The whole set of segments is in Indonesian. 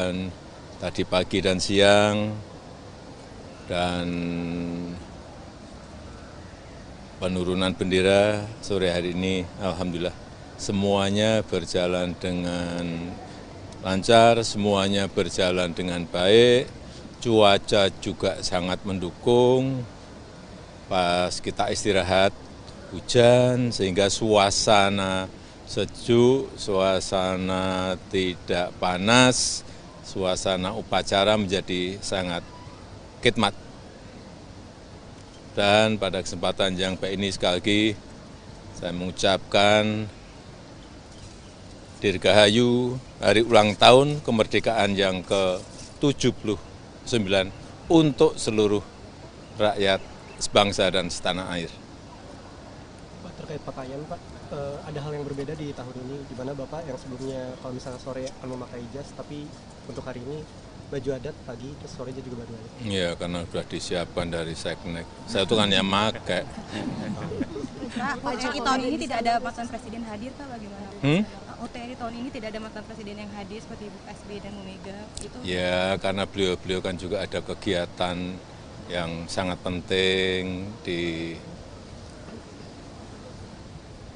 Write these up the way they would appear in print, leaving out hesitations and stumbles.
Dan tadi pagi dan siang, dan penurunan bendera sore hari ini, alhamdulillah semuanya berjalan dengan lancar, semuanya berjalan dengan baik, cuaca juga sangat mendukung. Pas kita istirahat, hujan, sehingga suasana sejuk, suasana tidak panas, suasana upacara menjadi sangat khidmat. Dan pada kesempatan yang baik ini sekali lagi saya mengucapkan Dirgahayu Hari Ulang Tahun Kemerdekaan yang ke-79 untuk seluruh rakyat sebangsa dan setanah air. Pak, terkait pakaian Pak, ada hal yang berbeda di tahun ini, di mana Bapak yang sebelumnya kalau misalnya sore akan memakai jas, tapi untuk hari ini baju adat pagi, terus sorenya juga baju adat. Ya, karena sudah disiapkan dari Seknek. Saya itu kan yang pakai. Pak, OTRI tahun ini tidak ada mantan presiden hadir, Pak, bagaimana? OTRI tahun ini tidak ada mantan presiden yang hadir seperti Ibu SBY dan Bu Mega. Itu... Ya, karena beliau-beliau kan juga ada kegiatan yang sangat penting di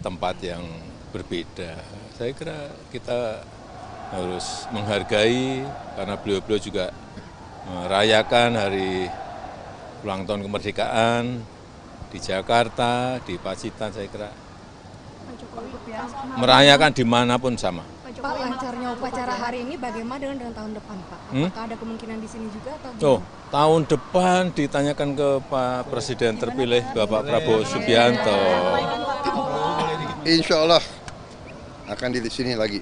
tempat yang berbeda. Saya kira kita harus menghargai karena beliau-beliau juga merayakan hari ulang tahun kemerdekaan di Jakarta, di Pacitan, saya kira merayakan dimanapun sama. Pak, lancarnya upacara hari ini bagaimana dengan tahun depan, Pak? Apakah ada kemungkinan di sini juga atau gimana? Oh, tahun depan ditanyakan ke Pak Presiden terpilih Bapak Prabowo Subianto. Insya Allah akan di sini lagi.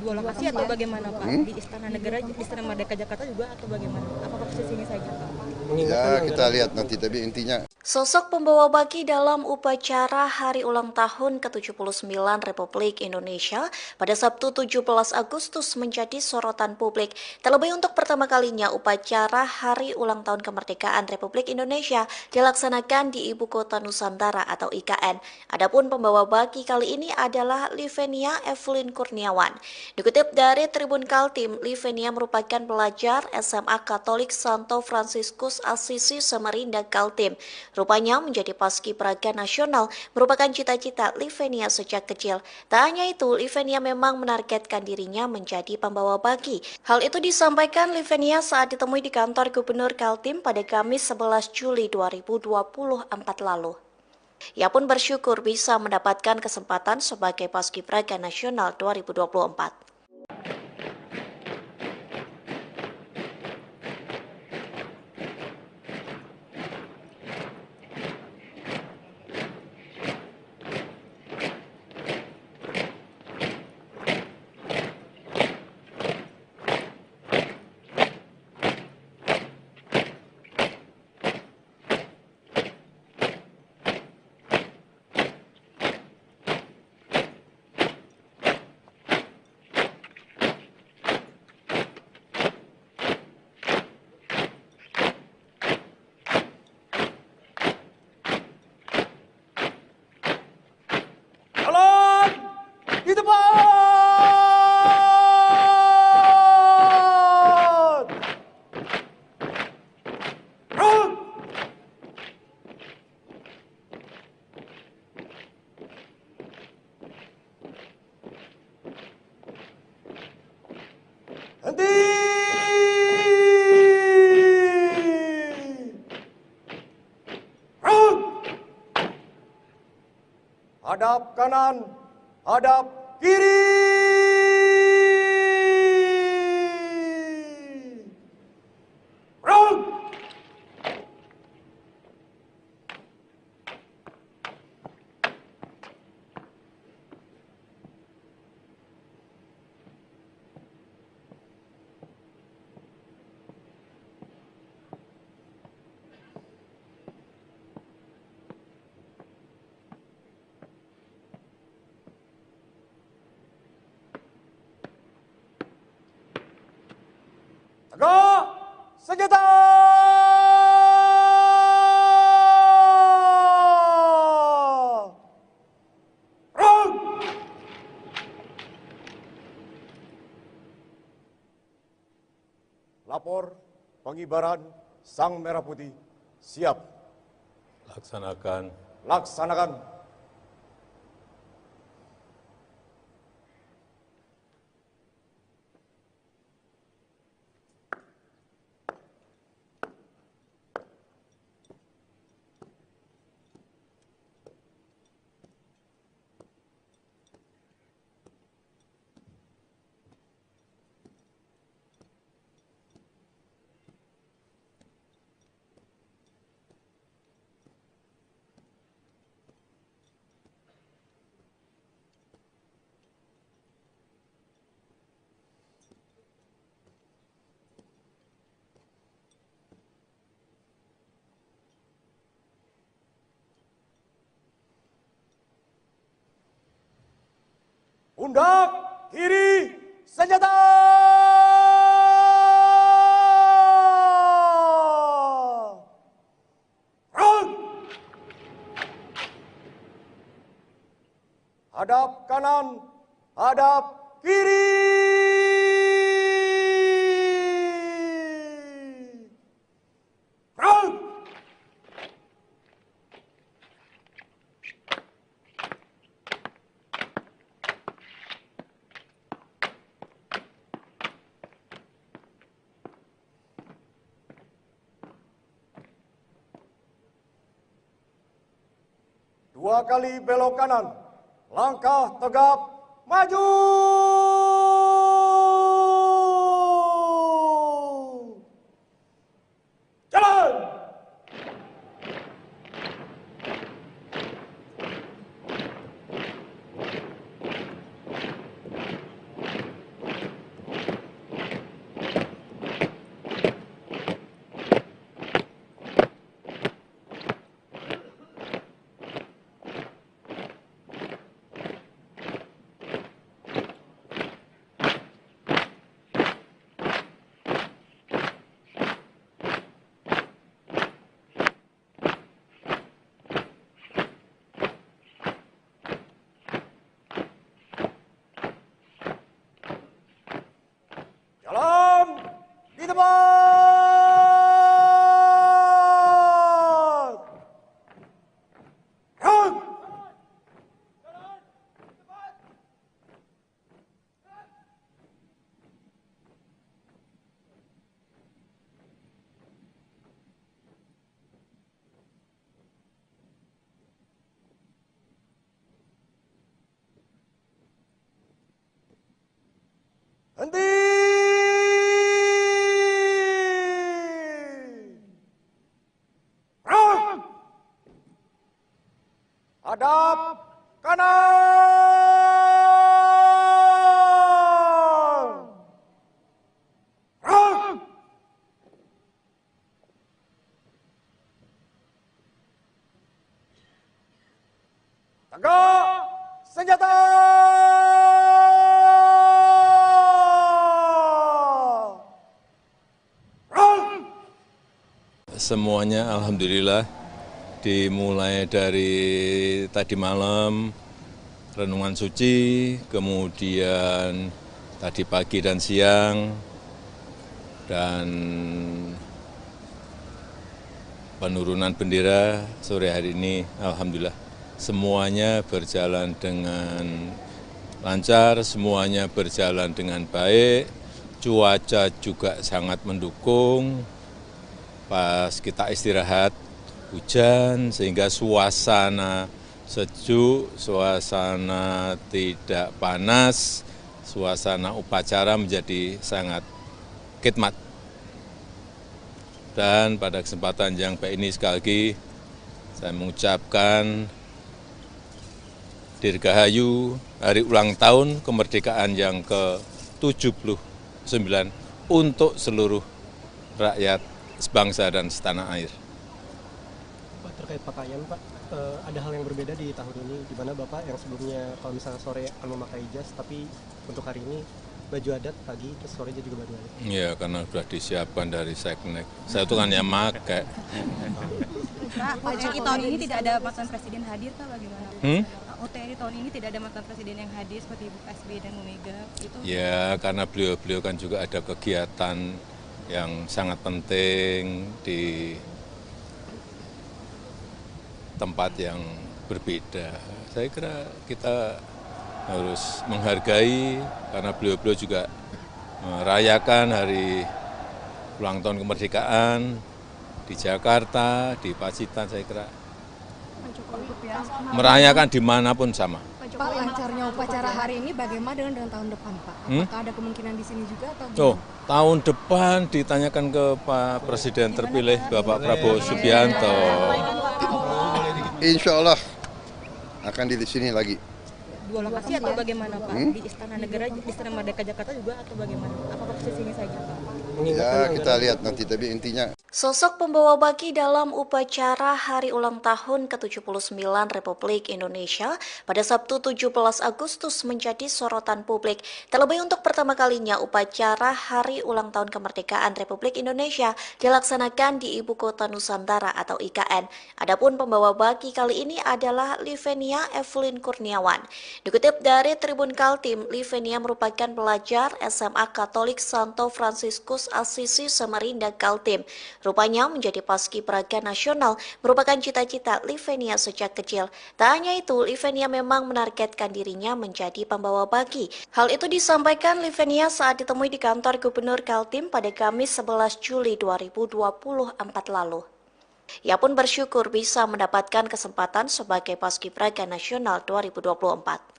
Dua lokasi atau bagaimana Pak? Di Istana Negara, Istana Merdeka Jakarta juga atau bagaimana? Apakah posisinya saja Pak? Ya kita lihat nanti, tapi intinya Sosok pembawa baki dalam upacara Hari Ulang Tahun ke-79 Republik Indonesia pada Sabtu 17 Agustus menjadi sorotan publik. Terlebih untuk pertama kalinya upacara Hari Ulang Tahun Kemerdekaan Republik Indonesia dilaksanakan di Ibu Kota Nusantara atau IKN. Adapun pembawa baki kali ini adalah Livenia Evelyn Kurniawan. Dikutip dari Tribun Kaltim, Livenia merupakan pelajar SMA Katolik Santo Fransiskus Assisi Samarinda Kaltim. Rupanya menjadi paskibraka nasional merupakan cita-cita Livenia sejak kecil. Tak hanya itu, Livenia memang menargetkan dirinya menjadi pembawa baki. Hal itu disampaikan Livenia saat ditemui di kantor Gubernur Kaltim pada Kamis 11 Juli 2024 lalu. Ia pun bersyukur bisa mendapatkan kesempatan sebagai paskibraka nasional 2024. Hadap kanan, hadap kiri. Tegak, senjata! Lapor pengibaran Sang Merah Putih. Siap. Laksanakan. Laksanakan. Pundak kiri senjata. Front. Hadap kanan, hadap kiri. Front. Dua kali belok kanan, langkah tegap, maju. Jalan. Jalan di tempat. Run. Henti. Run. Hadap kanan. Run. Tegak senjata. Semuanya alhamdulillah dimulai dari tadi malam renungan suci, kemudian tadi pagi dan siang, dan penurunan bendera sore hari ini alhamdulillah semuanya berjalan dengan lancar, semuanya berjalan dengan baik, cuaca juga sangat mendukung. Pas kita istirahat hujan sehingga suasana sejuk, suasana tidak panas, suasana upacara menjadi sangat khidmat. Dan pada kesempatan yang baik ini sekali lagi saya mengucapkan Dirgahayu hari ulang tahun kemerdekaan yang ke-79 untuk seluruh rakyat sebangsa dan setanah air. Pak, terkait pakaian Pak, ada hal yang berbeda di tahun ini, di mana Bapak yang sebelumnya kalau misalnya sore akan memakai jas, tapi untuk hari ini baju adat pagi, terus sorenya juga baju adat. Iya, karena sudah disiapkan dari Seknek. Saya itu kan yang pakai. Pak, OTRI tahun ini tidak ada mantan presiden hadir, Pak, bagaimana? OTRI tahun ini tidak ada mantan presiden yang hadir seperti Ibu SBY dan Bu Mega. Itu? Ya, karena beliau-beliau kan juga ada kegiatan yang sangat penting di tempat yang berbeda. Saya kira kita harus menghargai karena beliau-beliau juga merayakan hari ulang tahun kemerdekaan di Jakarta, di Pacitan. Saya kira merayakan dimanapun sama. Pak, lancarnya upacara hari ini bagaimana dengan tahun depan, Pak? Apakah ada kemungkinan di sini juga atau Oh, tahun depan ditanyakan ke Pak Presiden terpilih Bapak Prabowo Subianto. Insya Allah akan di sini lagi. Dua lokasi atau bagaimana Pak? Di Istana Negara, di Istana Merdeka Jakarta juga atau bagaimana? Apakah posisinya saja Pak? Ya kita lihat nanti, tapi intinya Sosok pembawa baki dalam upacara Hari Ulang Tahun ke-79 Republik Indonesia pada Sabtu 17 Agustus menjadi sorotan publik. Terlebih untuk pertama kalinya upacara Hari Ulang Tahun Kemerdekaan Republik Indonesia dilaksanakan di Ibu Kota Nusantara atau IKN. Adapun pembawa baki kali ini adalah Livenia Evelyn Kurniawan. Dikutip dari Tribun Kaltim, Livenia merupakan pelajar SMA Katolik Santo Fransiskus Assisi Samarinda Kaltim. Rupanya menjadi paskibraka nasional merupakan cita-cita Livenia sejak kecil. Tak hanya itu, Livenia memang menargetkan dirinya menjadi pembawa baki. Hal itu disampaikan Livenia saat ditemui di kantor Gubernur Kaltim pada Kamis 11 Juli 2024 lalu. Ia pun bersyukur bisa mendapatkan kesempatan sebagai paskibraka nasional 2024.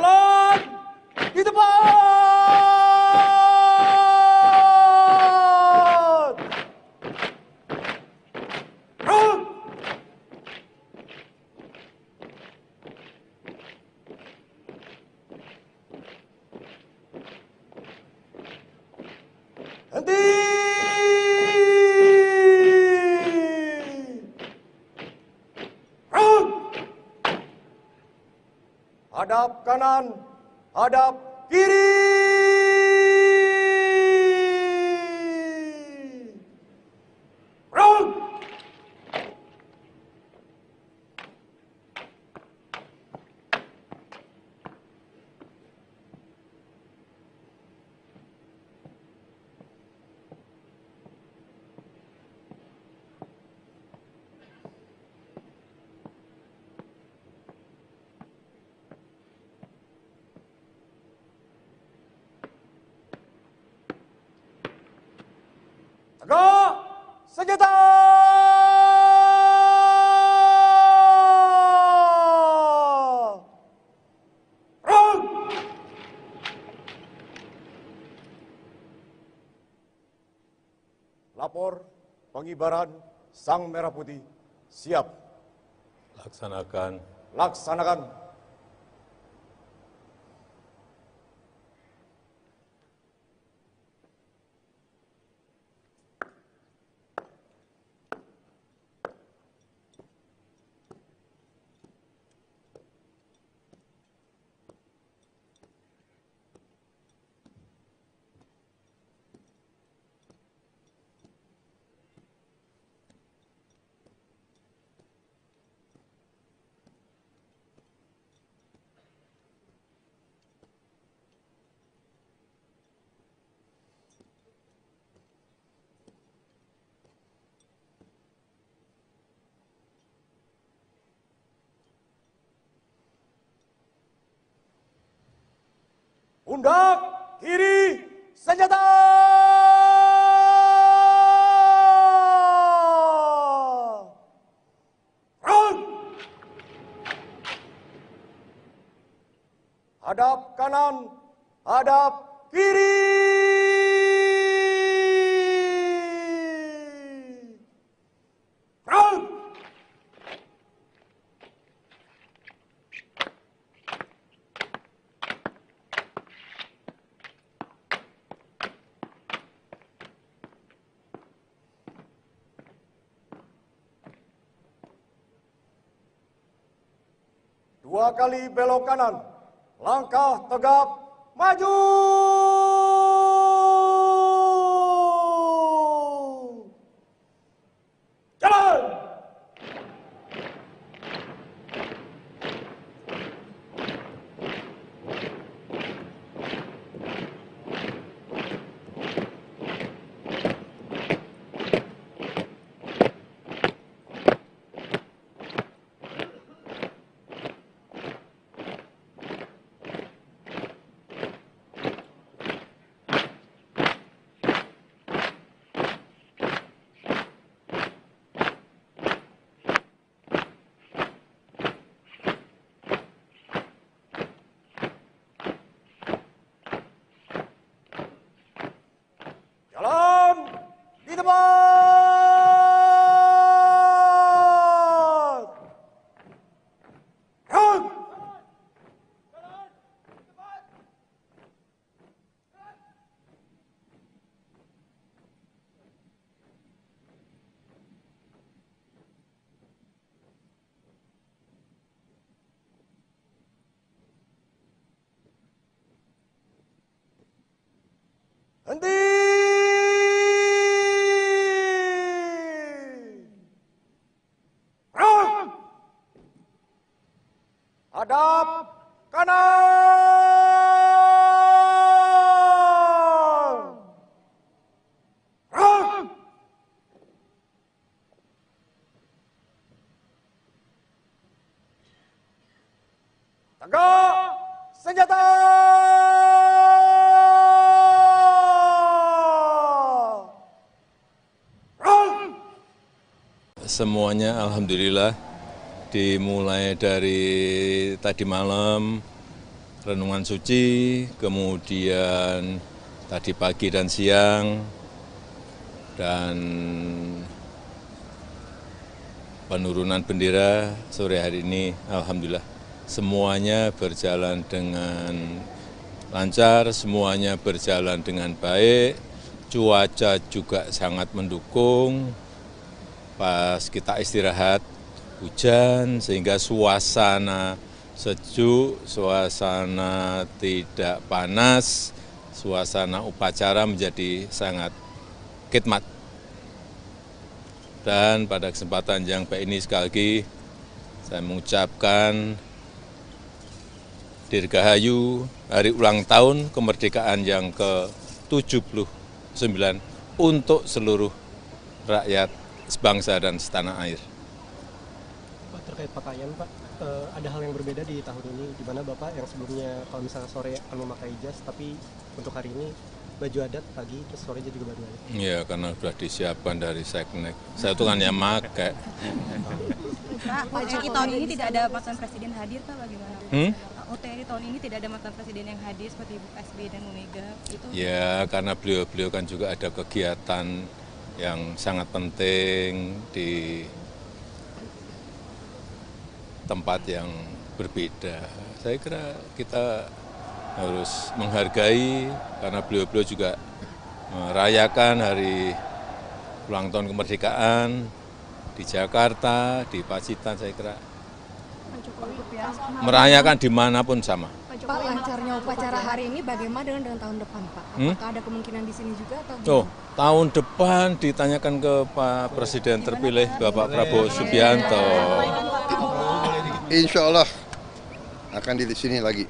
Jalan di depan. Run. Henti. Run. Hadap kanan, hadap kiri. Run. Tegak senjata. Run. Lapor pengibaran Sang Merah Putih. Siap. Laksanakan. Laksanakan. Pundak kiri senjata. Run. Hadap kanan, hadap kiri. Run. 2 kali belok kanan, langkah tegap, maju. Jalan. Jalan di tempat. Jalan. Henti. Hadap kanan. Tegak senjata. Semuanya alhamdulillah, dimulai dari tadi malam renungan suci, kemudian tadi pagi dan siang, dan penurunan bendera sore hari ini alhamdulillah semuanya berjalan dengan lancar, semuanya berjalan dengan baik, cuaca juga sangat mendukung. Pas kita istirahat hujan sehingga suasana sejuk, suasana tidak panas, suasana upacara menjadi sangat khidmat. Dan pada kesempatan yang baik ini sekali lagi saya mengucapkan Dirgahayu hari ulang tahun kemerdekaan yang ke-79 untuk seluruh rakyat sebangsa dan setanah air. Pak, terkait pakaian Pak, ada hal yang berbeda di tahun ini, di mana Bapak yang sebelumnya kalau misalnya sore akan memakai jas, tapi untuk hari ini baju adat pagi, terus sorenya juga baju adat. Iya, karena sudah disiapkan dari Seknek. Saya tuh kan yang pakai. Pak, OTRI tahun ini tidak ada mantan presiden hadir Pak, bagaimana? OTRI tahun ini tidak ada mantan presiden yang hadir seperti Ibu SBY dan Bu Mega. Itu Ya, karena beliau-beliau kan juga ada kegiatan yang sangat penting di tempat yang berbeda. Saya kira kita harus menghargai karena beliau-beliau juga merayakan hari ulang tahun kemerdekaan di Jakarta, di Pacitan. Saya kira merayakan dimanapun sama. Pak, lancarnya upacara hari ini bagaimana dengan tahun depan Pak? Apakah ada kemungkinan di sini juga atau Oh, tahun depan ditanyakan ke Pak Presiden terpilih Bapak Prabowo Subianto. Insya Allah akan di sini lagi.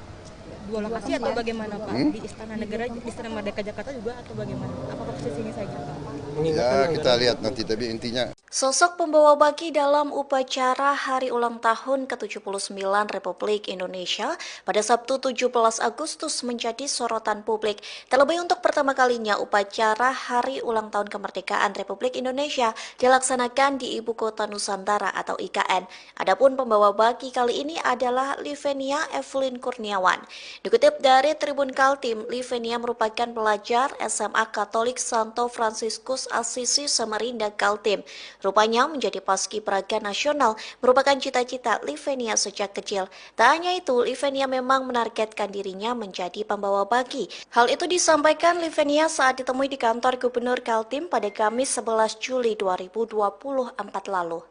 Dua lokasi atau bagaimana Pak? Di Istana Negara, di Istana Merdeka Jakarta juga atau bagaimana? Apakah posisinya saja Pak? Ya kita lihat nanti, tapi intinya Sosok pembawa baki dalam upacara Hari Ulang Tahun ke-79 Republik Indonesia pada Sabtu 17 Agustus menjadi sorotan publik. Terlebih untuk pertama kalinya upacara Hari Ulang Tahun Kemerdekaan Republik Indonesia dilaksanakan di Ibu Kota Nusantara atau IKN. Adapun pembawa baki kali ini adalah Livenia Evelyn Kurniawan. Dikutip dari Tribun Kaltim, Livenia merupakan pelajar SMA Katolik Santo Fransiskus Assisi Samarinda Kaltim. Rupanya menjadi paskibraka nasional merupakan cita-cita Livenia sejak kecil. Tak hanya itu, Livenia memang menargetkan dirinya menjadi pembawa baki. Hal itu disampaikan Livenia saat ditemui di kantor Gubernur Kaltim pada Kamis 11 Juli 2024 lalu.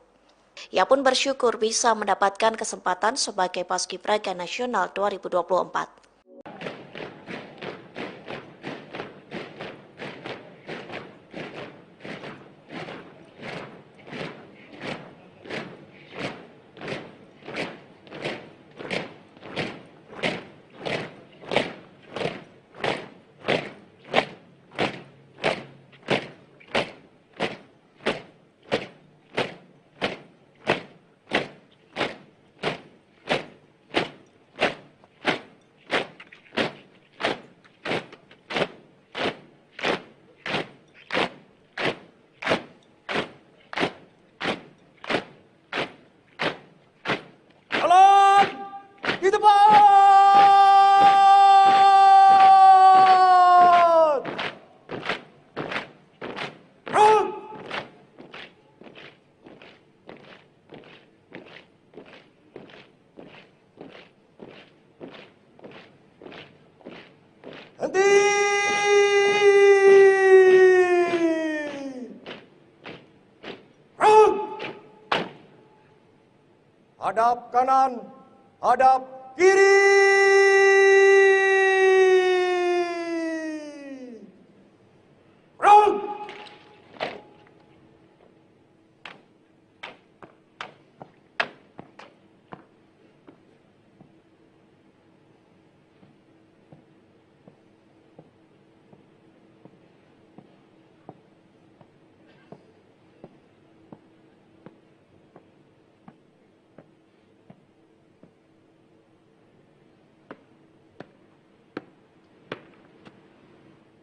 Ia pun bersyukur bisa mendapatkan kesempatan sebagai Paskibraka Nasional 2024. Jalan di depan. Run. Henti. Run. Hadap kanan, hadap kiri. Run.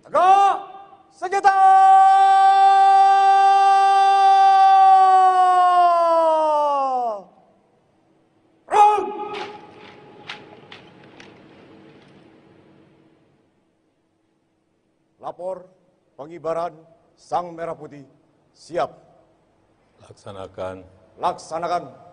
Tegak senjata. Run. Lapor pengibaran Sang Merah Putih siap. Laksanakan. Laksanakan.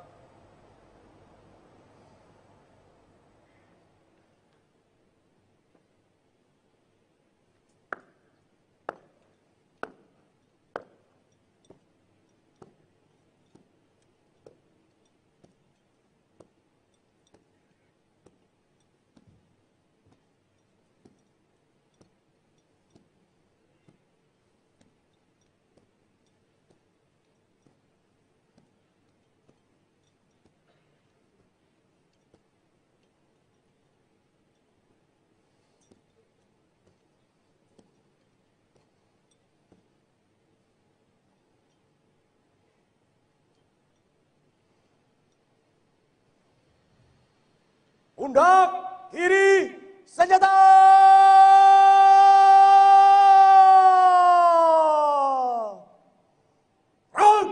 Pundak kiri senjata. Run.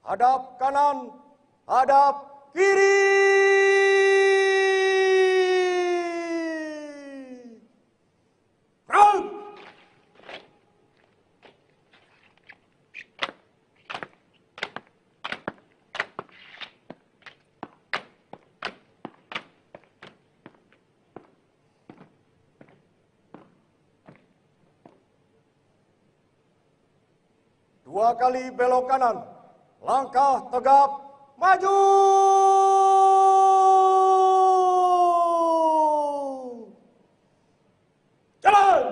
Hadap kanan, hadap kiri. Run. Dua kali belok kanan, langkah tegap, maju. Jalan.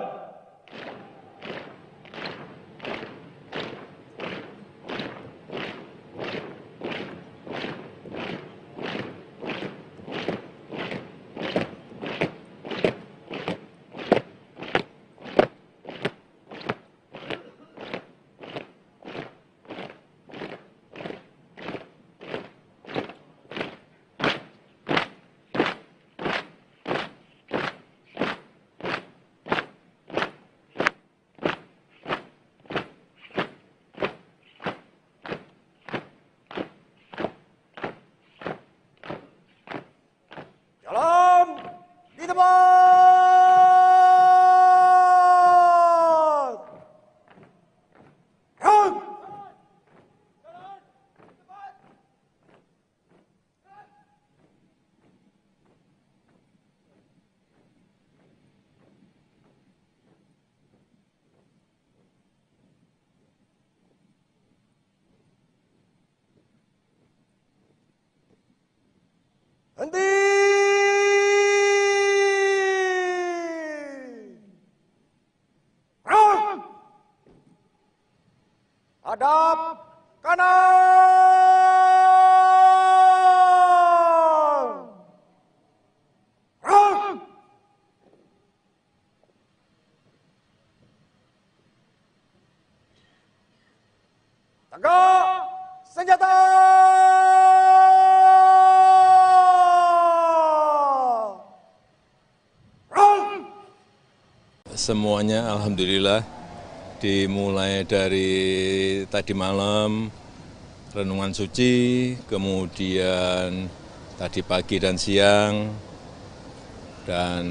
Hadap kanan. Gerak. Tegak senjata. Semuanya alhamdulillah dimulai dari tadi malam renungan suci, kemudian tadi pagi dan siang, dan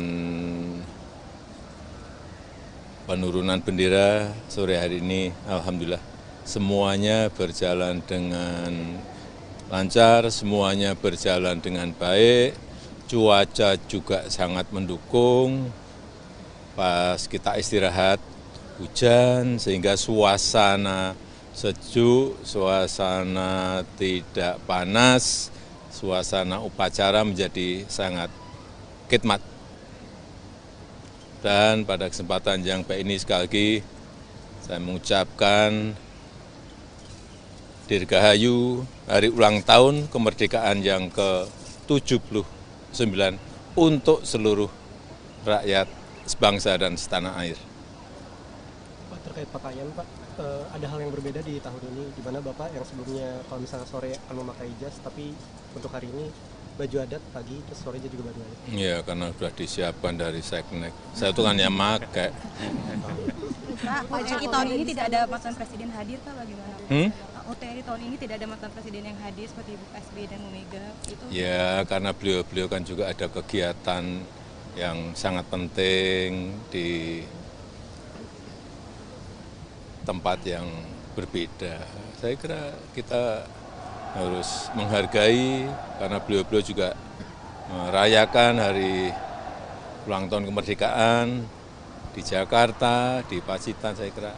penurunan bendera sore hari ini alhamdulillah semuanya berjalan dengan lancar, semuanya berjalan dengan baik, cuaca juga sangat mendukung. Pas kita istirahat hujan sehingga suasana sejuk, suasana tidak panas, suasana upacara menjadi sangat khidmat. Dan pada kesempatan yang baik ini sekali lagi saya mengucapkan Dirgahayu hari ulang tahun kemerdekaan yang ke-79 untuk seluruh rakyat sebangsa dan setanah air. Pak, terkait pakaian Pak, ada hal yang berbeda di tahun ini, di mana Bapak yang sebelumnya kalau misalnya sore akan memakai jas, tapi untuk hari ini baju adat pagi, terus sorenya juga baju adat. Iya, karena sudah disiapkan dari Seknek. Saya itu kan yang pakai. Pak, UTRI tahun ini tidak ada mantan presiden hadir Pak, bagaimana? UTRI tahun ini tidak ada mantan presiden yang hadir seperti Ibu SBY dan Bu Mega. Ya, karena beliau-beliau kan juga ada kegiatan yang sangat penting di tempat yang berbeda. Saya kira kita harus menghargai karena beliau-beliau juga merayakan hari ulang tahun kemerdekaan di Jakarta, di Pacitan. Saya kira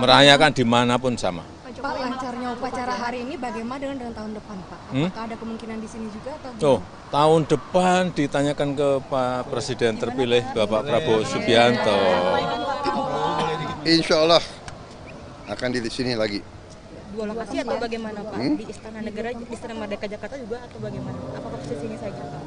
merayakan dimanapun sama. Pak, lancarnya upacara hari ini bagaimana dengan tahun depan Pak? Apakah ada kemungkinan di sini juga atau Oh, tahun depan ditanyakan ke Pak Presiden terpilih Bapak Prabowo Subianto. Insya Allah akan di sini lagi. Dua lokasi atau bagaimana Pak? Di Istana Negara, di Istana Merdeka Jakarta juga atau bagaimana? Apakah posisinya saja Pak?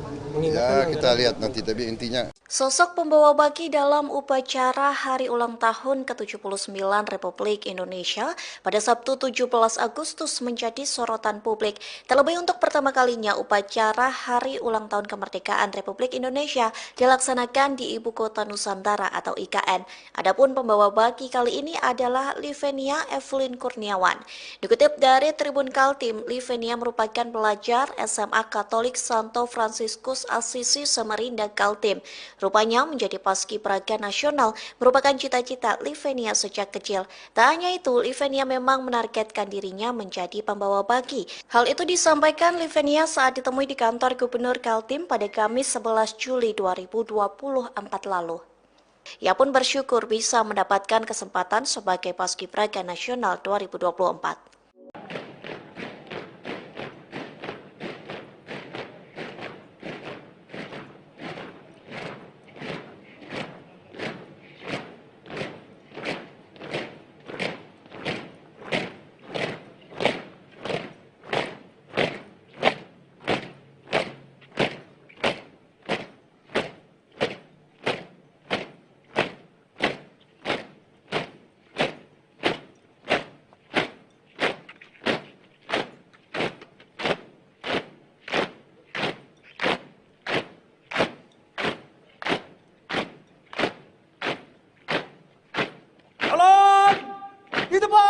Ya kita lihat nanti, tapi intinya Sosok pembawa baki dalam upacara Hari Ulang Tahun ke-79 Republik Indonesia pada Sabtu 17 Agustus menjadi sorotan publik. Terlebih untuk pertama kalinya upacara Hari Ulang Tahun Kemerdekaan Republik Indonesia dilaksanakan di Ibu Kota Nusantara atau IKN. Adapun pembawa baki kali ini adalah Livenia Evelyn Kurniawan. Dikutip dari Tribun Kaltim, Livenia merupakan pelajar SMA Katolik Santo Fransiskus Asisi Samarinda Kaltim. Rupanya menjadi paskibraka nasional merupakan cita-cita Livenia sejak kecil. Tak hanya itu, Livenia memang menargetkan dirinya menjadi pembawa baki. Hal itu disampaikan Livenia saat ditemui di kantor Gubernur Kaltim pada Kamis 11 Juli 2024 lalu. Ia pun bersyukur bisa mendapatkan kesempatan sebagai paskibraka nasional 2024. Jalan di depan.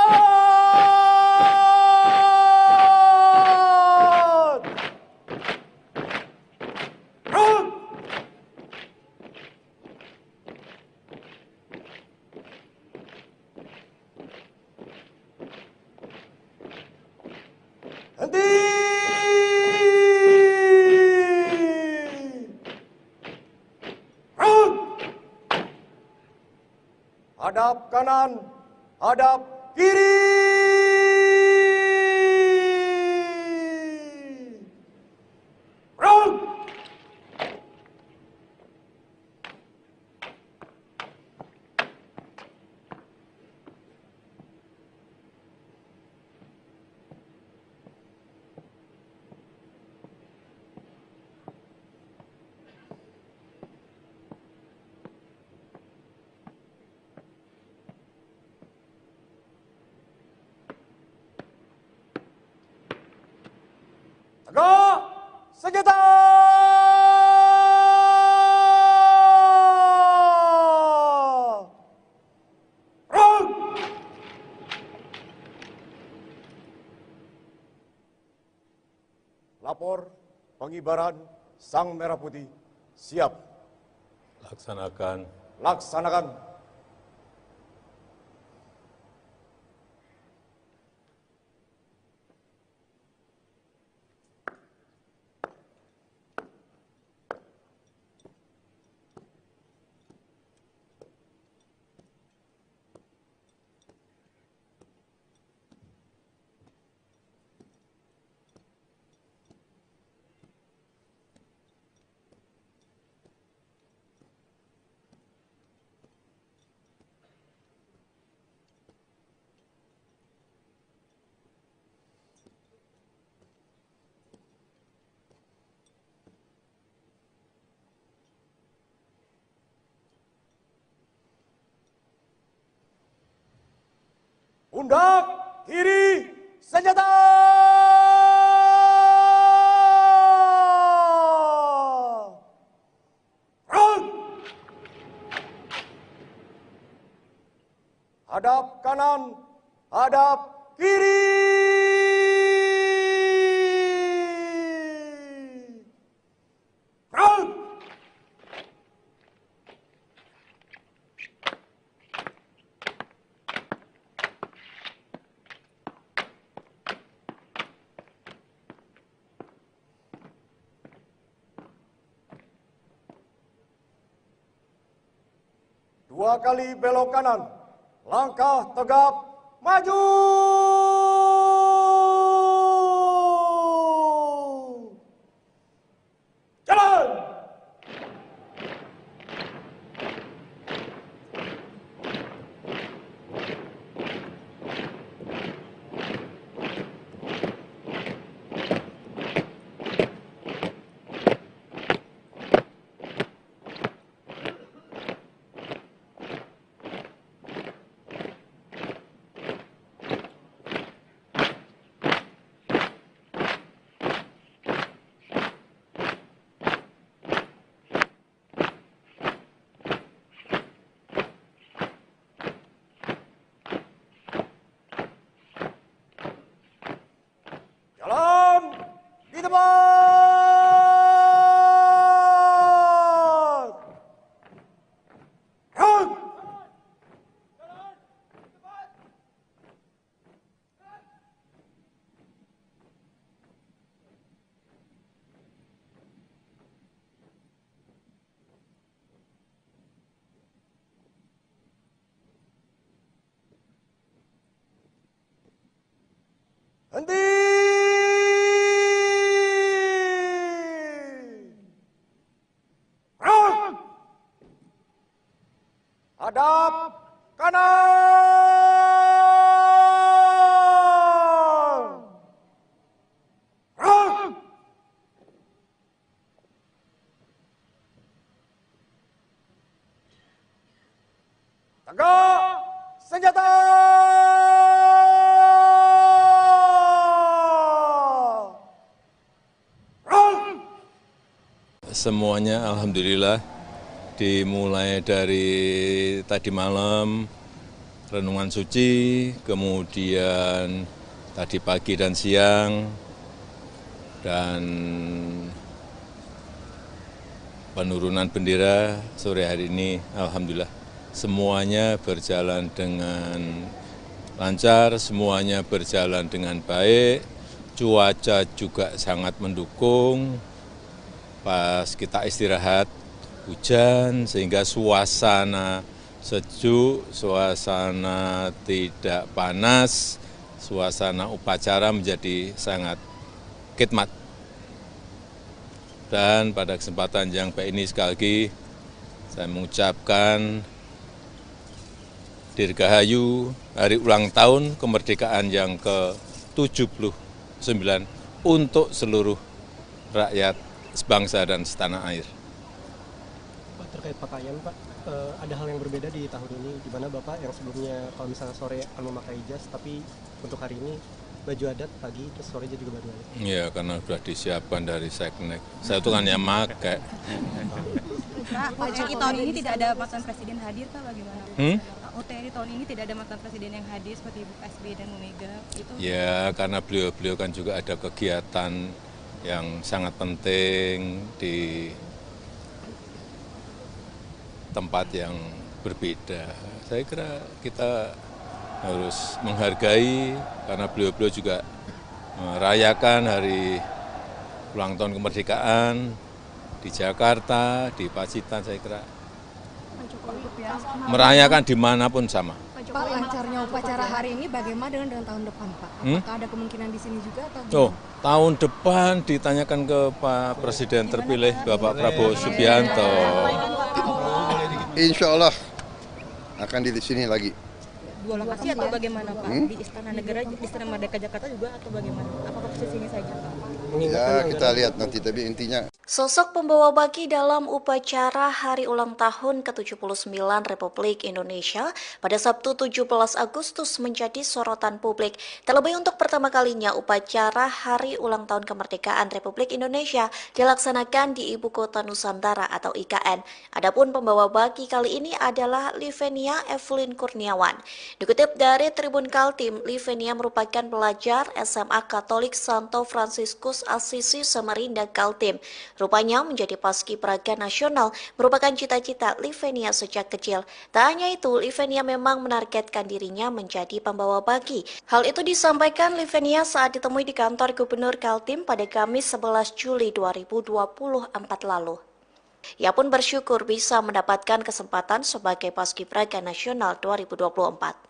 Gerak. Henti. Gerak. Hadap kanan, hadap kiri. Gerak. Tegak senjata! Run! Lapor pengibaran Sang Merah Putih siap. Laksanakan. Laksanakan. Undak kiri senjata! Run! Hadap kanan, hadap kiri! Run! Dua kali belok kanan, langkah tegap, maju! Jalan! Jalan di tempat. Run! Henti! Run! Hadap kanan! Run! Tegak senjata! Semuanya alhamdulillah dimulai dari tadi malam renungan suci, kemudian tadi pagi dan siang, dan penurunan bendera sore hari ini alhamdulillah semuanya berjalan dengan lancar, semuanya berjalan dengan baik, cuaca juga sangat mendukung. Pas kita istirahat hujan sehingga suasana sejuk, suasana tidak panas, suasana upacara menjadi sangat khidmat. Dan pada kesempatan yang baik ini sekali lagi saya mengucapkan Dirgahayu hari ulang tahun kemerdekaan yang ke-79 untuk seluruh rakyat sebangsa dan setanah air. Pak, terkait pakaian Pak, ada hal yang berbeda di tahun ini, di mana Bapak yang sebelumnya kalau misalnya sore akan memakai jas, tapi untuk hari ini baju adat pagi, terus sorenya juga baju adat. Iya, karena sudah disiapkan dari Seknek. Saya itu kan yang pakai. Pak, UTRI tahun ini tidak ada mantan presiden hadir, Pak, bagaimana? UTRI tahun ini tidak ada mantan presiden yang hadir seperti Ibu SBY dan Bu Mega. Itu Ya, karena beliau-beliau kan juga ada kegiatan yang sangat penting di tempat yang berbeda. Saya kira kita harus menghargai karena beliau-beliau juga merayakan hari ulang tahun kemerdekaan di Jakarta, di Pacitan, saya kira merayakan dimanapun sama. Pak, lancarnya upacara hari ini bagaimana dengan tahun depan, Pak? Apakah ada kemungkinan di sini juga atau Oh, tahun depan ditanyakan ke Pak Presiden terpilih Bapak Prabowo Subianto. Insya Allah akan di sini lagi. Dua lokasi atau bagaimana Pak? Di Istana Negara, di Istana Merdeka Jakarta juga atau bagaimana? Apakah posisinya saja Pak? Ya kita lihat nanti, tapi intinya Sosok pembawa baki dalam upacara Hari Ulang Tahun ke-79 Republik Indonesia pada Sabtu 17 Agustus menjadi sorotan publik. Terlebih untuk pertama kalinya upacara Hari Ulang Tahun Kemerdekaan Republik Indonesia dilaksanakan di Ibu Kota Nusantara atau IKN. Adapun pembawa baki kali ini adalah Livenia Evelyn Kurniawan. Dikutip dari Tribun Kaltim, Livenia merupakan pelajar SMA Katolik Santo Fransiskus Assisi Samarinda Kaltim. Rupanya menjadi paskibraka nasional merupakan cita-cita Livenia sejak kecil. Tak hanya itu, Livenia memang menargetkan dirinya menjadi pembawa baki. Hal itu disampaikan Livenia saat ditemui di kantor Gubernur Kaltim pada Kamis 11 Juli 2024 lalu. Ia pun bersyukur bisa mendapatkan kesempatan sebagai paskibraka nasional 2024.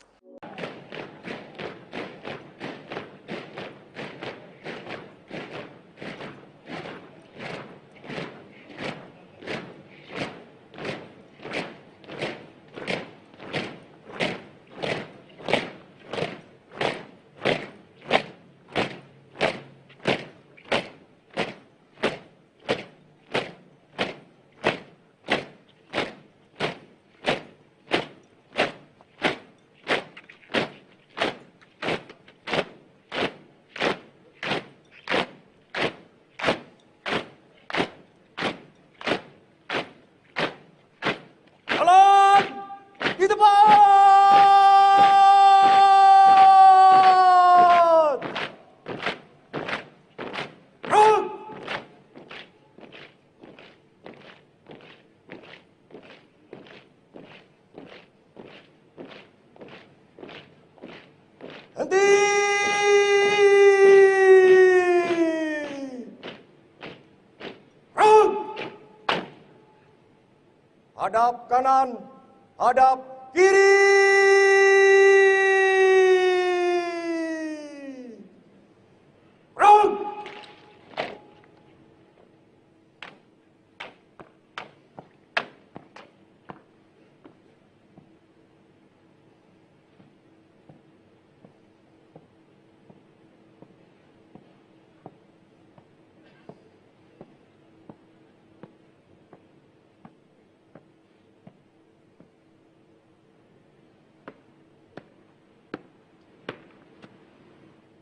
Jalan di depan. Run. Henti. Run. Hadap kanan, hadap kiri. Run.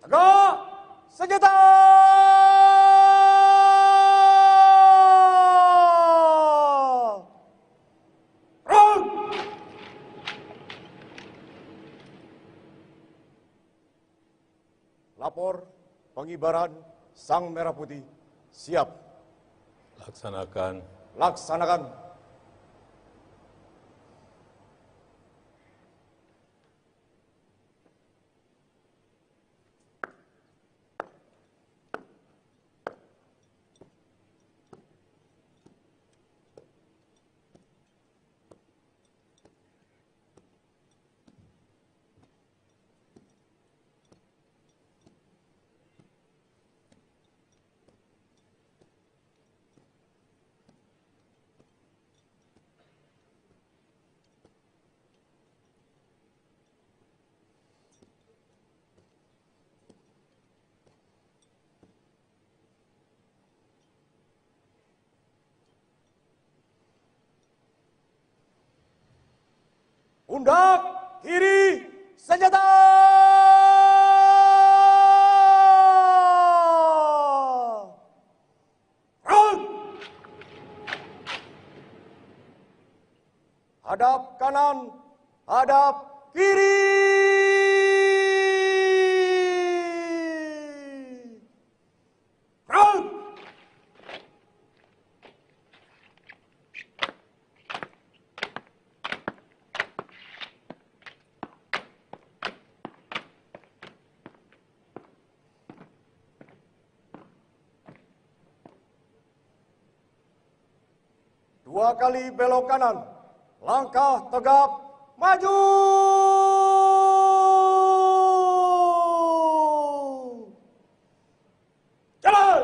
Tegak senjata. Run. Lapor pengibaran Sang Merah Putih siap. Laksanakan. Laksanakan. Pundak kiri senjata. kanan, hadap kiri. Front. Dua kali belok kanan, langkah tegap, maju. Jalan.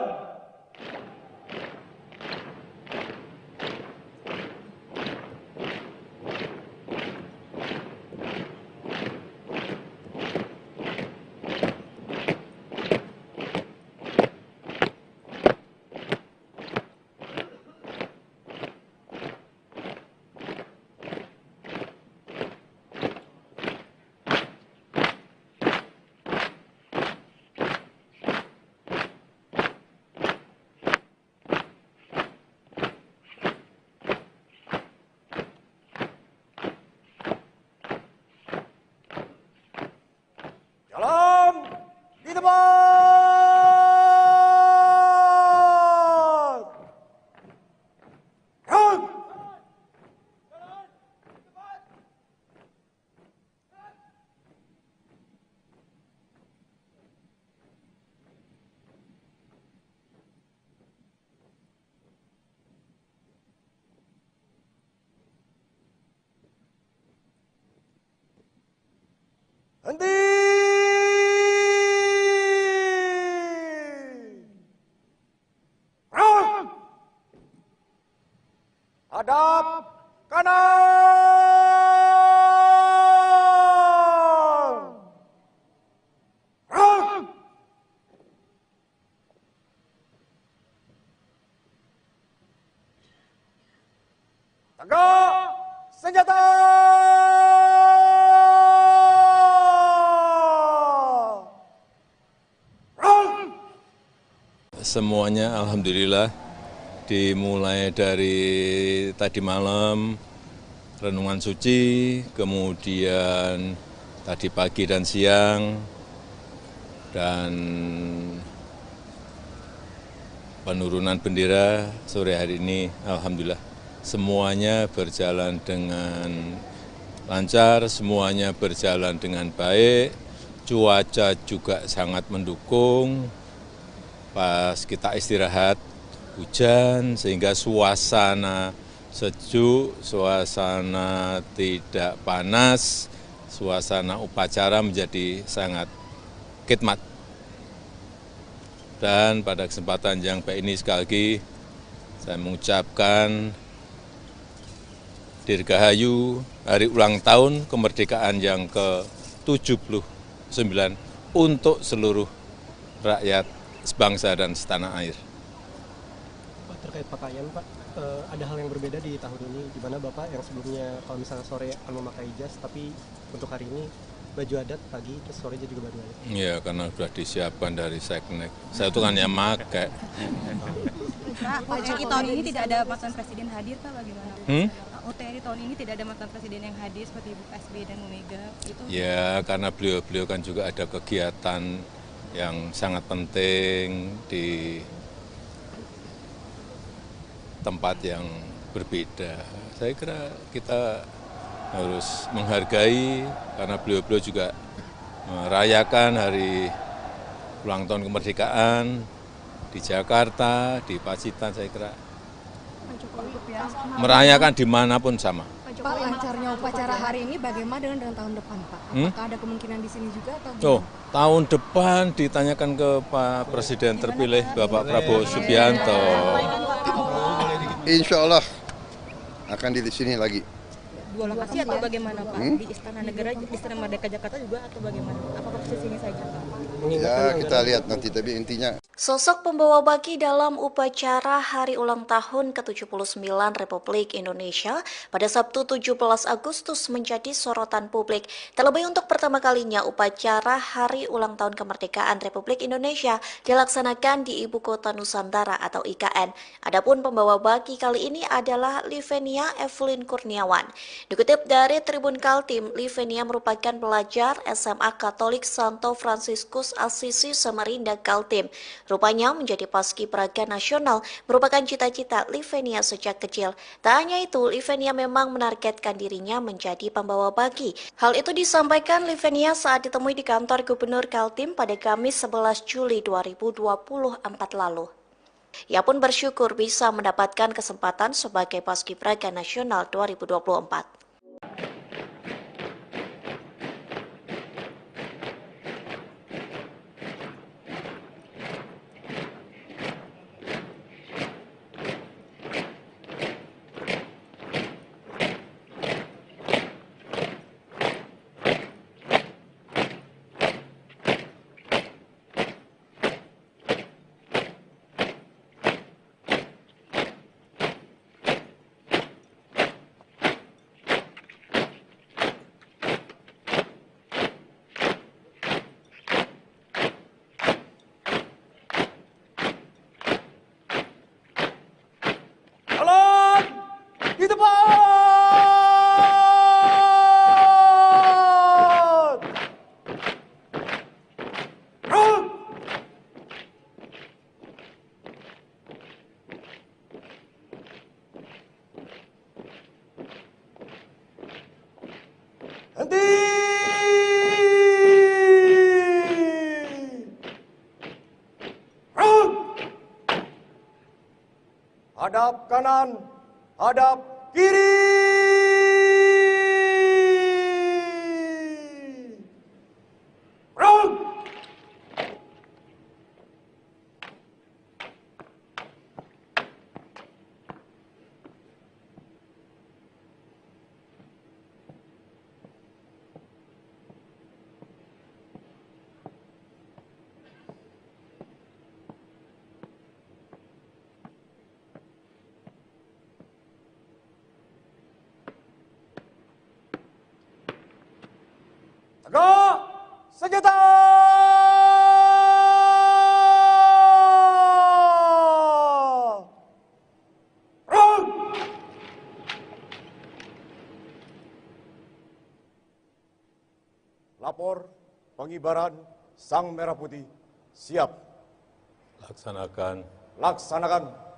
Jalan di depan. Front. Henti. Front. Hadap kanan. Front. Tegak senjata. Semuanya alhamdulillah dimulai dari tadi malam renungan suci, kemudian tadi pagi dan siang, dan penurunan bendera sore hari ini alhamdulillah semuanya berjalan dengan lancar, semuanya berjalan dengan baik, cuaca juga sangat mendukung. Pas kita istirahat hujan sehingga suasana sejuk, suasana tidak panas, suasana upacara menjadi sangat khidmat. Dan pada kesempatan yang baik ini sekali lagi saya mengucapkan Dirgahayu hari ulang tahun kemerdekaan yang ke-79 untuk seluruh rakyat sebangsa dan setanah air. Pak, terkait pakaian Pak, ada hal yang berbeda di tahun ini, di mana Bapak yang sebelumnya kalau misalnya sore akan memakai jas, tapi untuk hari ini baju adat pagi, terus sorenya juga baju adat. Iya, karena sudah disiapkan dari Seknek. Saya itu kan yang pakai. Pak, OTRI tahun ini tidak ada mantan presiden hadir Pak, bagaimana? OTRI tahun ini tidak ada mantan presiden yang hadir seperti Ibu SBY dan Bu Mega. Itu Ya, karena beliau-beliau kan juga ada kegiatan yang sangat penting di tempat yang berbeda. Saya kira kita harus menghargai karena beliau-beliau juga merayakan hari ulang tahun kemerdekaan di Jakarta, di Pacitan. Saya kira merayakan dimanapun sama. Pak, lancarnya upacara hari ini bagaimana dengan tahun depan, Pak? Apakah ada kemungkinan di sini juga atau Oh, tahun depan ditanyakan ke Pak Presiden terpilih Bapak Prabowo Subianto. Insya Allah akan di sini lagi. Dua lokasi atau bagaimana Pak? Di Istana Negara, di Istana Merdeka Jakarta juga atau bagaimana? Apakah posisinya saja Pak? mengingatkan Ya kita lihat nanti, tapi intinya Sosok pembawa baki dalam upacara Hari Ulang Tahun ke-79 Republik Indonesia pada Sabtu 17 Agustus menjadi sorotan publik. Terlebih untuk pertama kalinya upacara Hari Ulang Tahun Kemerdekaan Republik Indonesia dilaksanakan di Ibu Kota Nusantara atau IKN. Adapun pembawa baki kali ini adalah Livenia Evelyn Kurniawan. Dikutip dari Tribun Kaltim, Livenia merupakan pelajar SMA Katolik Santo Fransiskus Assisi Samarinda Kaltim. Rupanya menjadi paskibraka nasional merupakan cita-cita Livenia sejak kecil. Tak hanya itu, Livenia memang menargetkan dirinya menjadi pembawa baki. Hal itu disampaikan Livenia saat ditemui di kantor Gubernur Kaltim pada Kamis 11 Juli 2024 lalu. Ia pun bersyukur bisa mendapatkan kesempatan sebagai paskibraka nasional 2024. Jalan di depan. Run. Henti. Run. Hadap kanan, hadap kiri. Run. Tegak senjata. Run. Lapor pengibaran Sang Merah Putih. Siap. Laksanakan. Laksanakan.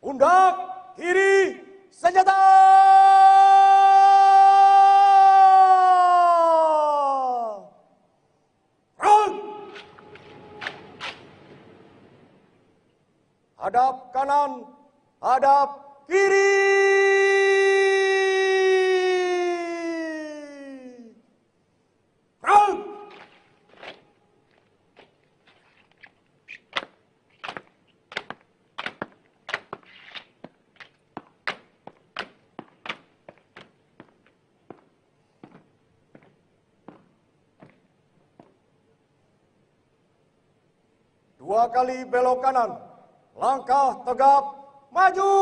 Pundak kiri senjata. Run. Hadap kanan, hadap kiri. Run. Dua kali belok kanan, langkah tegap, maju.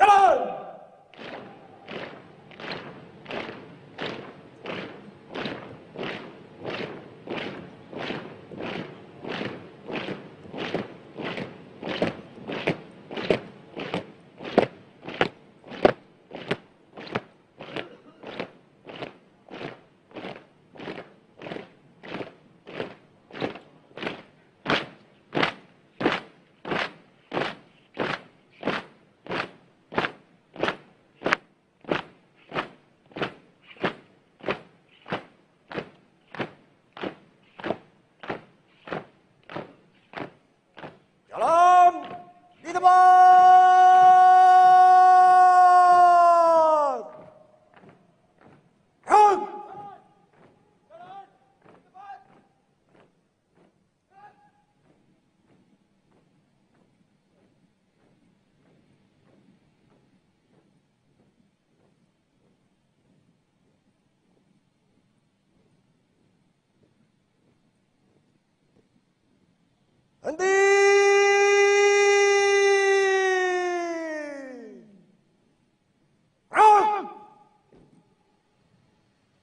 Jalan.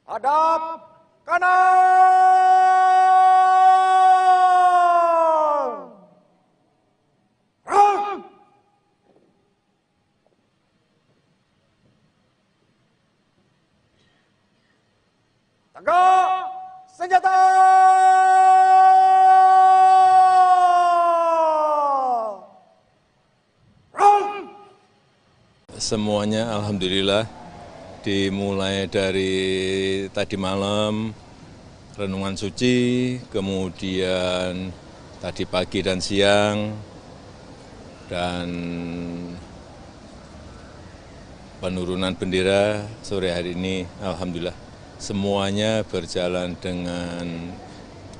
Hadap kanan. Gerak. Tegak senjata. Semuanya alhamdulillah dimulai dari tadi malam renungan suci, kemudian tadi pagi dan siang, dan penurunan bendera sore hari ini alhamdulillah semuanya berjalan dengan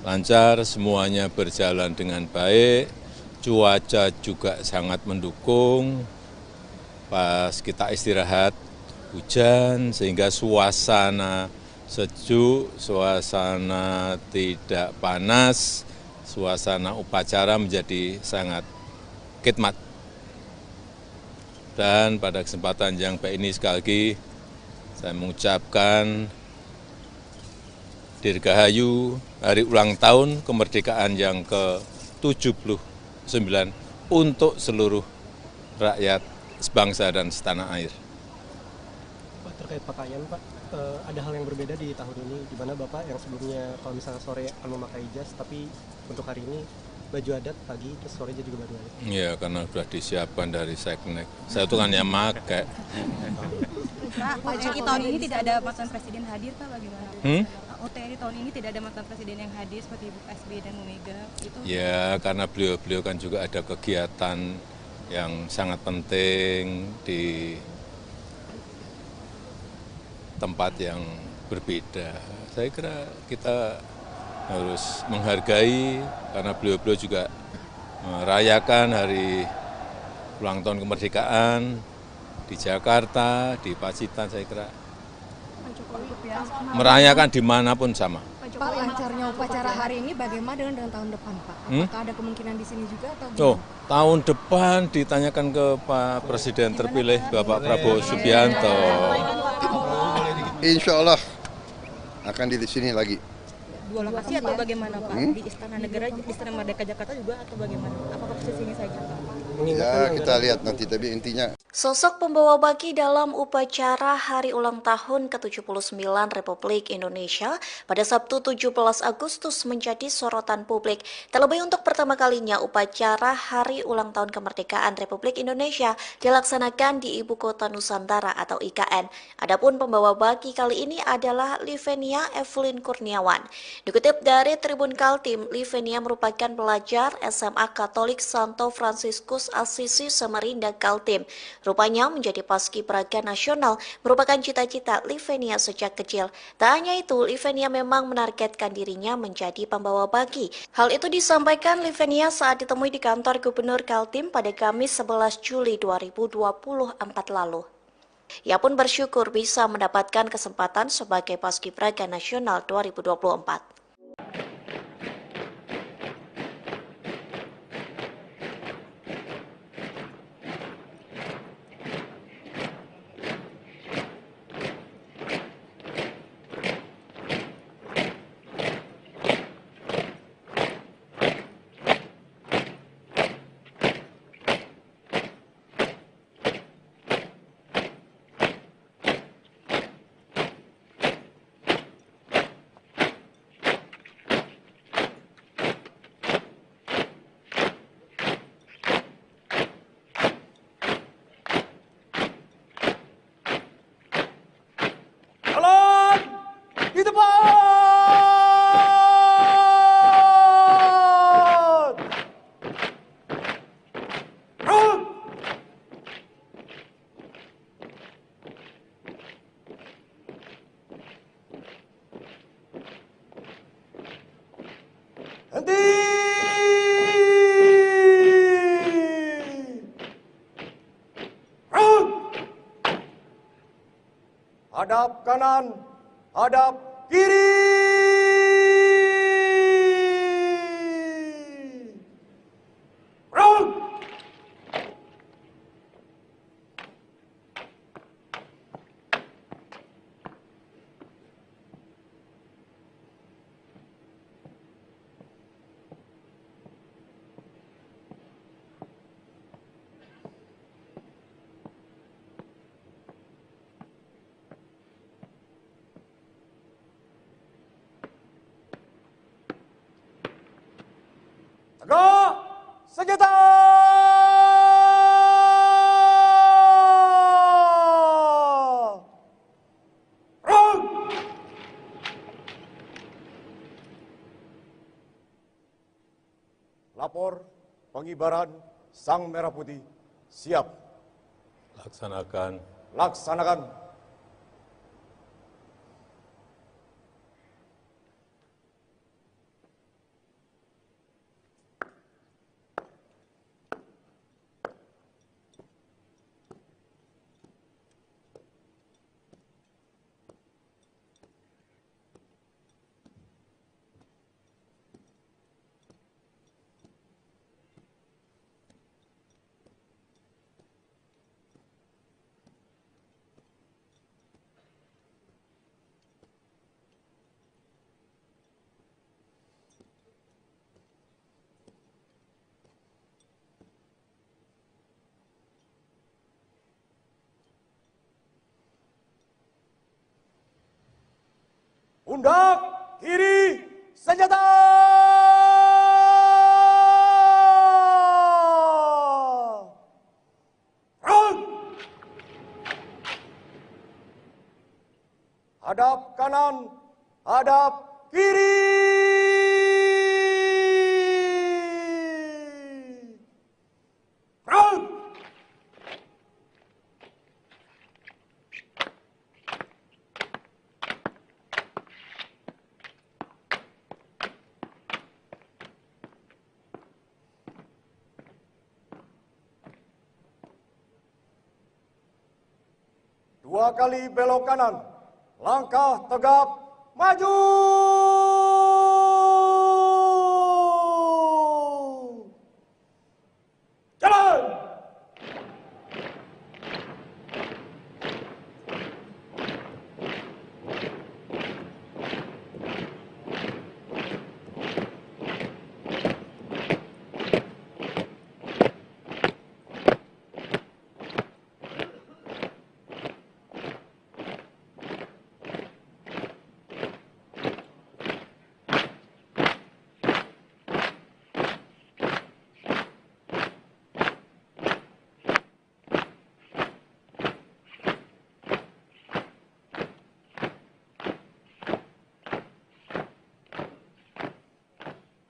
lancar, semuanya berjalan dengan baik, cuaca juga sangat mendukung. Pas kita istirahat hujan sehingga suasana sejuk, suasana tidak panas, suasana upacara menjadi sangat khidmat. Dan pada kesempatan yang baik ini sekali lagi saya mengucapkan Dirgahayu hari ulang tahun kemerdekaan yang ke-79 untuk seluruh rakyat sebangsa dan setanah air. Pak, terkait pakaian Pak, ada hal yang berbeda di tahun ini, di mana Bapak yang sebelumnya kalau misalnya sore akan memakai jas, tapi untuk hari ini baju adat pagi, terus sorenya juga baju adat. Ya, karena sudah disiapkan dari Seknek. Saya itu kan yang pakai. Pak, OTRI tahun ini tidak ada mantan presiden hadir Pak, bagaimana? OTRI tahun ini tidak ada mantan presiden yang hadir seperti Ibu SBY dan Bu Mega. Itu Ya, karena beliau-beliau kan juga ada kegiatan yang sangat penting di tempat yang berbeda. Saya kira kita harus menghargai karena beliau-beliau juga merayakan hari ulang tahun kemerdekaan di Jakarta, di Pacitan. Saya kira merayakan dimanapun sama. Pak, lancarnya upacara hari ini bagaimana dengan tahun depan Pak? Apakah ada kemungkinan di sini juga atau Oh, tahun depan ditanyakan ke Pak Presiden terpilih Bapak Prabowo Subianto. Insya Allah akan di sini lagi. Dua lokasi atau bagaimana Pak? Di Istana Negara, di Istana Merdeka Jakarta juga atau bagaimana? Apakah posisinya saja Pak? Ya kita lihat nanti, tapi intinya Sosok pembawa baki dalam upacara Hari Ulang Tahun ke-79 Republik Indonesia pada Sabtu 17 Agustus menjadi sorotan publik. Terlebih untuk pertama kalinya upacara Hari Ulang Tahun Kemerdekaan Republik Indonesia dilaksanakan di Ibu Kota Nusantara atau IKN. Adapun pembawa baki kali ini adalah Livenia Evelyn Kurniawan. Dikutip dari Tribun Kaltim, Livenia merupakan pelajar SMA Katolik Santo Fransiskus Assisi Samarinda Kaltim. Rupanya menjadi paskibraka nasional merupakan cita-cita Livenia sejak kecil. Tak hanya itu, Livenia memang menargetkan dirinya menjadi pembawa baki. Hal itu disampaikan Livenia saat ditemui di kantor Gubernur Kaltim pada Kamis 11 Juli 2024 lalu. Ia pun bersyukur bisa mendapatkan kesempatan sebagai paskibraka nasional 2024. Jalan di depan. Gerak. Henti. Gerak. Hadap kanan, hadap kiri. Gerak. senjata! Lapor pengibaran Sang Merah Putih siap. Laksanakan. Laksanakan. Pundak kiri senjata! Hadap kanan, hadap kiri. Dua kali belok kanan, langkah tegap, maju! Jalan!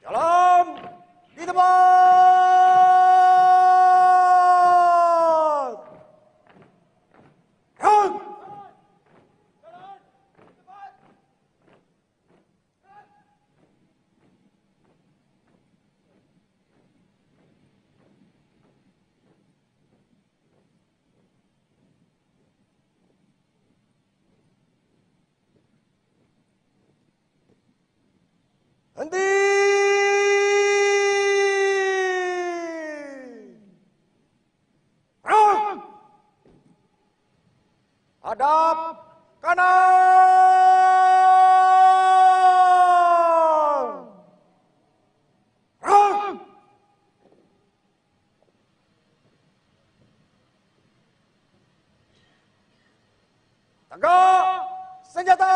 Jalan di tempat. Run. Henti. Hadap kanan. Tegak senjata.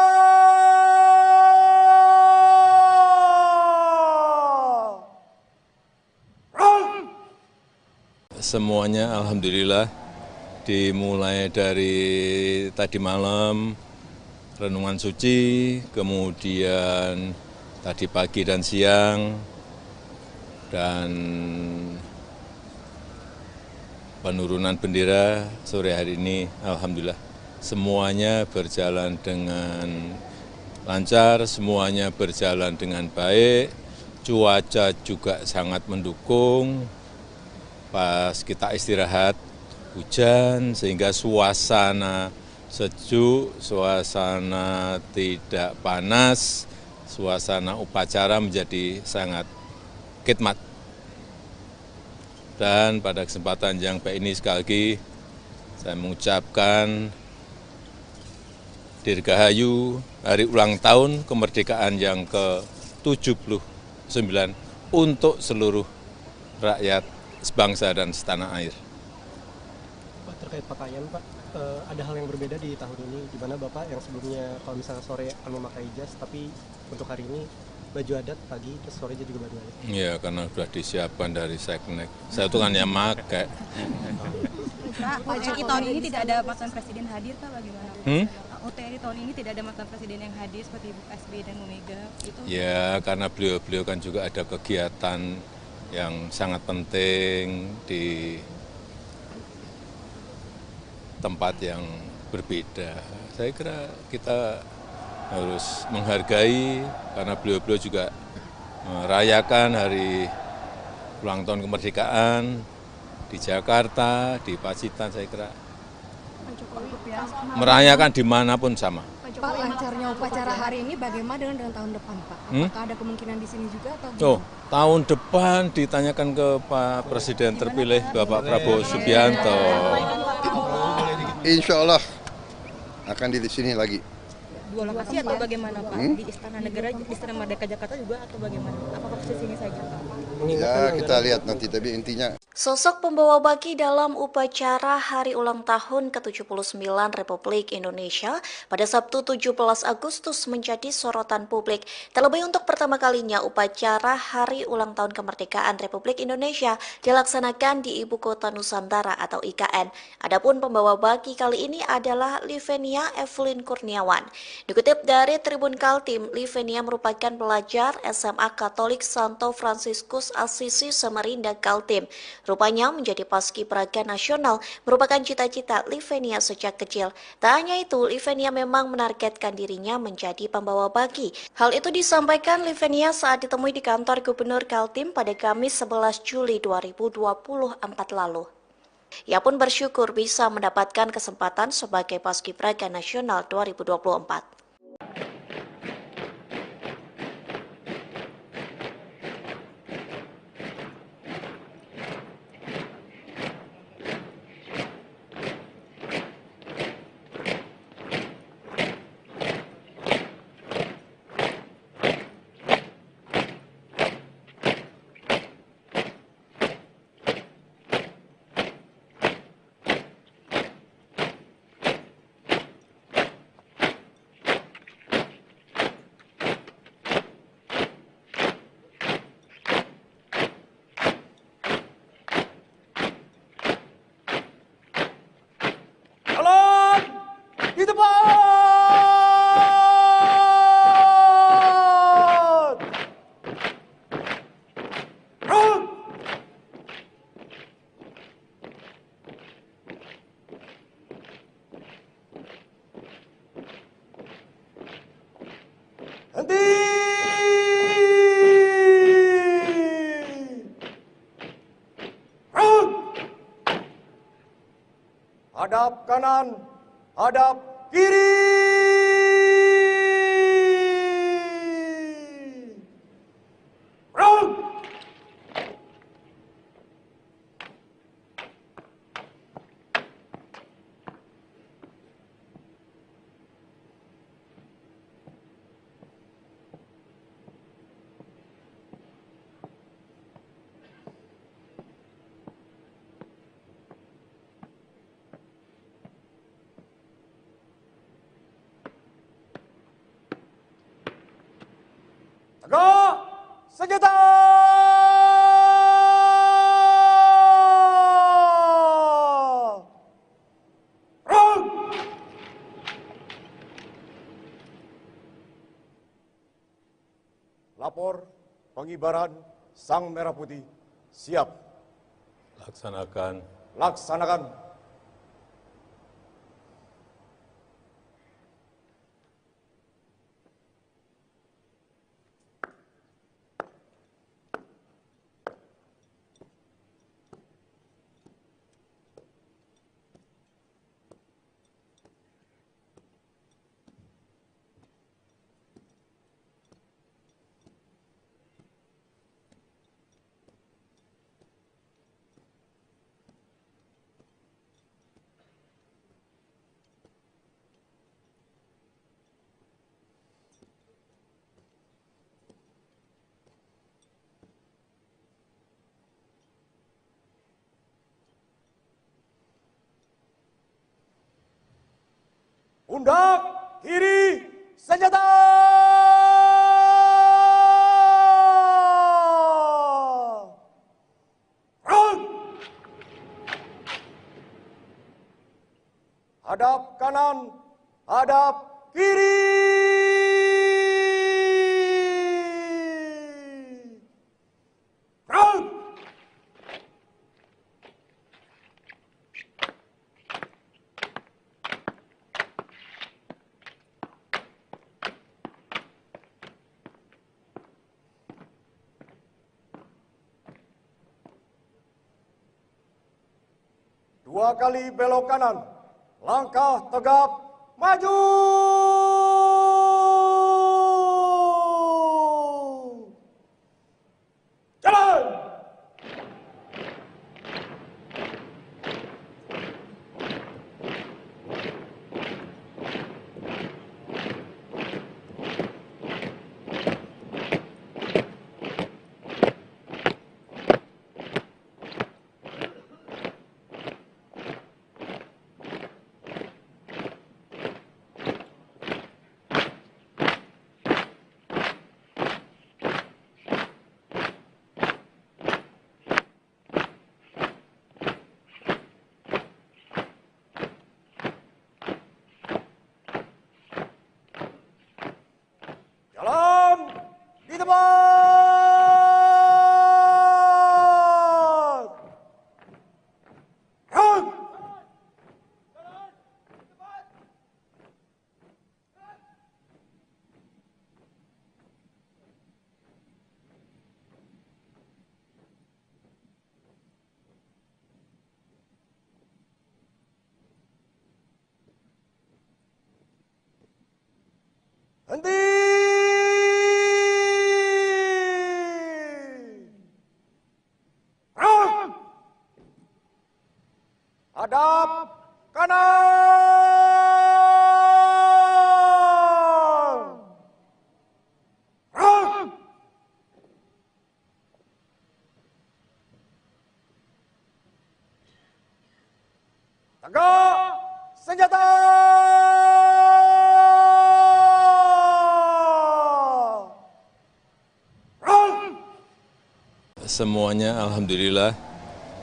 Semuanya alhamdulillah dimulai dari tadi malam renungan suci, kemudian tadi pagi dan siang, dan penurunan bendera sore hari ini alhamdulillah semuanya berjalan dengan lancar, semuanya berjalan dengan baik, cuaca juga sangat mendukung. Pas kita istirahat hujan sehingga suasana sejuk, suasana tidak panas, suasana upacara menjadi sangat khidmat. Dan pada kesempatan yang baik ini sekali lagi saya mengucapkan Dirgahayu hari ulang tahun kemerdekaan yang ke-79 untuk seluruh rakyat sebangsa dan setanah air. terkait pakaian Pak, ada hal yang berbeda di tahun ini, di mana Bapak yang sebelumnya kalau misalnya sore akan memakai jas, tapi untuk hari ini baju adat pagi, terus sorenya juga baju adat. Iya, karena sudah disiapkan dari seknek. Saya tuh kan yang pakai. Pak, UTRI tahun ini tidak ada mantan presiden hadir Pak, bagaimana? UTRI tahun ini tidak ada mantan presiden yang hadir seperti Ibu SBY dan Bu Mega. Itu Ya, karena beliau-beliau kan juga ada kegiatan yang sangat penting di tempat yang berbeda. Saya kira kita harus menghargai karena beliau-beliau juga merayakan hari ulang tahun kemerdekaan di Jakarta, di Pacitan, saya kira merayakan dimanapun sama. Pak, lancarnya upacara hari ini bagaimana dengan tahun depan Pak? Apakah ada kemungkinan di sini juga atau Oh, tahun depan ditanyakan ke Pak Presiden terpilih Bapak Prabowo Subianto. Insya Allah akan di sini lagi. Dua lokasi atau bagaimana Pak? Di Istana Negara, di Istana Merdeka Jakarta juga atau bagaimana? Apakah posisinya saja Pak? Ya kita lihat nanti, tapi intinya Sosok pembawa baki dalam upacara Hari Ulang Tahun ke-79 Republik Indonesia pada Sabtu 17 Agustus menjadi sorotan publik. Terlebih untuk pertama kalinya upacara Hari Ulang Tahun Kemerdekaan Republik Indonesia dilaksanakan di Ibu Kota Nusantara atau IKN. Adapun pembawa baki kali ini adalah Livenia Evelyn Kurniawan. Dikutip dari Tribun Kaltim, Livenia merupakan pelajar SMA Katolik Santo Fransiskus Assisi Samarinda Kaltim. Rupanya menjadi paskibraka nasional merupakan cita-cita Livenia sejak kecil. Tak hanya itu, Livenia memang menargetkan dirinya menjadi pembawa baki. Hal itu disampaikan Livenia saat ditemui di kantor Gubernur Kaltim pada Kamis 11 Juli 2024 lalu. Ia pun bersyukur bisa mendapatkan kesempatan sebagai paskibraka nasional 2024. Jalan di depan. Run. Henti. Run. Hadap kanan, hadap kiri. Run. Tegak senjata. Run. Lapor pengibaran Sang Merah Putih. Siap. Laksanakan. Laksanakan. pundak kiri senjata. Front. Hadap kanan, hadap kiri. Front. Dua kali belok kanan, langkah tegap, maju. Jalan. Jalan di tempat. Front. Henti. Front. Hadap kanan. Front. Tegak senjata. Semuanya alhamdulillah,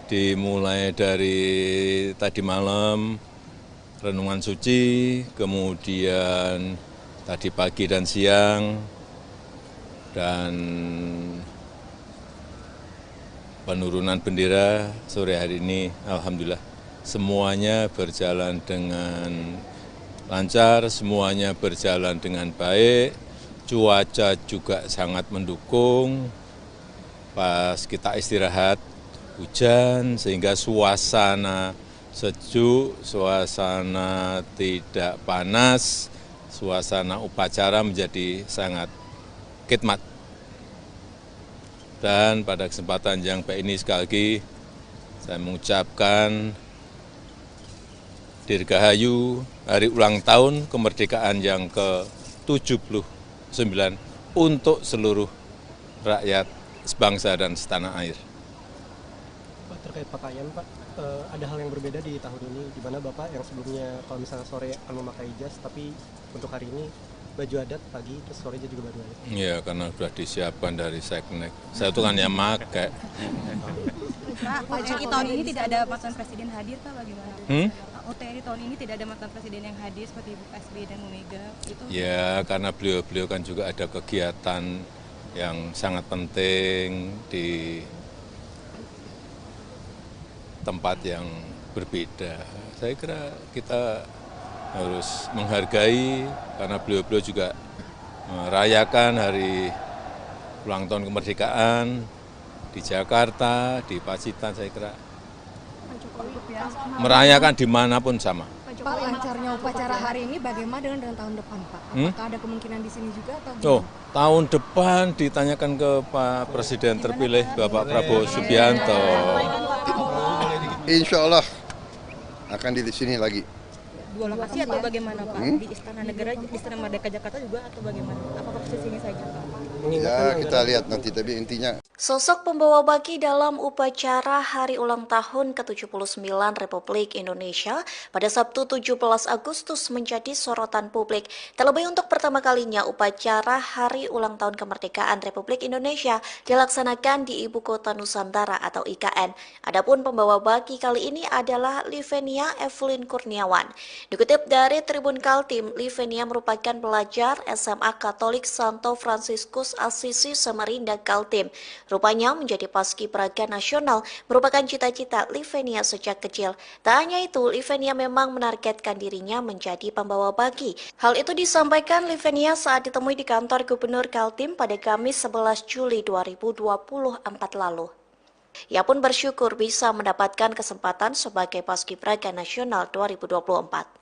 dimulai dari tadi malam renungan suci, kemudian tadi pagi dan siang, dan penurunan bendera sore hari ini alhamdulillah semuanya berjalan dengan lancar, semuanya berjalan dengan baik, cuaca juga sangat mendukung. Pas kita istirahat hujan sehingga suasana sejuk, suasana tidak panas, suasana upacara menjadi sangat khidmat. Dan pada kesempatan yang baik ini sekali lagi saya mengucapkan Dirgahayu Hari Ulang Tahun Kemerdekaan yang ke-79 untuk seluruh rakyat sebangsa dan setanah air. Pak, terkait pakaian Pak, ada hal yang berbeda di tahun ini, di mana Bapak yang sebelumnya kalau misalnya sore akan memakai jas, tapi untuk hari ini baju adat pagi, terus sorenya juga baju adat. Iya, karena sudah disiapkan dari Seknek. Saya itu kan yang pakai. Pak, OTRI tahun ini tidak ada mantan presiden hadir Pak, bagaimana? OTRI tahun ini tidak ada mantan presiden yang hadir seperti Ibu SBY dan Bu Mega. Itu Ya, karena beliau-beliau kan juga ada kegiatan yang sangat penting di tempat yang berbeda. Saya kira kita harus menghargai karena beliau-beliau juga merayakan hari ulang tahun kemerdekaan di Jakarta, di Pacitan. Saya kira merayakan dimanapun sama. Pak, lancarnya upacara hari ini bagaimana dengan tahun depan, Pak? Apakah ada kemungkinan di sini juga atau Oh, tahun depan ditanyakan ke Pak Presiden terpilih Bapak Prabowo Subianto. Insya Allah akan di sini lagi. Dua lokasi atau bagaimana Pak? Di Istana Negara, di Istana Merdeka Jakarta juga atau bagaimana? Apakah posisinya saja Pak? Ya kita lihat nanti, tapi intinya Sosok pembawa baki dalam upacara hari ulang tahun ke-79 Republik Indonesia pada Sabtu 17 Agustus menjadi sorotan publik. Terlebih untuk pertama kalinya upacara hari ulang tahun kemerdekaan Republik Indonesia dilaksanakan di Ibu Kota Nusantara atau IKN. Adapun pembawa baki kali ini adalah Livenia Evelyn Kurniawan. Dikutip dari Tribun Kaltim, Livenia merupakan pelajar SMA Katolik Santo Fransiskus Assisi Samarinda Kaltim. Rupanya menjadi paskibraka nasional merupakan cita-cita Livenia sejak kecil. Tak hanya itu, Livenia memang menargetkan dirinya menjadi pembawa baki. Hal itu disampaikan Livenia saat ditemui di kantor Gubernur Kaltim pada Kamis 11 Juli 2024 lalu. Ia pun bersyukur bisa mendapatkan kesempatan sebagai paskibraka nasional 2024.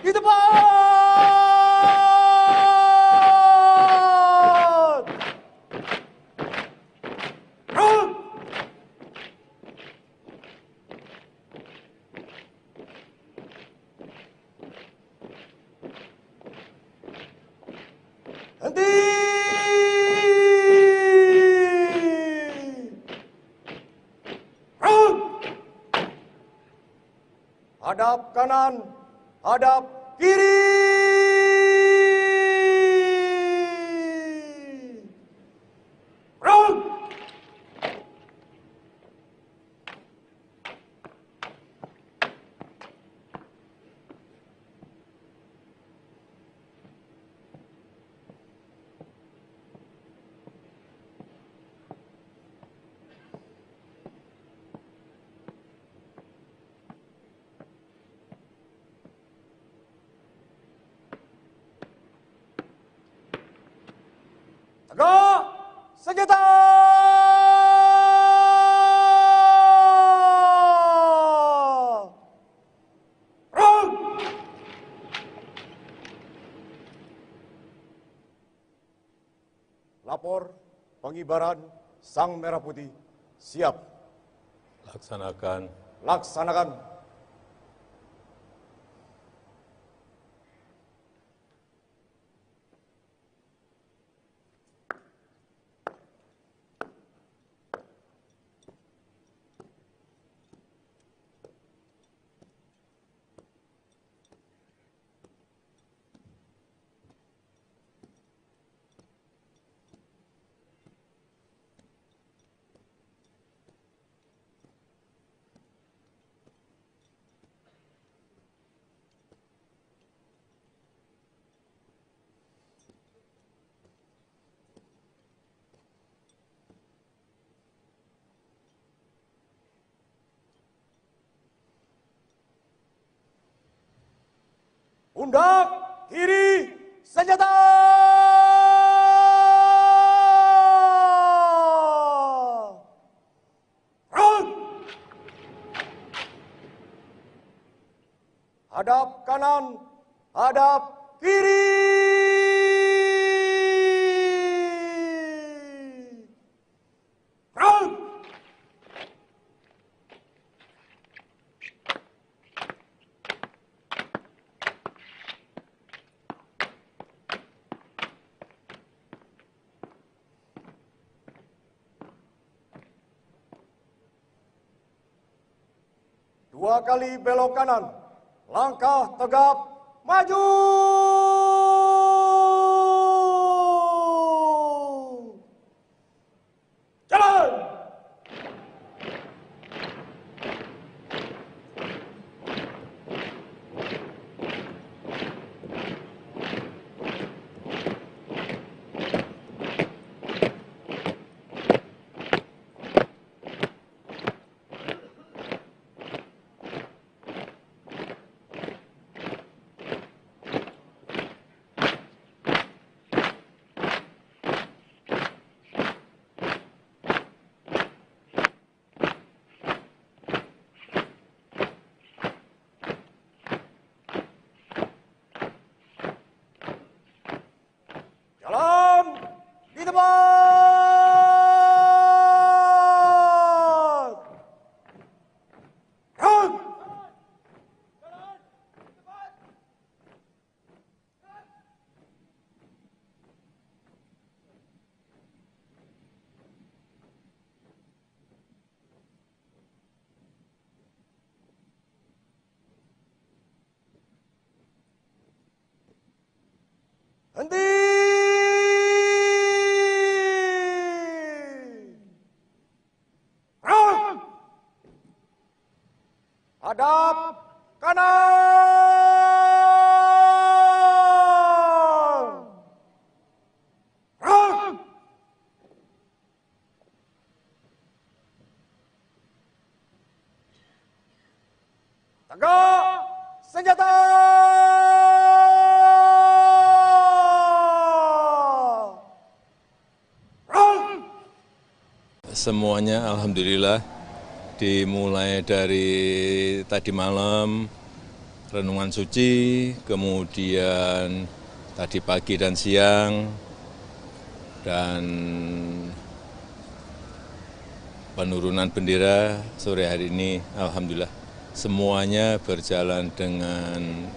Di depan! Run! Henti! Run! Hadap kanan, hadap kiri. Run! Tegak senjata! Run! Lapor pengibaran Sang Merah Putih siap. Laksanakan. Laksanakan. Pundak kiri senjata! Run! Hadap kanan, hadap kiri. Run! Dua kali belok kanan, langkah tegap, maju! Jalan! senjata. Semuanya alhamdulillah dimulai dari tadi malam renungan suci, kemudian tadi pagi dan siang, dan penurunan bendera sore hari ini alhamdulillah semuanya berjalan dengan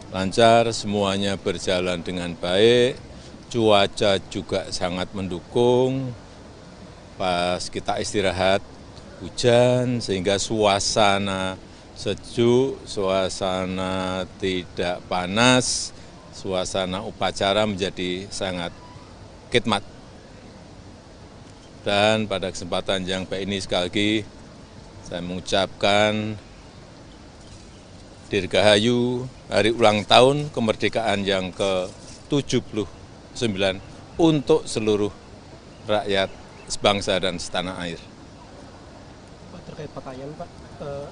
lancar, semuanya berjalan dengan baik, cuaca juga sangat mendukung. Pas kita istirahat hujan sehingga suasana sejuk, suasana tidak panas, suasana upacara menjadi sangat khidmat. Dan pada kesempatan yang baik ini sekali lagi saya mengucapkan Dirgahayu Hari Ulang Tahun Kemerdekaan yang ke-79 untuk seluruh rakyat sebangsa dan setanah air. Pak, terkait pakaian Pak,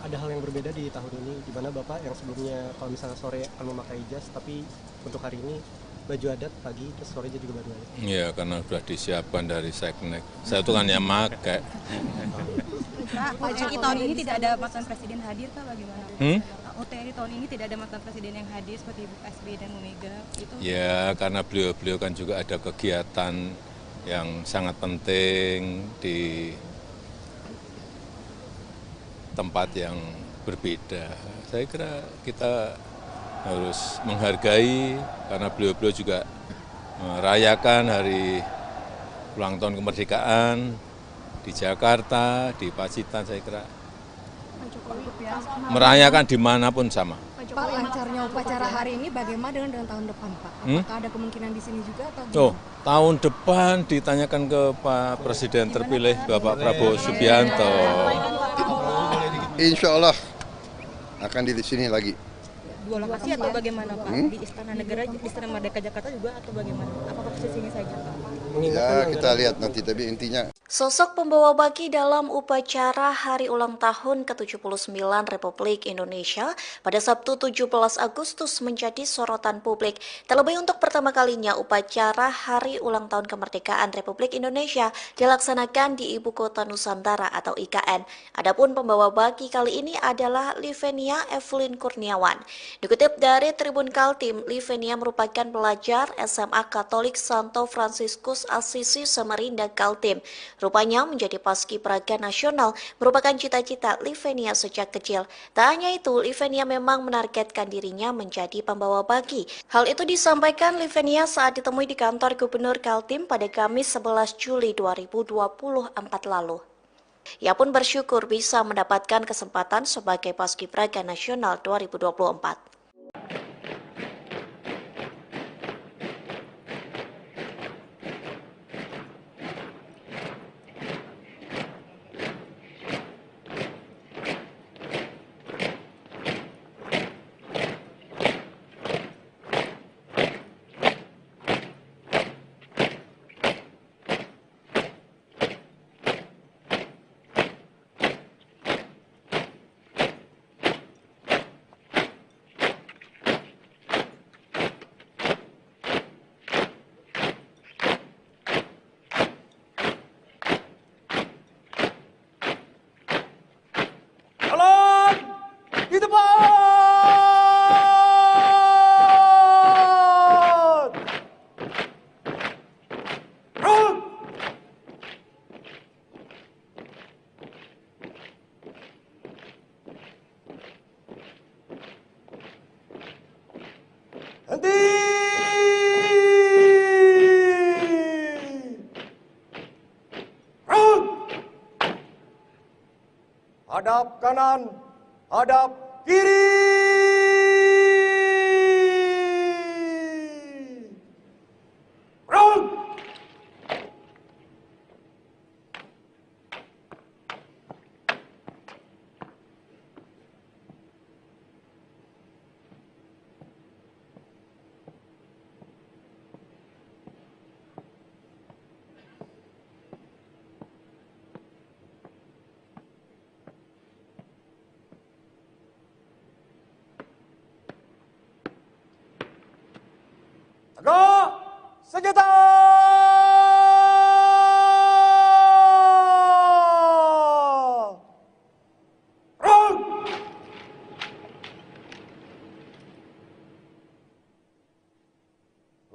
ada hal yang berbeda di tahun ini, di mana Bapak yang sebelumnya kalau misalnya sore akan memakai jas, tapi untuk hari ini baju adat pagi, terus sorenya juga baju adat. Ya, karena sudah disiapkan dari Seknek. Saya itu kan yang pakai. Pak, OTRI tahun ini tidak ada mantan presiden hadir Pak, bagaimana? OTRI tahun ini tidak ada mantan presiden yang hadir seperti Ibu SBY dan Bu Mega. Itu Ya, karena beliau-beliau kan juga ada kegiatan yang sangat penting di tempat yang berbeda. Saya kira kita harus menghargai karena beliau-beliau juga merayakan hari ulang tahun kemerdekaan di Jakarta, di Pacitan, saya kira merayakan dimanapun sama. Pak, lancarnya upacara hari ini bagaimana dengan tahun depan Pak? Apakah ada kemungkinan di sini juga atau Oh, tahun depan ditanyakan ke Pak Presiden terpilih Bapak Prabowo Subianto. Insya Allah akan di sini lagi. Dua lokasi atau bagaimana Pak? Di Istana Negara, di Istana Merdeka Jakarta juga atau bagaimana? Apakah posisinya saja Pak? Ya kita lihat nanti, tapi intinya Sosok pembawa baki dalam upacara Hari Ulang Tahun ke-79 Republik Indonesia pada Sabtu 17 Agustus menjadi sorotan publik. Terlebih untuk pertama kalinya upacara Hari Ulang Tahun Kemerdekaan Republik Indonesia dilaksanakan di Ibu Kota Nusantara atau IKN. Adapun pembawa baki kali ini adalah Livenia Evelyn Kurniawan. Dikutip dari Tribun Kaltim, Livenia merupakan pelajar SMA Katolik Santo Fransiskus Asisi Samarinda Kaltim. Rupanya menjadi paskibraka nasional merupakan cita-cita Livenia sejak kecil. Tak hanya itu, Livenia memang menargetkan dirinya menjadi pembawa baki. Hal itu disampaikan Livenia saat ditemui di kantor Gubernur Kaltim pada Kamis 11 Juli 2024 lalu. Ia pun bersyukur bisa mendapatkan kesempatan sebagai paskibraka nasional 2024. Jalan di depan. Run. Henti. Run. Hadap kanan, hadap kiri. Run. Tegak senjata! Run!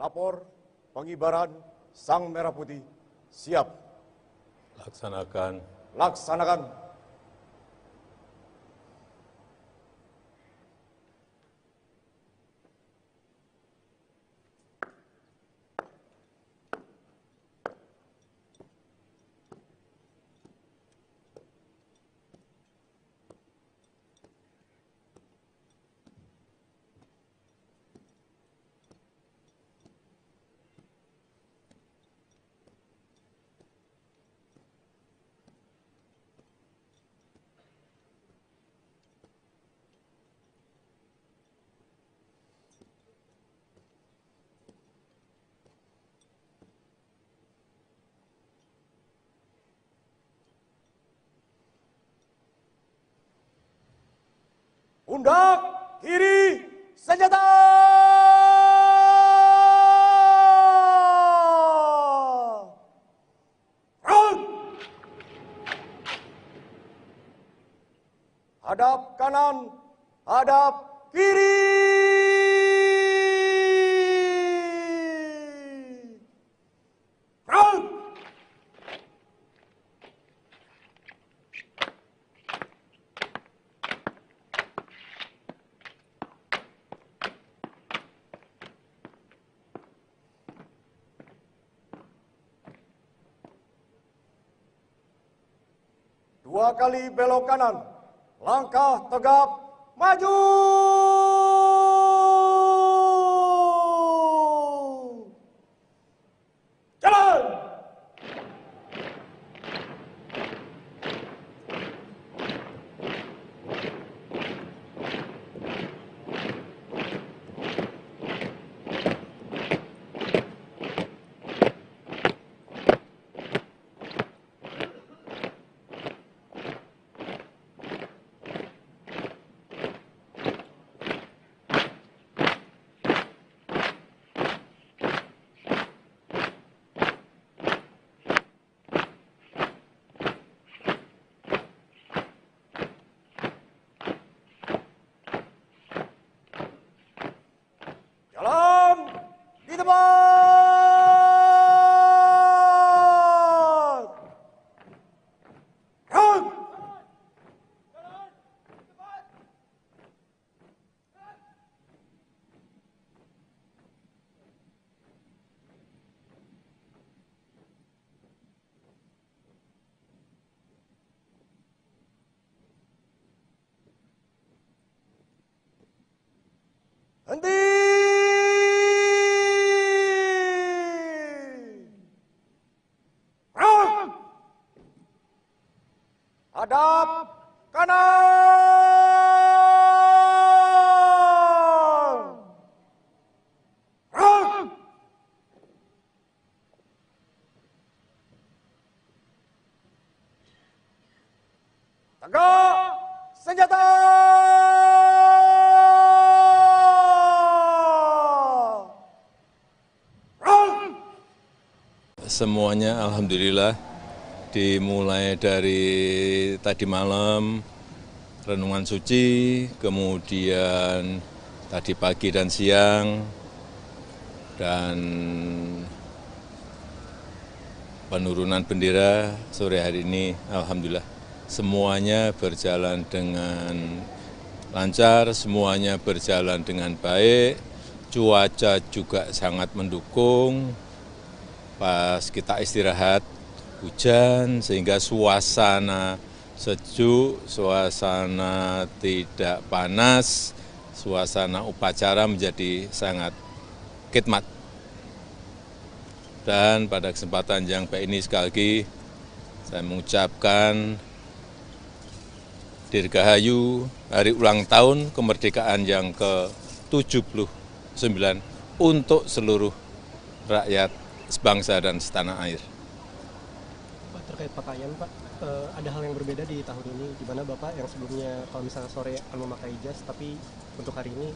Lapor pengibaran Sang Merah Putih siap. Laksanakan. Laksanakan. Pundak kiri senjata! Run! Hadap kanan, hadap kiri! Run! Dua kali belok kanan, langkah tegap, maju! Jalan! Jalan di tempat. Run! Henti! Run! Hadap kanan! Run! Tegak senjata! Semuanya alhamdulillah dimulai dari tadi malam renungan suci, kemudian tadi pagi dan siang, dan penurunan bendera sore hari ini alhamdulillah semuanya berjalan dengan lancar, semuanya berjalan dengan baik, cuaca juga sangat mendukung. Pas kita istirahat hujan sehingga suasana sejuk, suasana tidak panas, suasana upacara menjadi sangat khidmat. Dan pada kesempatan yang baik ini sekali lagi saya mengucapkan Dirgahayu hari ulang tahun kemerdekaan yang ke-79 untuk seluruh rakyat sebangsa dan setanah air. Pak, terkait pakaian Pak, ada hal yang berbeda di tahun ini, di mana Bapak yang sebelumnya kalau misalnya sore akan memakai jas, tapi untuk hari ini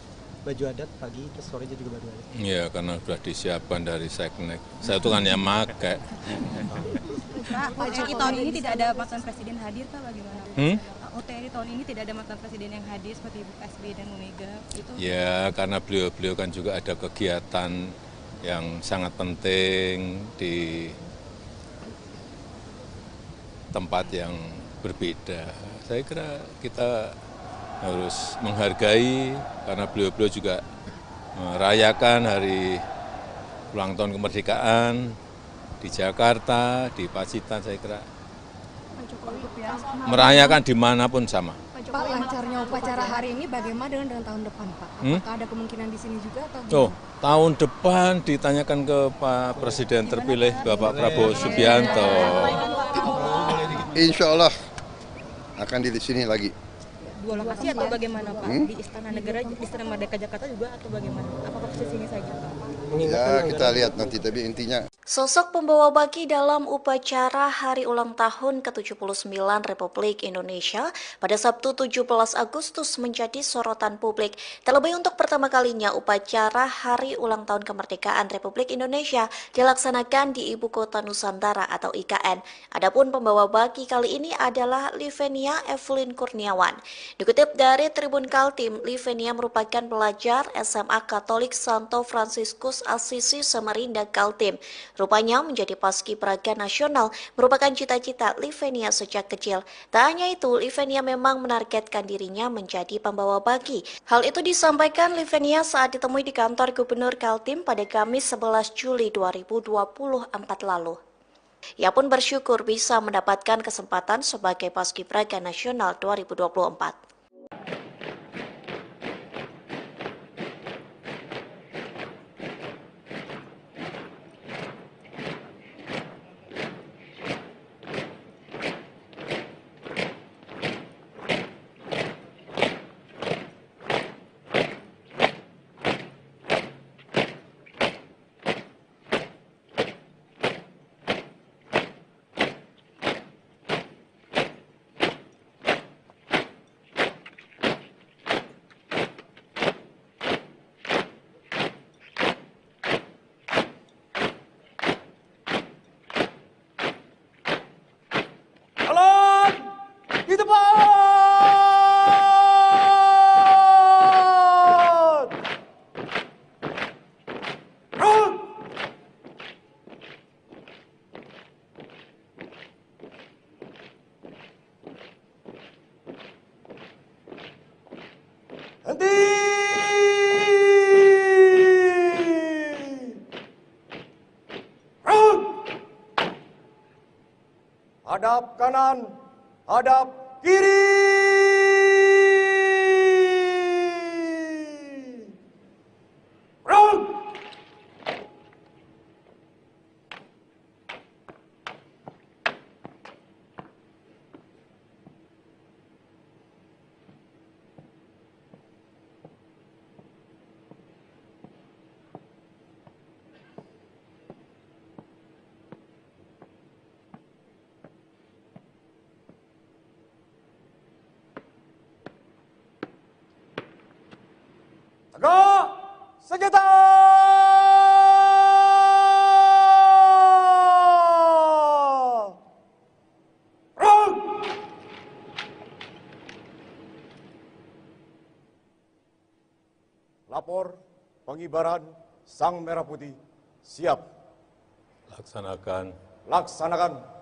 baju adat pagi, terus sorenya juga baju adat. Ya, karena sudah disiapkan dari Seknek. Saya tuh kan yang pakai. Pak, OTRI tahun ini tidak ada mantan presiden hadir, Pak, bagaimana? OTRI tahun ini tidak ada mantan presiden yang hadir seperti Ibu SBY dan Bu Mega. Itu Ya, karena beliau-beliau kan juga ada kegiatan yang sangat penting di tempat yang berbeda. Saya kira kita harus menghargai karena beliau-beliau juga merayakan hari ulang tahun kemerdekaan di Jakarta, di Pacitan. Saya kira merayakan dimanapun sama. Pak, lancarnya upacara hari ini bagaimana dengan tahun depan, Pak? Apakah ada kemungkinan di sini juga atau Oh, tahun depan ditanyakan ke Pak Presiden terpilih Bapak Prabowo Subianto. Insya Allah akan di sini lagi. Dua lokasi atau bagaimana Pak? Di Istana Negara, di Istana Merdeka Jakarta juga atau bagaimana? Apakah posisinya saja Pak? Ya kita lihat nanti, tapi intinya Sosok pembawa baki dalam upacara Hari Ulang Tahun ke-79 Republik Indonesia pada Sabtu 17 Agustus menjadi sorotan publik. Terlebih untuk pertama kalinya upacara Hari Ulang Tahun Kemerdekaan Republik Indonesia dilaksanakan di Ibu Kota Nusantara atau IKN. Adapun pembawa baki kali ini adalah Livenia Evelyn Kurniawan. Dikutip dari Tribun Kaltim, Livenia merupakan pelajar SMA Katolik Santo Fransiskus Assisi Samarinda Kaltim. Rupanya menjadi paskibraka nasional merupakan cita-cita Livenia sejak kecil. Tak hanya itu, Livenia memang menargetkan dirinya menjadi pembawa baki. Hal itu disampaikan Livenia saat ditemui di kantor Gubernur Kaltim pada Kamis 11 Juli 2024 lalu. Ia pun bersyukur bisa mendapatkan kesempatan sebagai paskibraka nasional 2024. Jalan di depan. Run. Henti. Run. Hadap kanan, hadap kiri. Run. Tegak senjata. Run. Lapor pengibaran Sang Merah Putih. Siap. Laksanakan. Laksanakan.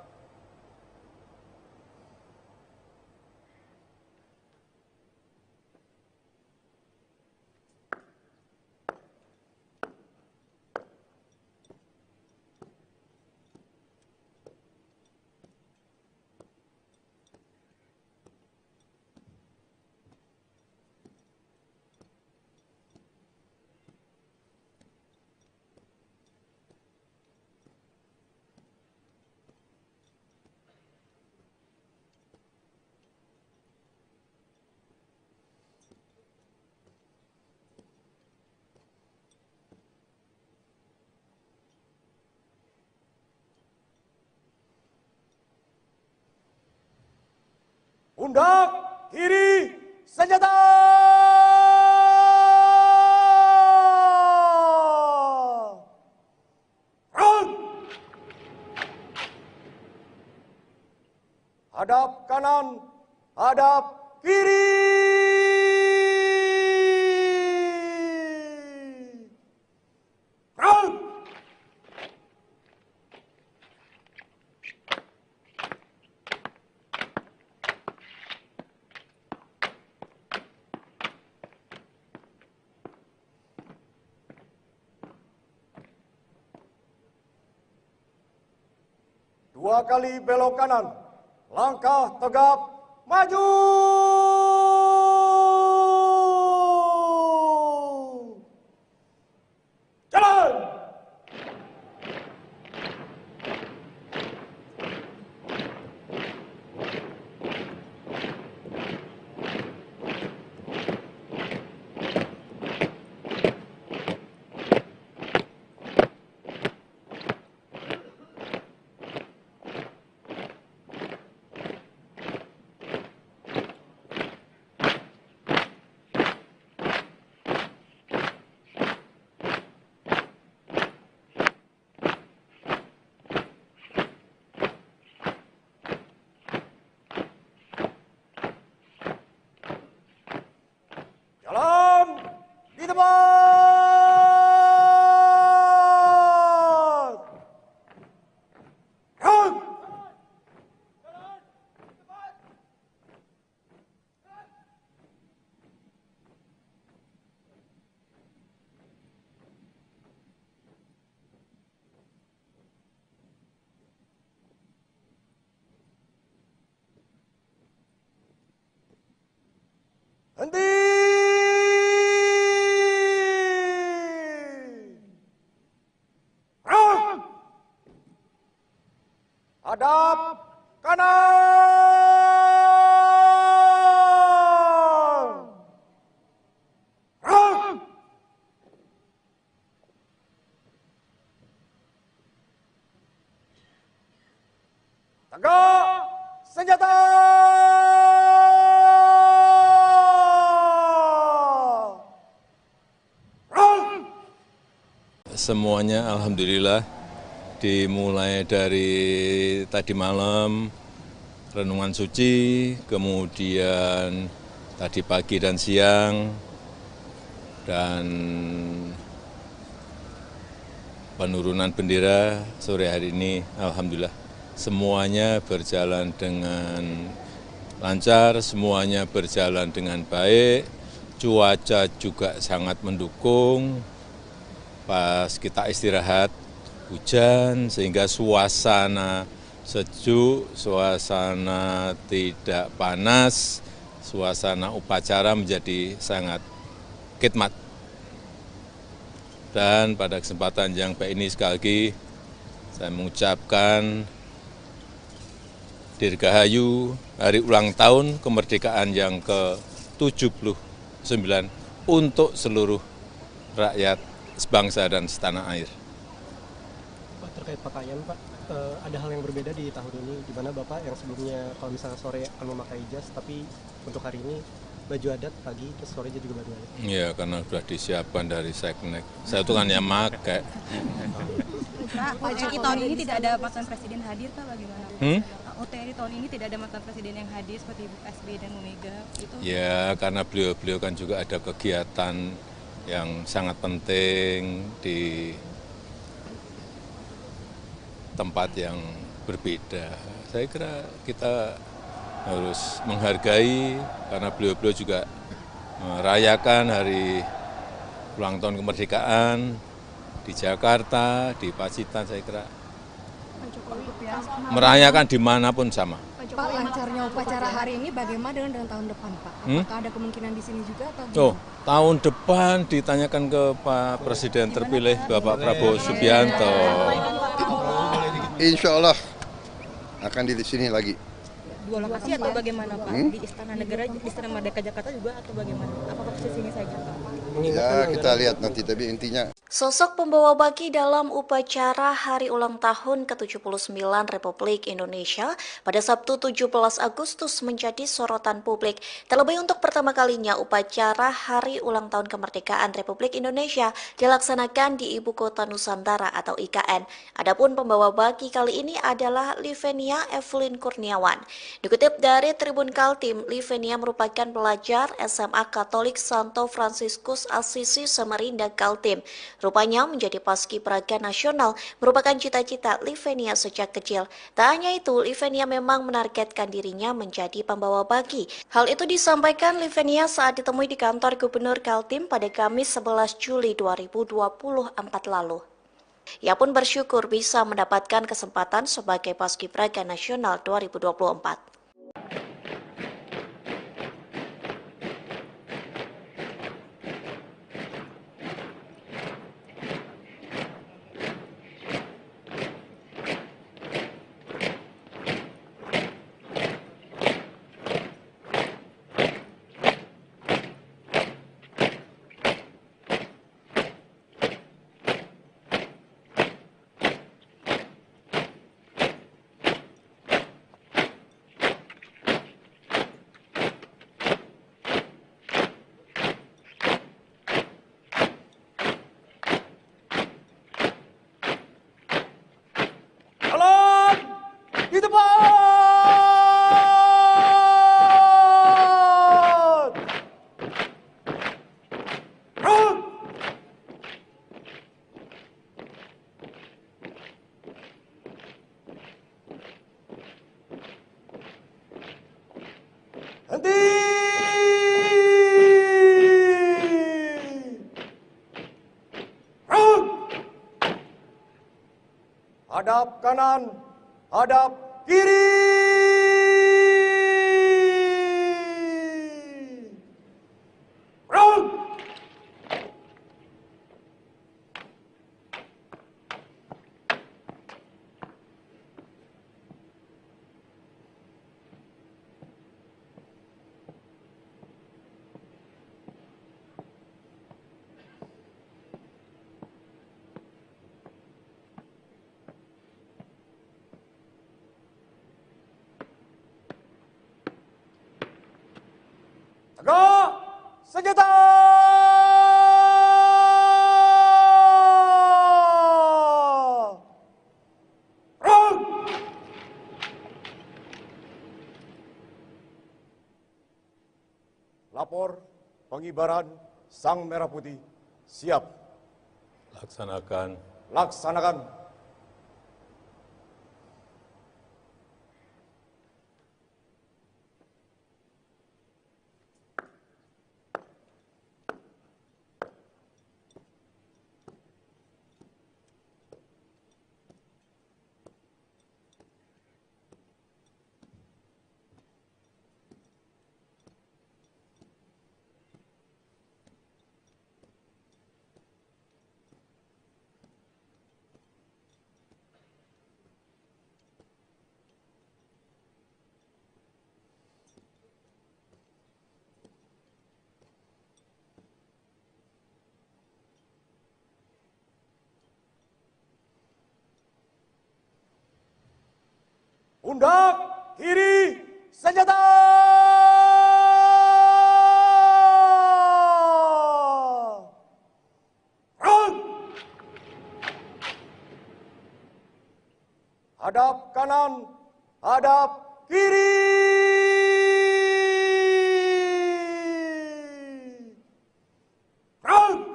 Pundak kiri senjata. hadap kanan, hadap kiri. Front! Dua kali belok kanan, langkah tegap, maju! Jalan! Jalan di tempat. Run! Henti! Hadap kanan. Run! Tegak senjata. Run! Semuanya alhamdulillah dimulai dari tadi malam renungan suci, kemudian tadi pagi dan siang, dan penurunan bendera sore hari ini alhamdulillah semuanya berjalan dengan lancar, semuanya berjalan dengan baik, cuaca juga sangat mendukung. Pas kita istirahat hujan sehingga suasana sejuk, suasana tidak panas, suasana upacara menjadi sangat khidmat. Dan pada kesempatan yang baik ini sekali lagi saya mengucapkan Dirgahayu hari ulang tahun kemerdekaan yang ke-79 untuk seluruh rakyat sebangsa dan setanah air. Pak, terkait pakaian Pak, ada hal yang berbeda di tahun ini, di mana Bapak yang sebelumnya kalau misalnya sore akan memakai jas, tapi untuk hari ini baju adat pagi, terus sore juga baju adat. Iya, karena sudah disiapkan dari Seknek. Saya itu kan yang pakai. Pak, OTRI tahun ini tidak ada mantan presiden hadir, Pak, bagaimana? OTRI tahun ini tidak ada mantan presiden yang hadir seperti Ibu SBY dan Bu Mega. Itu... Ya, karena beliau-beliau kan juga ada kegiatan yang sangat penting di tempat yang berbeda. Saya kira kita harus menghargai karena beliau-beliau juga merayakan hari ulang tahun kemerdekaan di Jakarta, di Pacitan. Saya kira merayakan dimanapun sama. Pak, lancarnya upacara hari ini bagaimana dengan tahun depan, Pak? Apakah ada kemungkinan di sini juga atau gimana? Oh, tahun depan ditanyakan ke Pak Presiden terpilih Bapak Prabowo Subianto. Insya Allah akan di sini lagi. Dua lokasi atau bagaimana Pak? Di Istana Negara, di Istana Merdeka Jakarta juga atau bagaimana? Apakah posisinya saja Pak? Ya kita lihat nanti, tapi intinya Sosok pembawa baki dalam upacara Hari Ulang Tahun ke-79 Republik Indonesia pada Sabtu 17 Agustus menjadi sorotan publik. Terlebih untuk pertama kalinya upacara Hari Ulang Tahun Kemerdekaan Republik Indonesia dilaksanakan di Ibu Kota Nusantara atau IKN. Adapun pembawa baki kali ini adalah Livenia Evelyn Kurniawan. Dikutip dari Tribun Kaltim, Livenia merupakan pelajar SMA Katolik Santo Fransiskus Assisi Samarinda Kaltim. Rupanya menjadi paskibraka nasional merupakan cita-cita Livenia sejak kecil. Tak hanya itu, Livenia memang menargetkan dirinya menjadi pembawa baki. Hal itu disampaikan Livenia saat ditemui di kantor Gubernur Kaltim pada Kamis 11 Juli 2024 lalu. Ia pun bersyukur bisa mendapatkan kesempatan sebagai Paskibraka Nasional 2024. Di depan! Run! Henti! Run! Hadap kanan, hadap kiri. Run! Tegak senjata! Run! Lapor pengibaran Sang Merah Putih. Siap. Laksanakan. Laksanakan. Pundak kiri senjata! Run! Hadap kanan, hadap kiri. Run!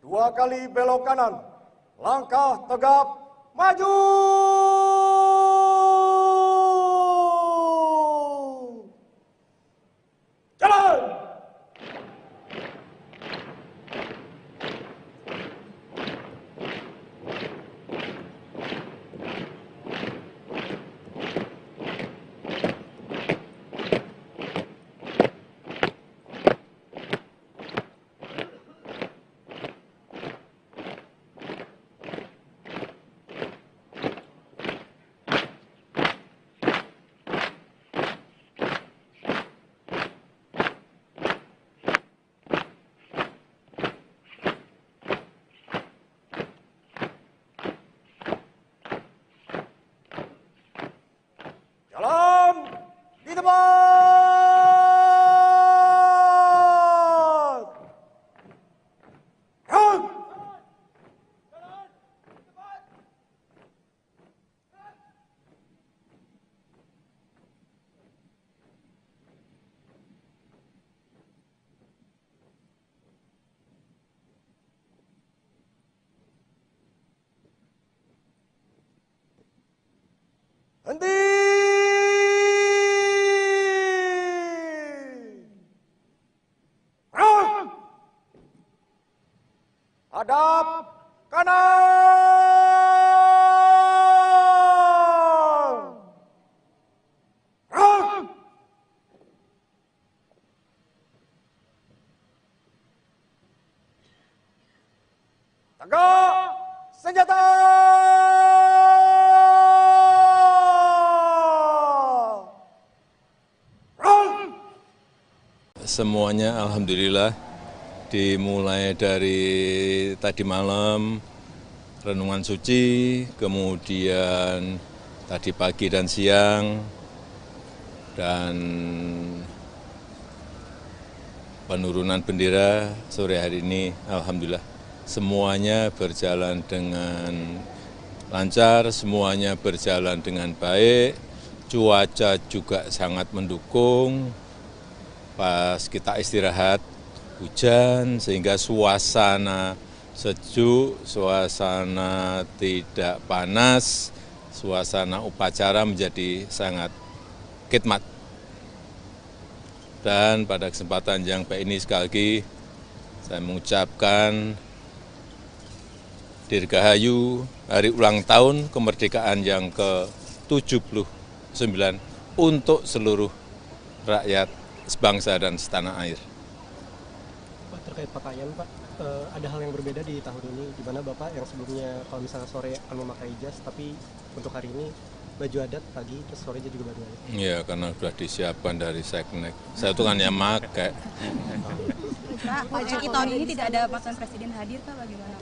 Dua kali belok kanan, langkah tegap, maju! Jalan! Henti! Rem! Hadap kanan! Rem! Tegak senjata! Semuanya alhamdulillah dimulai dari tadi malam renungan suci, kemudian tadi pagi dan siang, dan penurunan bendera sore hari ini alhamdulillah semuanya berjalan dengan lancar, semuanya berjalan dengan baik, cuaca juga sangat mendukung. Pas kita istirahat hujan sehingga suasana sejuk, suasana tidak panas, suasana upacara menjadi sangat khidmat. Dan pada kesempatan yang baik ini sekali lagi saya mengucapkan Dirgahayu Hari Ulang Tahun Kemerdekaan yang ke-79 untuk seluruh rakyat sebangsa dan setanah air. Pak, terkait pakaian Pak, ada hal yang berbeda di tahun ini, di mana Bapak yang sebelumnya kalau misalnya sore akan memakai jas, tapi untuk hari ini baju adat pagi, terus sorenya juga baju adat. Iya, karena sudah disiapkan dari Seknek. Saya itu kan yang pakai. Pak, OTRI tahun ini tidak ada mantan presiden hadir Pak, bagaimana?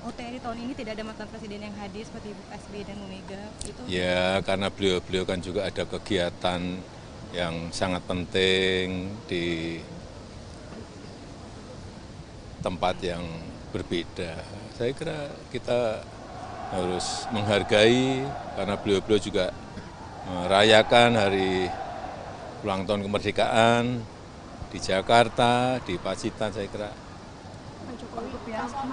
OTRI tahun ini tidak ada mantan presiden yang hadir seperti Ibu SBY dan Bu Mega. Itu Ya, karena beliau-beliau kan juga ada kegiatan yang sangat penting di tempat yang berbeda. Saya kira kita harus menghargai karena beliau-beliau juga merayakan hari ulang tahun kemerdekaan di Jakarta, di Pacitan. Saya kira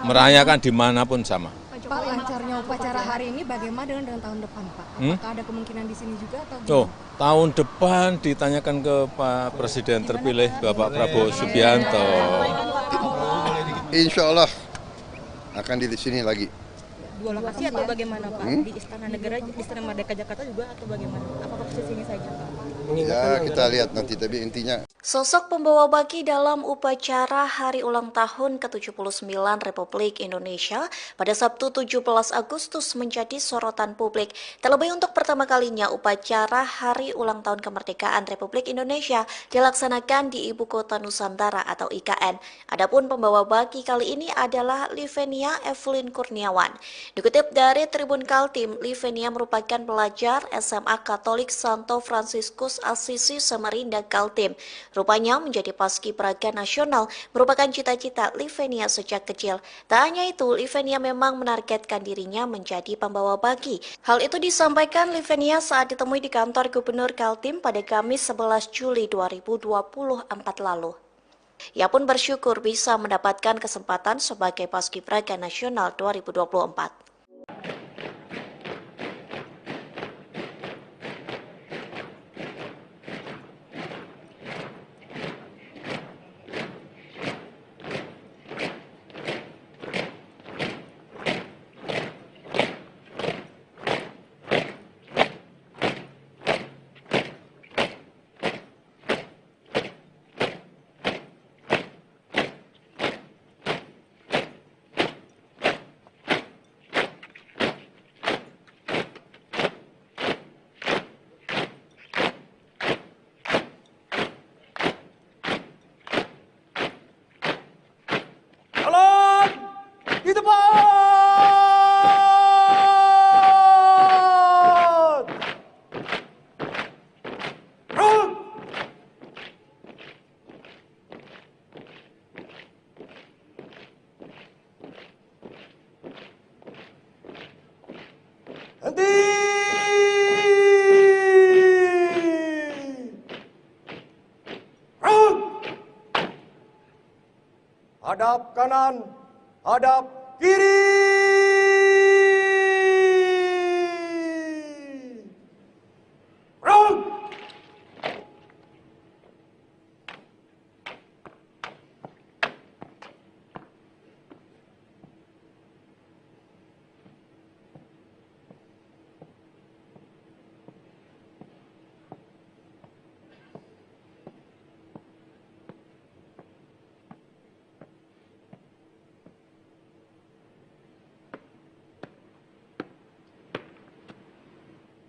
merayakan dimanapun sama. Pak, lancarnya upacara hari ini bagaimana dengan tahun depan Pak? Apakah ada kemungkinan di sini juga atau Oh, tahun depan ditanyakan ke Pak Presiden terpilih Bapak Prabowo Subianto. Insya Allah akan di sini lagi. Dua lokasi atau bagaimana Pak? Di Istana Negara, di Istana Merdeka Jakarta juga atau bagaimana? Apakah posisinya saja Pak? Ya kita lihat nanti, tapi intinya Sosok pembawa baki dalam upacara Hari Ulang Tahun ke-79 Republik Indonesia pada Sabtu 17 Agustus menjadi sorotan publik. Terlebih untuk pertama kalinya upacara Hari Ulang Tahun Kemerdekaan Republik Indonesia dilaksanakan di Ibu Kota Nusantara atau IKN. Adapun pembawa baki kali ini adalah Livenia Evelyn Kurniawan. Dikutip dari Tribun Kaltim, Livenia merupakan pelajar SMA Katolik Santo Fransiskus Asisi Samarinda Kaltim. Rupanya menjadi paskibraka nasional merupakan cita-cita Livenia sejak kecil. Tak hanya itu, Livenia memang menargetkan dirinya menjadi pembawa baki. Hal itu disampaikan Livenia saat ditemui di kantor Gubernur Kaltim pada Kamis 11 Juli 2024 lalu. Ia pun bersyukur bisa mendapatkan kesempatan sebagai paskibraka nasional 2024. Jalan di depan! Rem! Henti! Rem! Hadap kanan, hadap kiri.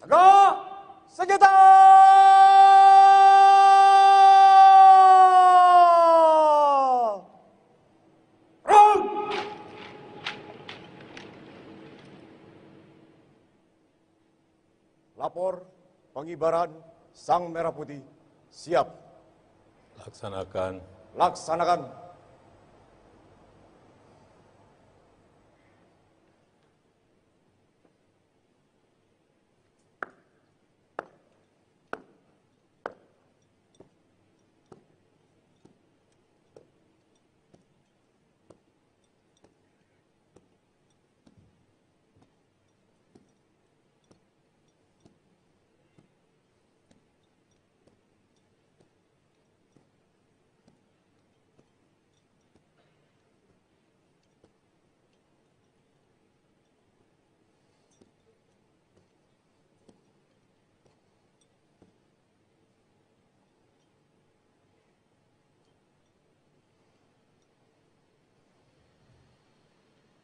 Tegak senjata! Run! Lapor pengibaran Sang Merah Putih siap. Laksanakan. Laksanakan.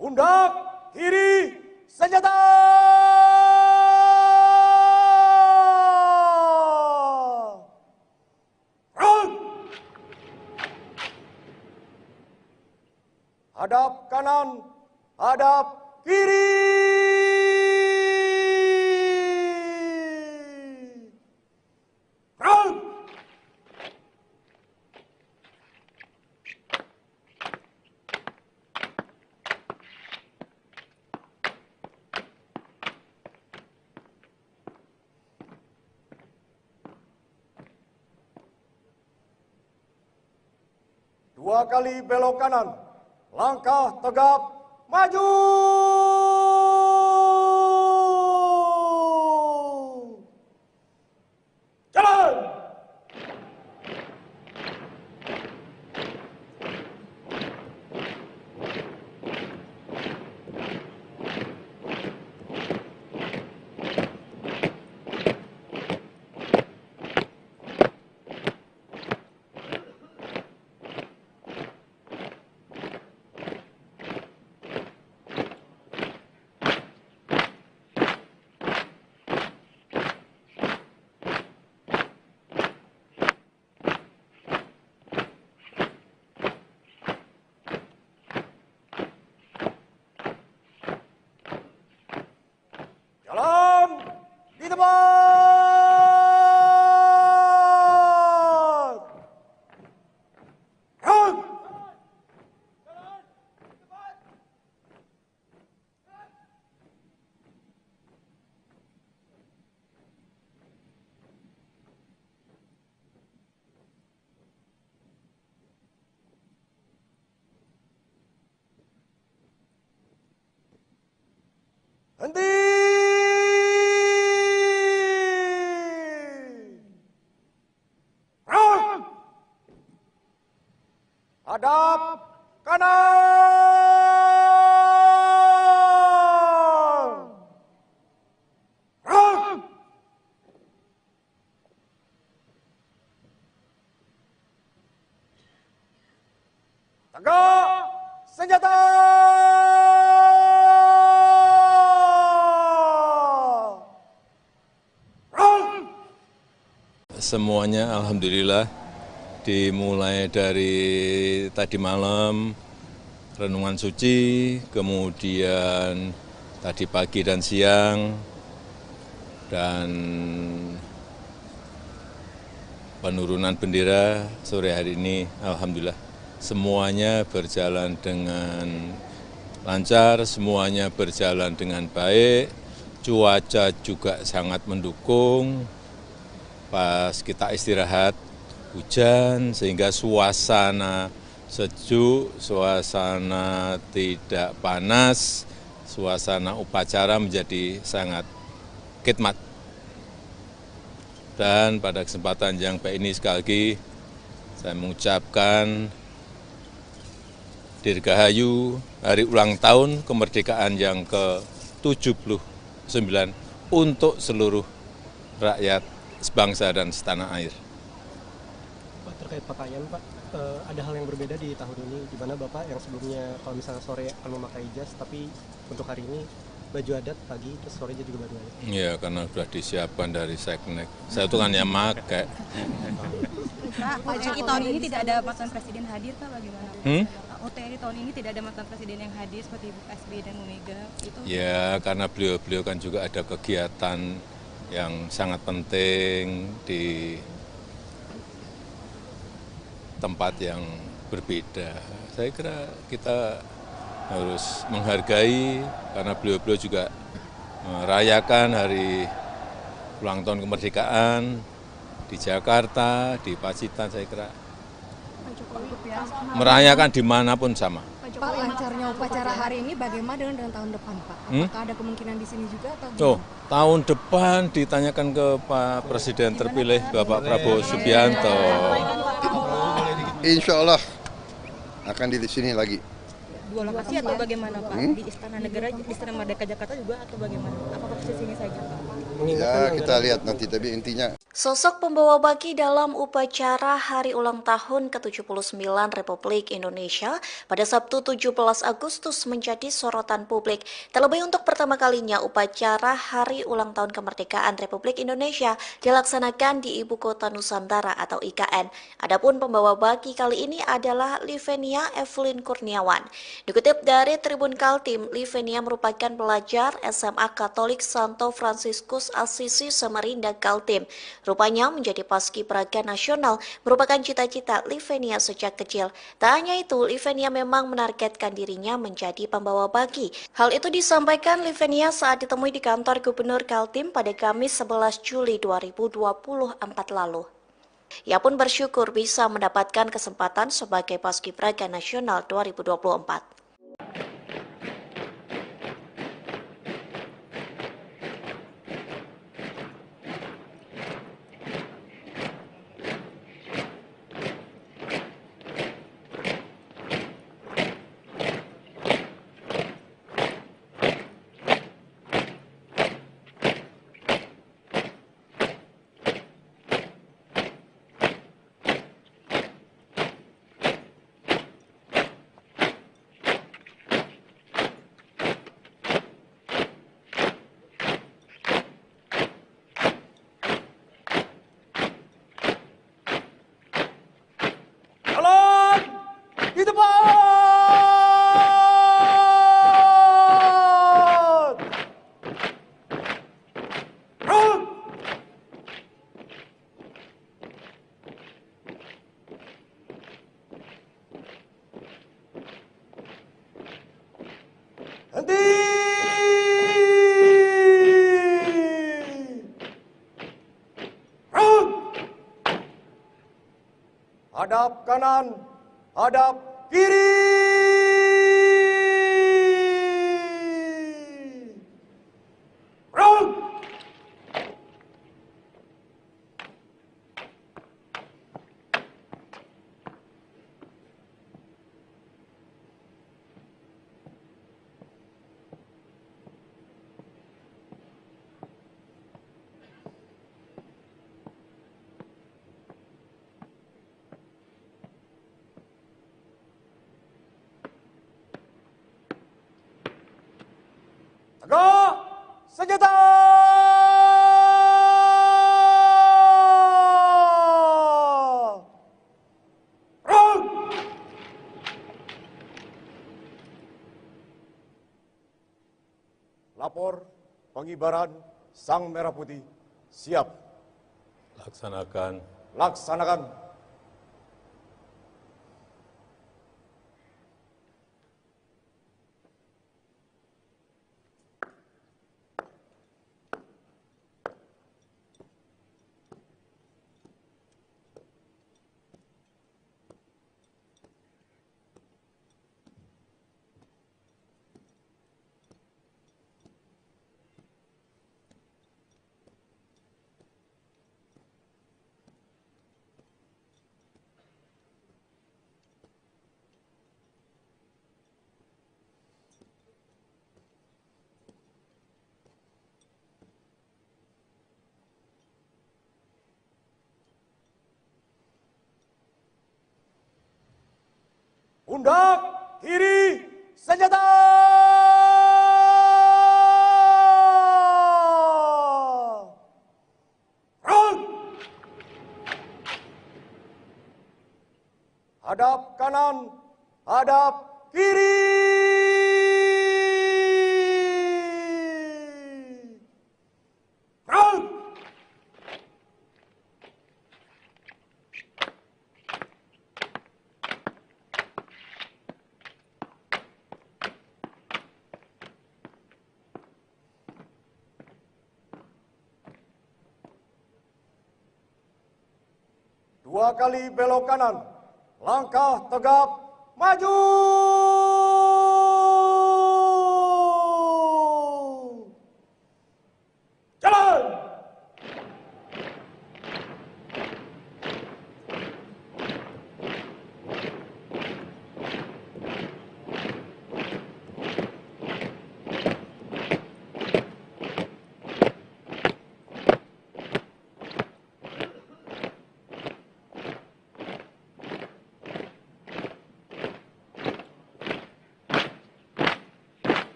Pundak kiri senjata! Run! Hadap kanan, hadap kiri! Run! Dua kali belok kanan, langkah tegap, maju! Jalan! Jalan di tempat. Run! Henti! Run! Hadap kanan! Run! Tegak senjata! Semuanya alhamdulillah dimulai dari tadi malam renungan suci, kemudian tadi pagi dan siang, dan penurunan bendera sore hari ini alhamdulillah semuanya berjalan dengan lancar, semuanya berjalan dengan baik, cuaca juga sangat mendukung. Pas kita istirahat hujan sehingga suasana sejuk, suasana tidak panas, suasana upacara menjadi sangat khidmat. Dan pada kesempatan yang baik ini sekali lagi saya mengucapkan Dirgahayu hari ulang tahun kemerdekaan yang ke-79 untuk seluruh rakyat sebangsa dan setanah air. Pak, terkait pakaian Pak, ada hal yang berbeda di tahun ini, di mana Bapak yang sebelumnya kalau misalnya sore akan memakai jas, tapi untuk hari ini baju adat pagi, terus sorenya juga baju adat. Ya, karena sudah disiapkan dari Seknek. Saya itu kan yang pakai. Pak, OTRI tahun ini tidak ada mantan presiden hadir, Pak, bagaimana? OTRI tahun ini tidak ada mantan presiden yang hadir seperti Ibu SBY dan Bu Mega. Itu Ya, karena beliau-beliau kan juga ada kegiatan yang sangat penting di tempat yang berbeda. Saya kira kita harus menghargai karena beliau-beliau juga merayakan hari ulang tahun kemerdekaan di Jakarta, di Pacitan, saya kira merayakan dimanapun sama. Pak, lancarnya upacara hari ini bagaimana dengan tahun depan, Pak? Apakah ada kemungkinan di sini juga atau Tuh, tahun depan ditanyakan ke Pak Presiden terpilih Bapak Prabowo Subianto. Insya Allah akan di sini lagi. Dua lokasi atau bagaimana Pak? Di Istana Negara, di Istana Merdeka Jakarta juga atau bagaimana? Apakah posisinya saja Pak? Ya kita lihat nanti, tapi intinya Sosok pembawa baki dalam upacara Hari Ulang Tahun ke-79 Republik Indonesia pada Sabtu 17 Agustus menjadi sorotan publik. Terlebih untuk pertama kalinya upacara Hari Ulang Tahun Kemerdekaan Republik Indonesia dilaksanakan di Ibu Kota Nusantara atau IKN. Adapun pembawa baki kali ini adalah Livenia Evelyn Kurniawan. Dikutip dari Tribun Kaltim, Livenia merupakan pelajar SMA Katolik Santo Fransiskus Asisi Samarinda Kaltim. Rupanya menjadi paskibraka nasional merupakan cita-cita Livenia sejak kecil. Tak hanya itu, Livenia memang menargetkan dirinya menjadi pembawa baki. Hal itu disampaikan Livenia saat ditemui di kantor Gubernur Kaltim pada Kamis 11 Juli 2024 lalu. Ia pun bersyukur bisa mendapatkan kesempatan sebagai paskibraka nasional 2024. Jalan di depan. Run. Henti. Run. Hadap kanan, hadap kiri. Run. Tegak senjata. Run. Lapor pengibaran Sang Merah Putih siap. Laksanakan. Laksanakan. Pundak kiri senjata. hadap kanan, hadap kiri. Front! Dua kali belok kanan, langkah tegap, maju. Jalan.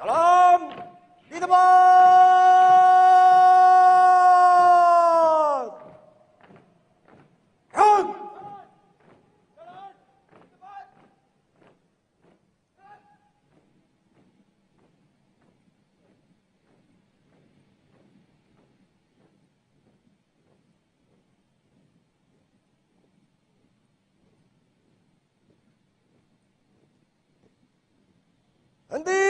Jalan di tempat. Run. Henti.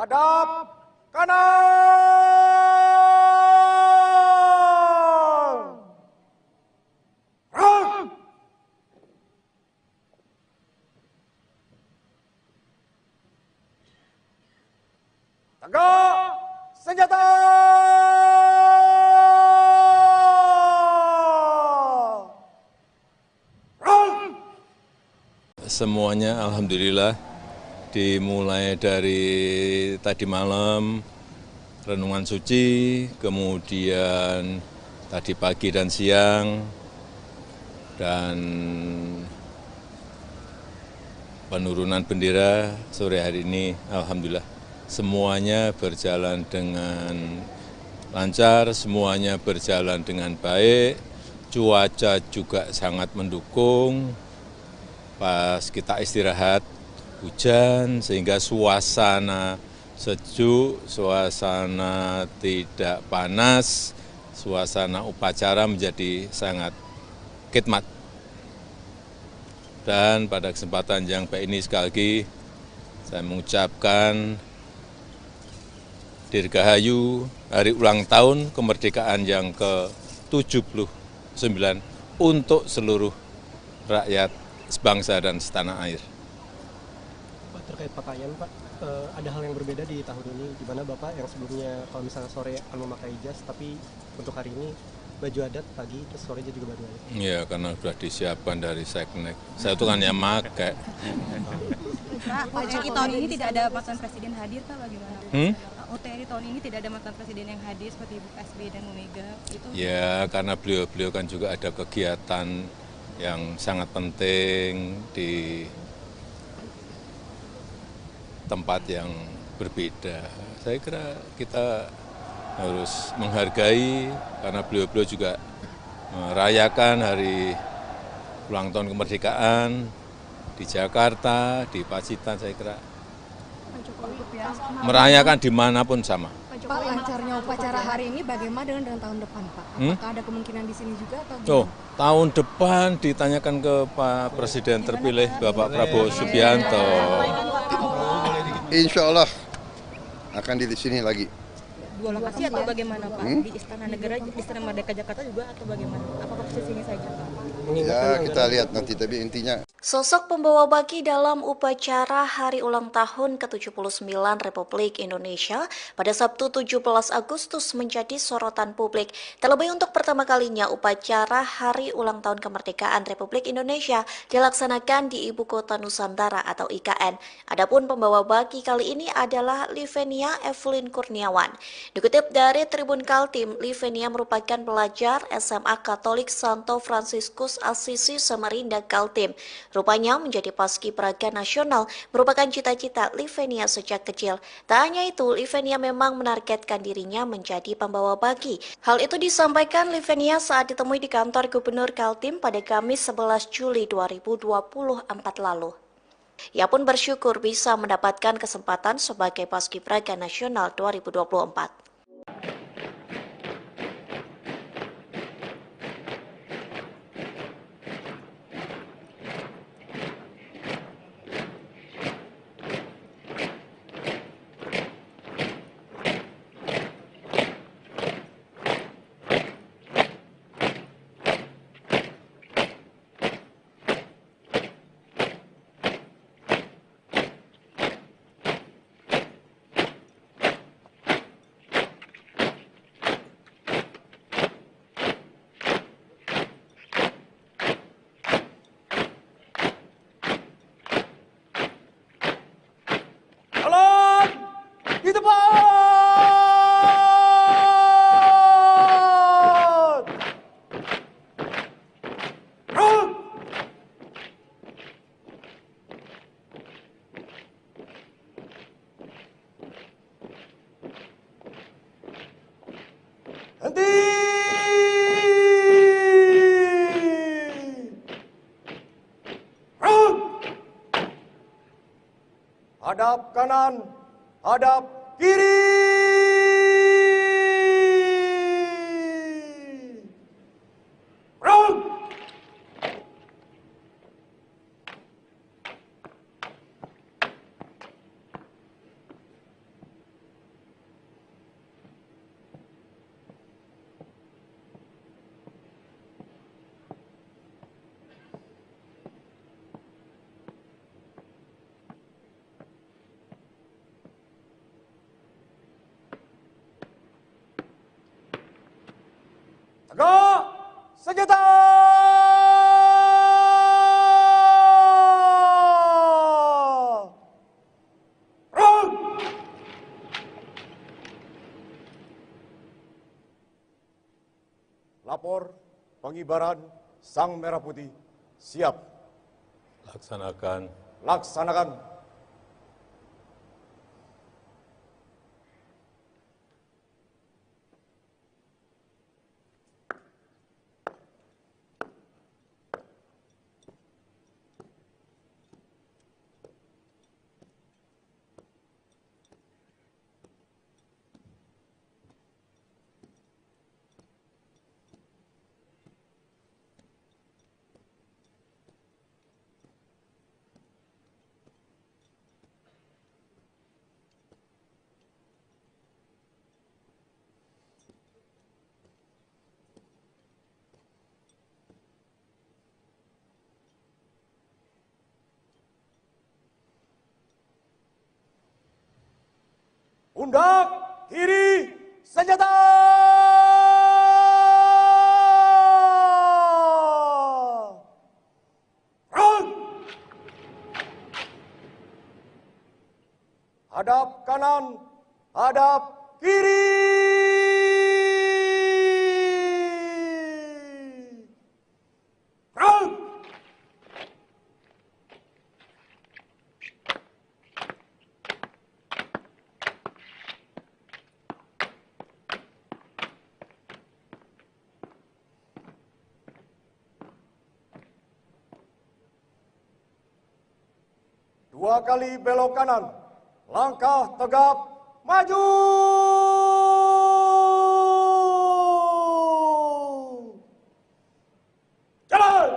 Hadap kanan. Front. Tegak senjata. Front. Semuanya alhamdulillah dimulai dari tadi malam renungan suci, kemudian tadi pagi dan siang, dan penurunan bendera sore hari ini alhamdulillah semuanya berjalan dengan lancar, semuanya berjalan dengan baik, cuaca juga sangat mendukung. Pas kita istirahat hujan sehingga suasana sejuk, suasana tidak panas, suasana upacara menjadi sangat khidmat. Dan pada kesempatan yang baik ini sekali lagi saya mengucapkan Dirgahayu hari ulang tahun kemerdekaan yang ke-79 untuk seluruh rakyat sebangsa dan setanah air. Pak, terkait pakaian Pak, ada hal yang berbeda di tahun ini, di mana Bapak yang sebelumnya kalau misalnya sore akan memakai jas, tapi untuk hari ini baju adat pagi, terus sorenya juga baju adat. Iya, karena sudah disiapkan dari Seknek. Saya itu kan yang pakai. Pak, OTRI tahun ini tidak ada mantan presiden hadir Pak, bagaimana? OTRI tahun ini tidak ada mantan presiden yang hadir seperti Ibu SBY dan Bu Mega. Itu Ya, karena beliau-beliau kan juga ada kegiatan yang sangat penting di tempat yang berbeda. Saya kira kita harus menghargai karena beliau-beliau juga merayakan hari ulang tahun kemerdekaan di Jakarta, di Pacitan. Saya kira merayakan dimanapun sama. Pak, lancarnya upacara hari ini bagaimana dengan tahun depan Pak? Apakah ada kemungkinan di sini juga atau Oh, tahun depan ditanyakan ke Pak Presiden terpilih Bapak Prabowo Subianto. Insya Allah akan di sini lagi. Dua lokasi atau bagaimana Pak? Di Istana Negara, di Istana Merdeka Jakarta juga atau bagaimana? Apakah posisinya saja Pak? Ya kita lihat nanti, tapi intinya Sosok pembawa baki dalam upacara Hari Ulang Tahun ke-79 Republik Indonesia pada Sabtu 17 Agustus menjadi sorotan publik. Terlebih untuk pertama kalinya upacara Hari Ulang Tahun Kemerdekaan Republik Indonesia dilaksanakan di Ibu Kota Nusantara atau IKN. Adapun pembawa baki kali ini adalah Livenia Evelyn Kurniawan. Dikutip dari Tribun Kaltim, Livenia merupakan pelajar SMA Katolik Santo Fransiskus Assisi Samarinda Kaltim. Rupanya menjadi paskibraka nasional merupakan cita-cita Livenia sejak kecil. Tak hanya itu, Livenia memang menargetkan dirinya menjadi pembawa baki. Hal itu disampaikan Livenia saat ditemui di kantor Gubernur Kaltim pada Kamis 11 Juli 2024 lalu. Ia pun bersyukur bisa mendapatkan kesempatan sebagai paskibraka nasional 2024. Di depan! Run! Henti! Run! Hadap kanan, hadap kiri. Run! Tegak senjata! Run! Lapor pengibaran Sang Merah Putih. Siap. Laksanakan. Laksanakan. Pundak kiri senjata! Run! Hadap kanan, hadap kiri. Run! Dua kali belok kanan, langkah tegap, maju! Jalan!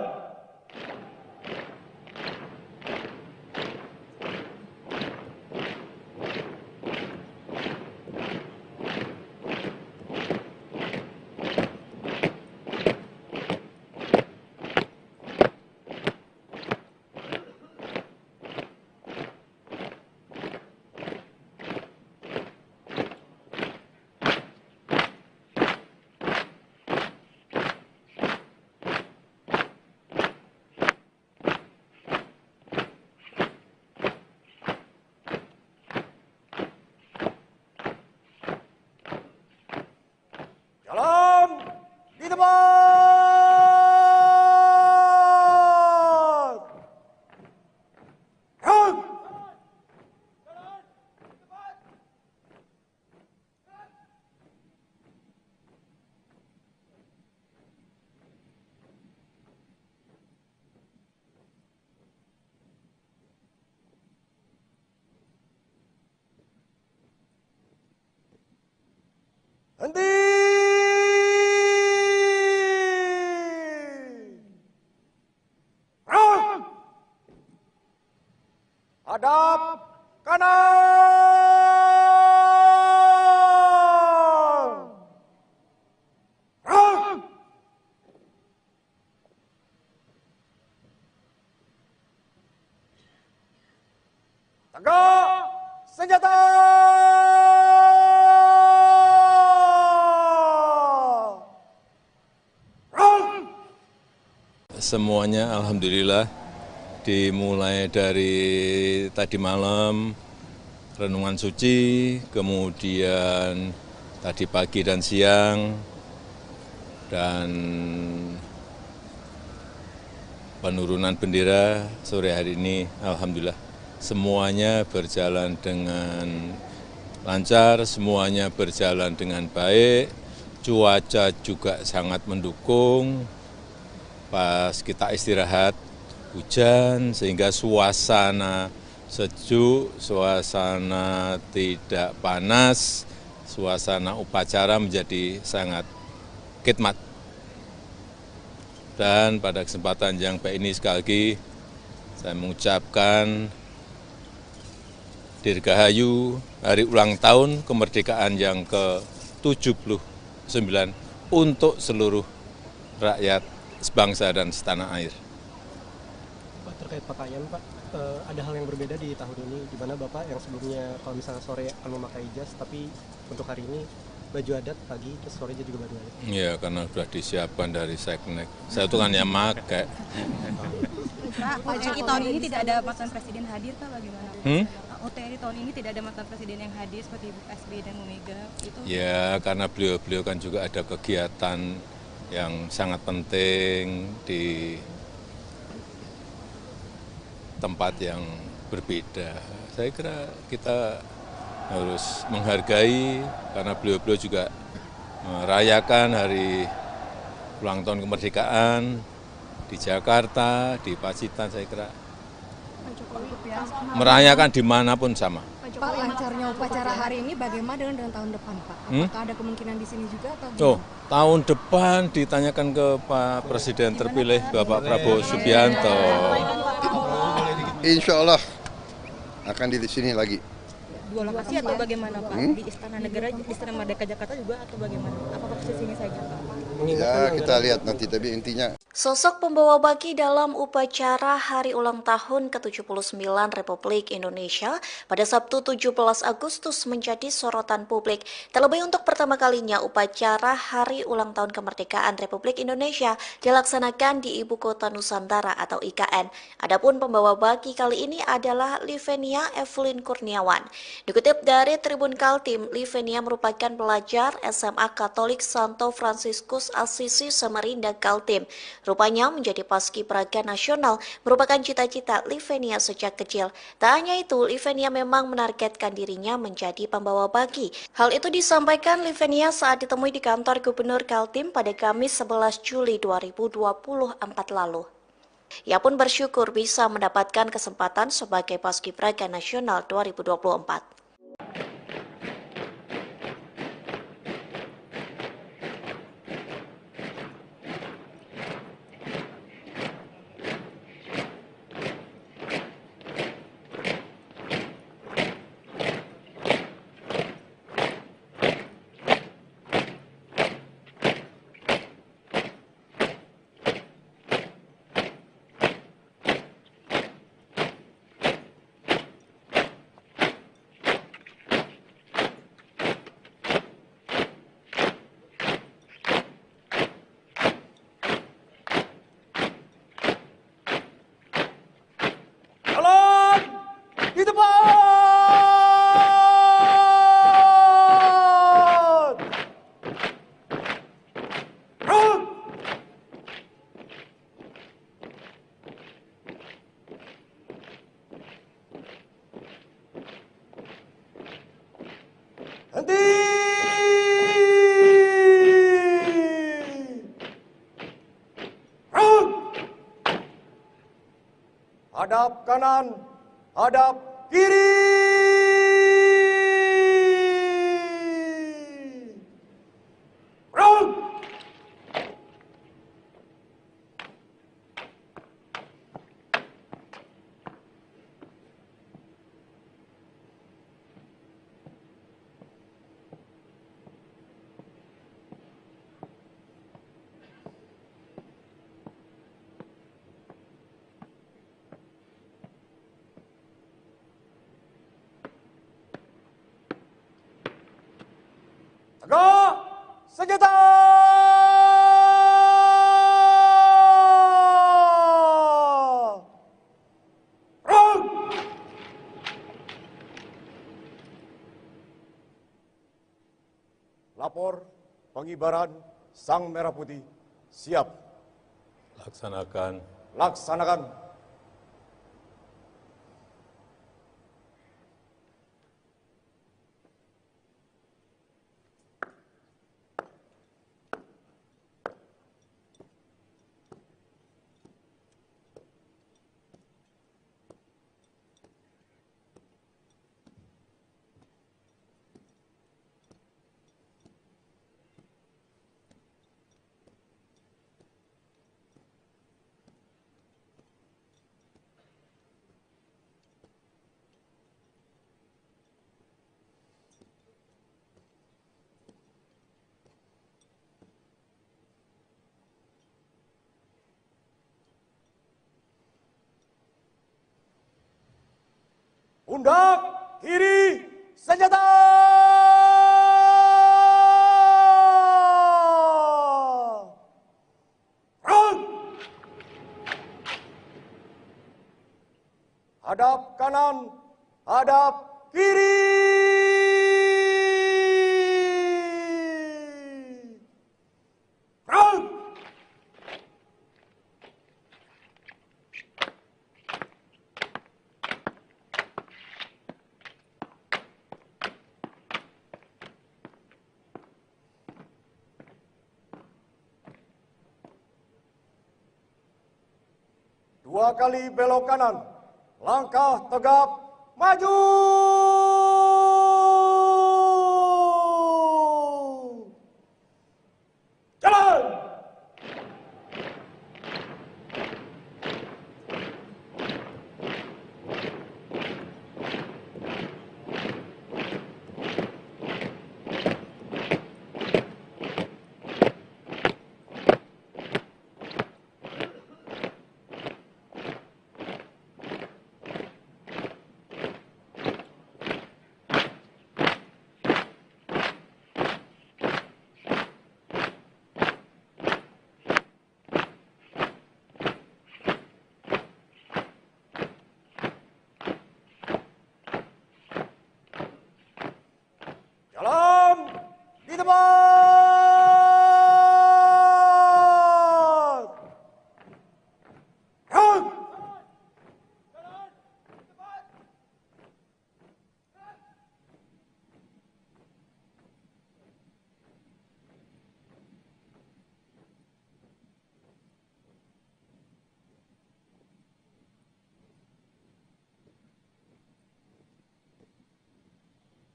depan. Run. Henti. Run. Hadap kanan. Run. Tegak senjata. Semuanya alhamdulillah dimulai dari tadi malam renungan suci, kemudian tadi pagi dan siang, dan penurunan bendera sore hari ini alhamdulillah semuanya berjalan dengan lancar, semuanya berjalan dengan baik, cuaca juga sangat mendukung. Pas kita istirahat hujan sehingga suasana sejuk, suasana tidak panas, suasana upacara menjadi sangat khidmat. Dan pada kesempatan yang baik ini sekali lagi saya mengucapkan Dirgahayu hari ulang tahun kemerdekaan yang ke-79 untuk seluruh rakyat sebangsa dan setanah air. Pak, terkait pakaian Pak, ada hal yang berbeda di tahun ini, di mana Bapak yang sebelumnya kalau misalnya sore akan memakai jas, tapi untuk hari ini baju adat pagi, terus sorenya juga baju adat. Iya, karena sudah disiapkan dari Seknek. Saya itu kan yang pakai. Pak, OTRI tahun ini tidak ada mantan presiden hadir Pak, bagaimana? OTRI tahun ini tidak ada mantan presiden yang hadir seperti Ibu SBY dan Bu Mega itu? Ya, karena beliau-beliau kan juga ada kegiatan yang sangat penting di tempat yang berbeda. Saya kira kita harus menghargai karena beliau-beliau juga merayakan hari ulang tahun kemerdekaan di Jakarta, di Pacitan. Saya kira merayakan dimanapun sama. Pak, lancarnya upacara hari ini bagaimana dengan tahun depan Pak? Apakah ada kemungkinan di sini juga atau gimana? Oh, tahun depan ditanyakan ke Pak Presiden terpilih Bapak Prabowo Subianto. Insya Allah akan di sini lagi. Dua lokasi atau bagaimana Pak? Di Istana Negara, di Istana Merdeka Jakarta juga atau bagaimana? Apakah posisinya saja Pak? Ya kita lihat nanti, tapi intinya Sosok pembawa baki dalam upacara Hari Ulang Tahun ke-79 Republik Indonesia pada Sabtu 17 Agustus menjadi sorotan publik. Terlebih untuk pertama kalinya upacara Hari Ulang Tahun Kemerdekaan Republik Indonesia dilaksanakan di Ibu Kota Nusantara atau IKN. Adapun pembawa baki kali ini adalah Livenia Evelyn Kurniawan. Dikutip dari Tribun Kaltim, Livenia merupakan pelajar SMA Katolik Santo Fransiskus Assisi Samarinda Kaltim. Rupanya menjadi paskibraka nasional merupakan cita-cita Livenia sejak kecil. Tak hanya itu, Livenia memang menargetkan dirinya menjadi pembawa baki. Hal itu disampaikan Livenia saat ditemui di kantor Gubernur Kaltim pada Kamis 11 Juli 2024 lalu. Ia pun bersyukur bisa mendapatkan kesempatan sebagai paskibraka nasional 2024. hadap kanan, hadap kiri. Round. Tegak senjata. Round. Lapor pengibaran Sang Merah Putih. Siap. Laksanakan. Laksanakan. Pundak kiri senjata. Round. Hadap kanan, hadap kiri. Round. Dua kali belok kanan, langkah tegap, maju. Jalan. Jalan di tempat. Round.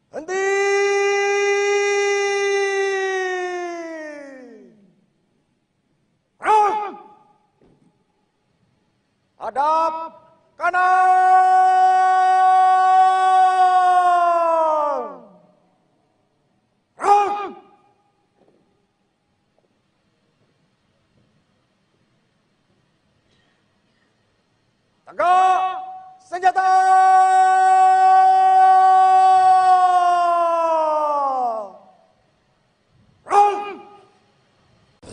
Henti. Round. Hadap kanan. Round. Tegak senjata.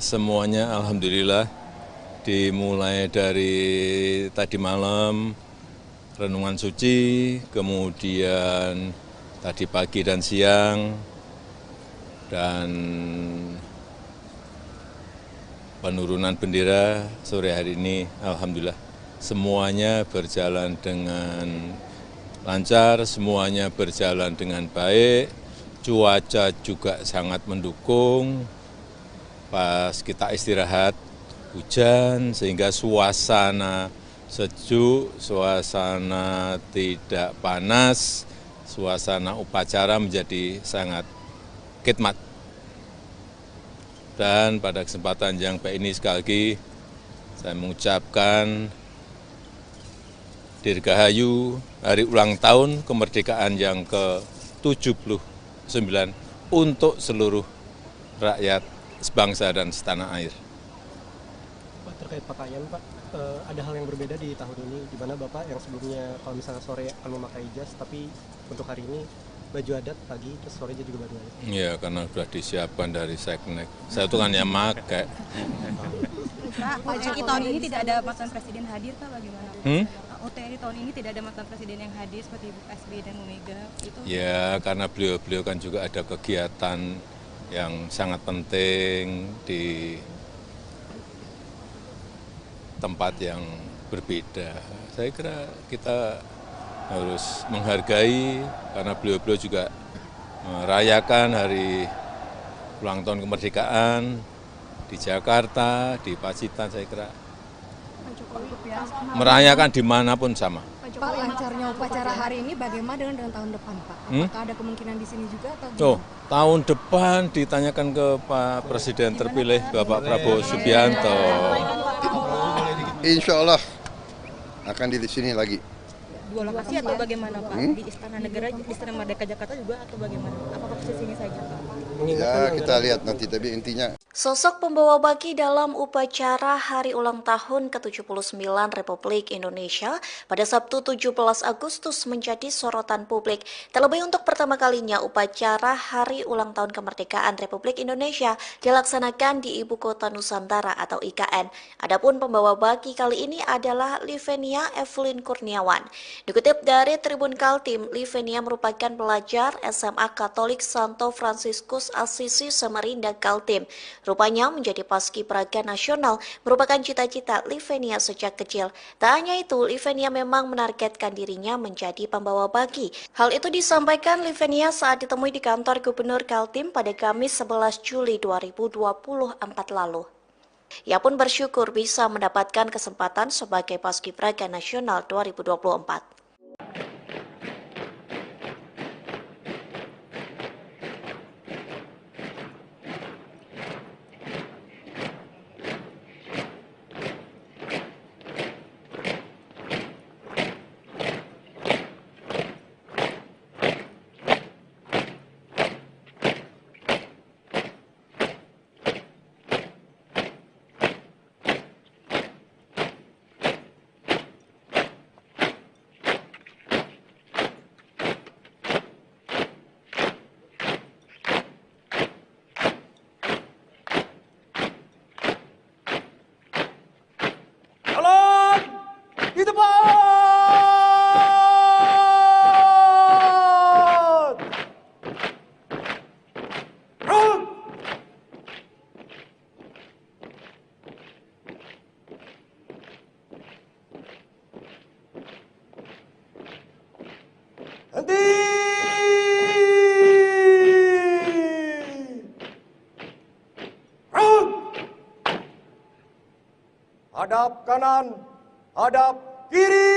Semuanya alhamdulillah dimulai dari tadi malam renungan suci, kemudian tadi pagi dan siang, dan penurunan bendera sore hari ini alhamdulillah semuanya berjalan dengan lancar, semuanya berjalan dengan baik, cuaca juga sangat mendukung. Pas kita istirahat hujan sehingga suasana sejuk, suasana tidak panas, suasana upacara menjadi sangat khidmat. Dan pada kesempatan yang baik ini sekali lagi saya mengucapkan Dirgahayu Hari Ulang Tahun Kemerdekaan yang ke-79 untuk seluruh rakyat sebangsa dan setanah air. Pak, terkait pakaian Pak, ada hal yang berbeda di tahun ini, di mana Bapak yang sebelumnya kalau misalnya sore akan memakai jas, tapi untuk hari ini baju adat pagi, terus sorenya juga baju adat. Ya, karena sudah disiapkan dari Seknek. Saya itu kan yang pakai. Pak, OTRI tahun ini tidak ada mantan presiden hadir Pak, bagaimana? OTRI tahun ini tidak ada mantan presiden yang hadir seperti Ibu SBY dan Bu Mega. Itu Ya, karena beliau-beliau kan juga ada kegiatan yang sangat penting di tempat yang berbeda. Saya kira kita harus menghargai karena beliau-beliau juga merayakan hari ulang tahun kemerdekaan di Jakarta, di Pacitan, saya kira merayakan dimanapun sama. Pak, lancarnya upacara hari ini bagaimana dengan tahun depan Pak? Apakah ada kemungkinan di sini juga atau Oh, tahun depan ditanyakan ke Pak Presiden terpilih Bapak Prabowo Subianto. Insya Allah akan di sini lagi. Dua lokasi atau bagaimana Pak? Di Istana Negara, di Istana Merdeka Jakarta juga atau bagaimana? Apakah posisinya saja Pak? Ya kita lihat nanti, tapi intinya Sosok pembawa baki dalam upacara Hari Ulang Tahun ke-79 Republik Indonesia pada Sabtu 17 Agustus menjadi sorotan publik. Terlebih untuk pertama kalinya upacara Hari Ulang Tahun Kemerdekaan Republik Indonesia dilaksanakan di Ibu Kota Nusantara atau IKN. Adapun pembawa baki kali ini adalah Livenia Evelyn Kurniawan. Dikutip dari Tribun Kaltim, Livenia merupakan pelajar SMA Katolik Santo Fransiskus Assisi Samarinda Kaltim. Rupanya menjadi paskibraka nasional merupakan cita-cita Livenia sejak kecil. Tak hanya itu, Livenia memang menargetkan dirinya menjadi pembawa baki. Hal itu disampaikan Livenia saat ditemui di kantor Gubernur Kaltim pada Kamis 11 Juli 2024 lalu. Ia pun bersyukur bisa mendapatkan kesempatan sebagai paskibraka nasional 2024. Jalan di depan. Run. Henti. Run. Hadap kanan, hadap kiri.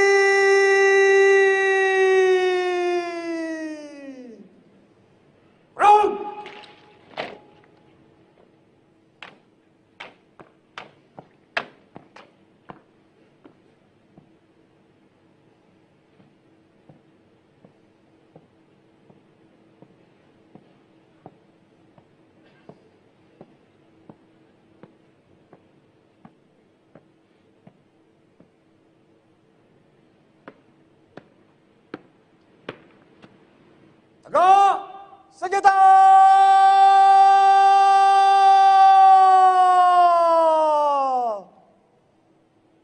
Run. Tegak senjata.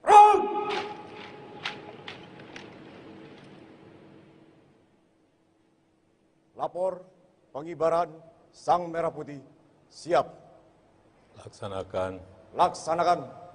Run. Lapor pengibaran Sang Merah Putih siap. Laksanakan. Laksanakan.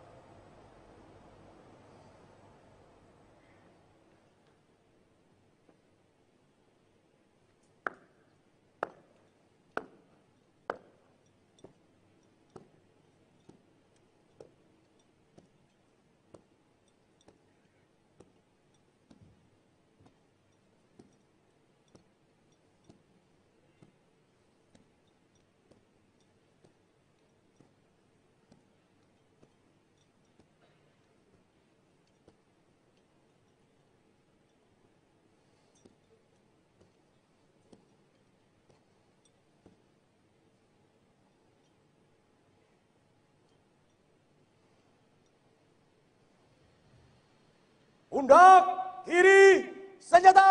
Pundak kiri senjata.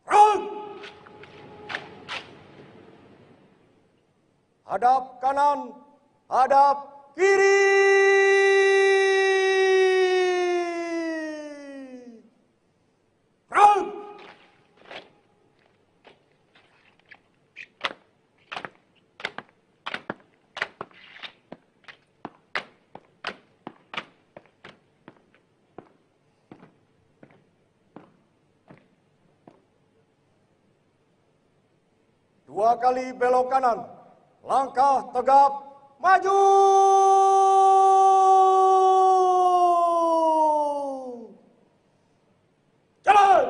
Front. Hadap kanan, hadap kiri. Front. Dua kali belok kanan, langkah tegap, maju. Jalan.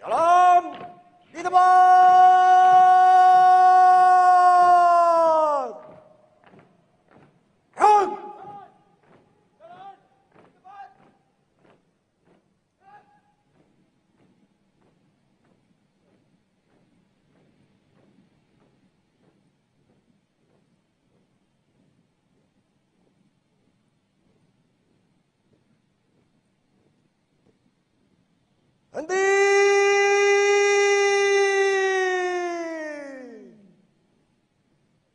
Jalan di tempat. Run. Henti.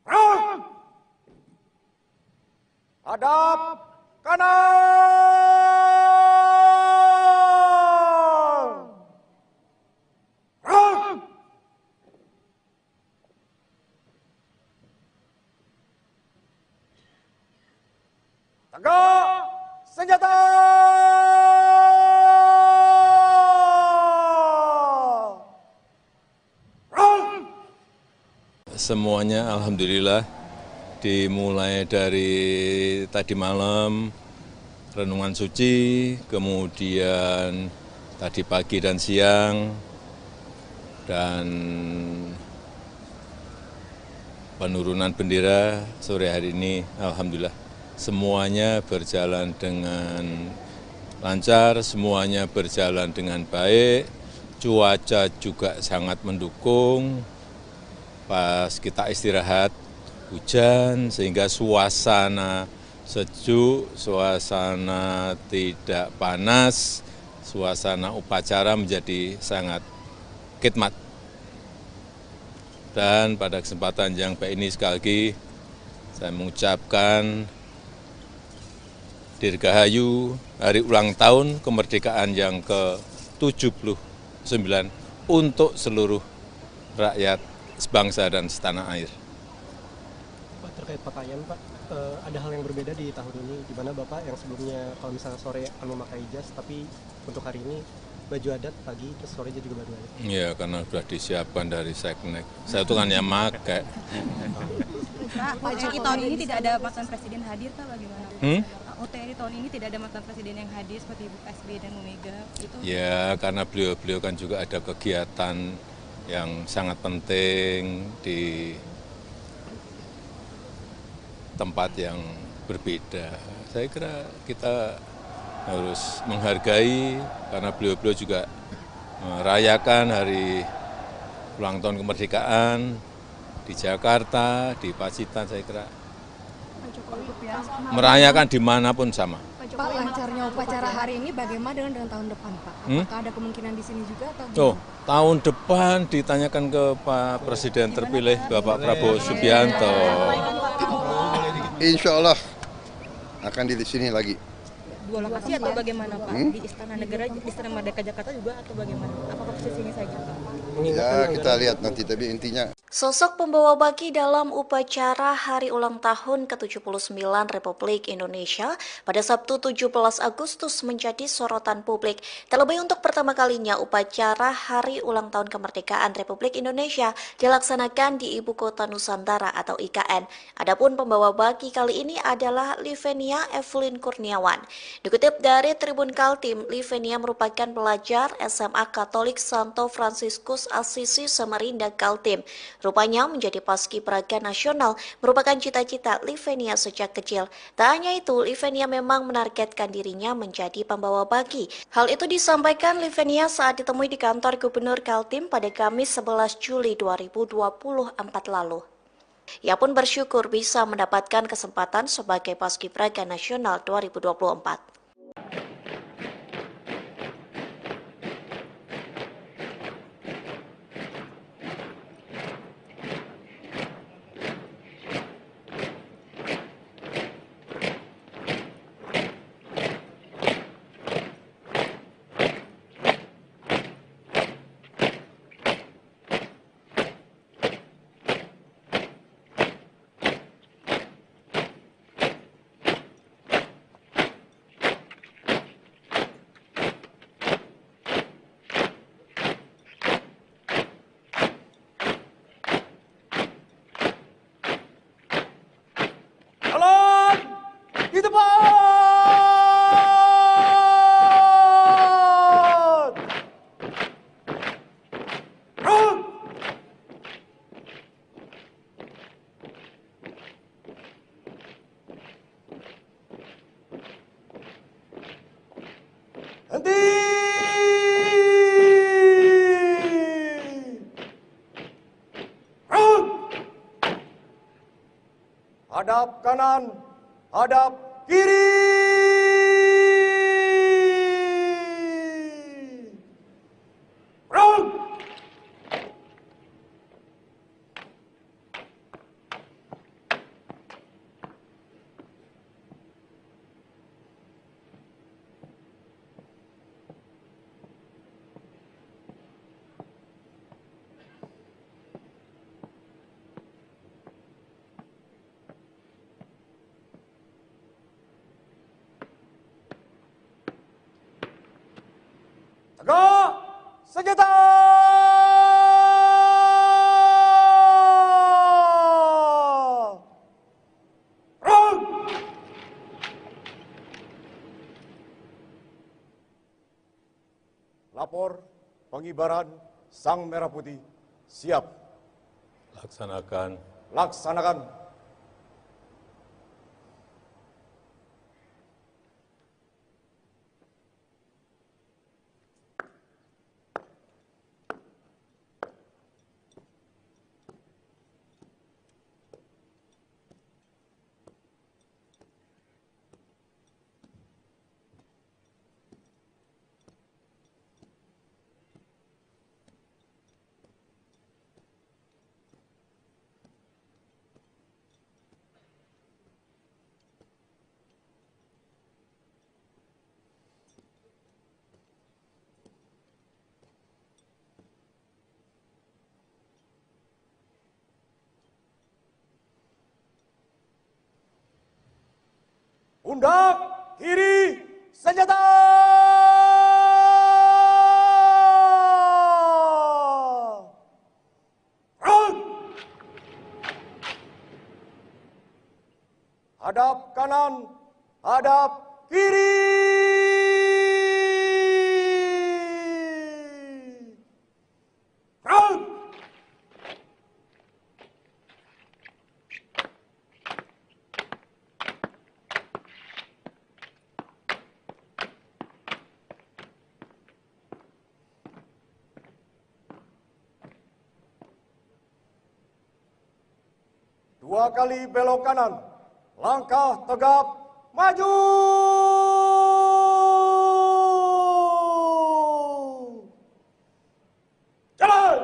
Run. Hadap kanan. Run. Tegak senjata. Semuanya alhamdulillah dimulai dari tadi malam renungan suci, kemudian tadi pagi dan siang, dan penurunan bendera sore hari ini alhamdulillah semuanya berjalan dengan lancar, semuanya berjalan dengan baik, cuaca juga sangat mendukung. Pas kita istirahat hujan sehingga suasana sejuk, suasana tidak panas, suasana upacara menjadi sangat khidmat. Dan pada kesempatan yang baik ini sekali lagi saya mengucapkan Dirgahayu hari ulang tahun kemerdekaan yang ke-79 untuk seluruh rakyat sebangsa dan setanah air. Pak, terkait pakaian Pak, ada hal yang berbeda di tahun ini, di mana Bapak yang sebelumnya kalau misalnya sore akan memakai jas, tapi untuk hari ini baju adat pagi, terus sorenya juga baju adat. Iya, karena sudah disiapkan dari Seknek. Saya itu kan yang pakai. Pak, OTRI tahun ini tidak ada mantan presiden hadir, Pak, bagaimana? OTRI tahun ini tidak ada mantan presiden yang hadir seperti Ibu SBY dan Bu Mega. Ya, karena beliau-beliau kan juga ada kegiatan yang sangat penting di tempat yang berbeda. Saya kira kita harus menghargai karena beliau-beliau juga merayakan hari ulang tahun kemerdekaan di Jakarta, di Pacitan. Saya kira merayakan dimanapun sama. Pak, lancarnya upacara hari ini bagaimana dengan tahun depan, Pak? Apakah ada kemungkinan di sini juga atau gimana? Tahun depan ditanyakan ke Pak Presiden terpilih Bapak Prabowo Subianto. Insya Allah akan di sini lagi. Dua lokasi atau bagaimana Pak? Di Istana Negara, di Istana Merdeka Jakarta juga atau bagaimana? Apakah posisinya saja Pak? Ya kita lihat nanti, tapi intinya Sosok pembawa baki dalam upacara Hari Ulang Tahun ke-79 Republik Indonesia pada Sabtu 17 Agustus menjadi sorotan publik. Terlebih untuk pertama kalinya upacara Hari Ulang Tahun Kemerdekaan Republik Indonesia dilaksanakan di Ibu Kota Nusantara atau IKN. Adapun pembawa baki kali ini adalah Livenia Evelyn Kurniawan. Dikutip dari Tribun Kaltim, Livenia merupakan pelajar SMA Katolik Santo Fransiskus Assisi Samarinda Kaltim. Rupanya menjadi paskibraka nasional merupakan cita-cita Livenia sejak kecil. Tak hanya itu, Livenia memang menargetkan dirinya menjadi pembawa baki. Hal itu disampaikan Livenia saat ditemui di kantor Gubernur Kaltim pada Kamis 11 Juli 2024 lalu. Ia pun bersyukur bisa mendapatkan kesempatan sebagai paskibraka nasional 2024. Di depan! Run! Henti! Run! Hadap kanan, hadap kiri. Run! Tegak senjata! Run! Lapor pengibaran Sang Merah Putih siap. Laksanakan. Laksanakan. Pundak kiri senjata! Run! Hadap kanan, hadap kiri. Run! Dua kali belok kanan, langkah tegap, maju! Jalan!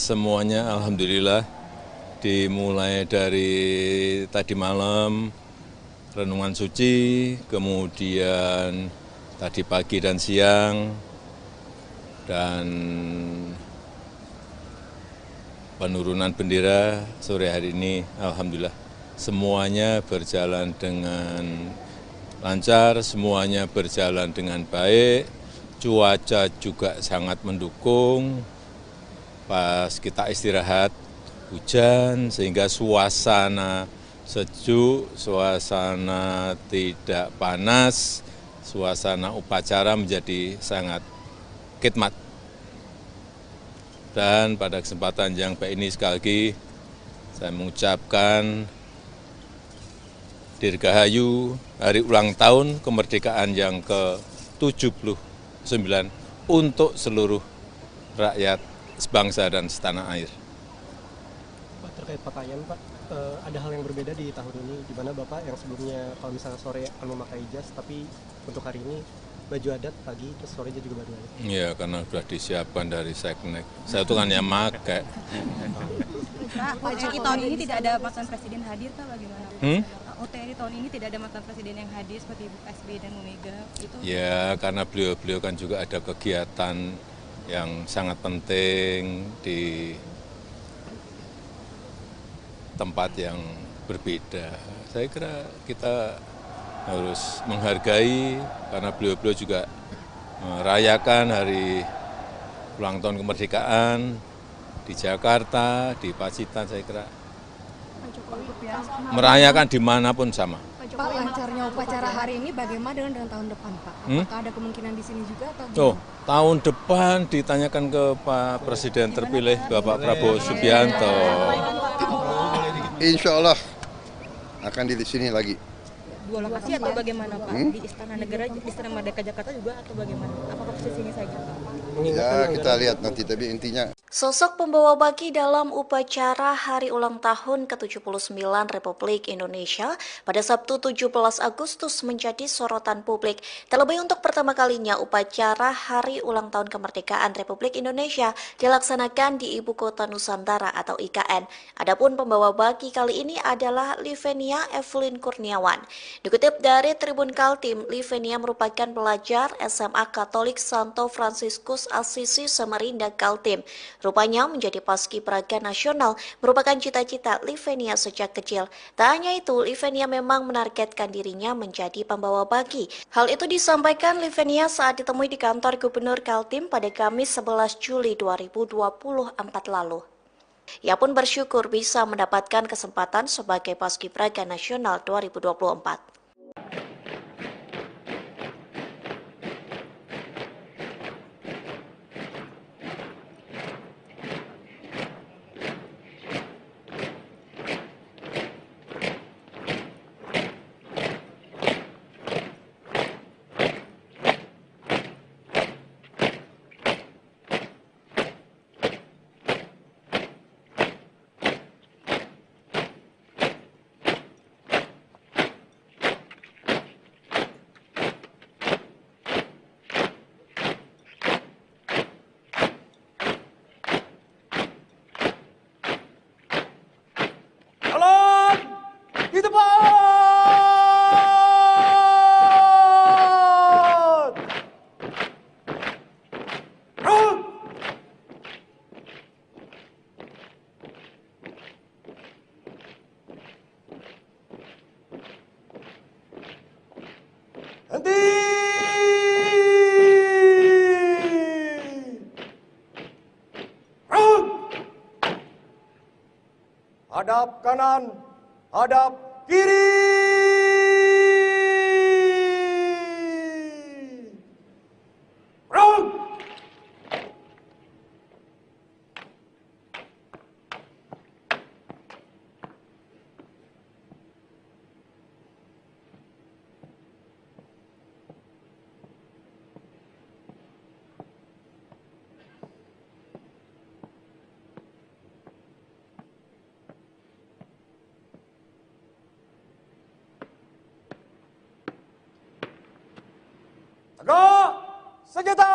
semuanya alhamdulillah dimulai dari tadi malam renungan suci, kemudian tadi pagi dan siang, dan penurunan bendera sore hari ini alhamdulillah semuanya berjalan dengan lancar, semuanya berjalan dengan baik, cuaca juga sangat mendukung. Pas kita istirahat hujan sehingga suasana sejuk, suasana tidak panas, suasana upacara menjadi sangat khidmat. Dan pada kesempatan yang baik ini sekali lagi saya mengucapkan Dirgahayu hari ulang tahun kemerdekaan yang ke-79 untuk seluruh rakyat sebangsa dan setanah air. Pak, terkait pakaian Pak, ada hal yang berbeda di tahun ini, di mana Bapak yang sebelumnya kalau misalnya sore akan memakai jas, tapi untuk hari ini baju adat pagi, terus sorenya juga baju adat. Iya, karena sudah disiapkan dari Seknek. Saya itu kan yang pakai. Pak, OTRI tahun ini tidak ada mantan presiden hadir, Pak, bagaimana? OTRI tahun ini tidak ada mantan presiden yang hadir seperti Ibu SBY dan Bu Mega. Itu Ya, karena beliau-beliau kan juga ada kegiatan yang sangat penting di tempat yang berbeda. Saya kira kita harus menghargai karena beliau-beliau juga merayakan hari ulang tahun kemerdekaan di Jakarta, di Pacitan. Saya kira merayakan dimanapun sama. Pak, lancarnya upacara hari ini bagaimana dengan tahun depan, Pak? Apakah ada kemungkinan di sini juga atau Oh, tahun depan ditanyakan ke Pak Presiden terpilih Bapak Prabowo Subianto. Insya Allah akan di sini lagi. Dua lokasi atau bagaimana Pak? Di Istana Negara, di Istana Merdeka Jakarta juga atau bagaimana? Apakah posisinya saja Pak? Ya kita lihat nanti, tapi intinya Sosok pembawa baki dalam upacara Hari Ulang Tahun ke-79 Republik Indonesia pada Sabtu 17 Agustus menjadi sorotan publik. Terlebih untuk pertama kalinya upacara Hari Ulang Tahun Kemerdekaan Republik Indonesia dilaksanakan di Ibu Kota Nusantara atau IKN. Adapun pembawa baki kali ini adalah Livenia Evelyn Kurniawan. Dikutip dari Tribun Kaltim, Livenia merupakan pelajar SMA Katolik Santo Fransiskus Assisi Samarinda Kaltim. Rupanya menjadi paskibraka nasional merupakan cita-cita Livenia sejak kecil. Tak hanya itu, Livenia memang menargetkan dirinya menjadi pembawa baki. Hal itu disampaikan Livenia saat ditemui di kantor Gubernur Kaltim pada Kamis 11 Juli 2024 lalu. Ia pun bersyukur bisa mendapatkan kesempatan sebagai paskibraka nasional 2024. Jalan di depan. Rut. Henti. Rut. Hadap kanan, hadap kiri. Rut. Tegak senjata.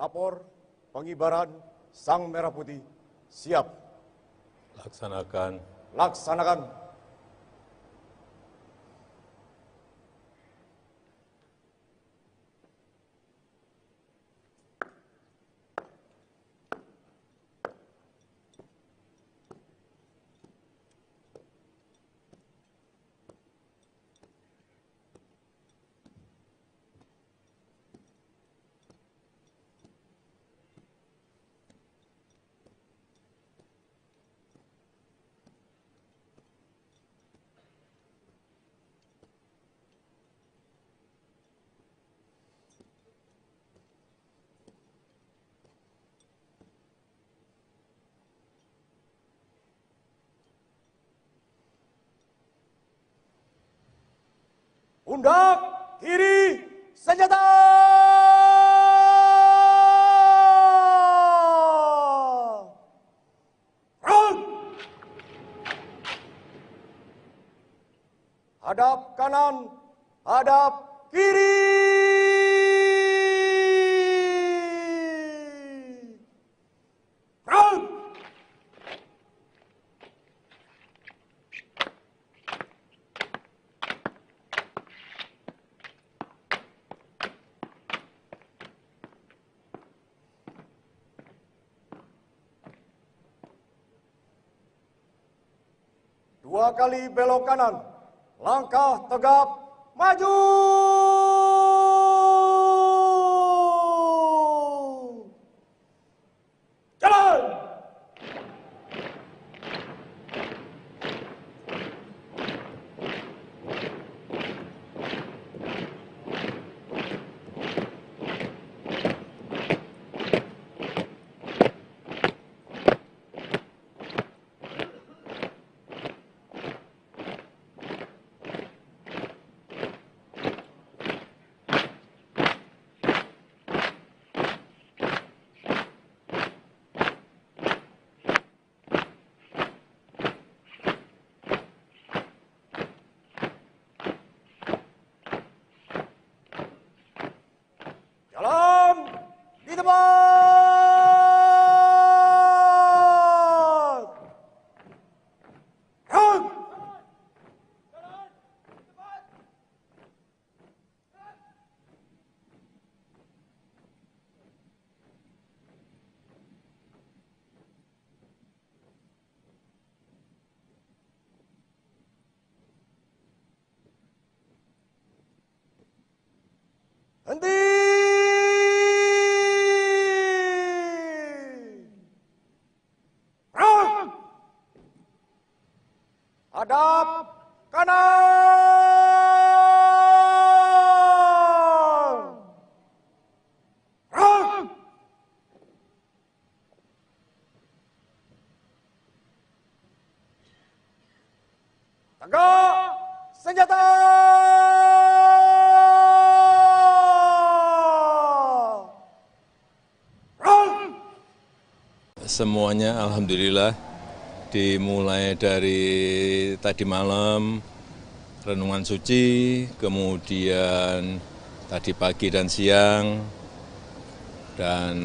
Lapor pengibaran Sang Merah Putih. Siap. Laksanakan. Laksanakan. Pundak kiri senjata. Front. Hadap kanan, hadap kiri. Front. Dua kali belok kanan, langkah tegap, maju. Jalan. Jalan di tempat. Run. Henti. Run. Hadap kanan. Run. Tegak senjata. Semuanya alhamdulillah dimulai dari tadi malam renungan suci, kemudian tadi pagi dan siang, dan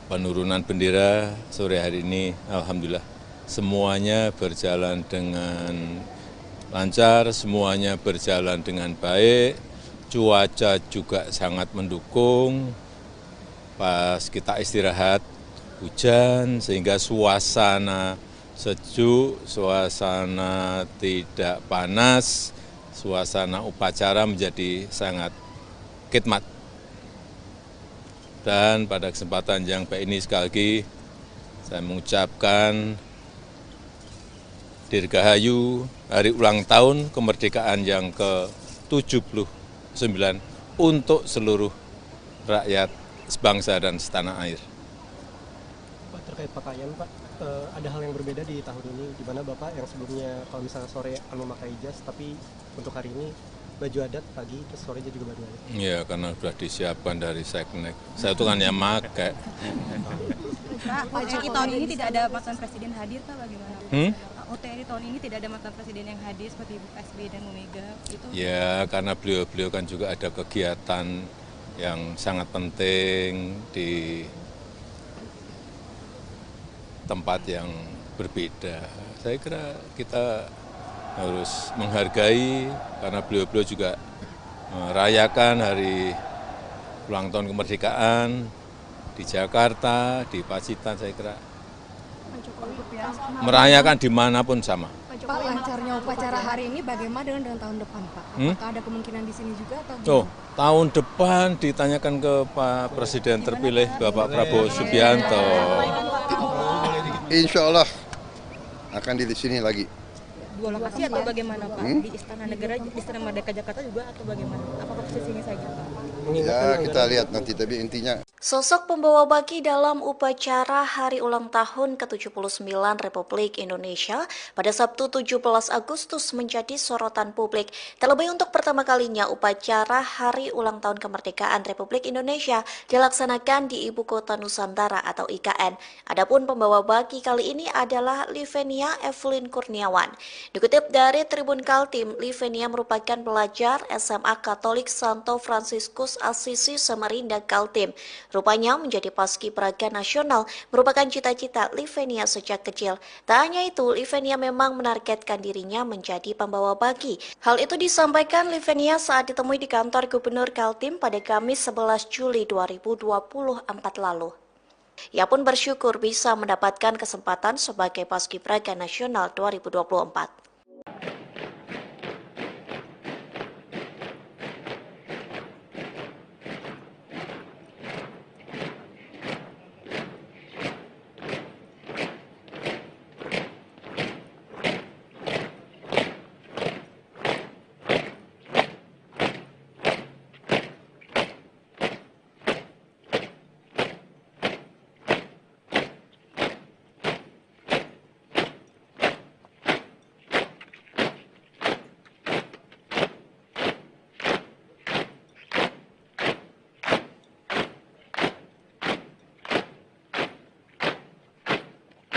penurunan bendera sore hari ini alhamdulillah semuanya berjalan dengan lancar, semuanya berjalan dengan baik, cuaca juga sangat mendukung. Pas kita istirahat hujan sehingga suasana sejuk, suasana tidak panas, suasana upacara menjadi sangat khidmat. Dan pada kesempatan yang baik ini sekali lagi saya mengucapkan Dirgahayu hari ulang tahun kemerdekaan yang ke-79 untuk seluruh rakyat sebangsa dan setanah air. Pak, terkait pakaian Pak, ada hal yang berbeda di tahun ini, di mana Bapak yang sebelumnya kalau misalnya sore akan memakai jas, tapi untuk hari ini baju adat pagi, terus sorenya juga baju adat. Iya, karena sudah disiapkan dari Seknek. Saya itu kan yang pakai. Pak, OTRI tahun ini tidak ada mantan presiden hadir, Pak, bagaimana? OTRI tahun ini tidak ada mantan presiden yang hadir seperti Ibu SBY dan Bu Mega. Itu... Ya, karena beliau-beliau kan juga ada kegiatan yang sangat penting di tempat yang berbeda. Saya kira kita harus menghargai karena beliau-beliau juga merayakan hari ulang tahun kemerdekaan di Jakarta, di Pacitan, saya kira merayakan dimanapun sama. Pak, lancarnya upacara hari ini bagaimana dengan tahun depan, Pak? Apakah ada kemungkinan di sini juga atau Oh, tahun depan ditanyakan ke Pak Presiden terpilih Bapak Prabowo Subianto. Insya Allah akan di sini lagi. Dua lokasi atau bagaimana Pak? Di Istana Negara, di Istana Merdeka Jakarta juga atau bagaimana? Apakah posisinya saja Pak? Ya kita lihat nanti, tapi intinya Sosok pembawa baki dalam upacara Hari Ulang Tahun ke-79 Republik Indonesia pada Sabtu 17 Agustus menjadi sorotan publik. Terlebih untuk pertama kalinya upacara Hari Ulang Tahun Kemerdekaan Republik Indonesia dilaksanakan di Ibu Kota Nusantara atau IKN. Adapun pembawa baki kali ini adalah Livenia Evelyn Kurniawan. Dikutip dari Tribun Kaltim, Livenia merupakan pelajar SMA Katolik Santo Fransiskus Asisi Samarinda Kaltim. Rupanya menjadi paskibraka nasional merupakan cita-cita Livenia sejak kecil. Tak hanya itu, Livenia memang menargetkan dirinya menjadi pembawa baki. Hal itu disampaikan Livenia saat ditemui di kantor Gubernur Kaltim pada Kamis 11 Juli 2024 lalu. Ia pun bersyukur bisa mendapatkan kesempatan sebagai paskibraka nasional 2024.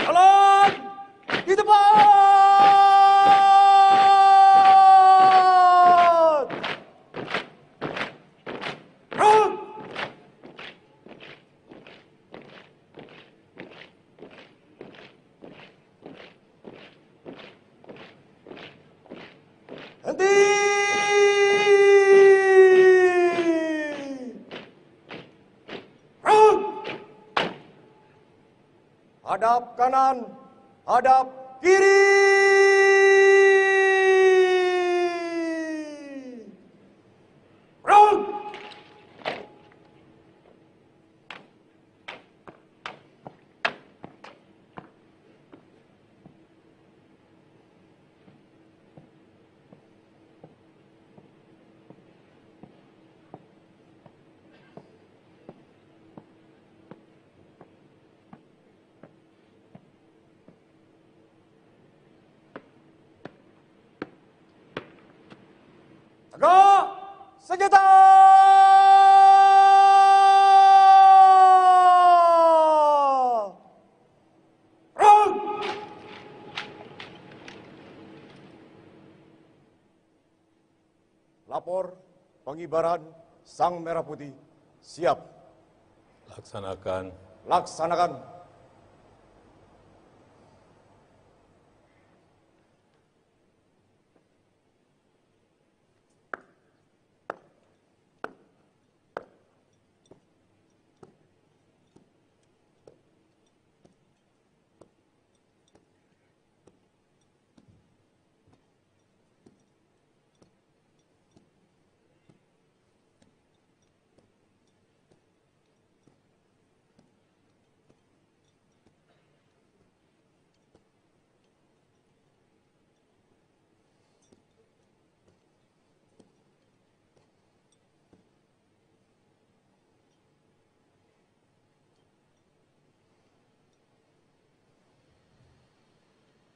Jalan di depan. Run. Henti. Run. Hadap kanan, hadap kiri. Run. Tegak senjata. Run. Lapor pengibaran Sang Merah Putih siap. Laksanakan. Laksanakan.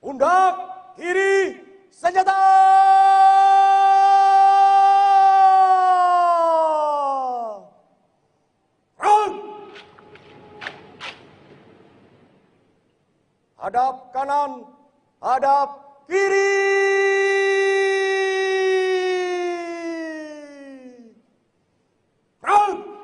Pundak kiri senjata. Run. Hadap kanan, hadap kiri. Run.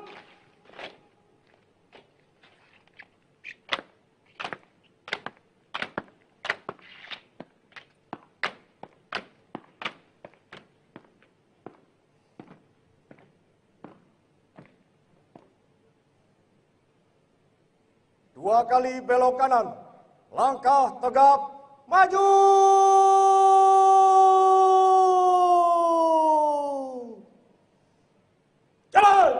2 kali belok kanan, langkah tegap, maju. Jalan.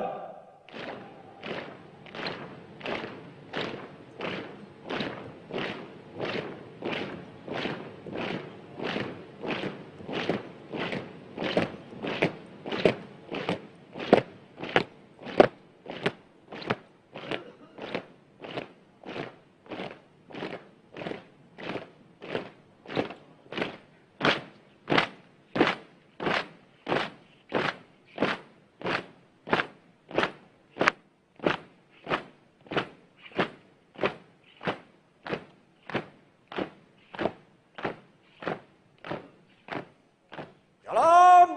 Jalan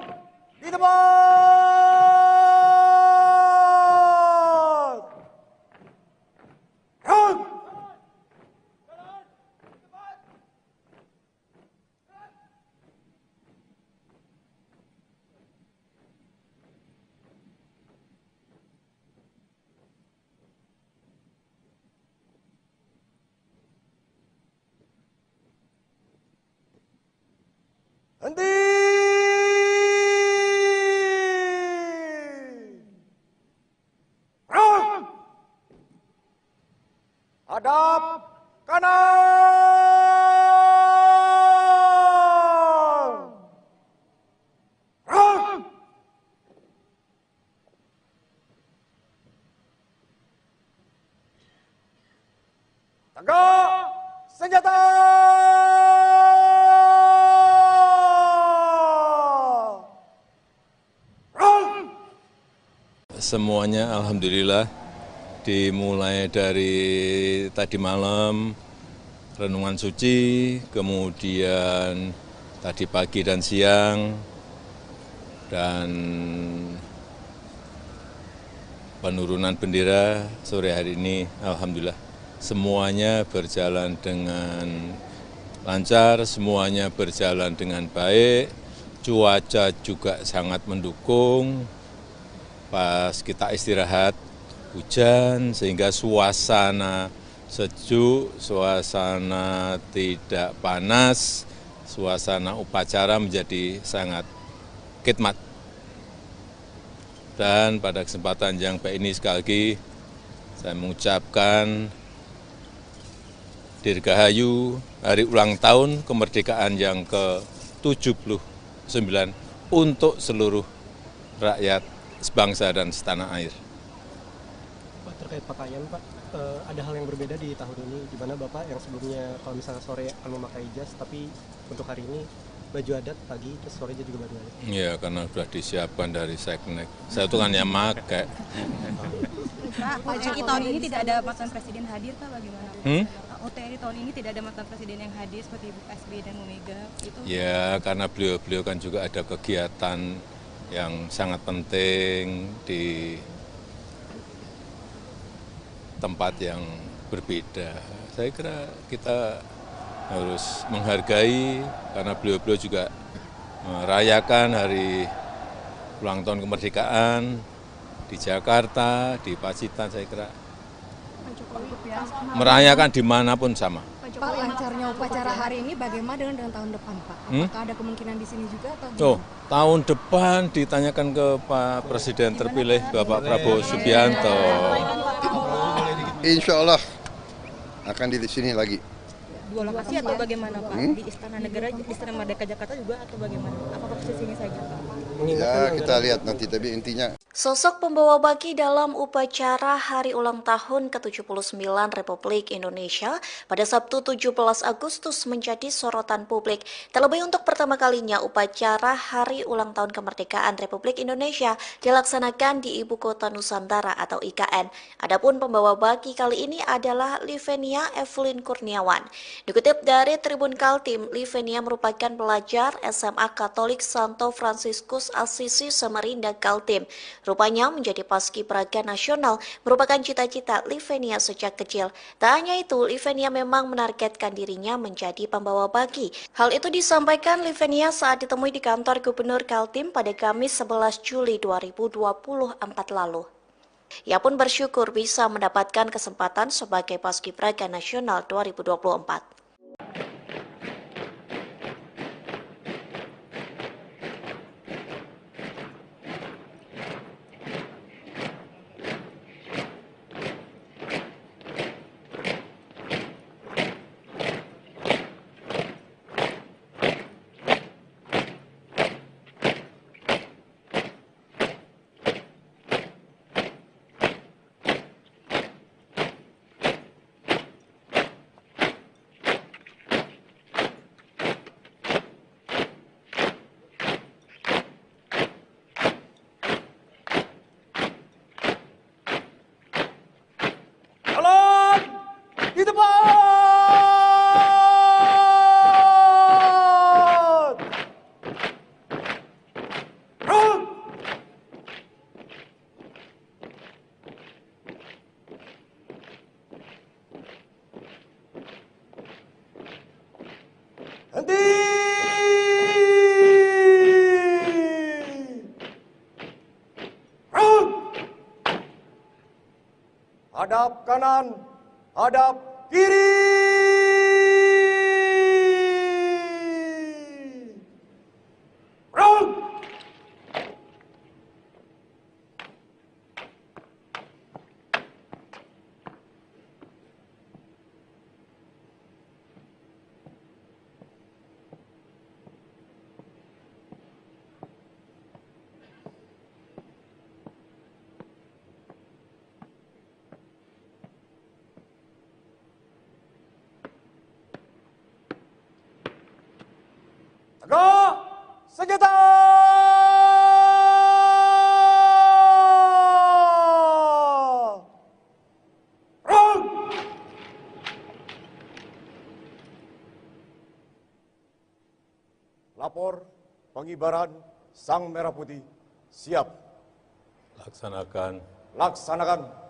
di tempat. Gerak. Henti. Gerak. Hadap kanan. Gerak. Tegak senjata. Semuanya alhamdulillah dimulai dari tadi malam renungan suci, kemudian tadi pagi dan siang, dan penurunan bendera sore hari ini alhamdulillah semuanya berjalan dengan lancar, semuanya berjalan dengan baik, cuaca juga sangat mendukung. Pas kita istirahat hujan sehingga suasana sejuk, suasana tidak panas, suasana upacara menjadi sangat khidmat. Dan pada kesempatan yang baik ini sekali lagi saya mengucapkan Dirgahayu hari ulang tahun kemerdekaan yang ke-79 untuk seluruh rakyat sebangsa dan setanah air. Pak, terkait pakaian Pak, ada hal yang berbeda di tahun ini, di mana Bapak yang sebelumnya kalau misalnya sore akan memakai jas, tapi untuk hari ini baju adat pagi, terus sorenya juga baju adat. Ya, karena sudah disiapkan dari Seknek. Saya itu kan yang pakai. Pak, OTRI tahun ini tidak ada mantan presiden hadir, Pak, bagaimana? OTRI tahun ini tidak ada mantan presiden yang hadir seperti Ibu SBY dan Bu Mega. Itu... Ya, karena beliau-beliau kan juga ada kegiatan yang sangat penting di tempat yang berbeda. Saya kira kita harus menghargai karena beliau-beliau juga merayakan hari ulang tahun kemerdekaan di Jakarta, di Pacitan. Saya kira merayakan dimanapun sama. Pak, lancarnya upacara hari ini bagaimana dengan tahun depan, Pak? Apakah ada kemungkinan di sini juga atau gimana? Tahun depan ditanyakan ke Pak Presiden terpilih Bapak Prabowo Subianto. Insya Allah akan di sini lagi. Dua lokasi atau bagaimana Pak? Di Istana Negara, di Istana Merdeka Jakarta juga atau bagaimana? Apakah posisinya saja Pak? Ya kita lihat nanti, tapi intinya Sosok pembawa baki dalam upacara hari ulang tahun ke-79 Republik Indonesia pada Sabtu 17 Agustus menjadi sorotan publik. Terlebih untuk pertama kalinya upacara hari ulang tahun kemerdekaan Republik Indonesia dilaksanakan di Ibu Kota Nusantara atau IKN. Adapun pembawa baki kali ini adalah Livenia Evelyn Kurniawan. Dikutip dari Tribun Kaltim, Livenia merupakan pelajar SMA Katolik Santo Fransiskus Assisi Samarinda Kaltim. Rupanya menjadi paskibraka nasional merupakan cita-cita Livenia sejak kecil. Tak hanya itu, Livenia memang menargetkan dirinya menjadi pembawa baki. Hal itu disampaikan Livenia saat ditemui di kantor Gubernur Kaltim pada Kamis 11 Juli 2024 lalu. Ia pun bersyukur bisa mendapatkan kesempatan sebagai Paskibraka Nasional 2024. Jalan di depan. Run. Henti. Run. Hadap kanan, hadap kiri. Run. Tegak senjata. Run. Lapor pengibaran Sang Merah Putih siap. Laksanakan. Laksanakan.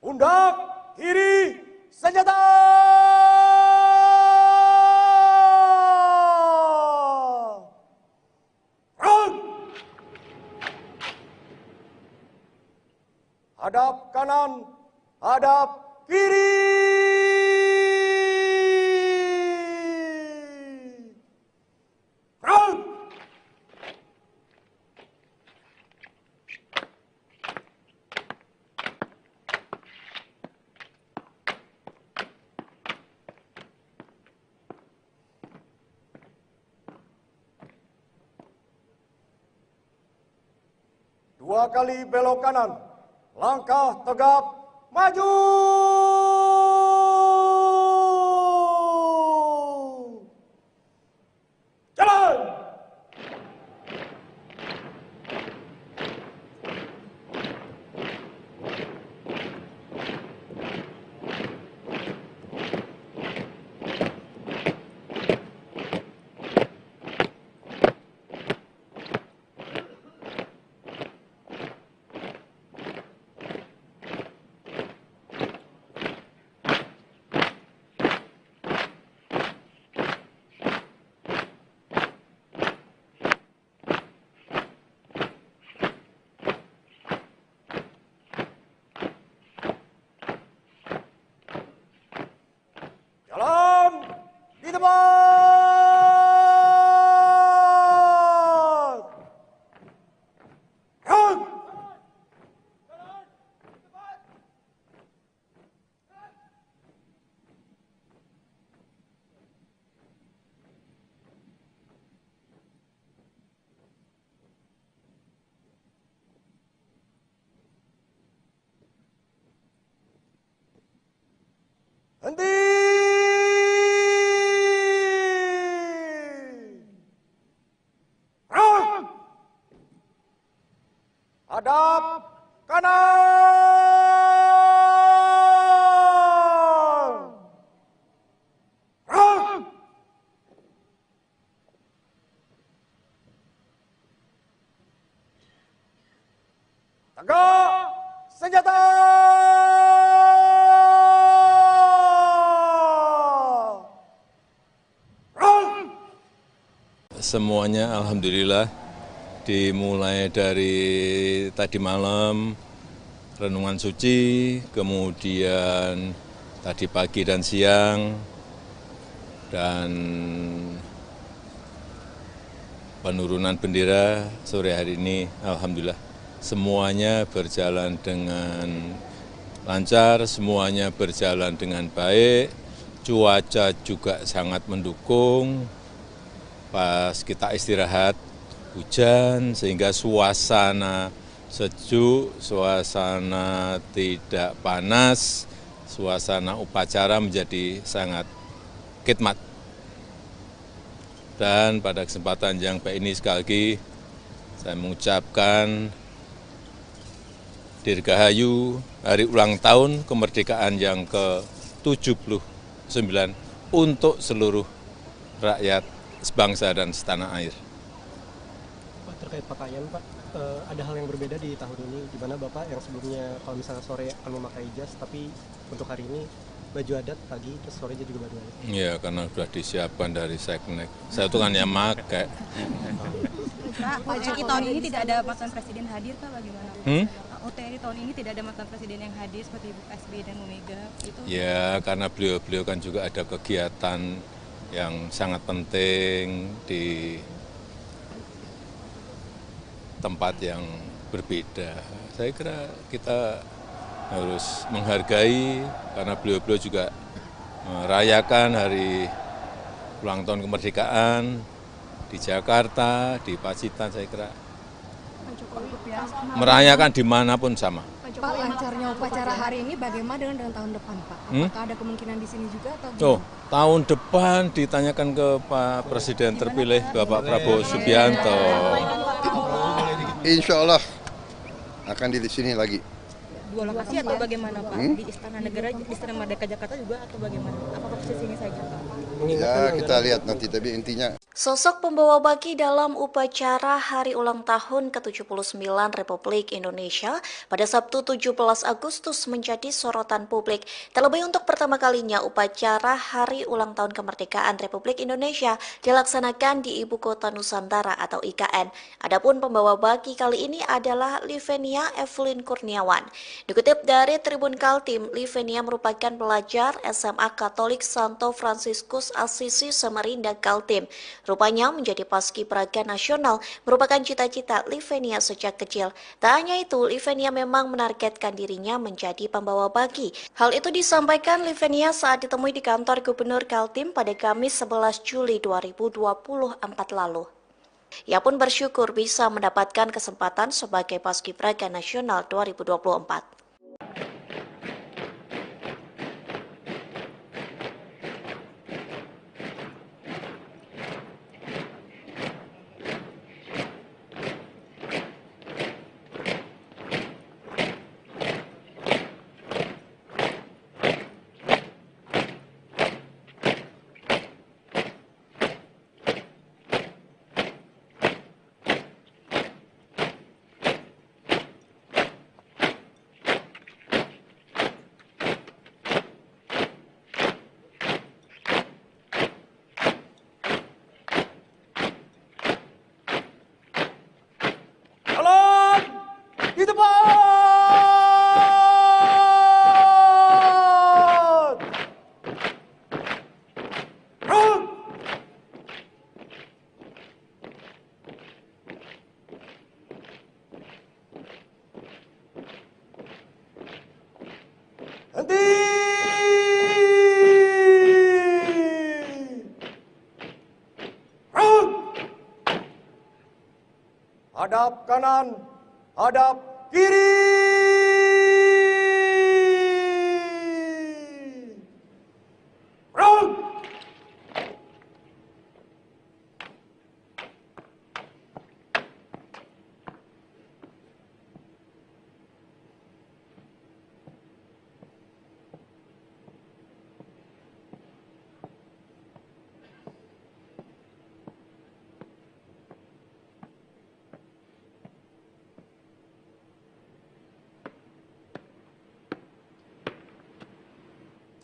Pundak kiri senjata. Run. Hadap kanan, hadap kiri. Run. Dua kali belok kanan, langkah tegap, maju. Jalan. Hadap kanan. Gerak. Tegak senjata. Semuanya alhamdulillah dimulai dari tadi malam renungan suci, kemudian tadi pagi dan siang, dan penurunan bendera sore hari ini alhamdulillah semuanya berjalan dengan lancar, semuanya berjalan dengan baik, cuaca juga sangat mendukung. Pas kita istirahat hujan sehingga suasana sejuk, suasana tidak panas, suasana upacara menjadi sangat khidmat. Dan pada kesempatan yang baik ini sekali lagi saya mengucapkan Dirgahayu hari ulang tahun kemerdekaan yang ke-79 untuk seluruh rakyat sebangsa dan setanah air. Pak, terkait pakaian Pak, ada hal yang berbeda di tahun ini, di mana Bapak yang sebelumnya kalau misalnya sore akan memakai jas, tapi untuk hari ini baju adat pagi, terus sorenya juga baju adat. Iya, karena sudah disiapkan dari Seknek. Saya itu kan yang pakai. Pak, OTRI tahun ini tidak ada mantan presiden hadir Pak, bagaimana? OTRI tahun ini tidak ada mantan presiden yang hadir seperti Ibu SBY dan Bu Mega. Itu Ya, karena beliau-beliau kan juga ada kegiatan yang sangat penting di tempat yang berbeda. Saya kira kita harus menghargai karena beliau-beliau juga merayakan hari ulang tahun kemerdekaan di Jakarta, di Pacitan. Saya kira merayakan dimanapun sama. Pak, lancarnya upacara hari ini bagaimana dengan tahun depan Pak? Apakah ada kemungkinan di sini juga atau Oh, tahun depan ditanyakan ke Pak Presiden terpilih Bapak Prabowo Subianto. Insya Allah akan di sini lagi. Dua lokasi atau bagaimana Pak? Di Istana Negara, di Istana Merdeka Jakarta juga atau bagaimana? Apakah posisinya saja Pak? Ya kita lihat nanti, tapi intinya Sosok pembawa baki dalam upacara Hari Ulang Tahun ke-79 Republik Indonesia pada Sabtu 17 Agustus menjadi sorotan publik. Terlebih untuk pertama kalinya upacara Hari Ulang Tahun Kemerdekaan Republik Indonesia dilaksanakan di Ibu Kota Nusantara atau IKN. Adapun pembawa baki kali ini adalah Livenia Evelyn Kurniawan. Dikutip dari Tribun Kaltim, Livenia merupakan pelajar SMA Katolik Santo Fransiskus Asisi Samarinda Kaltim. Rupanya menjadi paskibraka nasional merupakan cita-cita Livenia sejak kecil. Tak hanya itu, Livenia memang menargetkan dirinya menjadi pembawa baki. Hal itu disampaikan Livenia saat ditemui di kantor Gubernur Kaltim pada Kamis 11 Juli 2024 lalu. Ia pun bersyukur bisa mendapatkan kesempatan sebagai paskibraka nasional 2024. Jalan di depan. Gerak. Henti. Gerak. Hadap kanan, hadap kiri. Gerak.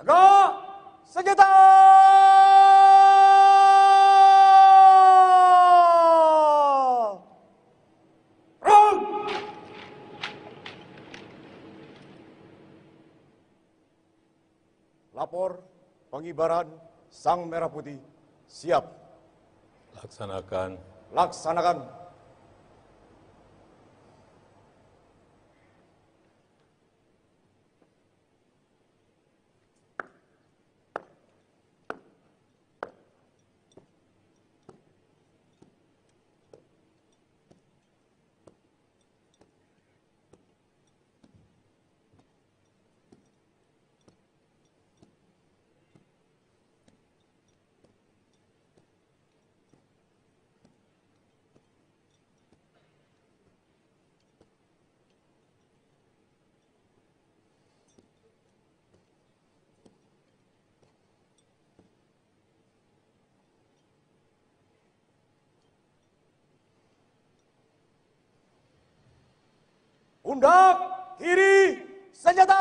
Tegak senjata! Run! Lapor pengibaran Sang Merah Putih siap. Laksanakan. Laksanakan. Pundak kiri senjata!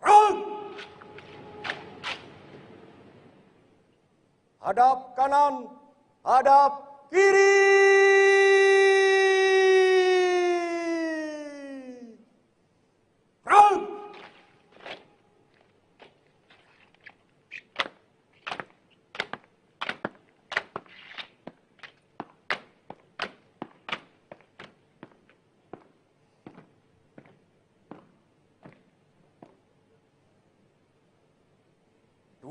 Run! Hadap kanan, hadap kiri! Run!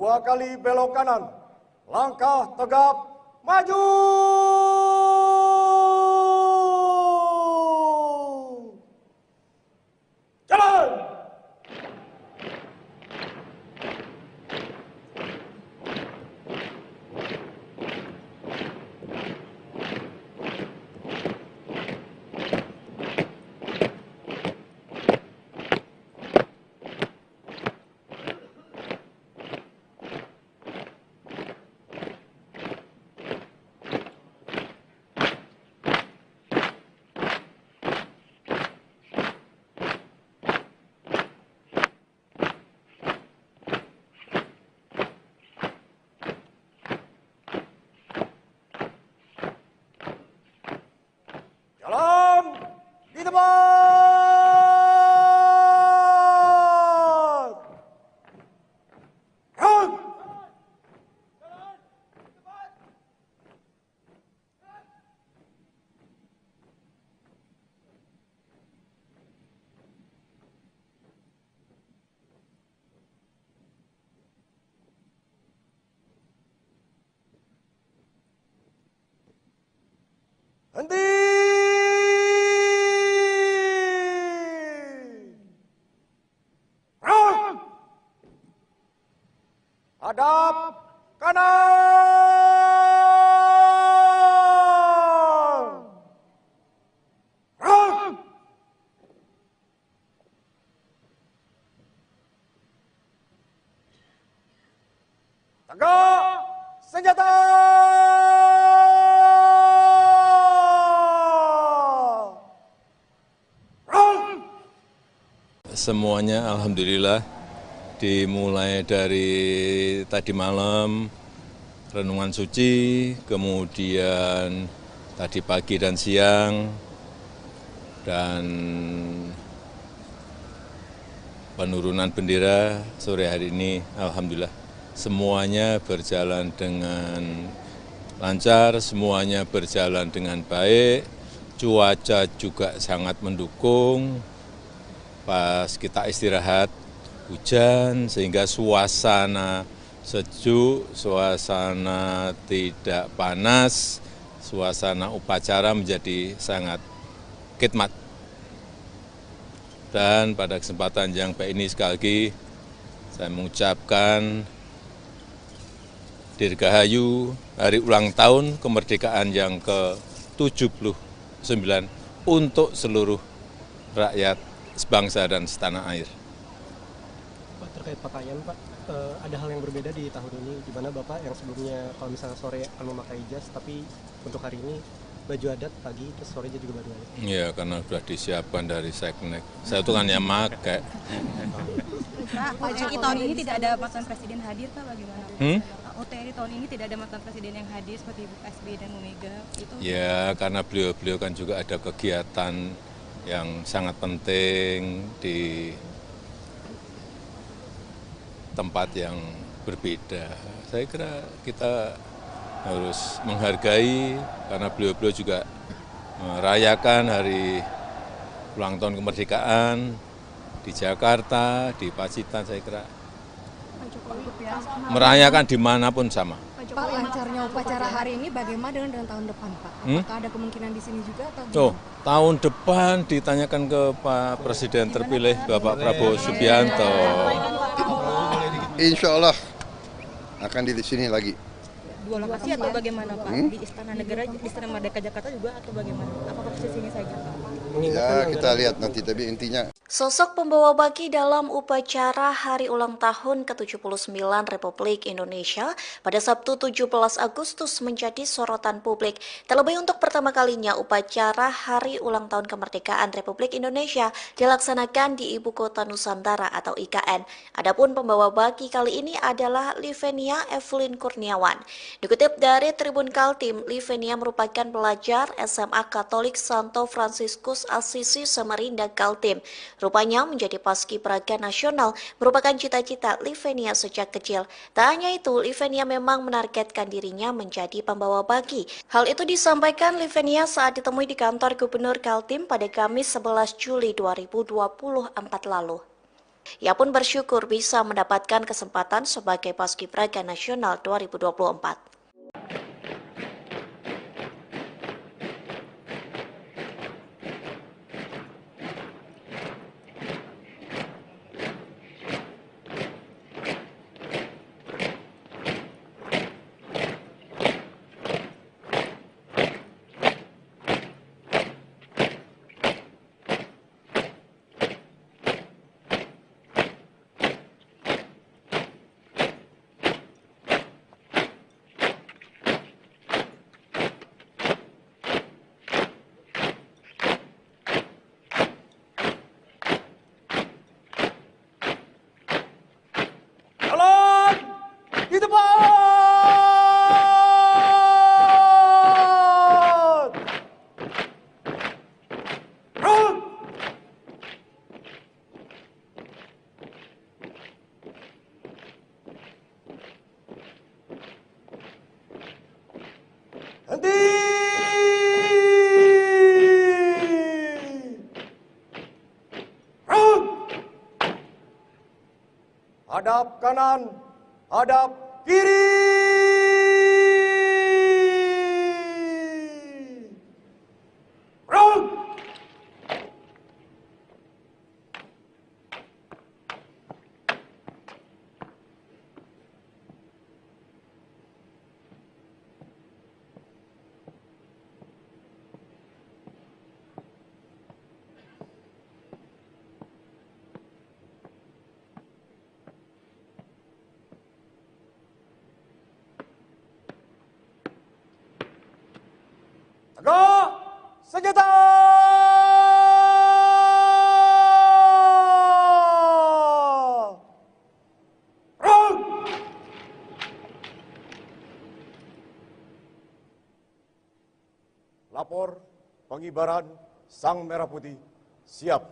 Dua kali belok kanan, langkah tegap, maju! Jalan! Jalan di tempat. Run! Henti! Run! Hadap kanan! Run! Tegak senjata! Semuanya alhamdulillah dimulai dari tadi malam renungan suci, kemudian tadi pagi dan siang, dan penurunan bendera sore hari ini alhamdulillah semuanya berjalan dengan lancar, semuanya berjalan dengan baik, cuaca juga sangat mendukung. Pas kita istirahat hujan sehingga suasana sejuk, suasana tidak panas, suasana upacara menjadi sangat khidmat. Dan pada kesempatan yang baik ini sekali lagi saya mengucapkan Dirgahayu hari ulang tahun kemerdekaan yang ke-79 untuk seluruh rakyat sebangsa dan setanah air. Pak, terkait pakaian Pak, ada hal yang berbeda di tahun ini, di mana Bapak yang sebelumnya kalau misalnya sore akan memakai jas, tapi untuk hari ini baju adat pagi, terus sorenya juga baju adat. Iya, karena sudah disiapkan dari Seknek. Saya itu kan yang pakai. Pak, OTRI tahun ini tidak ada mantan presiden hadir, Pak, bagaimana? Pak, OTRI tahun ini tidak ada mantan presiden yang hadir seperti Ibu SBY dan Bu Mega. Itu Ya, karena beliau-beliau kan juga ada kegiatan yang sangat penting di tempat yang berbeda. Saya kira kita harus menghargai karena beliau-beliau juga merayakan hari ulang tahun kemerdekaan di Jakarta, di Pacitan, saya kira merayakan dimanapun sama. Pak, lancarnya upacara hari ini bagaimana dengan tahun depan, Pak? Apakah ada kemungkinan di sini juga atau Tuh, tahun depan ditanyakan ke Pak Presiden terpilih Bapak Prabowo Subianto. Insya Allah akan di sini lagi. Dua lokasi atau bagaimana Pak? Di Istana Negara, di Istana Merdeka Jakarta juga atau bagaimana? Apakah posisinya saja Pak? Ya kita lihat nanti, tapi intinya Sosok pembawa baki dalam upacara Hari Ulang Tahun ke-79 Republik Indonesia pada Sabtu 17 Agustus menjadi sorotan publik. Terlebih untuk pertama kalinya upacara Hari Ulang Tahun Kemerdekaan Republik Indonesia dilaksanakan di Ibu Kota Nusantara atau IKN. Adapun pembawa baki kali ini adalah Livenia Evelyn Kurniawan. Dikutip dari Tribun Kaltim, Livenia merupakan pelajar SMA Katolik Santo Fransiskus Asisi Samarinda Kaltim. Rupanya menjadi paskibraka nasional merupakan cita-cita Livenia sejak kecil. Tak hanya itu, Livenia memang menargetkan dirinya menjadi pembawa baki. Hal itu disampaikan Livenia saat ditemui di kantor Gubernur Kaltim pada Kamis 11 Juli 2024 lalu. Ia pun bersyukur bisa mendapatkan kesempatan sebagai paskibraka nasional 2024. Jalan di depan. Run. Henti. Run. Hadap kanan, hadap kiri. Run. Tegak senjata. Run. Lapor pengibaran Sang Merah Putih siap.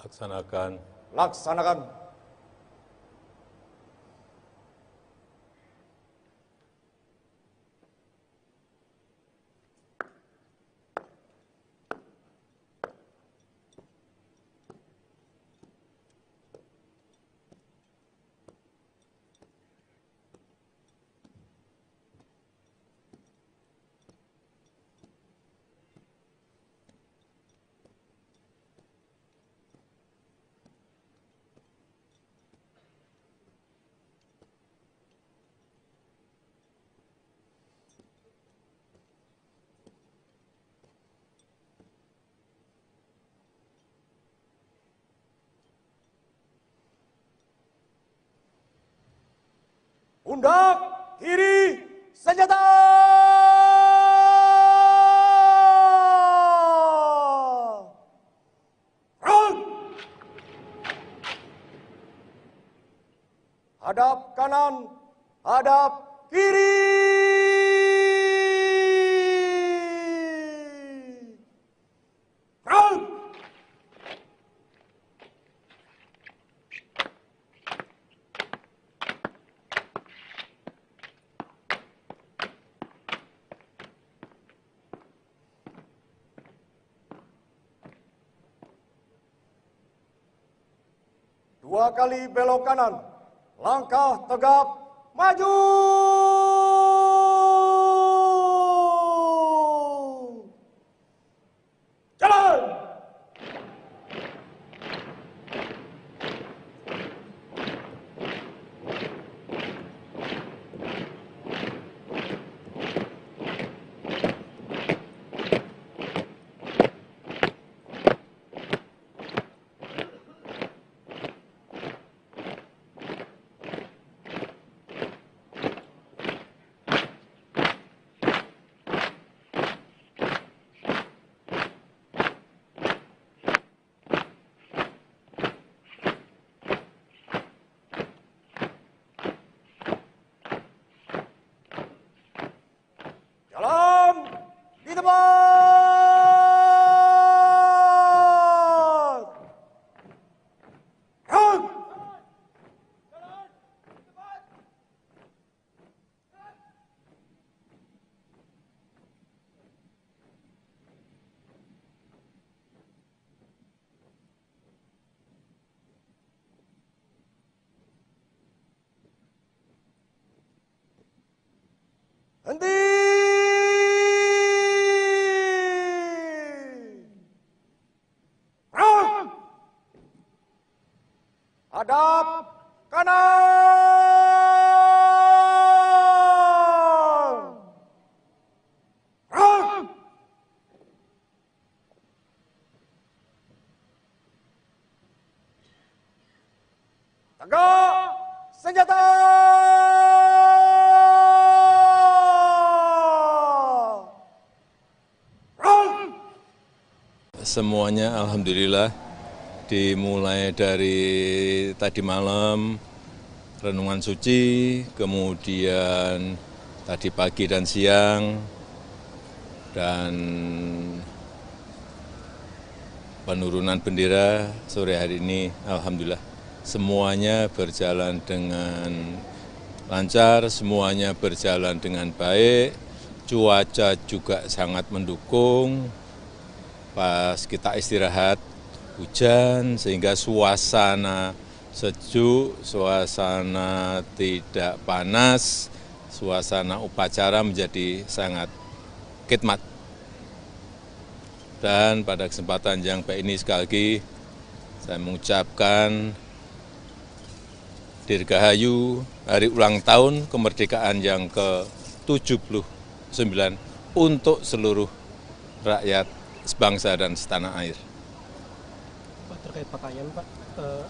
Laksanakan. Laksanakan. Pundak kiri senjata. hadap kanan, hadap kiri. Front! Dua kali belok kanan, langkah tegap, maju! Jalan! Jalan di tempat. Run. Henti. Hadap kanan. Front. Tegak senjata. Front. Semuanya alhamdulillah, dimulai dari tadi malam renungan suci, kemudian tadi pagi dan siang, dan penurunan bendera sore hari ini alhamdulillah semuanya berjalan dengan lancar, semuanya berjalan dengan baik, cuaca juga sangat mendukung. Pas kita istirahat hujan sehingga suasana sejuk, suasana tidak panas, suasana upacara menjadi sangat khidmat. Dan pada kesempatan yang baik ini sekali lagi saya mengucapkan Dirgahayu hari ulang tahun kemerdekaan yang ke-79 untuk seluruh rakyat sebangsa dan setanah air. Pak, terkait pakaian Pak,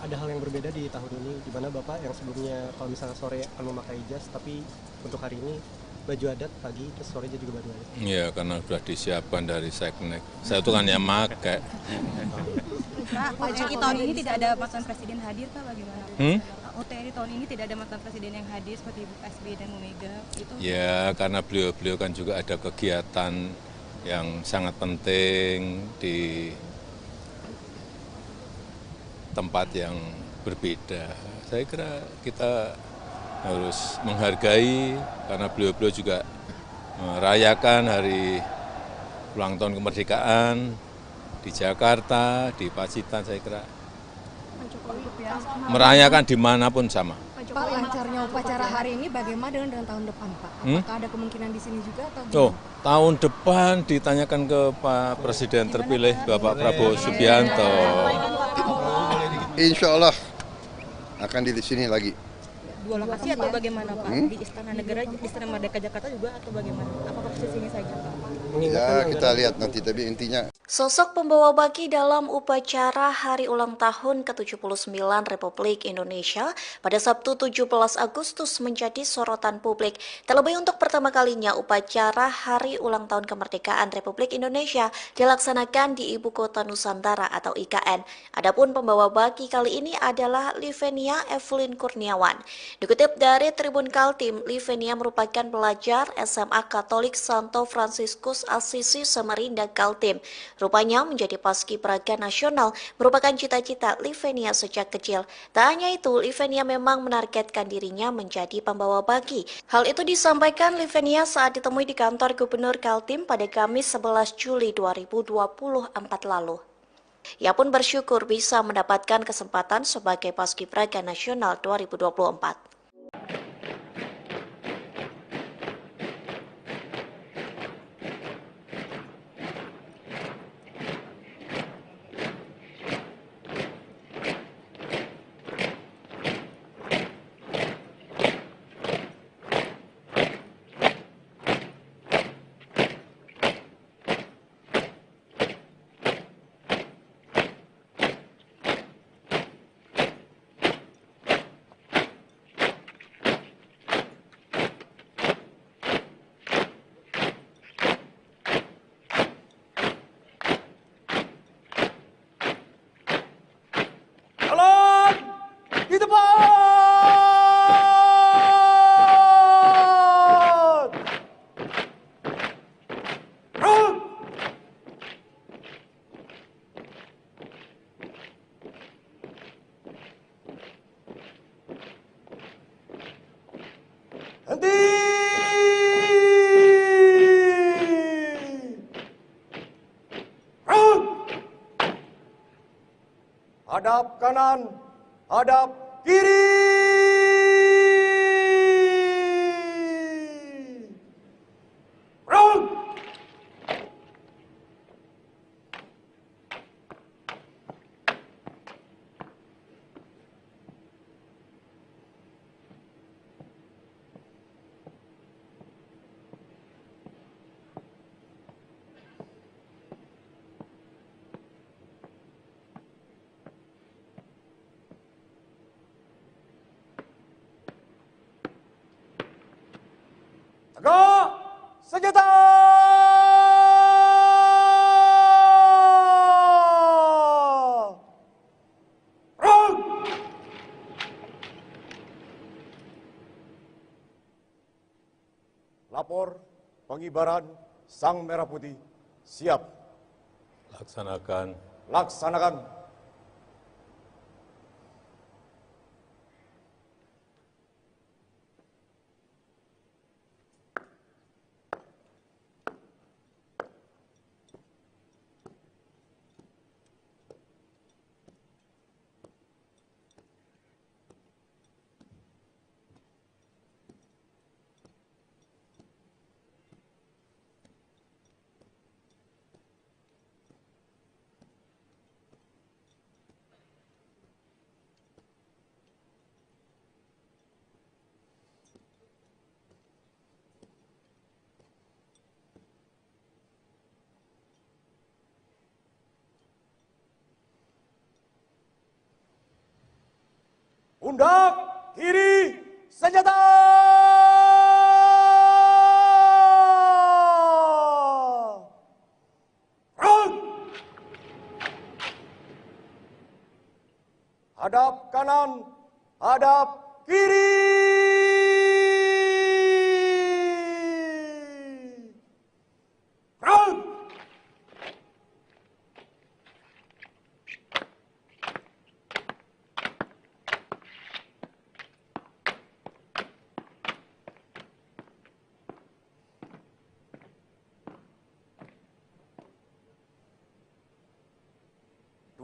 ada hal yang berbeda di tahun ini, di mana Bapak yang sebelumnya kalau misalnya sore akan memakai jas, tapi untuk hari ini baju adat pagi, terus sorenya juga baju adat. Iya, karena sudah disiapkan dari Seknek. Saya itu kan yang pakai. Pak, OTRI tahun ini tidak ada mantan presiden hadir Pak, bagaimana? OTRI tahun ini tidak ada mantan presiden yang hadir seperti Ibu SBY dan Bu Mega. Itu Ya, karena beliau-beliau kan juga ada kegiatan yang sangat penting di tempat yang berbeda. Saya kira kita harus menghargai karena beliau-beliau juga merayakan hari ulang tahun kemerdekaan di Jakarta, di Pacitan. Saya kira merayakan dimanapun sama. Pak, lancarnya upacara hari ini bagaimana dengan tahun depan Pak? Apakah ada kemungkinan di sini juga atau Oh, tahun depan ditanyakan ke Pak Presiden terpilih Bapak Prabowo Subianto. Insya Allah akan di sini lagi. Dua lokasi atau bagaimana Pak? Di Istana Negara, di Istana Merdeka Jakarta juga atau bagaimana? Apakah posisinya saja Pak? Ya kita lihat nanti, tapi intinya Sosok pembawa baki dalam upacara Hari Ulang Tahun ke-79 Republik Indonesia pada Sabtu 17 Agustus menjadi sorotan publik. Terlebih untuk pertama kalinya upacara Hari Ulang Tahun Kemerdekaan Republik Indonesia dilaksanakan di Ibu Kota Nusantara atau IKN. Adapun pembawa baki kali ini adalah Livenia Evelyn Kurniawan. Dikutip dari Tribun Kaltim, Livenia merupakan pelajar SMA Katolik Santo Fransiskus Assisi Samarinda Kaltim. Rupanya menjadi paskibraka nasional merupakan cita-cita Livenia sejak kecil. Tak hanya itu, Livenia memang menargetkan dirinya menjadi pembawa baki. Hal itu disampaikan Livenia saat ditemui di kantor Gubernur Kaltim pada Kamis 11 Juli 2024 lalu. Ia pun bersyukur bisa mendapatkan kesempatan sebagai paskibraka nasional 2024. Di depan! Run! Henti! Run! Hadap kanan, hadap kiri. Run! Tegak senjata! Run! Lapor pengibaran Sang Merah Putih siap. Laksanakan. Laksanakan. Pundak kiri senjata! Run! Hadap kanan, hadap kiri. Run!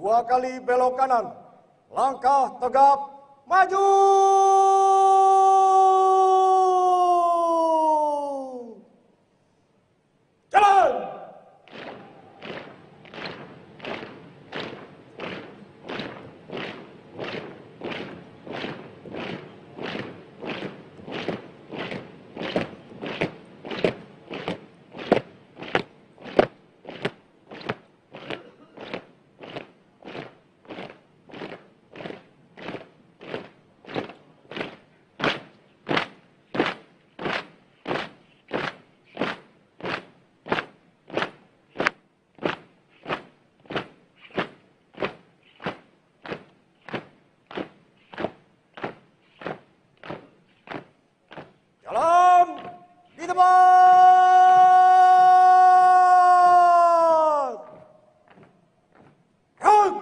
Dua kali belok kanan, langkah tegap, maju! Jalan! tempat. Gerak.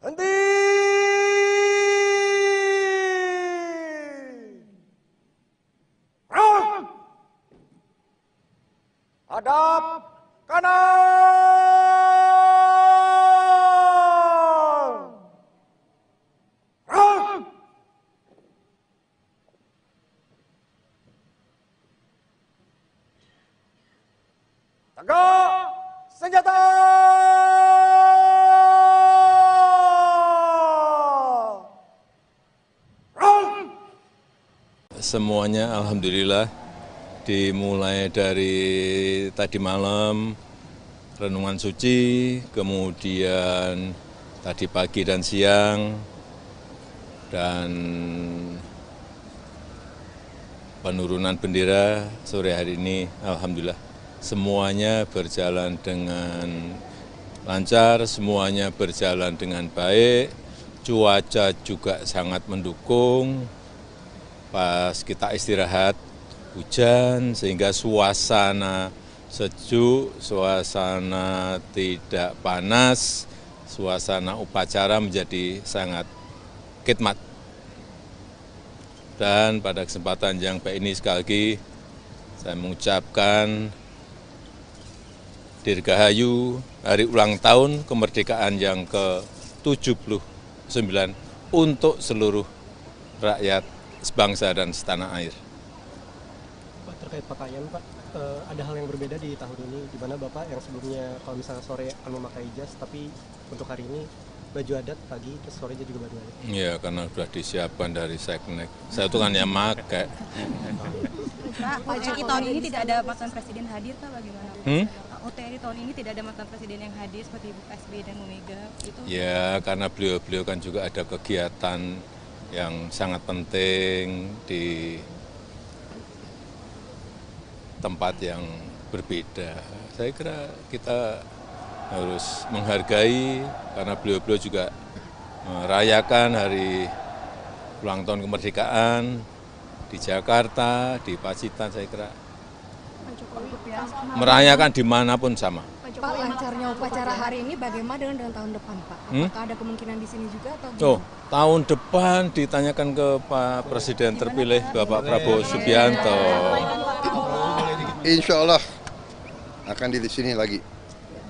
Henti. Gerak. Hadap kanan. Gerak. Tegak senjata. Semuanya alhamdulillah dimulai dari tadi malam renungan suci, kemudian tadi pagi dan siang, dan penurunan bendera sore hari ini alhamdulillah semuanya berjalan dengan lancar, semuanya berjalan dengan baik, cuaca juga sangat mendukung. Pas kita istirahat hujan sehingga suasana sejuk, suasana tidak panas, suasana upacara menjadi sangat khidmat. Dan pada kesempatan yang baik ini sekali lagi saya mengucapkan Dirgahayu hari ulang tahun kemerdekaan yang ke-79 untuk seluruh rakyat sebangsa dan setanah air. Pak, terkait pakaian Pak, ada hal yang berbeda di tahun ini, di mana Bapak yang sebelumnya kalau misalnya sore akan memakai jas, tapi untuk hari ini baju adat pagi, terus sorenya juga baju adat. Iya, karena sudah disiapkan dari Seknek. Saya itu kan yang pakai. Pak, OTRI tahun ini tidak ada mantan presiden hadir, Pak, bagaimana? OTRI tahun ini tidak ada mantan presiden yang hadir seperti Ibu SBY dan Bu Mega. Itu Ya, karena beliau-beliau kan juga ada kegiatan yang sangat penting di tempat yang berbeda. Saya kira kita harus menghargai karena beliau-beliau juga merayakan hari ulang tahun kemerdekaan di Jakarta, di Pacitan. Saya kira merayakan dimanapun sama. Pak, lancarnya upacara hari ini bagaimana dengan tahun depan, Pak? Apakah ada kemungkinan di sini juga atau Oh, tahun depan ditanyakan ke Pak Presiden terpilih Bapak Prabowo Subianto. Insya Allah akan di sini lagi.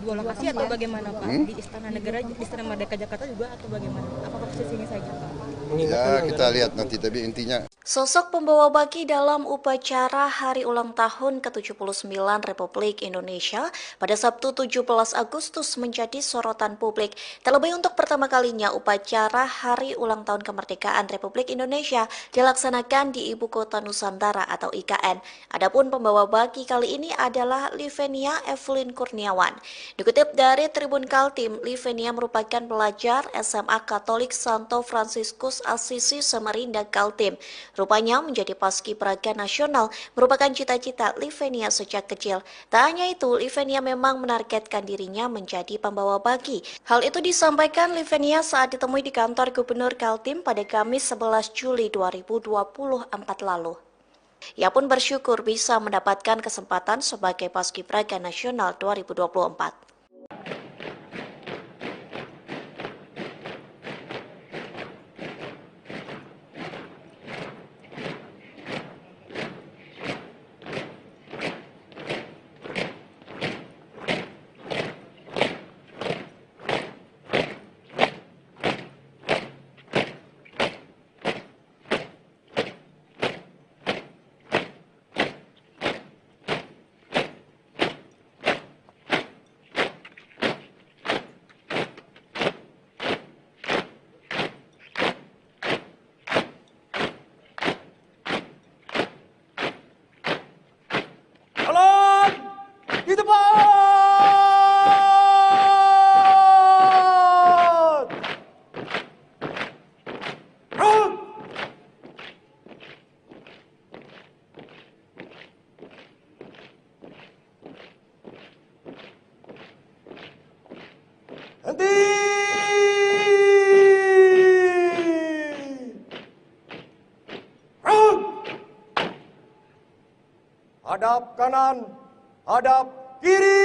Dua lokasi atau bagaimana Pak? Di Istana Negara, di Istana Merdeka Jakarta juga atau bagaimana? Apakah posisinya saja Pak? Ya kita lihat nanti, tapi intinya Sosok pembawa baki dalam upacara Hari Ulang Tahun ke-79 Republik Indonesia pada Sabtu 17 Agustus menjadi sorotan publik. Terlebih untuk pertama kalinya upacara Hari Ulang Tahun Kemerdekaan Republik Indonesia dilaksanakan di Ibu Kota Nusantara atau IKN. Adapun pembawa baki kali ini adalah Livenia Evelyn Kurniawan. Dikutip dari Tribun Kaltim, Livenia merupakan pelajar SMA Katolik Santo Fransiskus Assisi Samarinda Kaltim. Rupanya menjadi paskibraka nasional merupakan cita-cita Livenia sejak kecil. Tak hanya itu, Livenia memang menargetkan dirinya menjadi pembawa baki. Hal itu disampaikan Livenia saat ditemui di kantor Gubernur Kaltim pada Kamis 11 Juli 2024 lalu. Ia pun bersyukur bisa mendapatkan kesempatan sebagai paskibraka nasional 2024. Henti! Run! Hadap kanan, hadap kiri.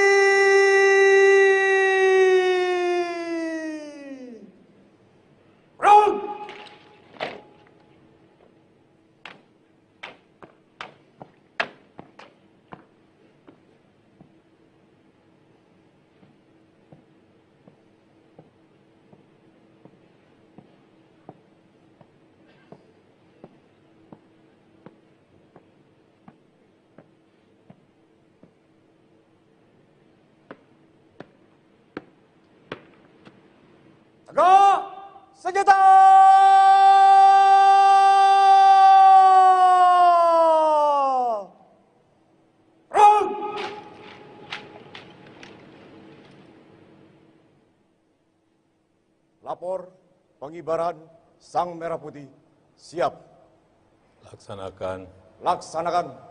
Run! Tegak senjata! Run! Lapor pengibaran Sang Merah Putih. Siap. Laksanakan. Laksanakan.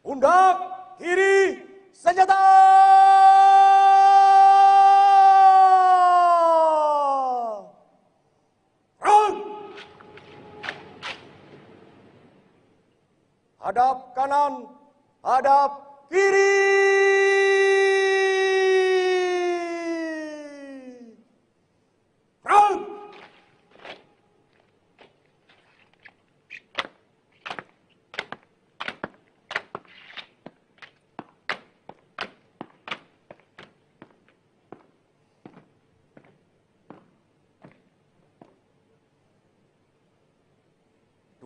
Pundak kiri senjata! Run! Hadap kanan, hadap kiri. Run!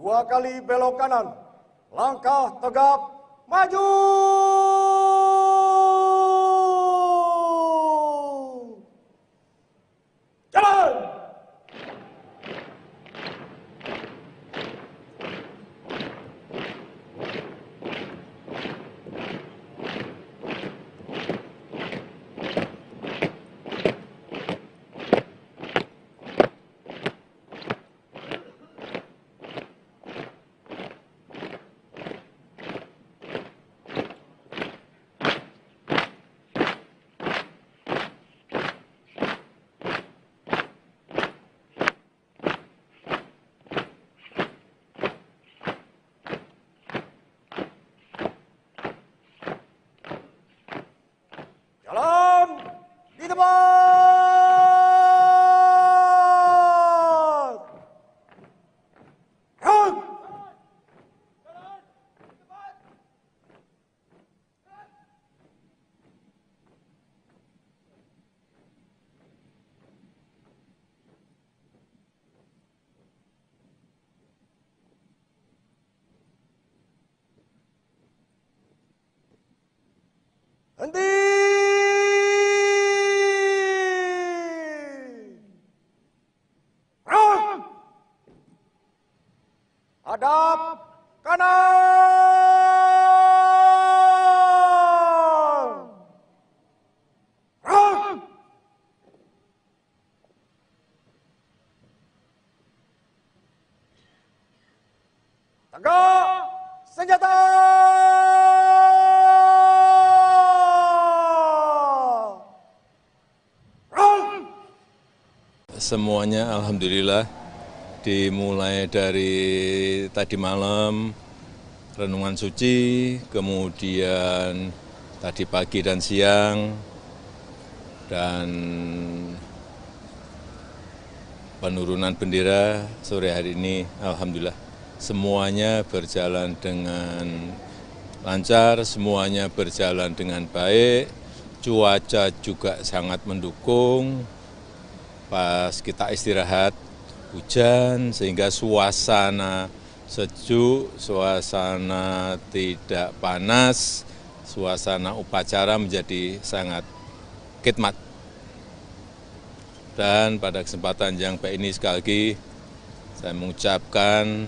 Dua kali belok kanan, langkah tegap, maju! Jalan! Jalan di tempat. Run! Henti! Run! Hadap kanan! Run! Tegak senjata! Semuanya alhamdulillah dimulai dari tadi malam renungan suci, kemudian tadi pagi dan siang, dan penurunan bendera sore hari ini alhamdulillah semuanya berjalan dengan lancar, semuanya berjalan dengan baik. cuaca juga sangat mendukung, pas kita istirahat hujan sehingga suasana sejuk, suasana tidak panas, suasana upacara menjadi sangat khidmat. Dan pada kesempatan yang baik ini sekali lagi saya mengucapkan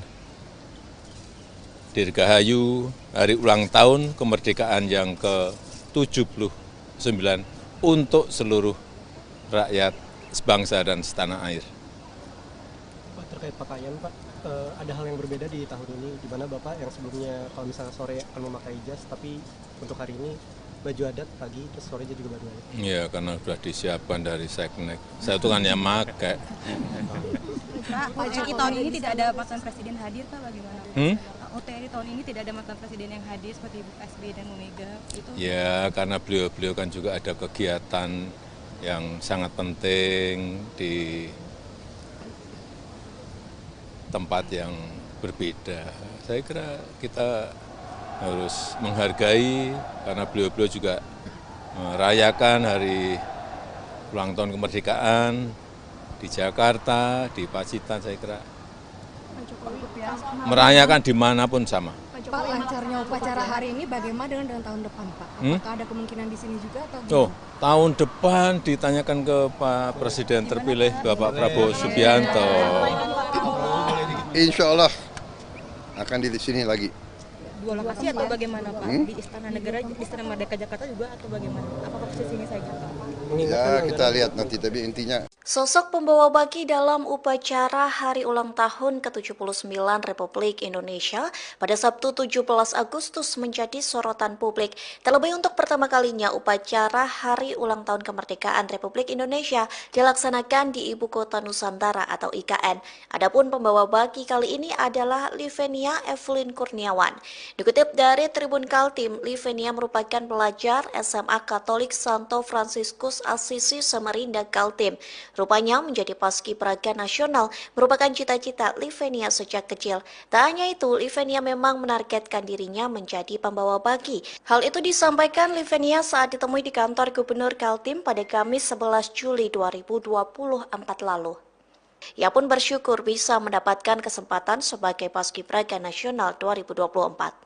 Dirgahayu Hari Ulang Tahun Kemerdekaan yang ke-79 untuk seluruh rakyat sebangsa dan setanah air. Pak, terkait pakaian Pak, ada hal yang berbeda di tahun ini, di mana Bapak yang sebelumnya kalau misalnya sore akan memakai jas, tapi untuk hari ini baju adat pagi, terus sorenya juga baju adat. Iya, karena sudah disiapkan dari Seknek. Saya tuh kan yang pakai. Pak, OTRI tahun ini tidak ada mantan presiden hadir Pak, bagaimana? OTRI tahun ini tidak ada mantan presiden yang hadir seperti Ibu SBY dan Bu Mega itu. Ya, karena beliau-beliau kan juga ada kegiatan yang sangat penting di tempat yang berbeda. Saya kira kita harus menghargai karena beliau-beliau juga merayakan hari ulang tahun kemerdekaan di Jakarta, di Pacitan, saya kira merayakan dimanapun sama. Pak, lancarnya upacara hari ini bagaimana dengan tahun depan Pak? Apakah ada kemungkinan di sini juga atau Oh, tahun depan ditanyakan ke Pak Presiden terpilih Bapak Prabowo Subianto. Insya Allah akan di sini lagi. Dua lokasi atau bagaimana Pak? Di Istana Negara, di Istana Merdeka Jakarta juga atau bagaimana? Apakah posisinya saja Pak? Ya kita lihat nanti, tapi intinya Sosok pembawa baki dalam upacara Hari Ulang Tahun ke-79 Republik Indonesia pada Sabtu 17 Agustus menjadi sorotan publik. Terlebih untuk pertama kalinya upacara Hari Ulang Tahun Kemerdekaan Republik Indonesia dilaksanakan di Ibu Kota Nusantara atau IKN. Adapun pembawa baki kali ini adalah Livenia Evelyn Kurniawan. Dikutip dari Tribun Kaltim, Livenia merupakan pelajar SMA Katolik Santo Fransiskus Assisi Samarinda Kaltim. Rupanya menjadi paskibraka nasional merupakan cita-cita Livenia sejak kecil. Tak hanya itu, Livenia memang menargetkan dirinya menjadi pembawa baki. Hal itu disampaikan Livenia saat ditemui di kantor Gubernur Kaltim pada Kamis 11 Juli 2024 lalu. Ia pun bersyukur bisa mendapatkan kesempatan sebagai paskibraka nasional 2024.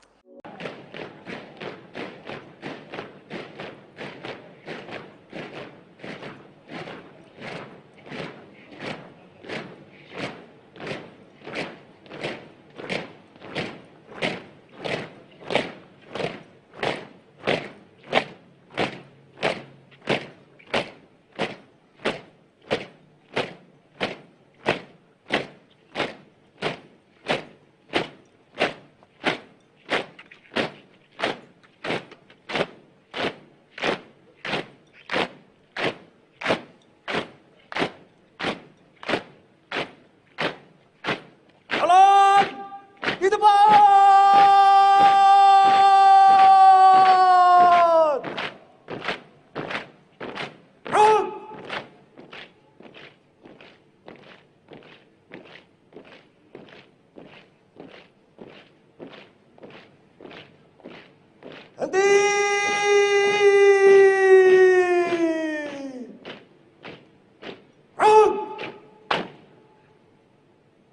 Jalan di depan. Run. Henti. Run.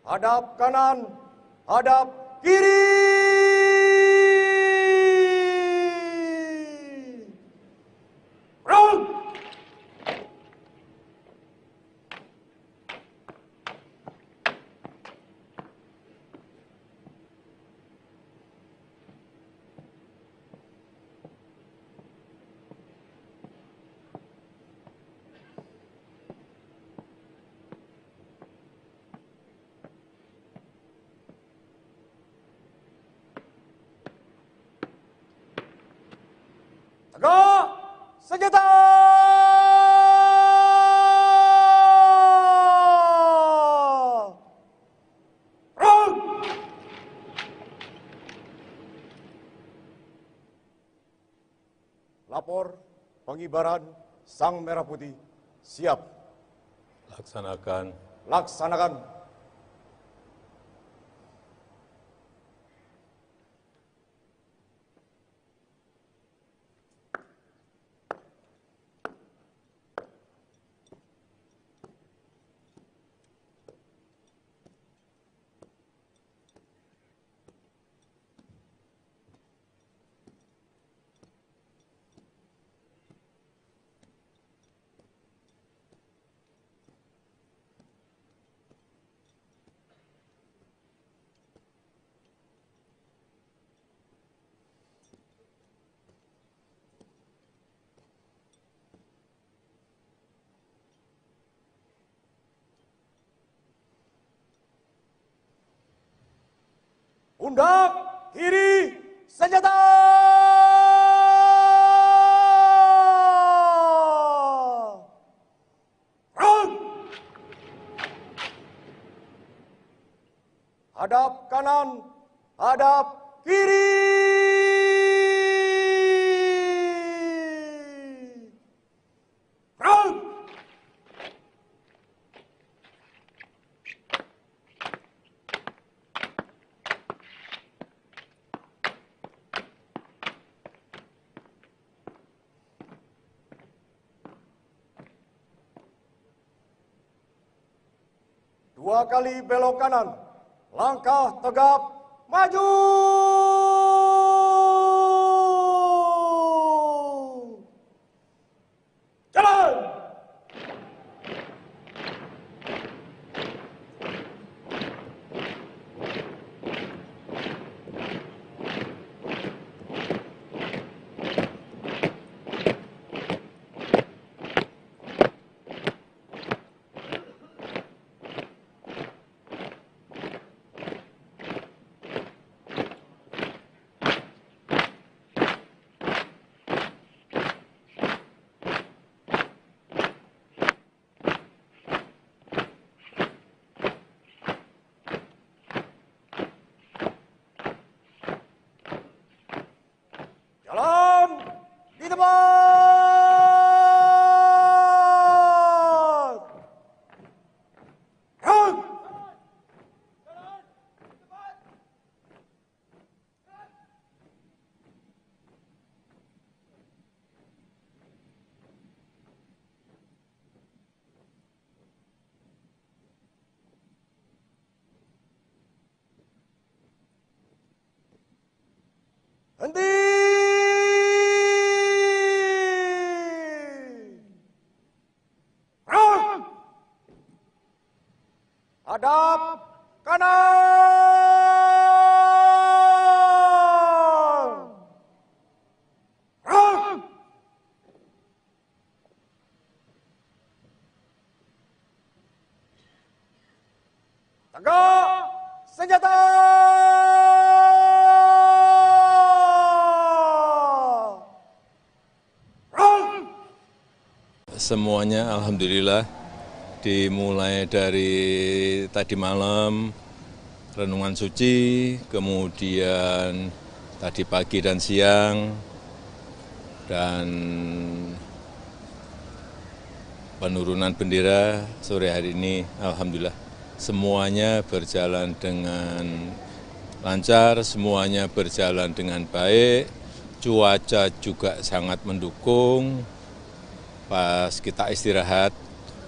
Hadap kanan, hadap kiri. Run. Tegak senjata. Run. Lapor pengibaran Sang Merah Putih siap. Laksanakan. Laksanakan. pundak kiri senjata. Front. Hadap kanan, hadap kiri. Front. Dua kali belok kanan, langkah tegap, maju. Jalan. Jalan di tempat. Run. Henti. Run. Hadap kanan. Run. Tegak senjata. Semuanya alhamdulillah dimulai dari tadi malam renungan suci, kemudian tadi pagi dan siang, dan penurunan bendera sore hari ini alhamdulillah semuanya berjalan dengan lancar, semuanya berjalan dengan baik, cuaca juga sangat mendukung. Pas kita istirahat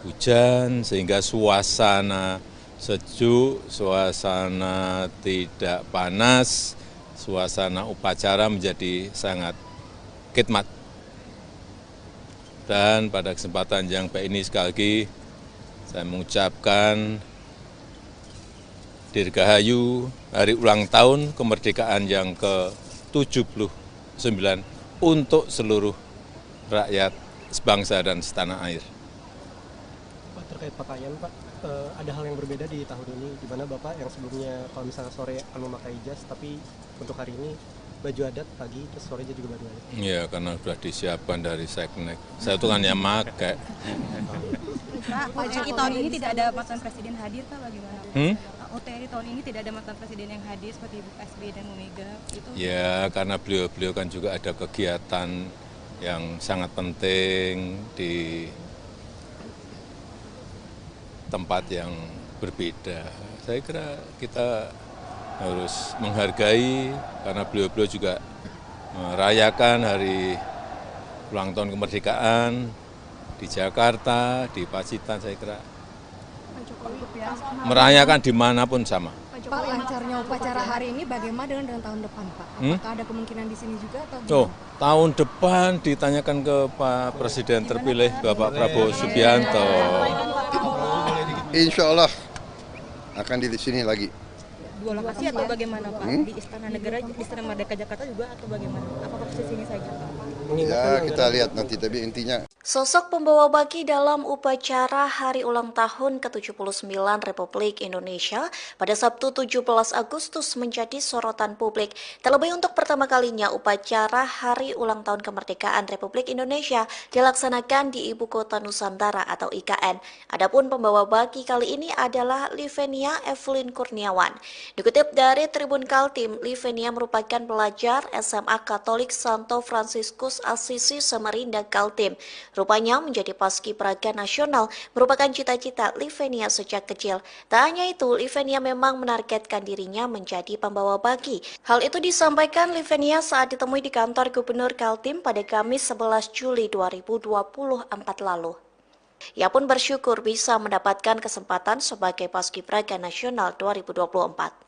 hujan sehingga suasana sejuk, suasana tidak panas, suasana upacara menjadi sangat khidmat. Dan pada kesempatan yang baik ini sekali lagi saya mengucapkan Dirgahayu hari ulang tahun kemerdekaan yang ke-79 untuk seluruh rakyat sebangsa dan setanah air. Pak, terkait pakaian Pak, ada hal yang berbeda di tahun ini, di mana Bapak yang sebelumnya kalau misalnya sore akan memakai jas, tapi untuk hari ini baju adat pagi, terus sorenya juga baju adat. Iya, karena sudah disiapkan dari Seknek. Saya itu kan yang pakai. Pak, OTRI tahun ini tidak ada mantan presiden hadir, Pak, bagaimana? OTRI tahun ini tidak ada mantan presiden yang hadir seperti Ibu SBY dan Bu Mega. Ya, karena beliau-beliau kan juga ada kegiatan yang sangat penting di tempat yang berbeda. Saya kira kita harus menghargai karena beliau-beliau juga merayakan hari ulang tahun kemerdekaan di Jakarta, di Pacitan. Saya kira merayakan dimanapun sama. Pak, lancarnya upacara hari ini bagaimana dengan tahun depan, Pak? Apakah ada kemungkinan di sini juga atau gimana? Tahun depan ditanyakan ke Pak Presiden terpilih Bapak Prabowo Subianto. Insya Allah akan di sini lagi. Dua lokasi atau bagaimana Pak? Di Istana Negara, di Istana Merdeka Jakarta juga atau bagaimana? Apakah posisinya saja Pak? Ya kita lihat nanti, tapi intinya Sosok pembawa baki dalam upacara hari ulang tahun ke-79 Republik Indonesia pada Sabtu 17 Agustus menjadi sorotan publik. Terlebih untuk pertama kalinya upacara hari ulang tahun kemerdekaan Republik Indonesia dilaksanakan di Ibu Kota Nusantara atau IKN. Adapun pembawa baki kali ini adalah Livenia Evelyn Kurniawan. Dikutip dari Tribun Kaltim, Livenia merupakan pelajar SMA Katolik Santo Fransiskus Assisi Samarinda Kaltim. Rupanya menjadi paskibraka nasional merupakan cita-cita Livenia sejak kecil. Tak hanya itu, Livenia memang menargetkan dirinya menjadi pembawa baki. Hal itu disampaikan Livenia saat ditemui di kantor Gubernur Kaltim pada Kamis 11 Juli 2024 lalu. Ia pun bersyukur bisa mendapatkan kesempatan sebagai paskibraka nasional 2024.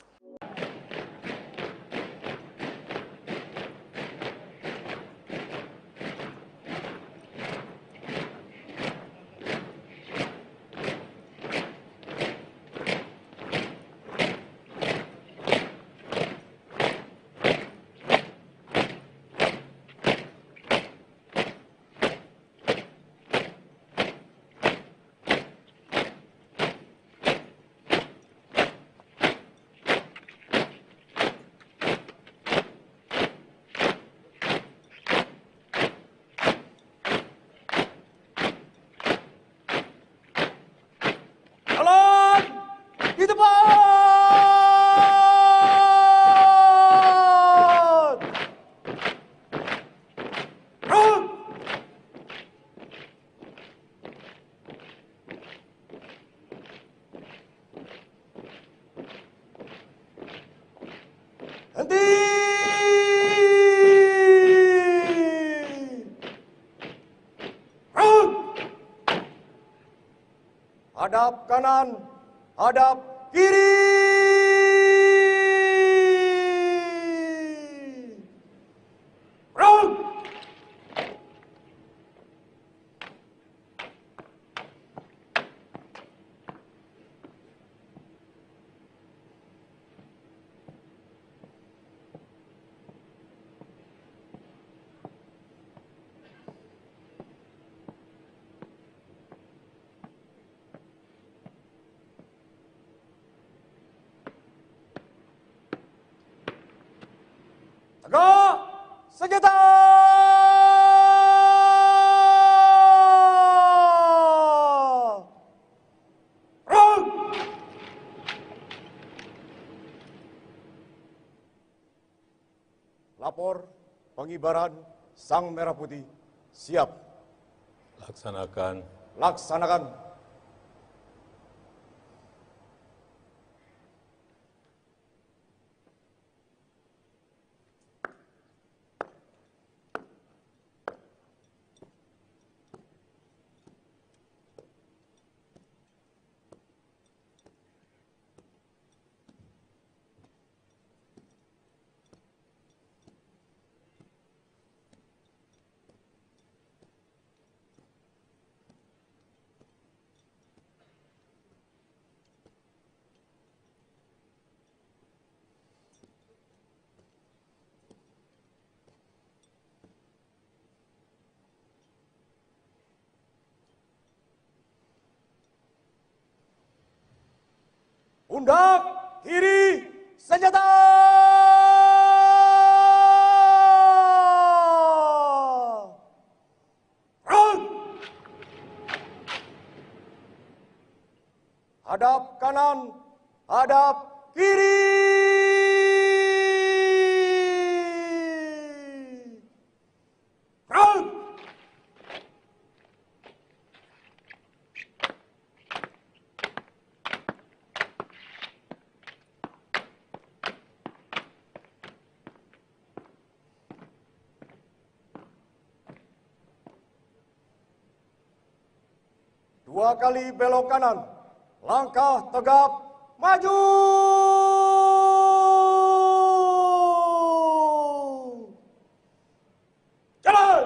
Di depan! Run! Henti! Run! Hadap kanan, hadap kiri. Run! Tegak senjata! Run! Lapor pengibaran Sang Merah Putih siap. Laksanakan. Laksanakan. Pundak kiri senjata! Run! Hadap kanan, hadap kiri. Run! Dua kali belok kanan, langkah tegap, maju! Jalan!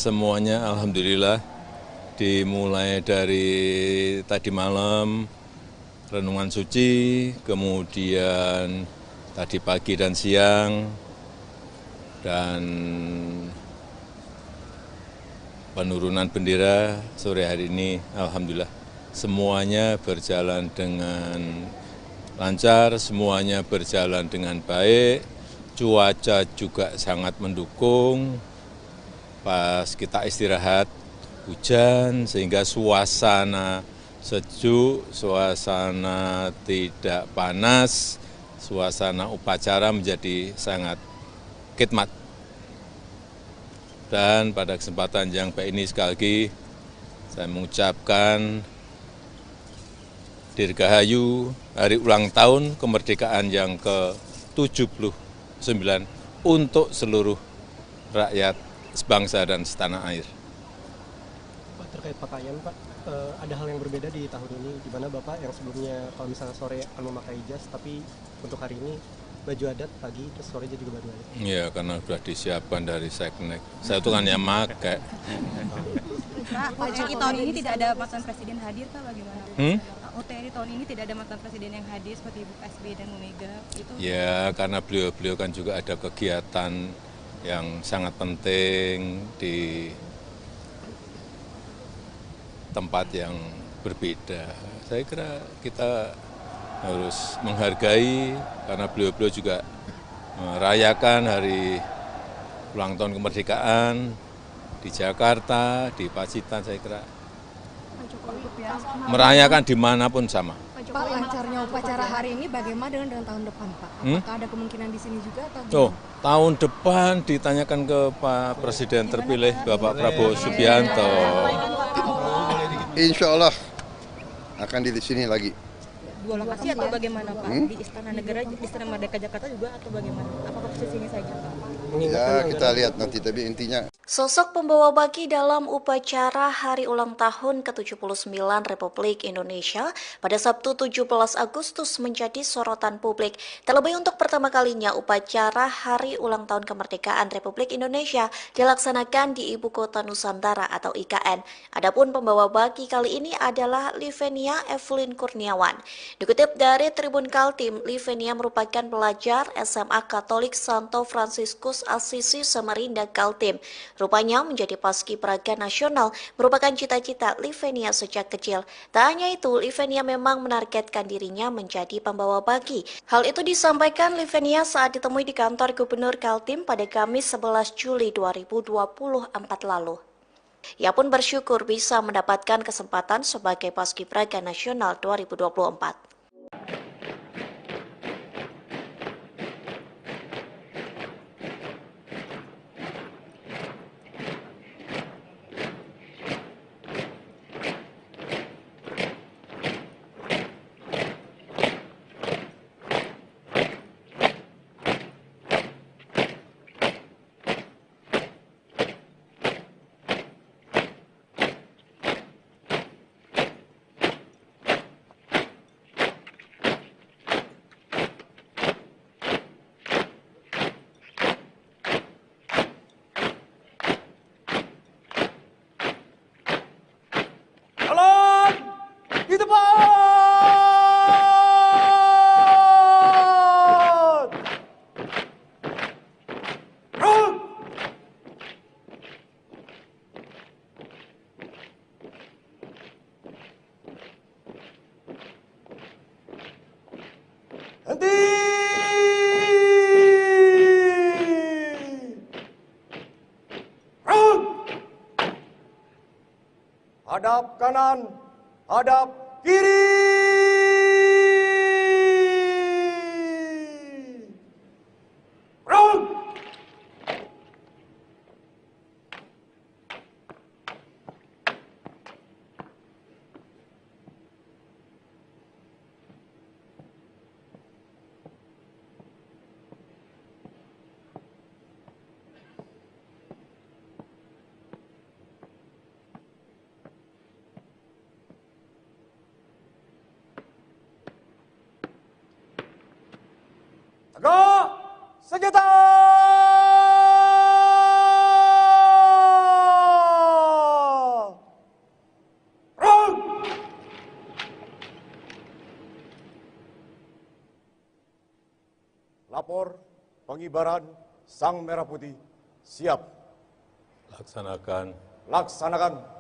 semuanya alhamdulillah dimulai dari tadi malam renungan suci, kemudian tadi pagi dan siang, dan penurunan bendera sore hari ini alhamdulillah semuanya berjalan dengan lancar, semuanya berjalan dengan baik, cuaca juga sangat mendukung. Pas kita istirahat hujan sehingga suasana sejuk, suasana tidak panas, suasana upacara menjadi sangat khidmat. Dan pada kesempatan yang baik ini sekali lagi saya mengucapkan Dirgahayu hari ulang tahun kemerdekaan yang ke-79 untuk seluruh rakyat sebangsa dan setanah air. Pak, terkait pakaian Pak, ada hal yang berbeda di tahun ini, di mana Bapak yang sebelumnya kalau misalnya sore akan memakai jas, tapi untuk hari ini baju adat pagi, terus sorenya juga baju adat. Iya, karena sudah disiapkan dari Seknek. Saya itu kan yang pakai. Pak, OTRI tahun ini tidak ada mantan presiden hadir Pak, bagaimana? OTRI tahun ini tidak ada mantan presiden yang hadir seperti Ibu SBY dan Bu Mega. Itu Ya, karena beliau-beliau kan juga ada kegiatan yang sangat penting di tempat yang berbeda. Saya kira kita harus menghargai karena beliau-beliau juga merayakan hari ulang tahun kemerdekaan di Jakarta, di Pacitan, saya kira merayakan dimanapun sama. Pak, lancarnya upacara hari ini bagaimana dengan tahun depan Pak? Apakah ada kemungkinan di sini juga atau Oh, tahun depan ditanyakan ke Pak Presiden terpilih Bapak Prabowo Subianto. Insya Allah akan di sini lagi. Dua lokasi atau bagaimana Pak? Di Istana Negara, di Istana Merdeka Jakarta juga atau bagaimana? Apakah posisinya saja Pak? Ya kita lihat nanti, tapi intinya Sosok pembawa baki dalam upacara Hari Ulang Tahun ke-79 Republik Indonesia pada Sabtu 17 Agustus menjadi sorotan publik. Terlebih untuk pertama kalinya upacara Hari Ulang Tahun Kemerdekaan Republik Indonesia dilaksanakan di Ibu Kota Nusantara atau IKN. Adapun pembawa baki kali ini adalah Livenia Evelyn Kurniawan. Dikutip dari Tribun Kaltim, Livenia merupakan pelajar SMA Katolik Santo Fransiskus Assisi Samarinda Kaltim. Rupanya menjadi paskibraka nasional merupakan cita-cita Livenia sejak kecil. Tak hanya itu, Livenia memang menargetkan dirinya menjadi pembawa baki. Hal itu disampaikan Livenia saat ditemui di kantor Gubernur Kaltim pada Kamis 11 Juli 2024 lalu. Ia pun bersyukur bisa mendapatkan kesempatan sebagai paskibraka nasional 2024. Jalan di depan. Run. Henti. Run. Hadap kanan, hadap kiri. Run. Tegak senjata. Lapor pengibaran Sang Merah Putih. Siap. Laksanakan. Laksanakan.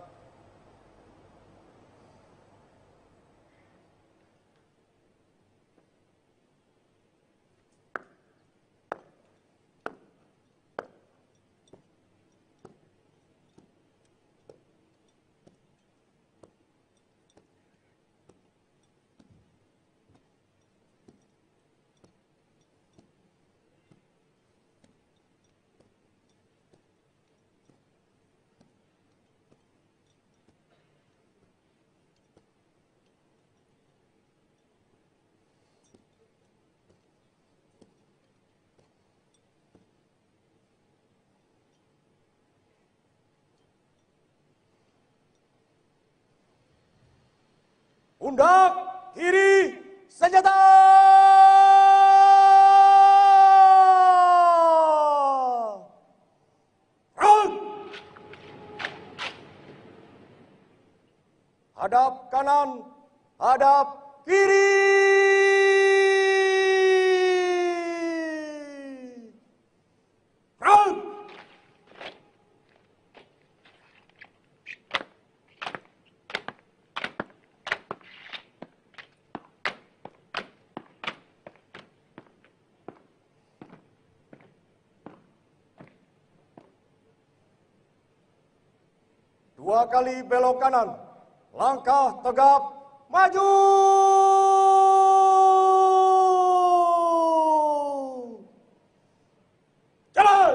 Pundak kiri senjata. Front. Hadap kanan, hadap kiri. Front. Dua kali belok kanan, langkah tegap, maju. Jalan.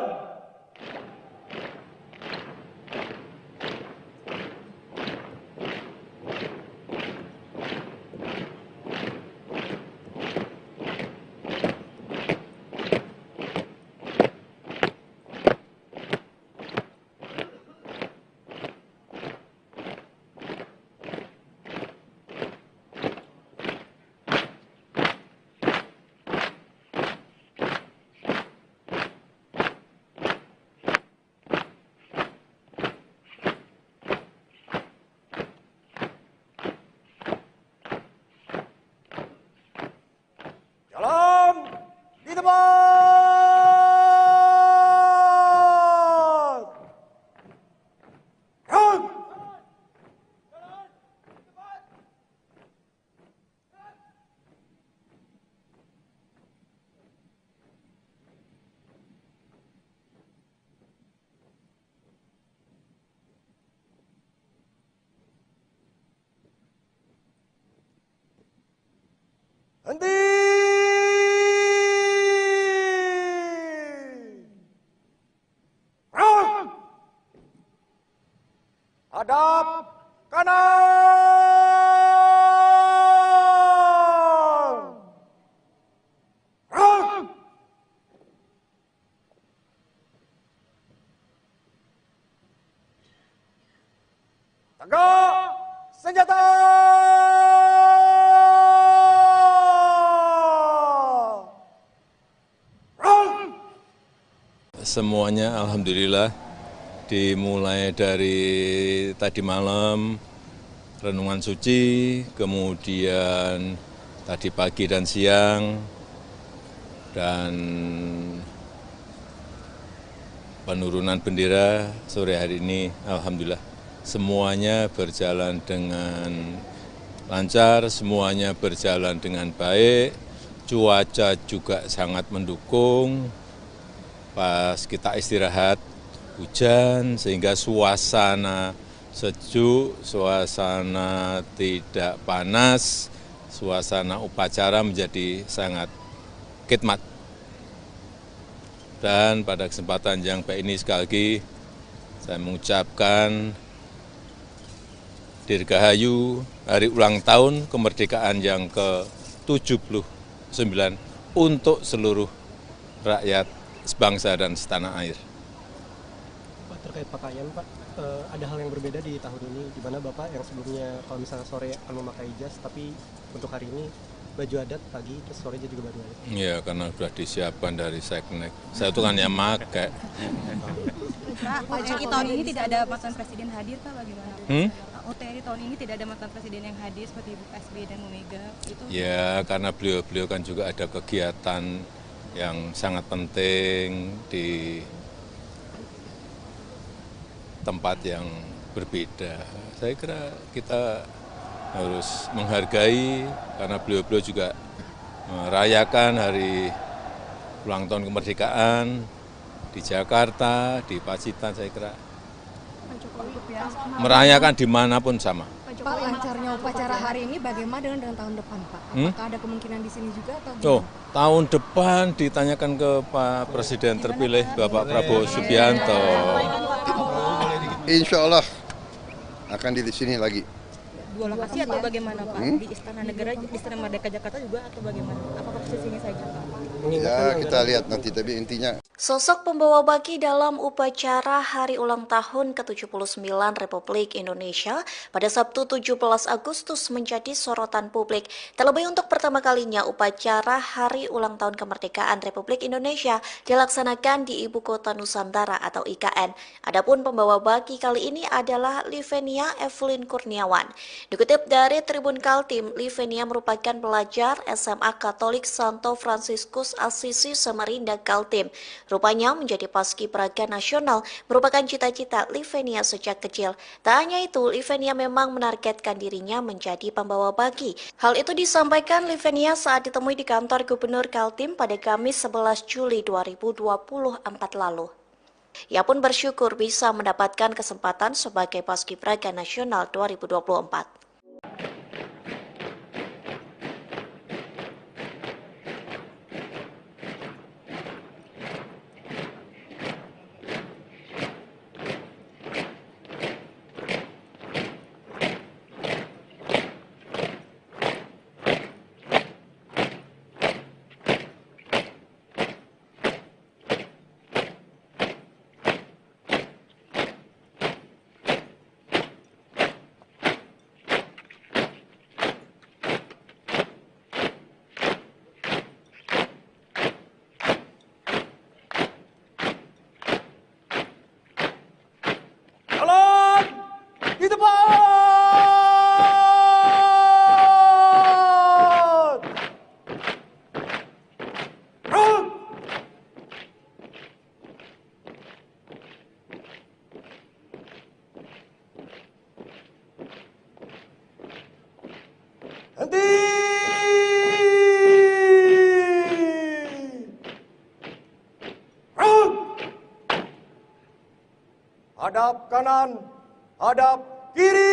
Jalan di tempat. Run. Henti. Front. Hadap kanan. Front. Tegak senjata. Semuanya alhamdulillah dimulai dari tadi malam renungan suci, kemudian tadi pagi dan siang, dan penurunan bendera sore hari ini alhamdulillah semuanya berjalan dengan lancar, semuanya berjalan dengan baik, cuaca juga sangat mendukung. Pas kita istirahat hujan sehingga suasana sejuk, suasana tidak panas, suasana upacara menjadi sangat khidmat. Dan pada kesempatan yang baik ini sekali lagi saya mengucapkan Dirgahayu hari ulang tahun kemerdekaan yang ke-79 untuk seluruh rakyat sebangsa dan setanah air. Pak, terkait pakaian Pak, ada hal yang berbeda di tahun ini, di mana Bapak yang sebelumnya kalau misalnya sore akan memakai jas, tapi untuk hari ini baju adat pagi, terus sorenya juga baju adat. Iya, karena sudah disiapkan dari Seknek. Saya itu kan yang pakai. Pak, OTRI tahun ini tidak ada mantan presiden hadir Pak, bagaimana? OTRI tahun ini tidak ada mantan presiden yang hadir seperti Ibu SBY dan Bu Mega. Itu Ya, karena beliau kan juga ada kegiatan yang sangat penting di tempat yang berbeda. Saya kira kita harus menghargai karena beliau-beliau juga merayakan hari ulang tahun kemerdekaan di Jakarta, di Pacitan. Saya kira merayakan dimanapun sama. Pak, lancarnya upacara hari ini bagaimana dengan tahun depan, Pak? Apakah ada kemungkinan di sini juga atau Oh, tahun depan ditanyakan ke Pak Presiden terpilih Bapak Prabowo Subianto. Insya Allah akan di sini lagi. Dua lokasi atau bagaimana Pak? Di Istana Negara, di Istana Merdeka Jakarta juga atau bagaimana? Apakah posisinya saja Pak? Ya kita lihat nanti, tapi intinya Sosok pembawa baki dalam upacara Hari Ulang Tahun ke-79 Republik Indonesia pada Sabtu 17 Agustus menjadi sorotan publik. Terlebih untuk pertama kalinya upacara Hari Ulang Tahun Kemerdekaan Republik Indonesia dilaksanakan di Ibu Kota Nusantara atau IKN. Adapun pembawa baki kali ini adalah Livenia Evelyn Kurniawan. Dikutip dari Tribun Kaltim, Livenia merupakan pelajar SMA Katolik Santo Fransiskus Asisi Samarinda Kaltim. Rupanya menjadi paskibraka nasional merupakan cita-cita Livenia sejak kecil. Tak hanya itu, Livenia memang menargetkan dirinya menjadi pembawa baki. Hal itu disampaikan Livenia saat ditemui di kantor Gubernur Kaltim pada Kamis 11 Juli 2024 lalu. Ia pun bersyukur bisa mendapatkan kesempatan sebagai paskibraka nasional 2024. Jalan di depan. Run. Henti. Run. Hadap kanan, hadap kiri.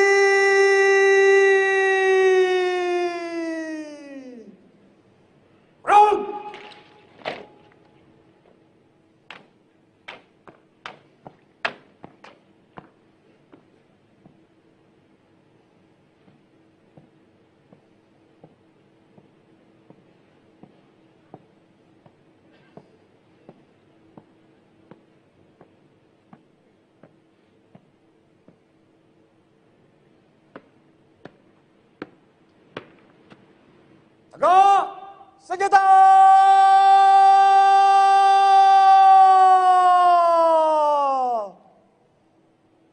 Run. Tegak senjata.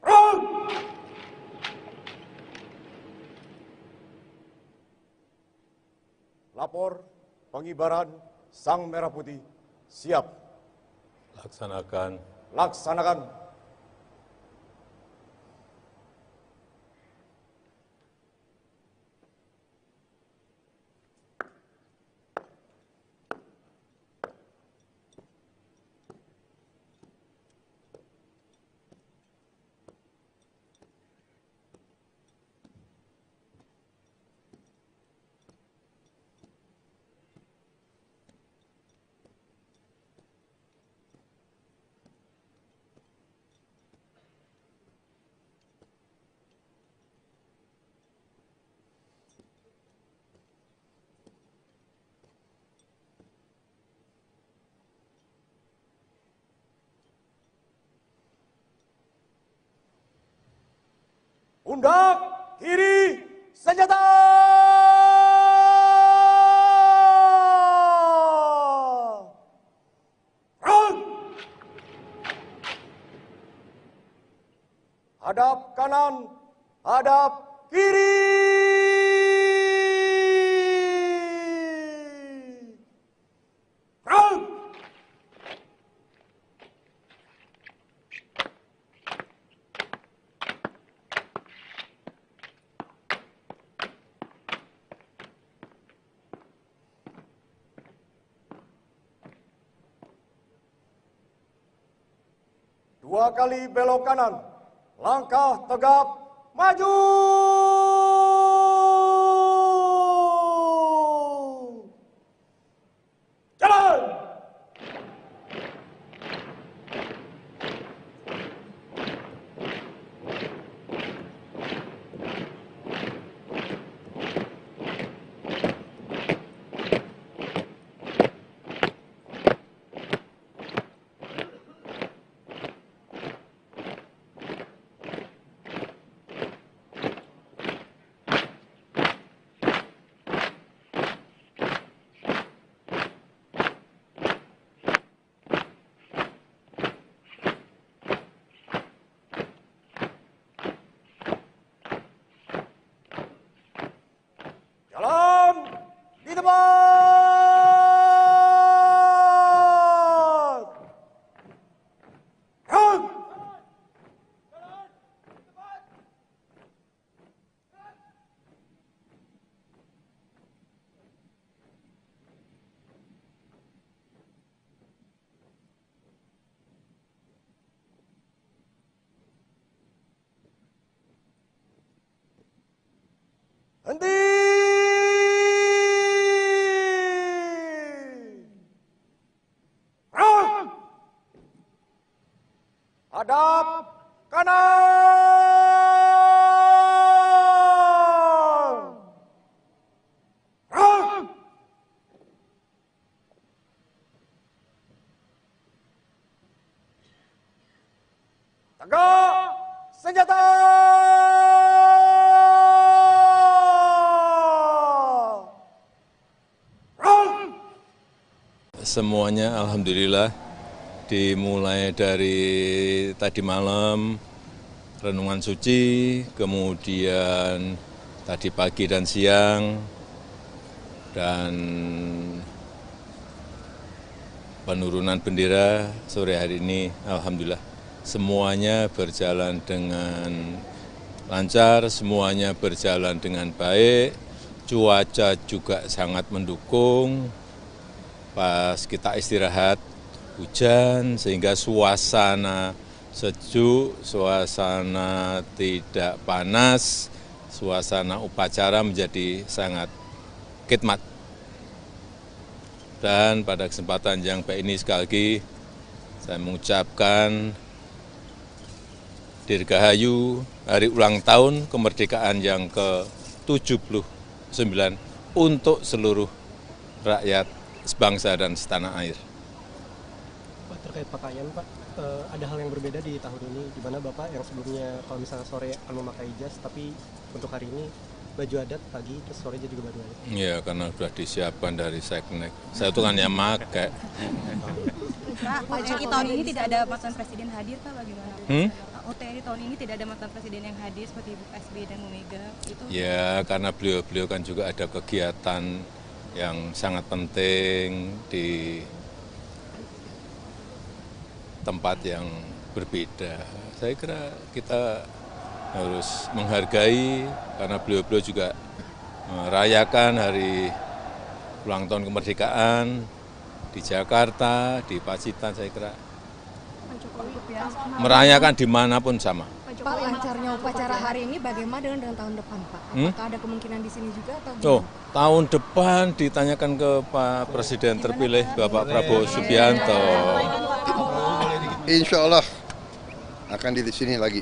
Run. Lapor pengibaran Sang Merah Putih. Siap. Laksanakan. Laksanakan. Pundak kiri senjata. Run. Hadap kanan, hadap kiri. Run. 2 kali belok kanan, langkah tegap, maju. Jalan. Jalan di tempat. Run. Henti. Run. Hadap kanan. Run. Tegak senjata. Semuanya alhamdulillah dimulai dari tadi malam renungan suci, kemudian tadi pagi dan siang, dan penurunan bendera sore hari ini alhamdulillah semuanya berjalan dengan lancar, semuanya berjalan dengan baik, cuaca juga sangat mendukung. Pas kita istirahat hujan sehingga suasana sejuk, suasana tidak panas, suasana upacara menjadi sangat khidmat. Dan pada kesempatan yang baik ini sekali lagi saya mengucapkan Dirgahayu hari ulang tahun kemerdekaan yang ke-79 untuk seluruh rakyat sebangsa dan setanah air. Pak, terkait pakaian Pak, ada hal yang berbeda di tahun ini, di mana Bapak yang sebelumnya kalau misalnya sore akan memakai jas, tapi untuk hari ini baju adat pagi, terus sorenya juga baju adat. Iya, karena sudah disiapkan dari Seknek. Saya itu kan yang pakai. Pak, OTRI tahun ini tidak ada mantan presiden hadir Pak, bagaimana? OTRI tahun ini tidak ada mantan presiden yang hadir seperti Ibu SBY dan Bu Mega. Itu Ya, karena beliau-beliau kan juga ada kegiatan yang sangat penting di tempat yang berbeda. Saya kira kita harus menghargai karena beliau-beliau juga merayakan hari ulang tahun kemerdekaan di Jakarta, di Pacitan. Saya kira merayakan dimanapun sama. Pak, lancarnya upacara hari ini bagaimana dengan tahun depan Pak? Apakah ada kemungkinan di sini juga atau Oh, tahun depan ditanyakan ke Pak Presiden terpilih Bapak Prabowo Subianto. Insya Allah akan di sini lagi.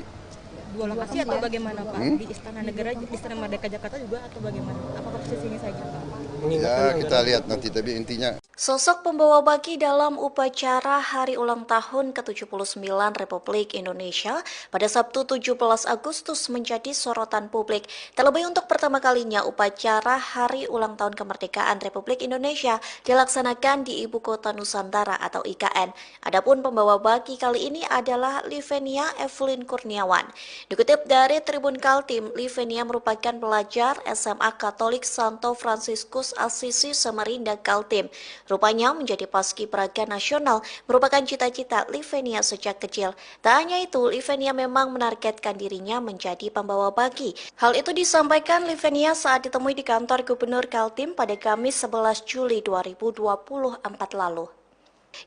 Dua lokasi atau bagaimana Pak? Di Istana Negara, di Istana Merdeka Jakarta juga atau bagaimana? Apakah posisinya saja Pak? Ya kita lihat nanti, tapi intinya Sosok pembawa baki dalam upacara Hari Ulang Tahun ke-79 Republik Indonesia pada Sabtu 17 Agustus menjadi sorotan publik. Terlebih untuk pertama kalinya upacara Hari Ulang Tahun Kemerdekaan Republik Indonesia dilaksanakan di Ibu Kota Nusantara atau IKN. Adapun pembawa baki kali ini adalah Livenia Evelyn Kurniawan. Dikutip dari Tribun Kaltim, Livenia merupakan pelajar SMA Katolik Santo Fransiskus Assisi Samarinda Kaltim. Rupanya menjadi paskibraka nasional merupakan cita-cita Livenia sejak kecil. Tak hanya itu, Livenia memang menargetkan dirinya menjadi pembawa baki. Hal itu disampaikan Livenia saat ditemui di kantor Gubernur Kaltim pada Kamis 11 Juli 2024 lalu.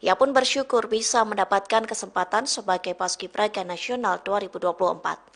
Ia pun bersyukur bisa mendapatkan kesempatan sebagai Paskibraka Nasional 2024.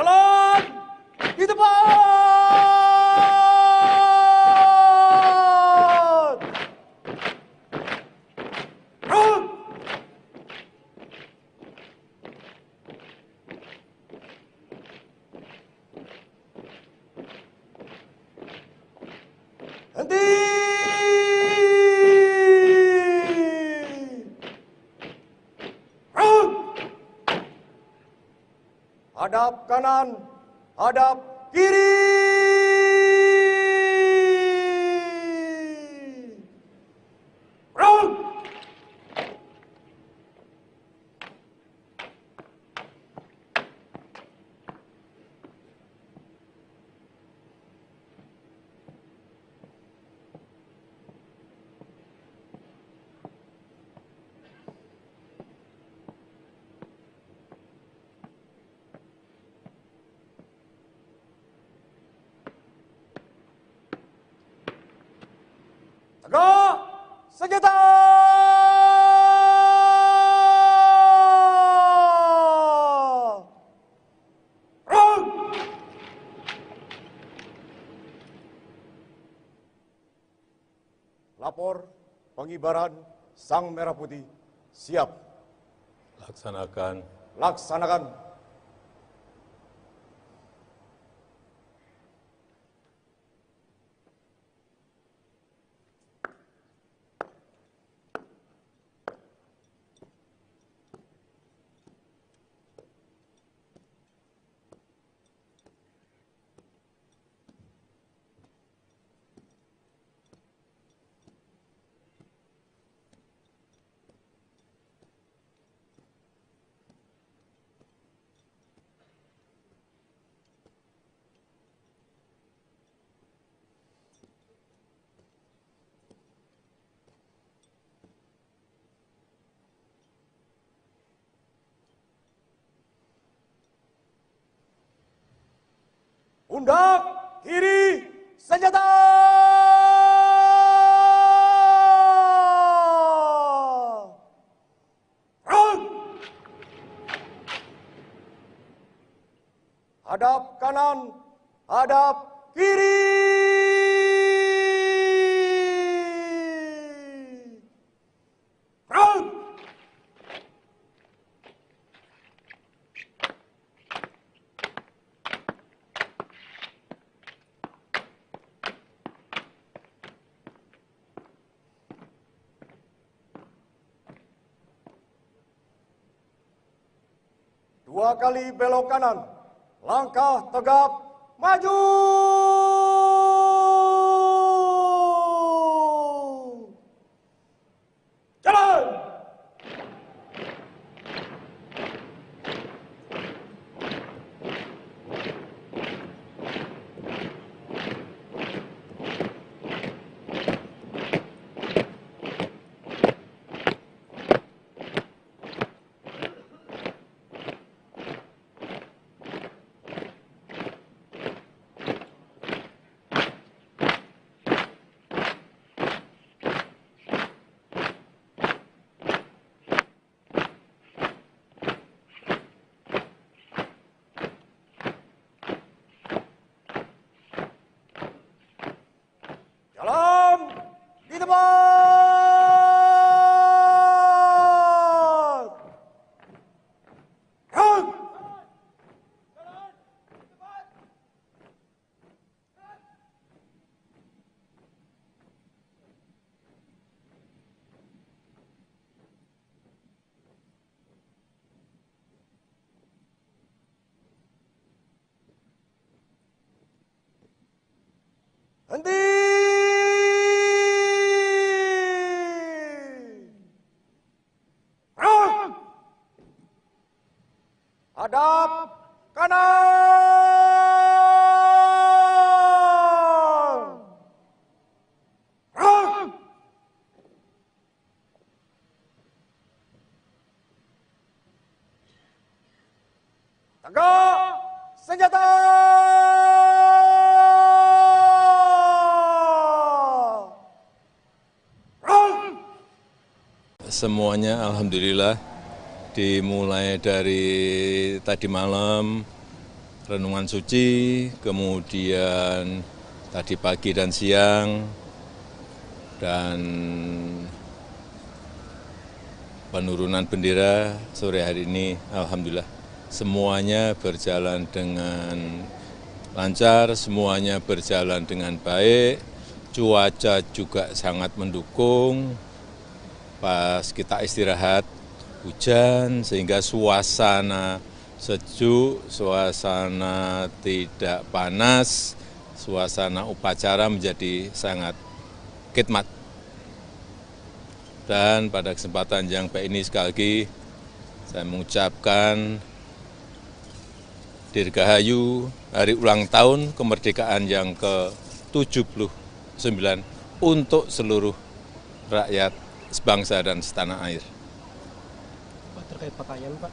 Jalan di depan. Run. Henti. Run. Hadap kanan, hadap kiri. Run. Tegak senjata. Run. Lapor pengibaran Sang Merah Putih siap. Laksanakan. Laksanakan. Pundak kiri senjata. Run. Hadap kanan, hadap kiri. Run. Dua kali belok kanan, langkah tegap, maju. Jalan. Hadap kanan. Gerak. Tegak senjata. Semuanya alhamdulillah dimulai dari tadi malam renungan suci, kemudian tadi pagi dan siang, dan penurunan bendera sore hari ini alhamdulillah semuanya berjalan dengan lancar, semuanya berjalan dengan baik, cuaca juga sangat mendukung. Pas kita istirahat hujan sehingga suasana sejuk, suasana tidak panas, suasana upacara menjadi sangat khidmat. Dan pada kesempatan yang baik ini sekali lagi saya mengucapkan Dirgahayu hari ulang tahun kemerdekaan yang ke-79 untuk seluruh rakyat sebangsa dan setanah air. Pak, terkait pakaian Pak,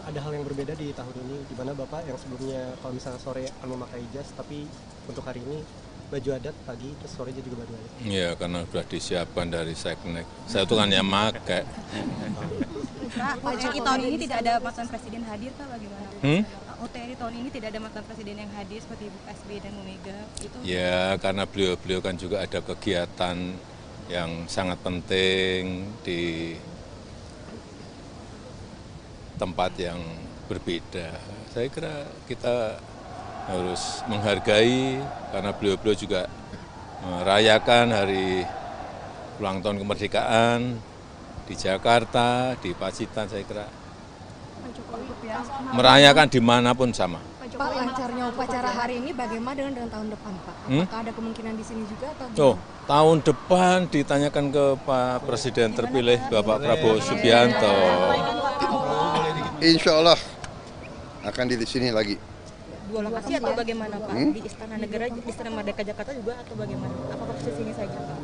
ada hal yang berbeda di tahun ini, di mana Bapak yang sebelumnya kalau misalnya sore akan memakai jas, tapi untuk hari ini baju adat pagi, terus sorenya juga baju adat. Iya, karena sudah disiapkan dari Seknek. Saya itu kan yang pakai. Pak, OTRI tahun ini tidak ada mantan presiden hadir Pak, bagaimana? OTRI tahun ini tidak ada mantan presiden yang hadir seperti Ibu SBY dan Bu Mega. Itu Ya, karena beliau-beliau kan juga ada kegiatan yang sangat penting di tempat yang berbeda. Saya kira kita harus menghargai karena beliau-beliau juga merayakan hari ulang tahun kemerdekaan di Jakarta, di Pacitan, saya kira merayakan dimanapun sama. Pak, lancarnya upacara hari ini bagaimana dengan tahun depan Pak? Apakah ada kemungkinan di sini juga atau Oh, tahun depan ditanyakan ke Pak Presiden terpilih Bapak Prabowo Subianto. Insya Allah akan di sini lagi. Dua lokasi atau bagaimana Pak? Di Istana Negara, di Istana Merdeka Jakarta juga atau bagaimana? Apakah posisinya saja Pak?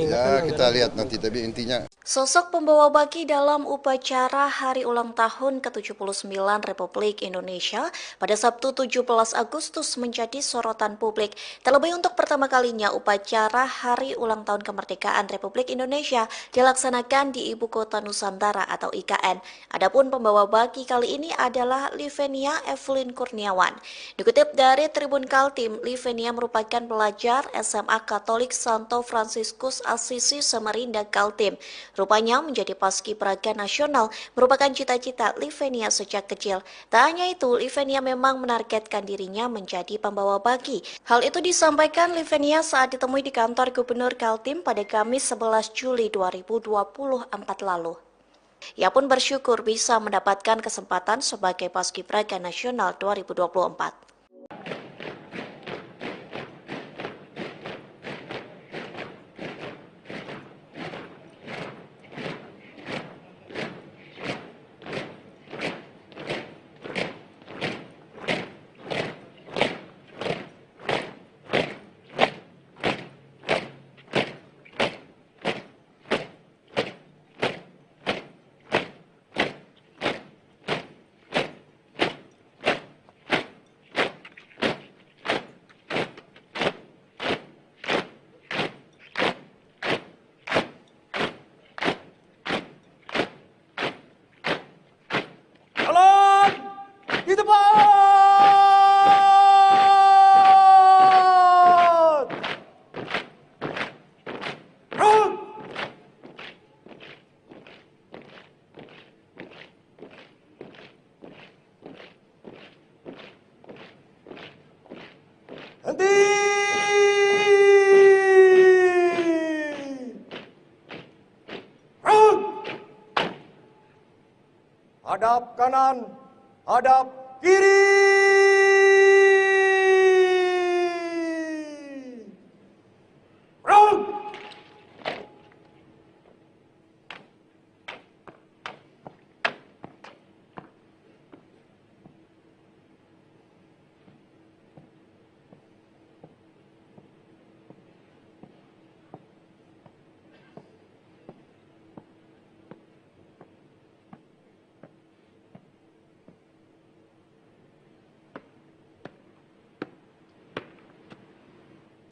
Ya kita lihat nanti, tapi intinya Sosok pembawa baki dalam upacara Hari Ulang Tahun ke-79 Republik Indonesia pada Sabtu 17 Agustus menjadi sorotan publik. Terlebih untuk pertama kalinya upacara Hari Ulang Tahun Kemerdekaan Republik Indonesia dilaksanakan di Ibu Kota Nusantara atau IKN. Adapun pembawa baki kali ini adalah Livenia Evelyn Kurniawan. Dikutip dari Tribun Kaltim, Livenia merupakan pelajar SMA Katolik Santo Fransiskus Assisi Samarinda Kaltim. Rupanya menjadi paskibraka nasional merupakan cita-cita Livenia sejak kecil. Tak hanya itu, Livenia memang menargetkan dirinya menjadi pembawa baki. Hal itu disampaikan Livenia saat ditemui di kantor Gubernur Kaltim pada Kamis 11 Juli 2024 lalu. Ia pun bersyukur bisa mendapatkan kesempatan sebagai paskibraka nasional 2024. Di depan. Henti. Hadap kanan, hadap kiri.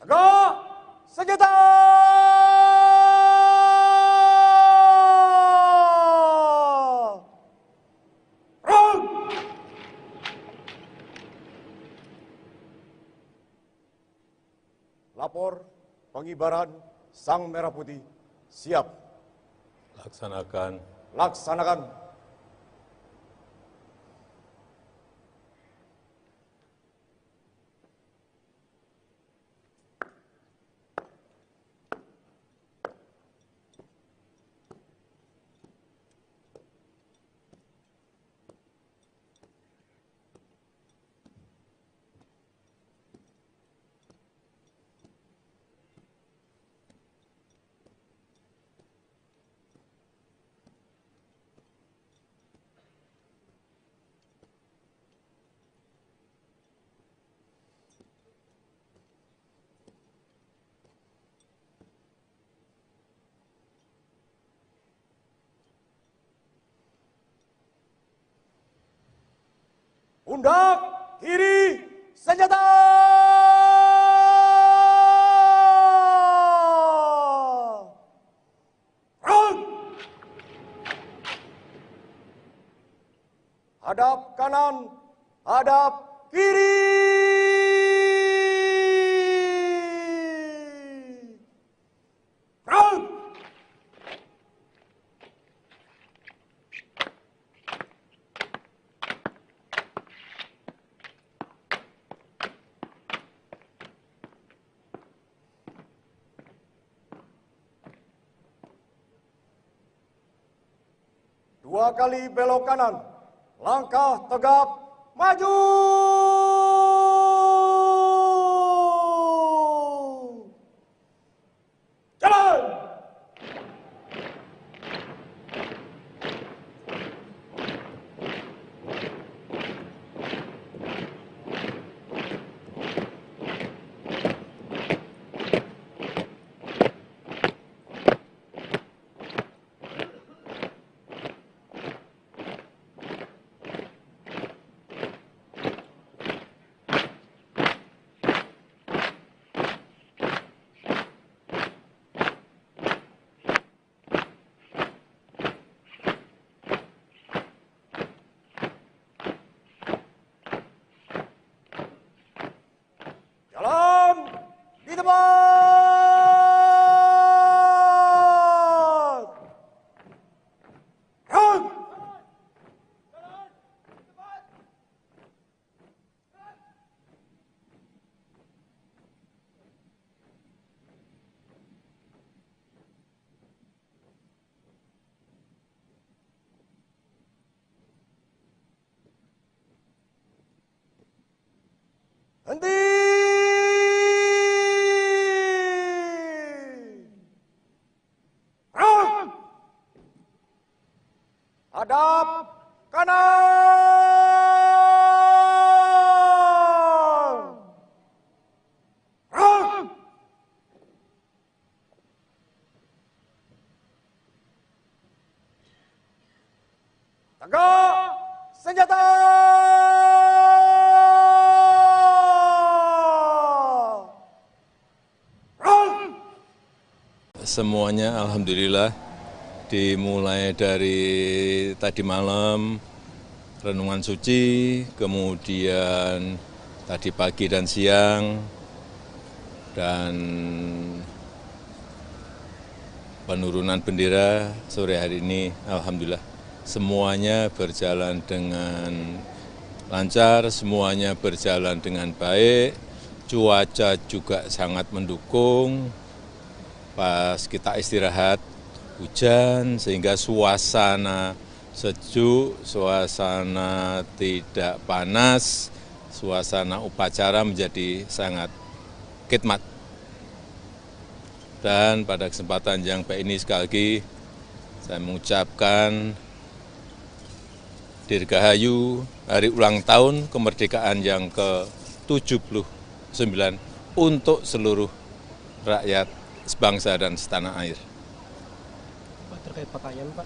Tegak senjata! Perang! Lapor pengibaran Sang Merah Putih. Siap. Laksanakan. Laksanakan. Pundak kiri senjata! Perang! Hadap kanan, hadap kiri! Perang! Dua kali belok kanan, langkah tegap, maju! Jalan! Jalan di tempat! Perang! Henti! Perang! Hadap kanan! Perang! Tegak senjata! Semuanya alhamdulillah dimulai dari tadi malam renungan suci, kemudian tadi pagi dan siang, dan penurunan bendera sore hari ini alhamdulillah semuanya berjalan dengan lancar, semuanya berjalan dengan baik, cuaca juga sangat mendukung. Pas kita istirahat hujan sehingga suasana sejuk, suasana tidak panas, suasana upacara menjadi sangat khidmat. Dan pada kesempatan yang baik ini sekali lagi saya mengucapkan Dirgahayu Hari Ulang Tahun Kemerdekaan yang ke-79 untuk seluruh rakyat sebangsa dan setanah air. Pak, terkait pakaian Pak,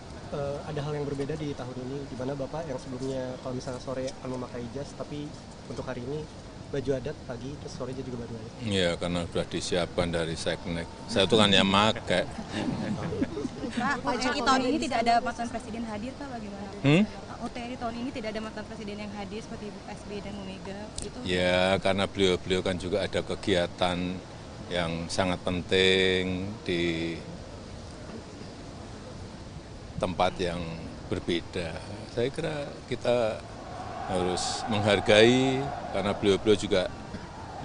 ada hal yang berbeda di tahun ini, di mana Bapak yang sebelumnya kalau misalnya sore akan memakai jas, tapi untuk hari ini baju adat pagi, terus sore juga baju adat. Iya, karena sudah disiapkan dari Seknek. Saya itu kan yang pakai. Pak, OTRI tahun ini tidak ada mantan presiden hadir, Pak, bagaimana? Pak, OTRI tahun ini tidak ada mantan presiden yang hadir seperti Ibu SBY dan Bu Mega. Itu Ya, karena beliau-beliau kan juga ada kegiatan yang sangat penting di tempat yang berbeda. Saya kira kita harus menghargai karena beliau-beliau juga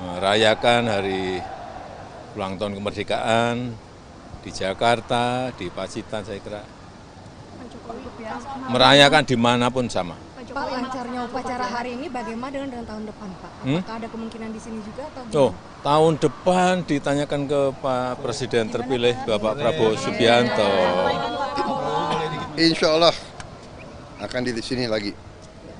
merayakan hari ulang tahun kemerdekaan di Jakarta, di Pacitan, saya kira merayakan dimanapun sama. Pak, lancarnya upacara hari ini bagaimana dengan tahun depan, Pak? Apakah ada kemungkinan di sini juga atau Oh, tahun depan ditanyakan ke Pak Presiden terpilih Bapak Prabowo Subianto. Insya Allah akan di sini lagi.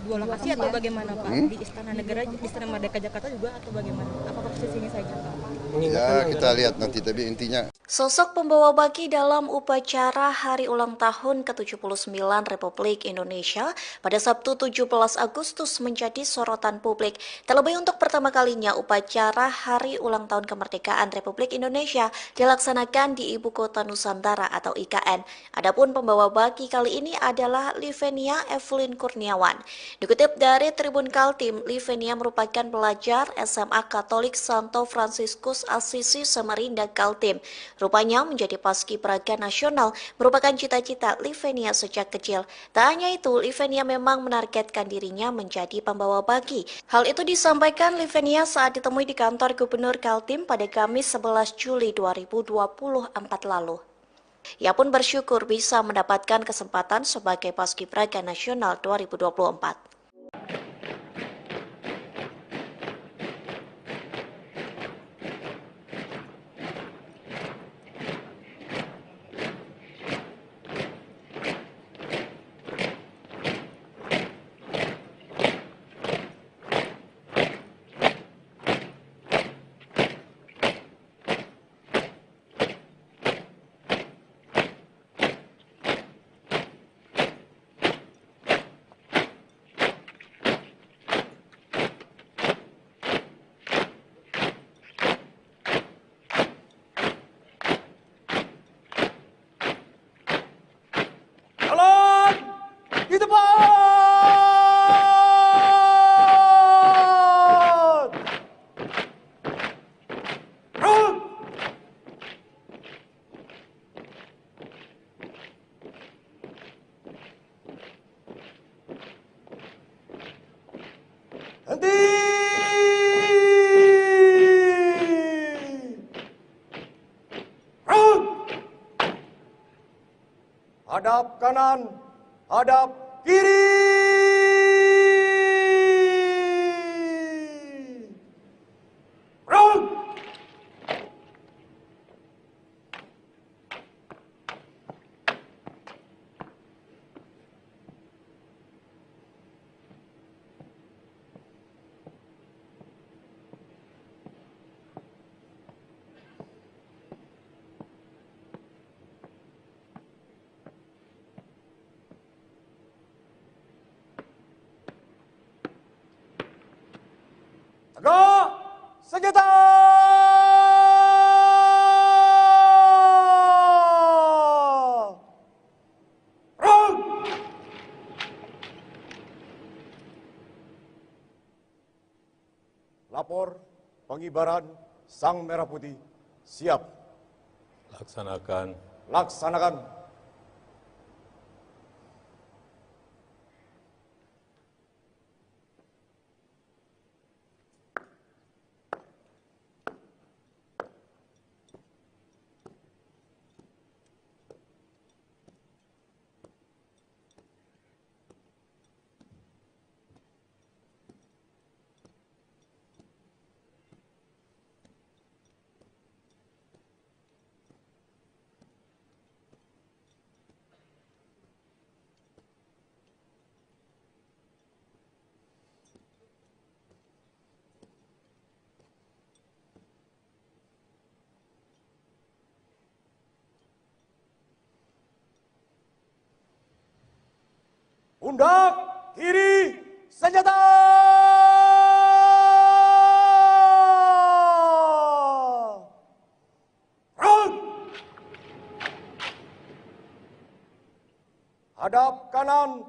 Dua lokasi atau bagaimana Pak? Di Istana Negara, di Istana Merdeka Jakarta juga atau bagaimana? Apakah posisinya saja Pak? Ya kita lihat nanti, tapi intinya Sosok pembawa baki dalam upacara Hari Ulang Tahun ke-79 Republik Indonesia pada Sabtu 17 Agustus menjadi sorotan publik. Terlebih untuk pertama kalinya upacara Hari Ulang Tahun Kemerdekaan Republik Indonesia dilaksanakan di Ibu Kota Nusantara atau IKN. Adapun pembawa baki kali ini adalah Livenia Evelyn Kurniawan. Dikutip dari Tribun Kaltim, Livenia merupakan pelajar SMA Katolik Santo Fransiskus Assisi Samarinda Kaltim. Rupanya menjadi paskibraka nasional merupakan cita-cita Livenia sejak kecil. Tak hanya itu, Livenia memang menargetkan dirinya menjadi pembawa baki. Hal itu disampaikan Livenia saat ditemui di kantor Gubernur Kaltim pada Kamis 11 Juli 2024 lalu. Ia pun bersyukur bisa mendapatkan kesempatan sebagai paskibraka nasional 2024. Jalan di depan. Run. Henti. Run. Hadap kanan, hadap kiri. Run. Tegak, senjata. Run. Lapor pengibaran Sang Merah Putih. Siap. Laksanakan. Laksanakan. Pundak kiri senjata. Front. Hadap kanan,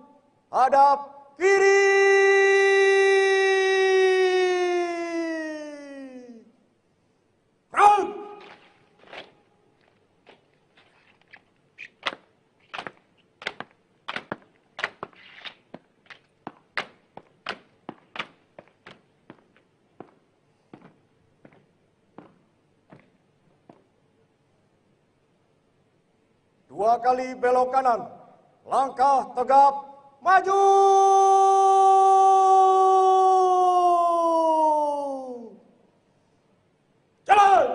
hadap kiri. Front. Dua kali belok kanan, langkah tegap, maju. Jalan.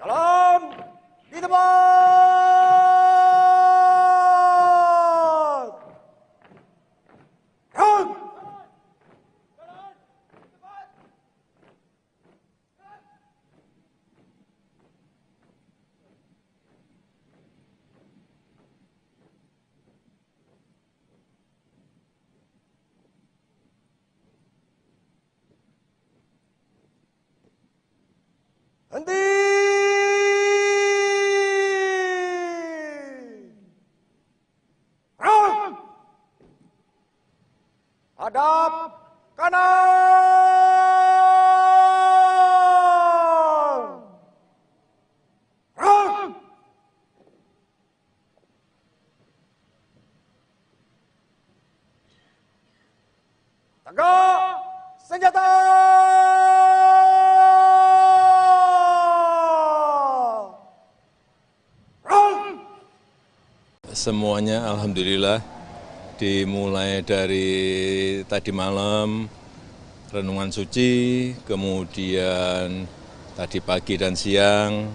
Jalan di tempat. Run. Henti. Run. Hadap kanan. Run. Tegak senjata. Semuanya alhamdulillah dimulai dari tadi malam renungan suci, kemudian tadi pagi dan siang,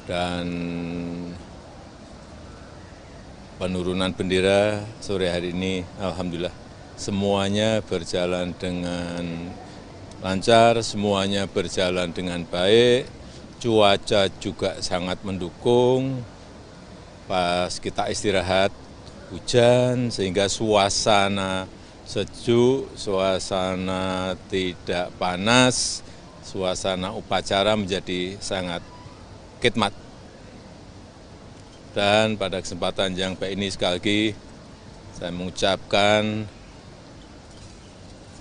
dan penurunan bendera sore hari ini alhamdulillah semuanya berjalan dengan lancar, semuanya berjalan dengan baik, cuaca juga sangat mendukung. Pas kita istirahat hujan sehingga suasana sejuk, suasana tidak panas, suasana upacara menjadi sangat khidmat. Dan pada kesempatan yang baik ini sekali lagi saya mengucapkan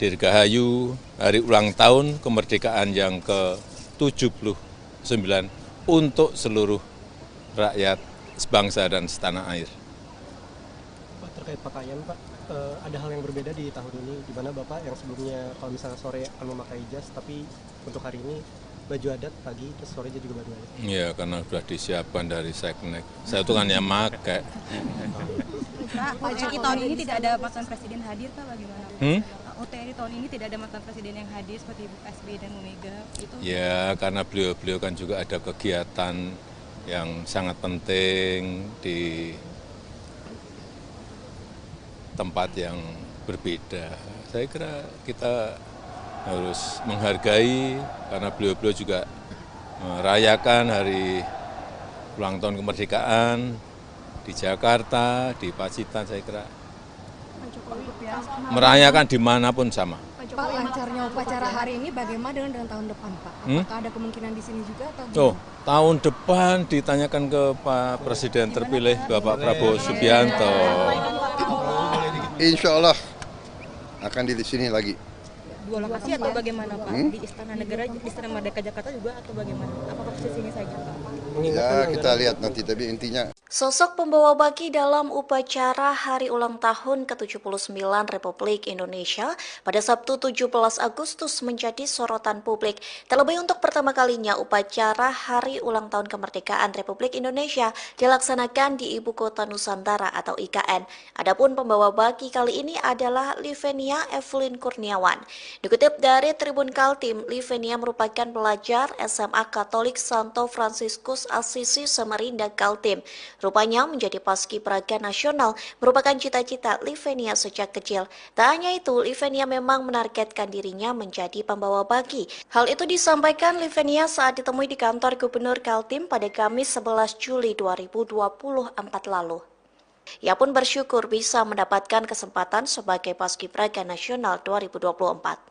Dirgahayu hari ulang tahun kemerdekaan yang ke-79 untuk seluruh rakyat sebangsa dan setanah air. Pak, terkait pakaian Pak, ada hal yang berbeda di tahun ini, di mana Bapak yang sebelumnya kalau misalnya sore akan memakai jas, tapi untuk hari ini baju adat pagi, terus sorenya juga baju adat. Iya, karena sudah disiapkan dari Seknek. Saya itu kan yang pakai. Pak, OTRI tahun ini tidak ada mantan presiden hadir Pak, bagaimana? OTRI tahun ini tidak ada mantan presiden yang hadir seperti Ibu SBY dan Bu Mega. Itu Ya, karena beliau-beliau kan juga ada kegiatan yang sangat penting di tempat yang berbeda. Saya kira kita harus menghargai karena beliau-beliau juga merayakan hari ulang tahun kemerdekaan di Jakarta, di Pacitan. Saya kira merayakan dimanapun sama. Pak, lancarnya upacara hari ini bagaimana dengan tahun depan Pak? Apakah ada kemungkinan di sini juga atau gimana? Tahun depan ditanyakan ke Pak Presiden terpilih Bapak Prabowo Subianto. Insya Allah akan di sini lagi. Dua lokasi atau bagaimana Pak? Di Istana Negara, di Istana Merdeka Jakarta juga atau bagaimana? Apa posisinya saja Pak? Ya kita lihat nanti, tapi intinya Sosok pembawa baki dalam upacara Hari Ulang Tahun ke-79 Republik Indonesia pada Sabtu 17 Agustus menjadi sorotan publik. Terlebih untuk pertama kalinya upacara Hari Ulang Tahun Kemerdekaan Republik Indonesia dilaksanakan di Ibu Kota Nusantara atau IKN. Adapun pembawa baki kali ini adalah Livenia Evelyn Kurniawan. Dikutip dari Tribun Kaltim, Livenia merupakan pelajar SMA Katolik Santo Fransiskus Assisi Samarinda Kaltim. Rupanya menjadi paskibraka nasional merupakan cita-cita Livenia sejak kecil. Tak hanya itu, Livenia memang menargetkan dirinya menjadi pembawa baki. Hal itu disampaikan Livenia saat ditemui di kantor Gubernur Kaltim pada Kamis 11 Juli 2024 lalu. Ia pun bersyukur bisa mendapatkan kesempatan sebagai paskibraka nasional 2024.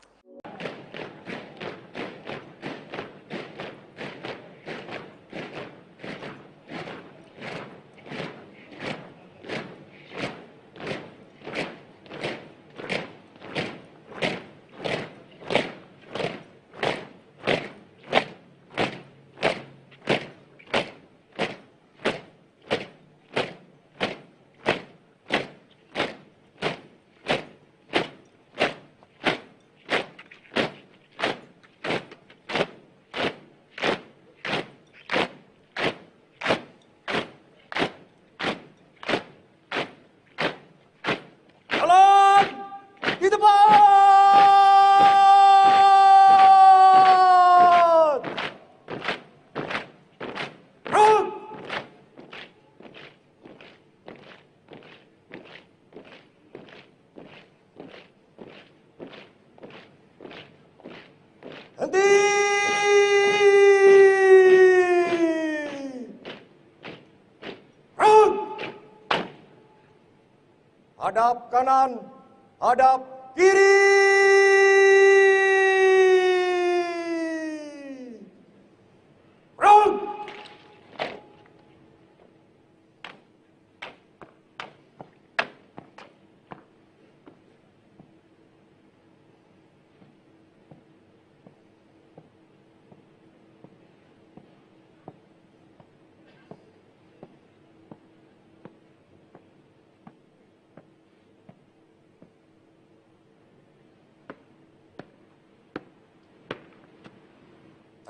Hadap kanan, hadap kiri. Run!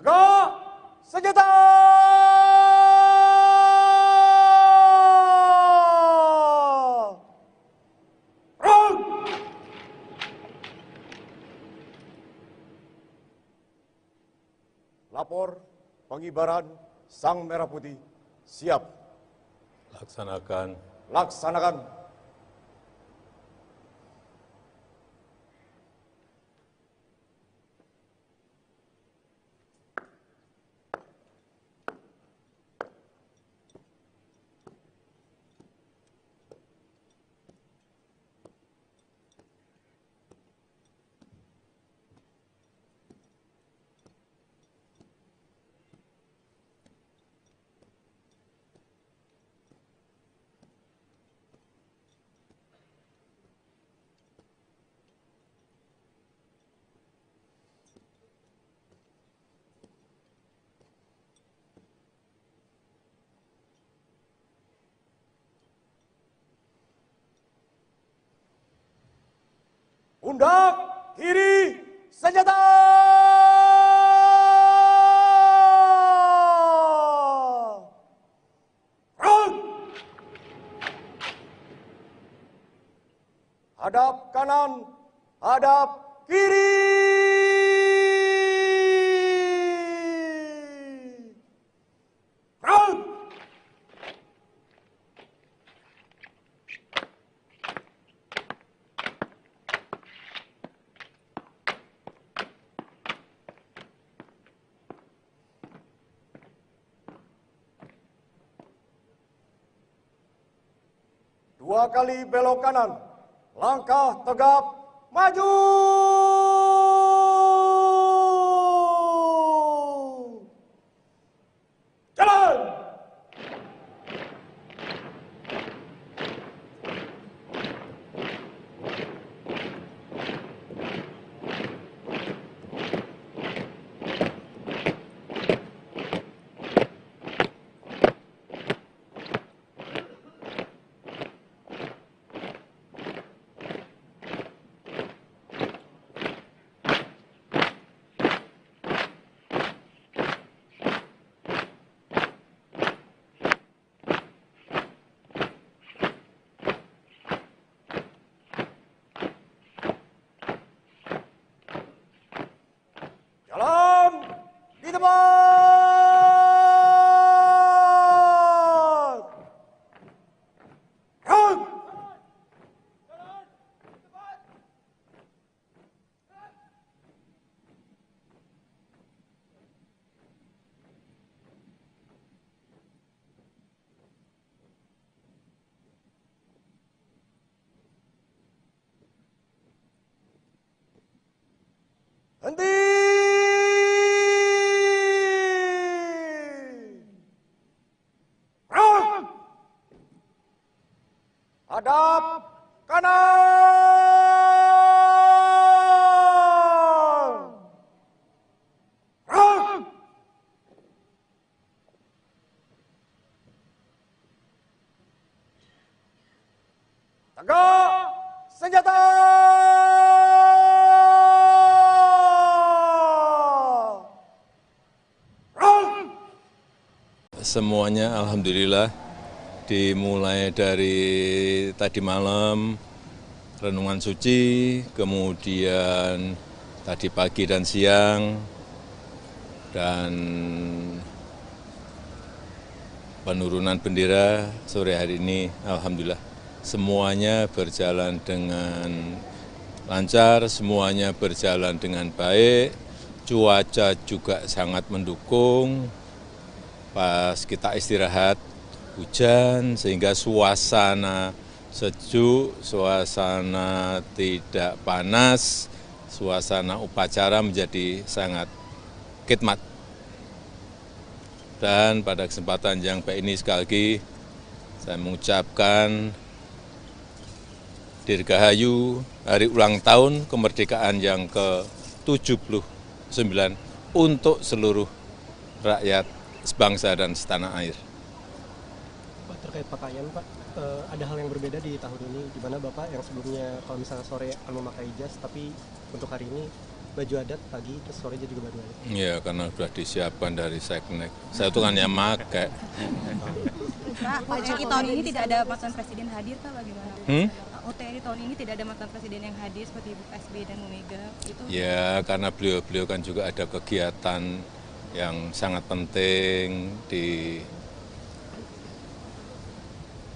Tegak senjata! Run! Lapor pengibaran Sang Merah Putih siap. Laksanakan. Laksanakan. Pundak kiri senjata! Run! Hadap kanan, hadap kiri. Run! Dua kali belok kanan, langkah tegap, maju! Jalan! khidmat. Run. Henti. Run. Hadap kanan. Run. Tegak senjata. Semuanya alhamdulillah dimulai dari tadi malam renungan suci, kemudian tadi pagi dan siang, dan penurunan bendera sore hari ini alhamdulillah semuanya berjalan dengan lancar, semuanya berjalan dengan baik, cuaca juga sangat mendukung. Pas kita istirahat hujan sehingga suasana sejuk, suasana tidak panas, suasana upacara menjadi sangat khidmat. Dan pada kesempatan yang baik ini sekali lagi saya mengucapkan Dirgahayu Hari Ulang Tahun Kemerdekaan yang ke-79 untuk seluruh rakyat sebangsa dan setanah air. Pak, terkait pakaian Pak, ada hal yang berbeda di tahun ini, di mana Bapak yang sebelumnya kalau misalnya sore akan memakai jas, tapi untuk hari ini baju adat pagi, terus sore juga baju adat. Ya, karena sudah disiapkan dari Seknek. Saya itu kan yang pakai. Pak, OTRI tahun ini tidak ada mantan presiden hadir, Pak, bagaimana? OTRI tahun ini tidak ada mantan presiden yang hadir seperti Ibu SBY dan Bu Mega. Itu Ya, karena beliau-beliau kan juga ada kegiatan yang sangat penting di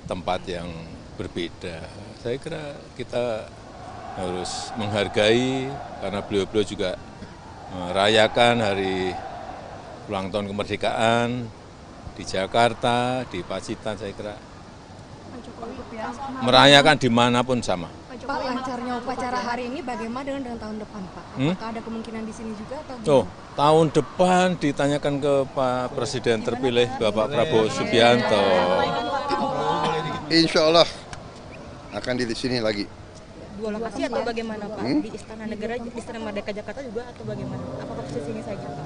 tempat yang berbeda. Saya kira kita harus menghargai karena beliau-beliau juga merayakan hari ulang tahun kemerdekaan di Jakarta, di Pacitan. Saya kira merayakan dimanapun sama. Pak, lancarnya upacara hari ini bagaimana dengan tahun depan, Pak? Apakah ada kemungkinan di sini juga atau gimana? Tahun depan ditanyakan ke Pak Presiden terpilih Bapak Prabowo Subianto. Insya Allah akan di sini lagi. Dua lokasi atau bagaimana Pak? Di Istana Negara, di Istana Merdeka Jakarta juga atau bagaimana? Apakah posisinya saja Pak?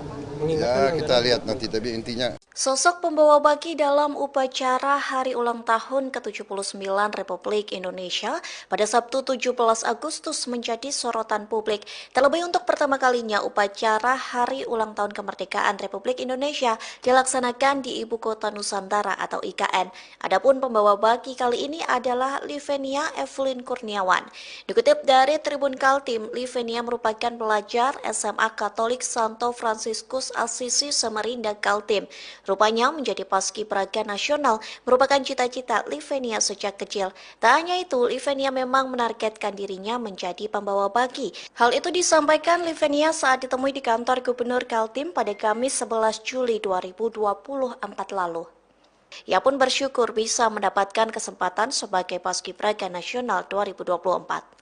Ya kita lihat nanti, tapi intinya Sosok pembawa baki dalam upacara Hari Ulang Tahun ke-79 Republik Indonesia pada Sabtu 17 Agustus menjadi sorotan publik. Terlebih untuk pertama kalinya upacara Hari Ulang Tahun Kemerdekaan Republik Indonesia dilaksanakan di Ibu Kota Nusantara atau IKN. Adapun pembawa baki kali ini adalah Livenia Evelyn Kurniawan. Dikutip dari Tribun Kaltim, Livenia merupakan pelajar SMA Katolik Santo Fransiskus Assisi Samarinda Kaltim. Rupanya menjadi paskibraka nasional merupakan cita-cita Livenia sejak kecil. Tak hanya itu, Livenia memang menargetkan dirinya menjadi pembawa baki. Hal itu disampaikan Livenia saat ditemui di kantor Gubernur Kaltim pada Kamis 11 Juli 2024 lalu. Ia pun bersyukur bisa mendapatkan kesempatan sebagai paskibraka nasional 2024.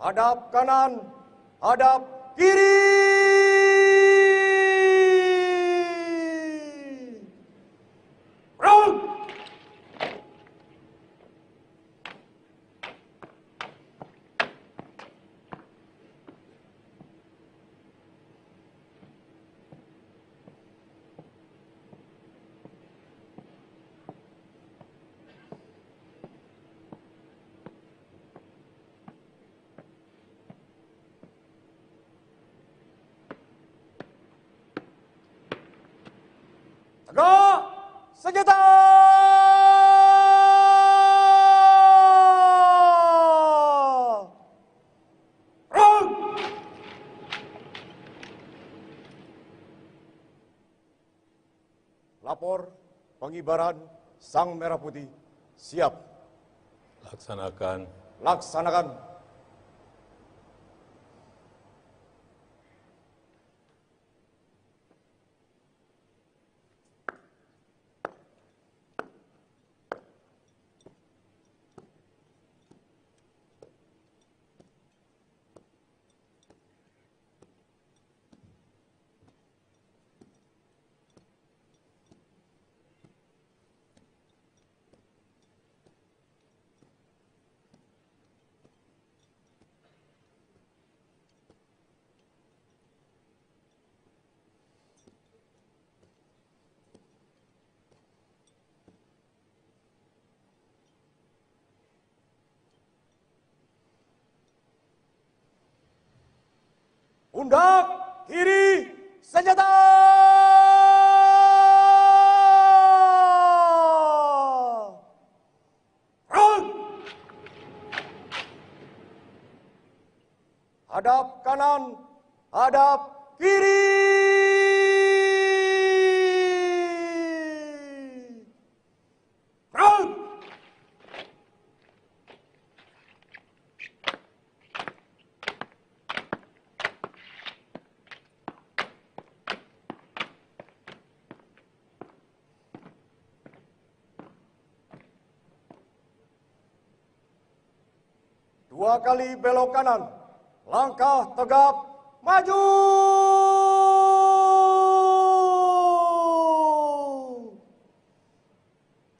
hadap kanan, hadap kiri. Round. Tegak senjata. Round. Lapor pengibaran Sang Merah Putih siap. Laksanakan. Laksanakan. Pundak kiri senjata. Round. Hadap kanan, hadap kiri. Round. Dua kali belok kanan, langkah tegap, maju.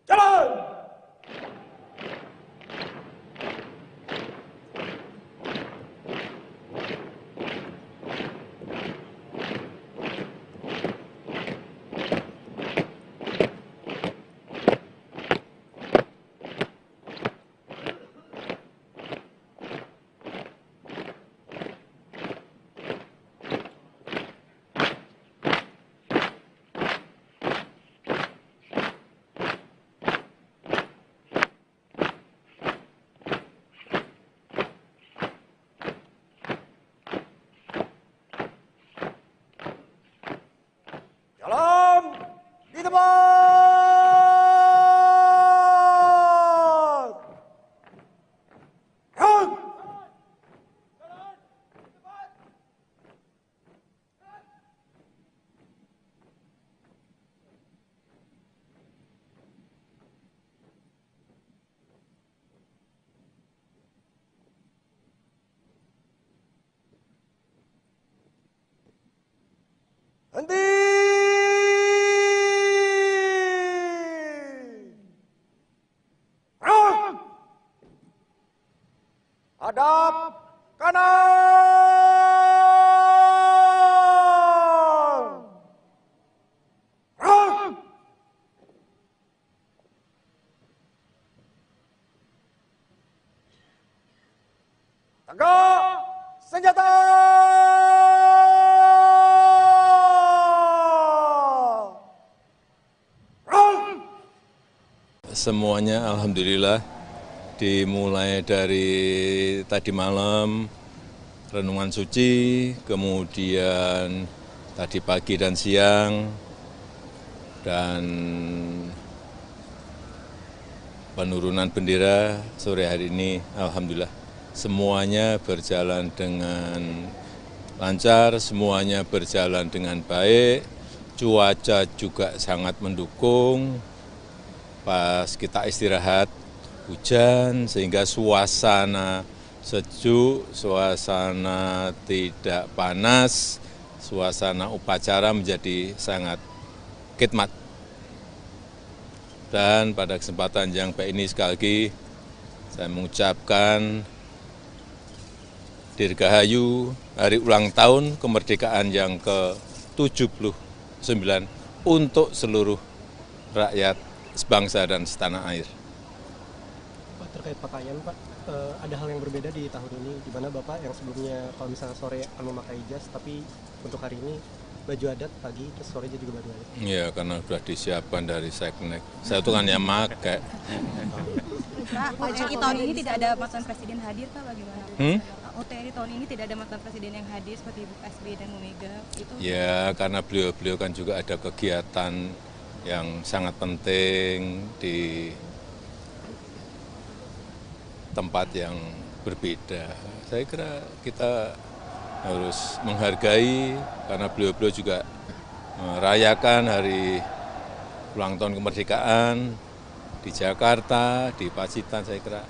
Jalan. Jalan di tempat. Round. Henti. Round. Hadap kanan. Round. Tegak senjata. Semuanya alhamdulillah dimulai dari tadi malam renungan suci, kemudian tadi pagi dan siang, dan penurunan bendera sore hari ini alhamdulillah semuanya berjalan dengan lancar, semuanya berjalan dengan baik, cuaca juga sangat mendukung. Pas kita istirahat hujan sehingga suasana sejuk, suasana tidak panas, suasana upacara menjadi sangat khidmat. Dan pada kesempatan yang baik ini sekali lagi saya mengucapkan Dirgahayu Hari Ulang Tahun Kemerdekaan yang ke-79 untuk seluruh rakyat sebangsa dan setanah air. Pak, terkait pakaian Pak, ada hal yang berbeda di tahun ini, di mana Bapak yang sebelumnya kalau misalnya sore akan memakai jas, tapi untuk hari ini baju adat pagi, terus sorenya juga baju adat. Ya, karena sudah disiapkan dari Seknek. Saya itu kan yang pakai. Pak, OTRI tahun ini tidak ada mantan presiden hadir Pak, bagaimana? OTRI tahun ini tidak ada mantan presiden yang hadir seperti Ibu SBY dan Bu Mega. Itu Ya, karena beliau-beliau kan juga ada kegiatan yang sangat penting di tempat yang berbeda. Saya kira kita harus menghargai karena beliau-beliau juga merayakan hari ulang tahun kemerdekaan di Jakarta, di Pacitan, saya kira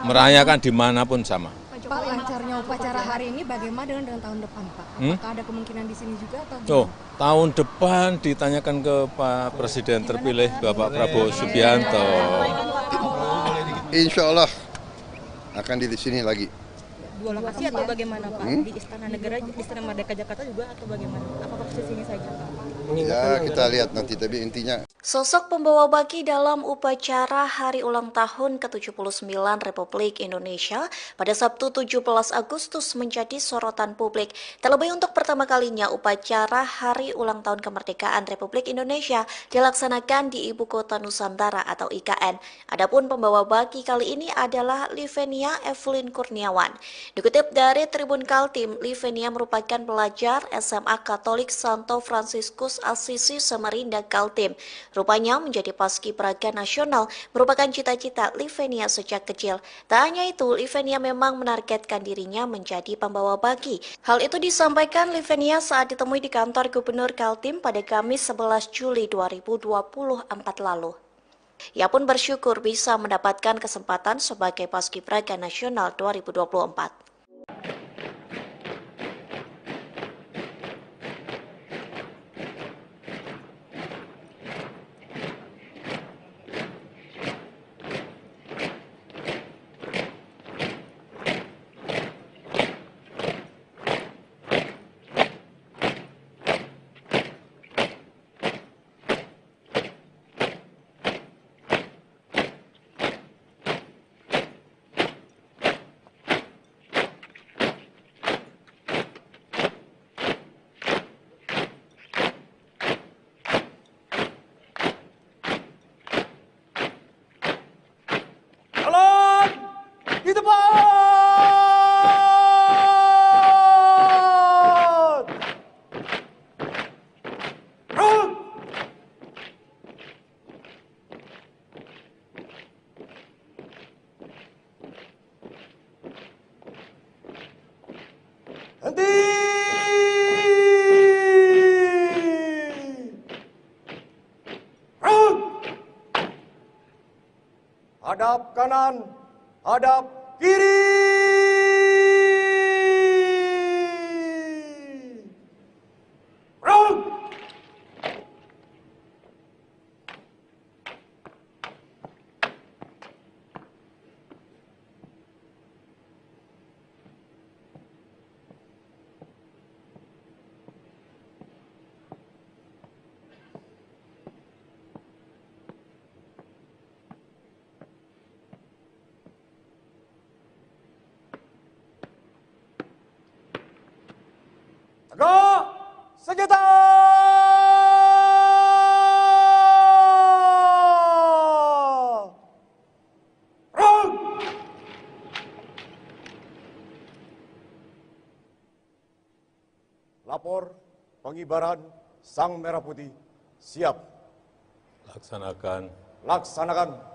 merayakan dimanapun sama. Pak, lancarnya upacara hari ini bagaimana dengan tahun depan Pak? Apakah ada kemungkinan di sini juga atau Oh, tahun depan ditanyakan ke Pak Presiden terpilih Bapak Prabowo Subianto. Insya Allah akan di sini lagi. Dua lokasi atau bagaimana Pak? Di Istana Negara, di Istana Merdeka Jakarta juga atau bagaimana? Apakah posisinya saja Pak? Ya kita lihat nanti, tapi intinya Sosok pembawa baki dalam upacara Hari Ulang Tahun ke-79 Republik Indonesia pada Sabtu 17 Agustus menjadi sorotan publik. Terlebih untuk pertama kalinya upacara Hari Ulang Tahun Kemerdekaan Republik Indonesia dilaksanakan di Ibu Kota Nusantara atau IKN. Adapun pembawa baki kali ini adalah Livenia Evelyn Kurniawan. Dikutip dari Tribun Kaltim, Livenia merupakan pelajar SMA Katolik Santo Fransiskus Assisi Samarinda Kaltim. Rupanya menjadi paskibraka nasional merupakan cita-cita Livenia sejak kecil. Tak hanya itu, Livenia memang menargetkan dirinya menjadi pembawa baki. Hal itu disampaikan Livenia saat ditemui di kantor Gubernur Kaltim pada Kamis 11 Juli 2024 lalu. Ia pun bersyukur bisa mendapatkan kesempatan sebagai paskibraka nasional 2024. Jalan di depan. Run. Henti. Run. Hadap kanan, hadap kiri. Run. Tegak senjata. Run. Lapor pengibaran Sang Merah Putih siap. Laksanakan. Laksanakan.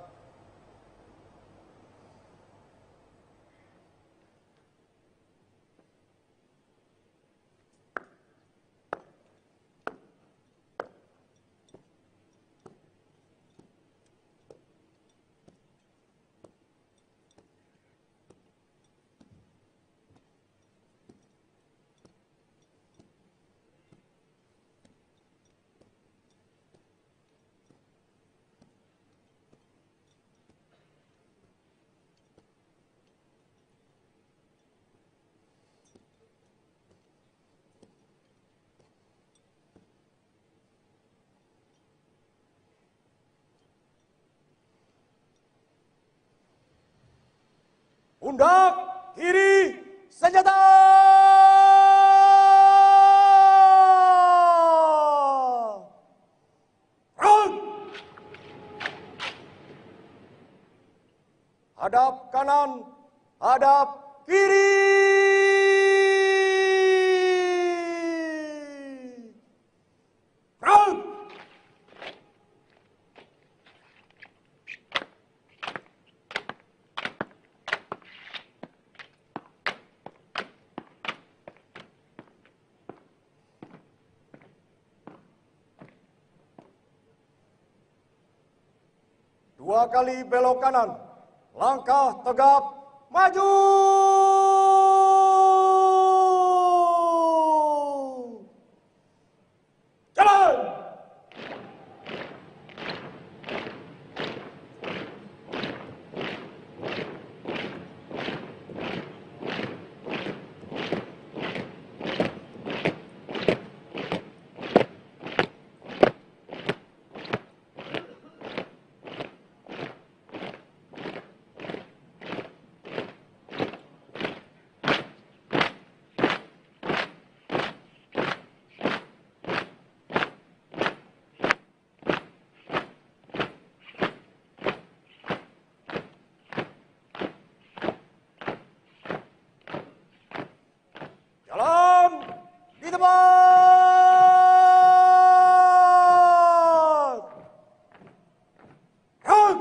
Pundak kiri senjata. Front. Hadap kanan, hadap kiri. Front. Dua kali belok kanan, langkah tegap, maju. Jalan. Jalan di tempat. Run.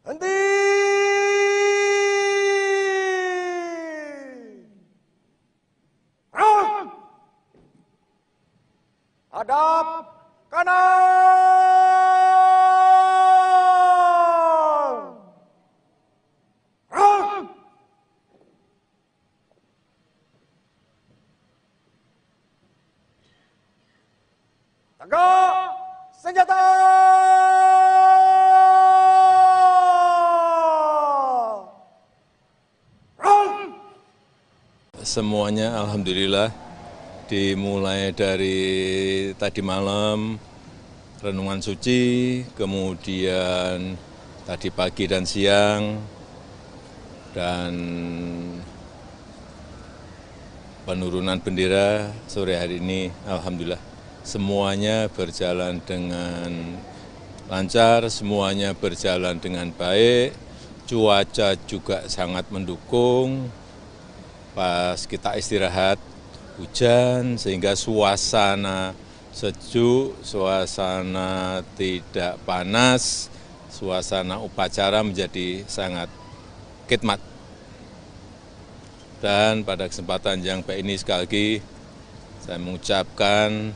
Henti. Hadap kanan. Front. Tegak senjata. Front. Semuanya alhamdulillah dimulai dari tadi malam renungan suci, kemudian tadi pagi dan siang, dan penurunan bendera sore hari ini alhamdulillah semuanya berjalan dengan lancar, semuanya berjalan dengan baik, cuaca juga sangat mendukung. Pas kita istirahat hujan sehingga suasana sejuk, suasana tidak panas, suasana upacara menjadi sangat khidmat. Dan pada kesempatan yang baik ini sekali lagi saya mengucapkan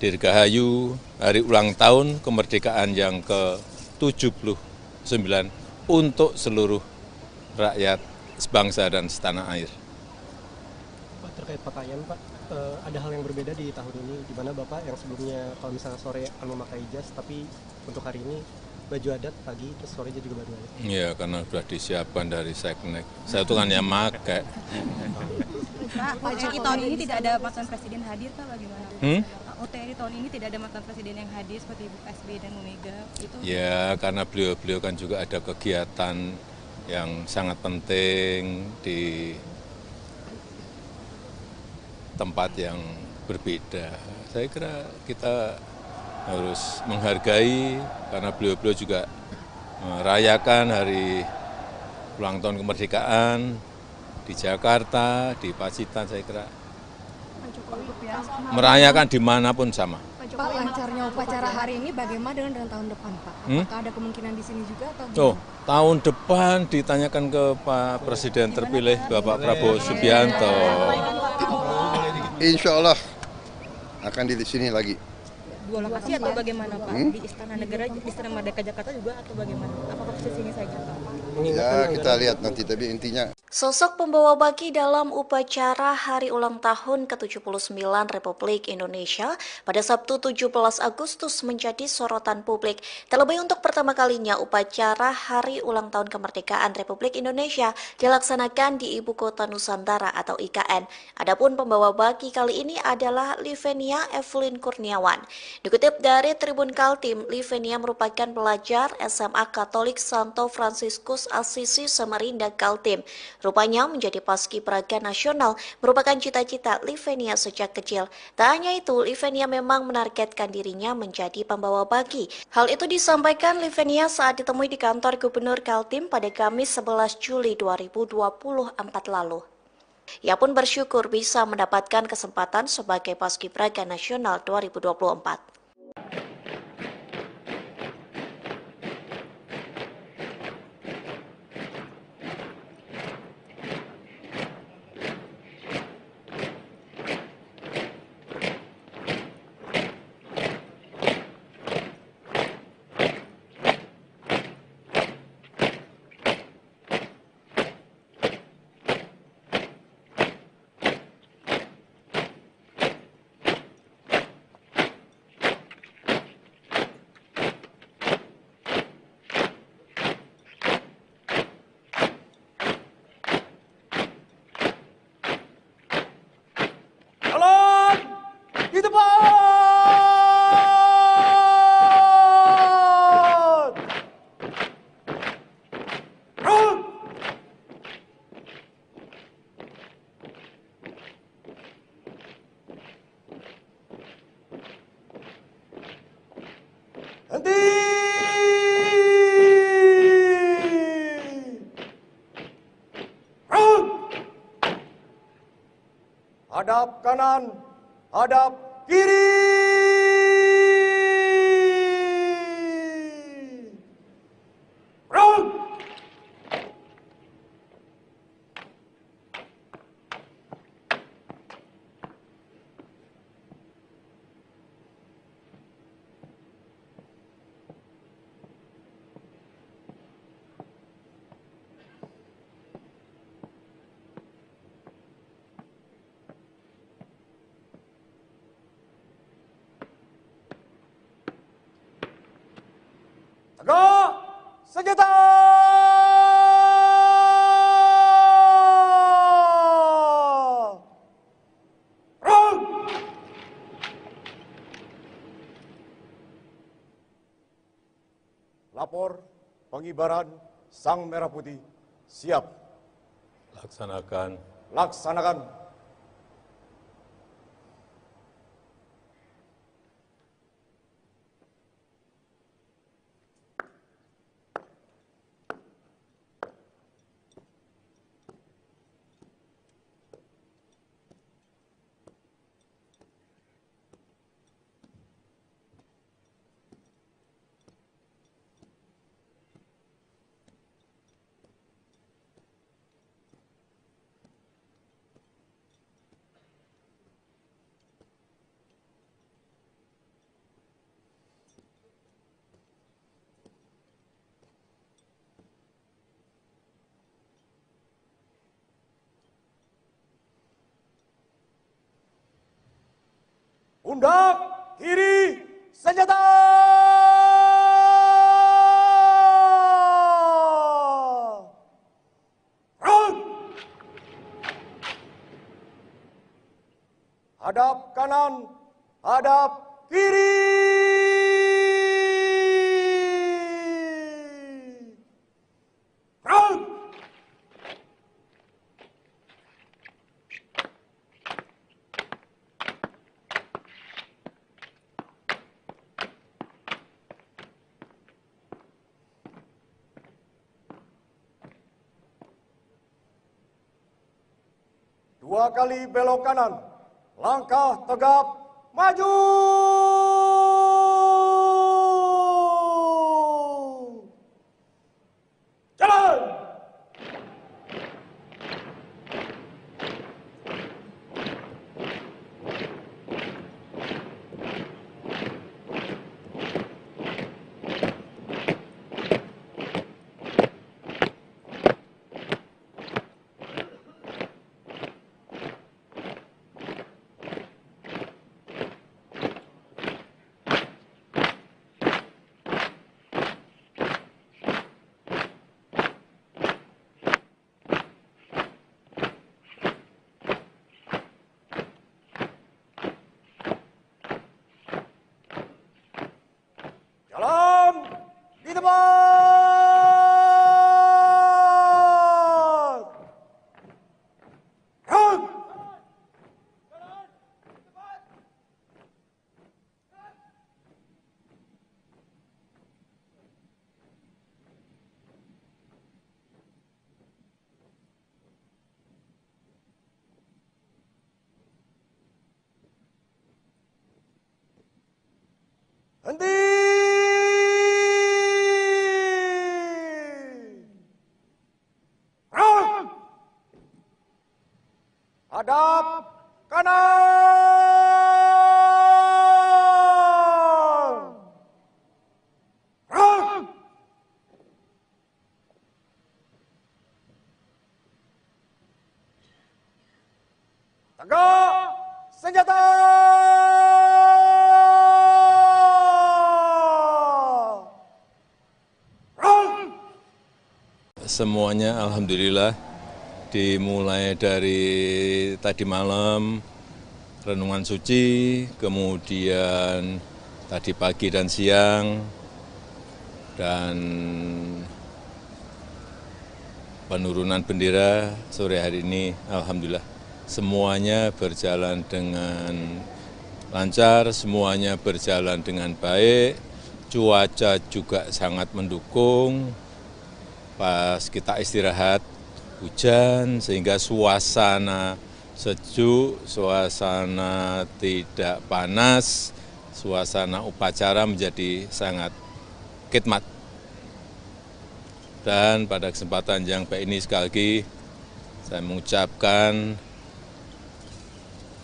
Dirgahayu hari ulang tahun kemerdekaan yang ke-79 untuk seluruh rakyat sebangsa dan setanah air. Pak, terkait pakaian Pak, ada hal yang berbeda di tahun ini, di mana Bapak yang sebelumnya kalau misalnya sore akan memakai jas, tapi untuk hari ini baju adat pagi, terus sorenya juga baju adat. Iya, karena sudah disiapkan dari Seknek. Saya itu kan yang pakai. Pak, OTRI tahun ini tidak ada mantan presiden hadir Pak, bagaimana? OTRI tahun ini tidak ada mantan presiden yang hadir seperti Ibu SBY dan Bu Mega itu? Ya, karena beliau-beliau kan juga ada kegiatan yang sangat penting di tempat yang berbeda. Saya kira kita harus menghargai karena beliau-beliau juga merayakan hari ulang tahun kemerdekaan di Jakarta, di Pacitan. Saya kira merayakan dimanapun sama. Pak, lancarnya upacara hari ini bagaimana dengan tahun depan Pak? Apakah ada kemungkinan di sini juga atau gimana? Tahun depan ditanyakan ke Pak Presiden terpilih Bapak Prabowo Subianto. Insya Allah akan di sini lagi. dua lokasi atau bagaimana Pak? Di Istana Negara, di Istana Merdeka Jakarta juga atau bagaimana? Apakah posisinya saja Pak? Ya kita lihat nanti, tapi intinya Sosok pembawa baki dalam upacara Hari Ulang Tahun ke-79 Republik Indonesia pada Sabtu 17 Agustus menjadi sorotan publik. Terlebih untuk pertama kalinya upacara Hari Ulang Tahun Kemerdekaan Republik Indonesia dilaksanakan di Ibu Kota Nusantara atau IKN. Adapun pembawa baki kali ini adalah Livenia Evelyn Kurniawan. Dikutip dari Tribun Kaltim, Livenia merupakan pelajar SMA Katolik Santo Fransiskus Assisi Samarinda Kaltim. Rupanya menjadi paskibraka nasional merupakan cita-cita Livenia sejak kecil. Tak hanya itu, Livenia memang menargetkan dirinya menjadi pembawa baki. Hal itu disampaikan Livenia saat ditemui di kantor Gubernur Kaltim pada Kamis 11 Juli 2024 lalu. Ia pun bersyukur bisa mendapatkan kesempatan sebagai paskibraka nasional 2024. Di depan! Run! Henti! Run! Hadap kanan, hadap kiri. Run! Tegak senjata! Run! Lapor pengibaran Sang Merah Putih. Siap. Laksanakan. Laksanakan. Pundak kiri senjata! Run! Hadap kanan, hadap kiri. Run! Dua kali belok kanan, langkah tegap, maju! Jalan! semuanya alhamdulillah dimulai dari tadi malam renungan suci, kemudian tadi pagi dan siang, dan penurunan bendera sore hari ini alhamdulillah semuanya berjalan dengan lancar, semuanya berjalan dengan baik, cuaca juga sangat mendukung. Pas kita istirahat hujan sehingga suasana sejuk, suasana tidak panas, suasana upacara menjadi sangat khidmat. Dan pada kesempatan yang baik ini sekali lagi saya mengucapkan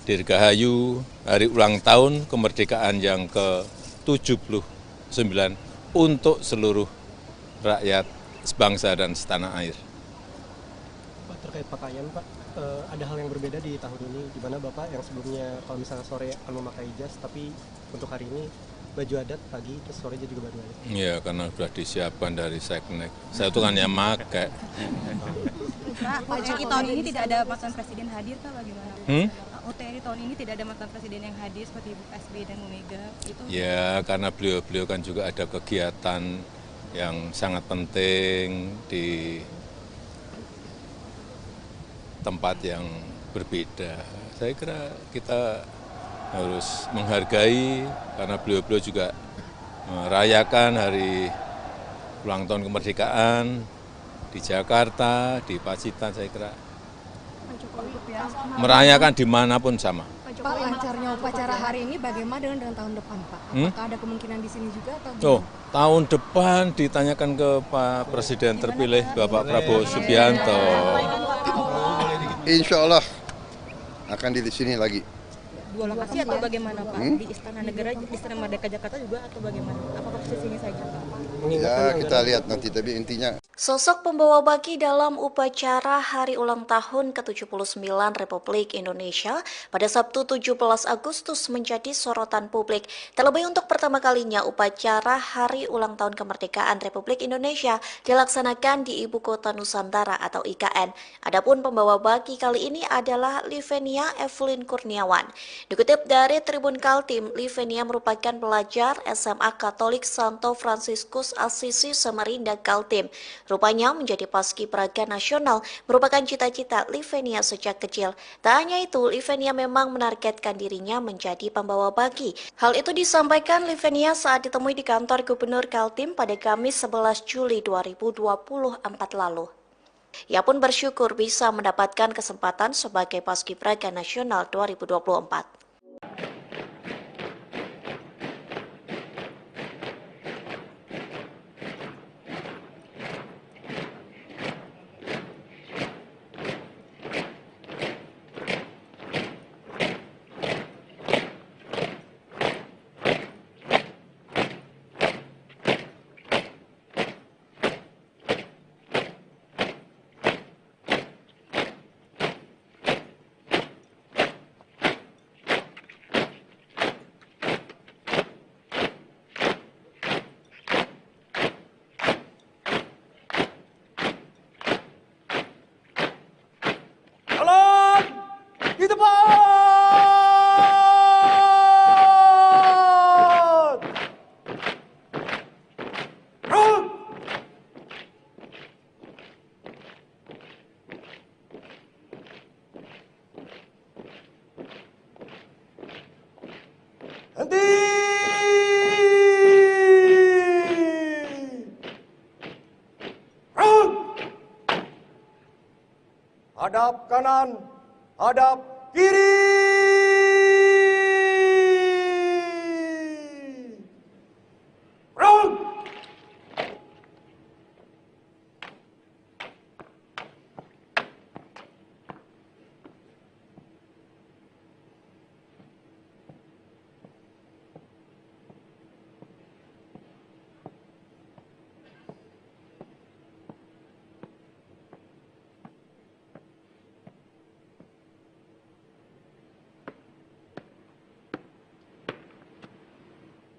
Dirgahayu Hari Ulang Tahun Kemerdekaan yang ke-79 untuk seluruh rakyat sebangsa dan setanah air. Pak, terkait pakaian Pak, ada hal yang berbeda di tahun ini, di mana Bapak yang sebelumnya kalau misalnya sore akan memakai jas, tapi untuk hari ini baju adat pagi, terus sorenya juga baju adat. Iya, karena sudah disiapkan dari Seknek. Saya itu kan yang pakai. Pak, OTRI tahun ini tidak ada mantan presiden hadir, Pak, bagaimana? OTRI tahun ini tidak ada mantan presiden yang hadir seperti Ibu SBY dan Bu Mega. Itu Ya, karena beliau-beliau kan juga ada kegiatan yang sangat penting di tempat yang berbeda. Saya kira kita harus menghargai karena beliau-beliau juga merayakan hari ulang tahun kemerdekaan di Jakarta, di Pacitan. Saya kira merayakan dimanapun sama. Pak, lancarnya upacara hari ini bagaimana dengan tahun depan Pak? Apakah ada kemungkinan di sini juga atau Oh, tahun depan ditanyakan ke Pak Presiden terpilih Bapak Prabowo Subianto. Insya Allah akan di sini lagi. Dua lokasi atau bagaimana Pak? Di Istana Negara, di Istana Merdeka Jakarta juga atau bagaimana? Apakah posisinya saja Pak? Ya kita lihat nanti, tapi intinya Sosok pembawa baki dalam upacara Hari Ulang Tahun ke-79 Republik Indonesia pada Sabtu 17 Agustus menjadi sorotan publik. Terlebih untuk pertama kalinya upacara Hari Ulang Tahun Kemerdekaan Republik Indonesia dilaksanakan di Ibu Kota Nusantara atau IKN. Adapun pembawa baki kali ini adalah Livenia Evelyn Kurniawan. Dikutip dari Tribun Kaltim, Livenia merupakan pelajar SMA Katolik Santo Fransiskus Assisi Samarinda Kaltim. Rupanya menjadi paskibraka nasional merupakan cita-cita Livenia sejak kecil. Tak hanya itu, Livenia memang menargetkan dirinya menjadi pembawa baki. Hal itu disampaikan Livenia saat ditemui di kantor Gubernur Kaltim pada Kamis 11 Juli 2024 lalu. Ia pun bersyukur bisa mendapatkan kesempatan sebagai paskibraka nasional 2024. Jalan di depan. Run. Henti. Run. Hadap kanan, hadap kiri. Run.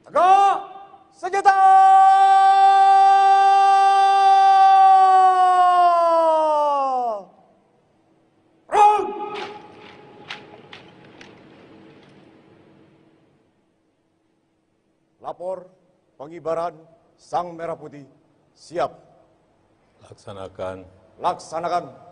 Tegak senjata. lapor pengibaran Sang Merah Putih. Siap. Laksanakan. Laksanakan.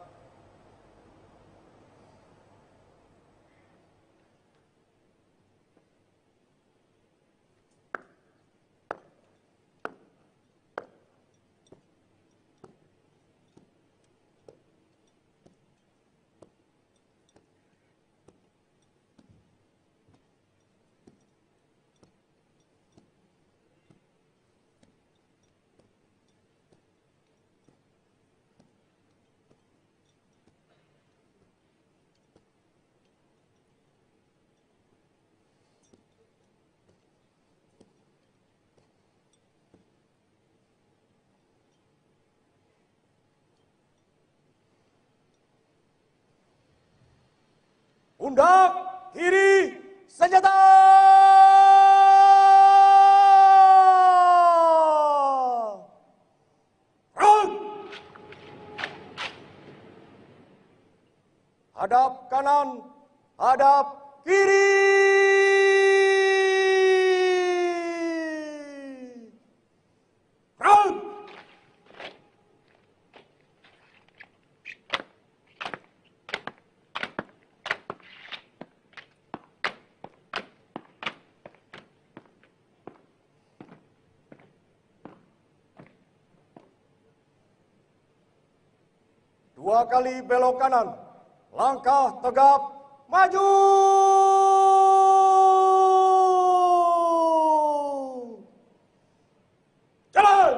Pundak kiri senjata. Front. Hadap kanan, hadap kiri. Front. Dua kali belok kanan, langkah tegap, maju. Jalan.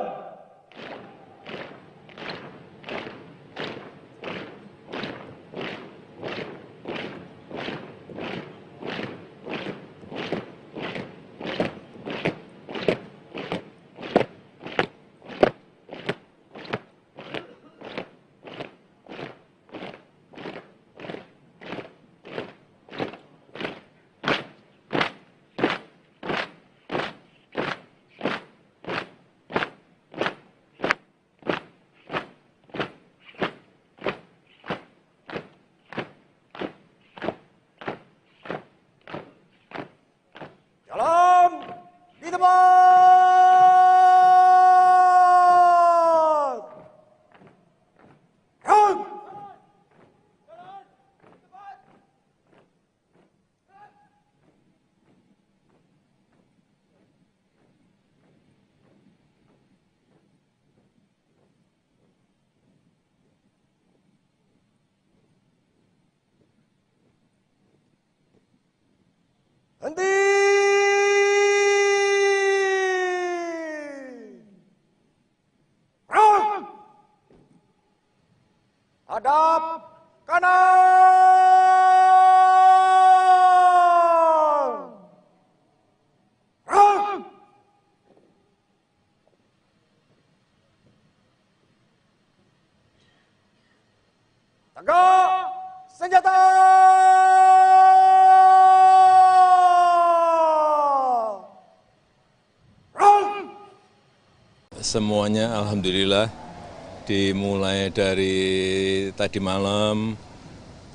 Jalan di tempat. Run. Henti. Run. Hadap kanan. Run. Tegak senjata. Semuanya alhamdulillah dimulai dari tadi malam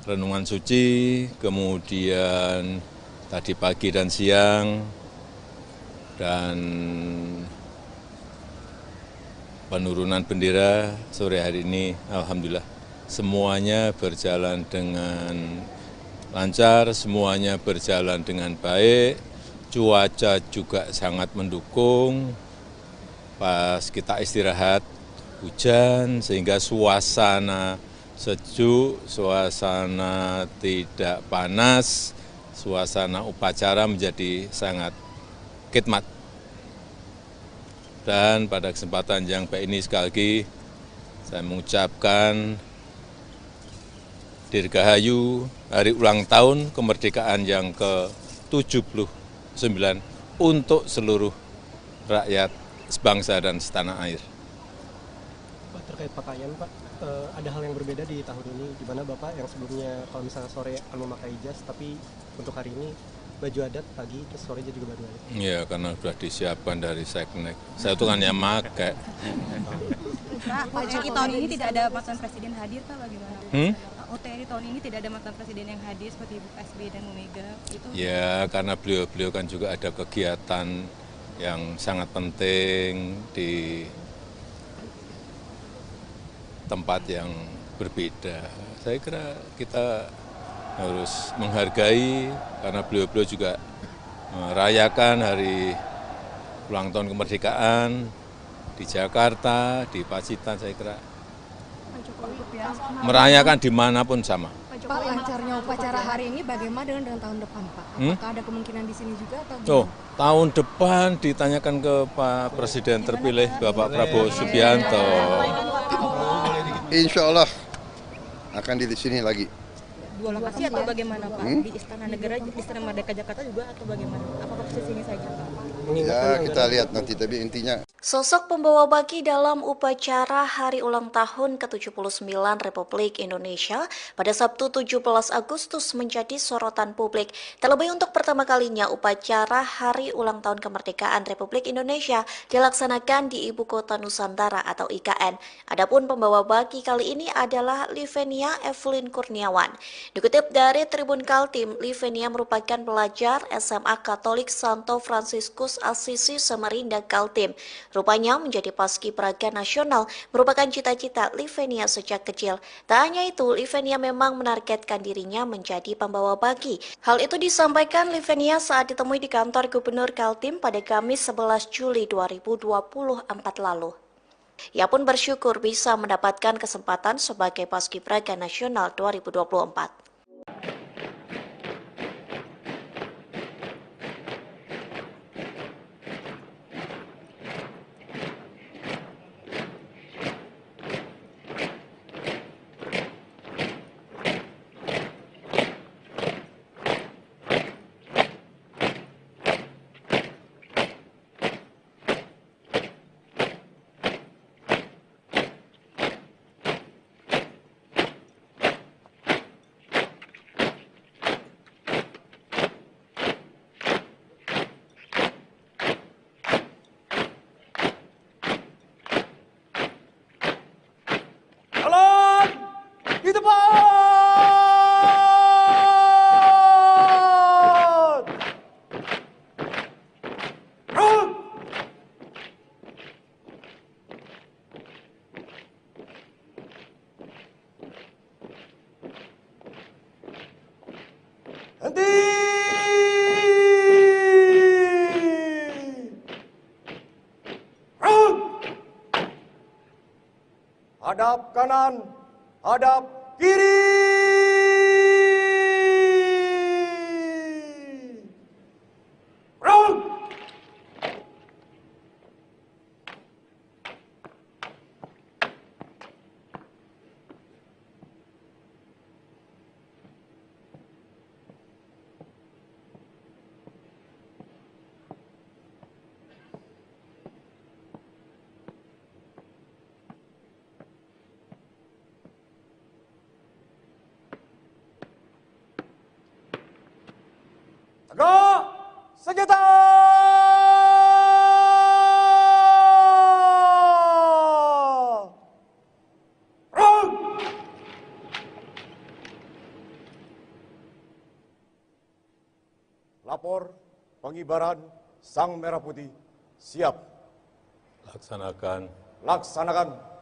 renungan suci, kemudian tadi pagi dan siang, dan penurunan bendera sore hari ini alhamdulillah semuanya berjalan dengan lancar, semuanya berjalan dengan baik, cuaca juga sangat mendukung. Pas kita istirahat hujan sehingga suasana sejuk, suasana tidak panas, suasana upacara menjadi sangat khidmat. Dan pada kesempatan yang baik ini sekali lagi saya mengucapkan Dirgahayu hari ulang tahun kemerdekaan yang ke-79 untuk seluruh rakyat sebangsa dan setanah air. Pak, terkait pakaian Pak, ada hal yang berbeda di tahun ini, di mana Bapak yang sebelumnya kalau misalnya sore akan memakai jas, tapi untuk hari ini baju adat pagi, terus sorenya juga baju adat. Iya, karena sudah disiapkan dari Seknek. Saya tuh kan yang pakai. Pak, OTRI tahun ini tidak ada mantan presiden hadir Pak, bagaimana? OTRI tahun ini tidak ada mantan presiden yang hadir seperti Ibu SBY dan Bu Mega. Itu Ya, karena beliau kan juga ada kegiatan yang sangat penting di tempat yang berbeda. Saya kira kita harus menghargai karena beliau-beliau juga merayakan hari ulang tahun kemerdekaan di Jakarta, di Pacitan, saya kira merayakan dimanapun sama. Pak, lancarnya upacara hari ini bagaimana dengan tahun depan, Pak? Apakah ada kemungkinan di sini juga atau gimana? Oh, tahun depan ditanyakan ke Pak Presiden terpilih Bapak Prabowo Subianto. Insya Allah akan di sini lagi. Dua lokasi atau bagaimana Pak? Di Istana Negara, di Istana Merdeka Jakarta juga atau bagaimana? Apakah posisinya saja Pak? Ya kita lihat nanti, tapi intinya Sosok pembawa baki dalam upacara Hari Ulang Tahun ke-79 Republik Indonesia pada Sabtu 17 Agustus menjadi sorotan publik. Terlebih untuk pertama kalinya upacara Hari Ulang Tahun Kemerdekaan Republik Indonesia dilaksanakan di Ibu Kota Nusantara atau IKN. Adapun pembawa baki kali ini adalah Livenia Evelyn Kurniawan. Dikutip dari Tribun Kaltim, Livenia merupakan pelajar SMA Katolik Santo Fransiskus Asisi Samarinda Kaltim. Rupanya menjadi paskibraka nasional merupakan cita-cita Livenia sejak kecil. Tak hanya itu, Livenia memang menargetkan dirinya menjadi pembawa baki. Hal itu disampaikan Livenia saat ditemui di kantor Gubernur Kaltim pada Kamis 11 Juli 2024 lalu. Ia pun bersyukur bisa mendapatkan kesempatan sebagai paskibraka nasional 2024. Jalan di depan. Run. Henti. Run. Hadap kanan, hadap kiri. Run. Tegak senjata. Run. Lapor pengibaran Sang Merah Putih siap. Laksanakan. Laksanakan.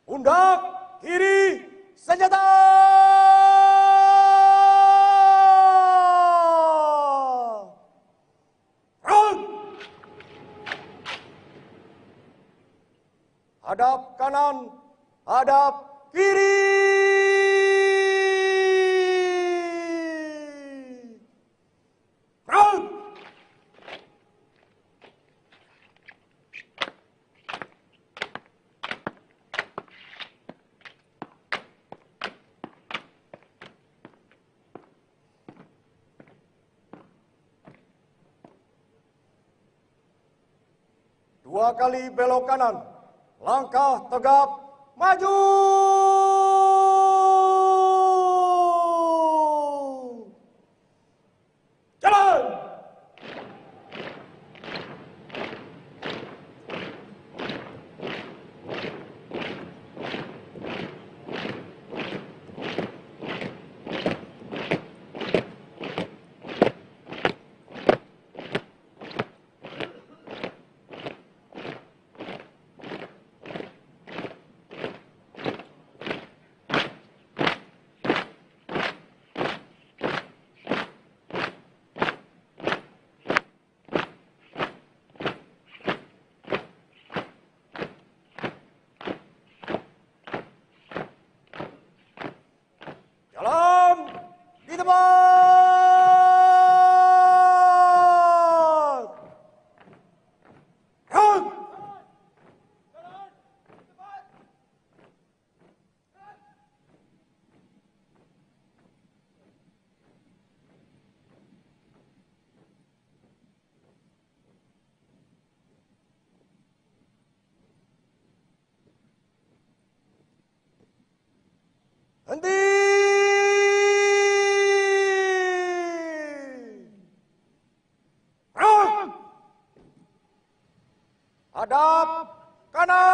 Pundak kiri senjata. Run. Hadap kanan, hadap kiri. Run. 2 kali belok kanan, langkah tegap, maju. Jalan. Jalan di tempat. Run. Henti. Run. Hadap kanan.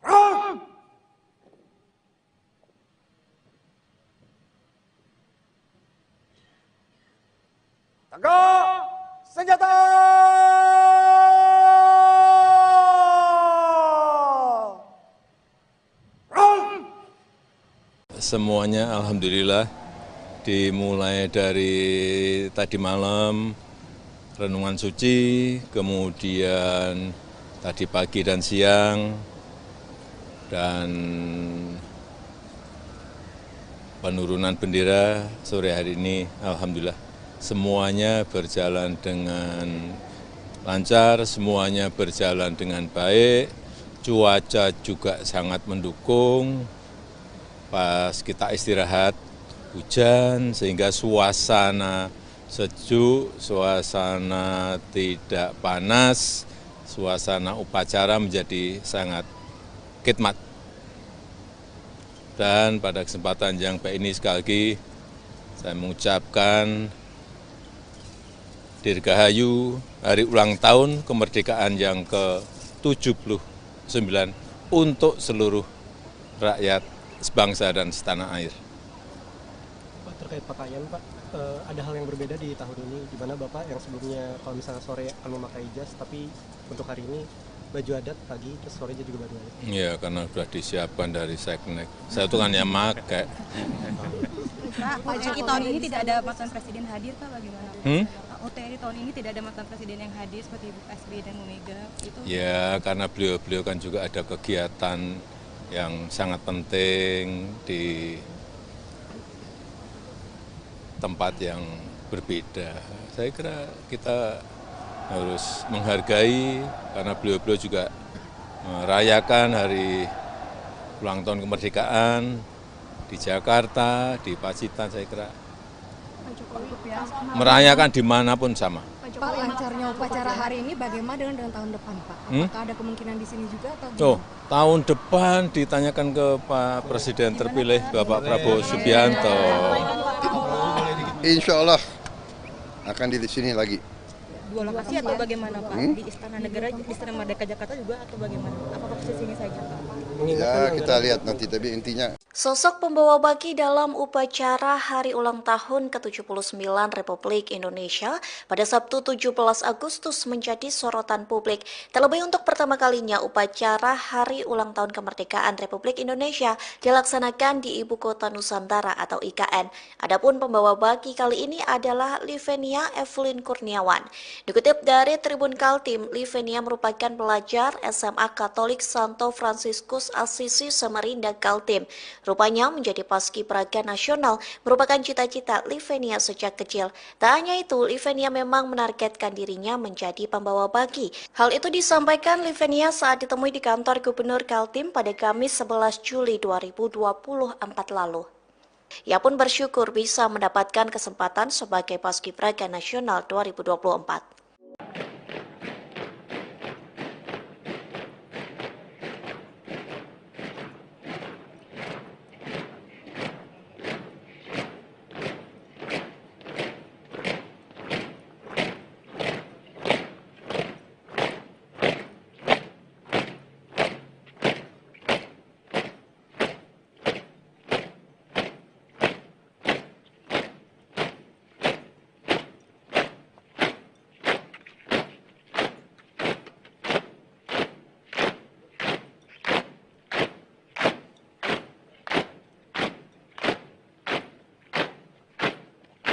Run. Tegak senjata. Semuanya alhamdulillah dimulai dari tadi malam renungan suci, kemudian tadi pagi dan siang, dan penurunan bendera sore hari ini alhamdulillah semuanya berjalan dengan lancar, semuanya berjalan dengan baik, cuaca juga sangat mendukung. Pas kita istirahat hujan sehingga suasana sejuk, suasana tidak panas, suasana upacara menjadi sangat khidmat. Dan pada kesempatan yang baik ini sekali lagi saya mengucapkan Dirgahayu hari ulang tahun kemerdekaan yang ke-79 untuk seluruh rakyat sebangsa dan setanah air. Pak, terkait pakaian Pak, ada hal yang berbeda di tahun ini, di mana Bapak yang sebelumnya kalau misalnya sore akan memakai jas, tapi untuk hari ini baju adat pagi, terus sorenya juga baju adat. Iya, karena sudah disiapkan dari Seknek. Saya tuh kan yang pakai. Pak, OTRI tahun ini tidak ada mantan presiden hadir Pak, bagaimana? OTRI tahun ini tidak ada mantan presiden yang hadir seperti Ibu SBY dan Bu Mega. Itu Ya, karena beliau-beliau kan juga ada kegiatan yang sangat penting di tempat yang berbeda. Saya kira kita harus menghargai karena beliau-beliau juga merayakan hari ulang tahun kemerdekaan di Jakarta, di Pacitan. Saya kira merayakan dimanapun sama. Pak, lancarnya upacara hari ini bagaimana dengan tahun depan Pak? Apakah ada kemungkinan di sini juga atau Oh, tahun depan ditanyakan ke Pak Presiden terpilih Bapak Prabowo Subianto. Insya Allah akan di sini lagi. Dua lokasi atau bagaimana Pak? Di Istana Negara, di Istana Merdeka Jakarta juga atau bagaimana? Apakah posisinya saja Pak? Ya kita lihat nanti, tapi intinya Sosok pembawa baki dalam upacara Hari Ulang Tahun ke-79 Republik Indonesia pada Sabtu 17 Agustus menjadi sorotan publik. Terlebih untuk pertama kalinya upacara Hari Ulang Tahun Kemerdekaan Republik Indonesia dilaksanakan di Ibu Kota Nusantara atau IKN. Adapun pembawa baki kali ini adalah Livenia Evelyn Kurniawan. Dikutip dari Tribun Kaltim, Livenia merupakan pelajar SMA Katolik Santo Fransiskus Assisi Samarinda Kaltim. Rupanya menjadi paskibraka nasional merupakan cita-cita Livenia sejak kecil. Tak hanya itu, Livenia memang menargetkan dirinya menjadi pembawa baki. Hal itu disampaikan Livenia saat ditemui di kantor Gubernur Kaltim pada Kamis 11 Juli 2024 lalu. Ia pun bersyukur bisa mendapatkan kesempatan sebagai Paskibraka Nasional 2024.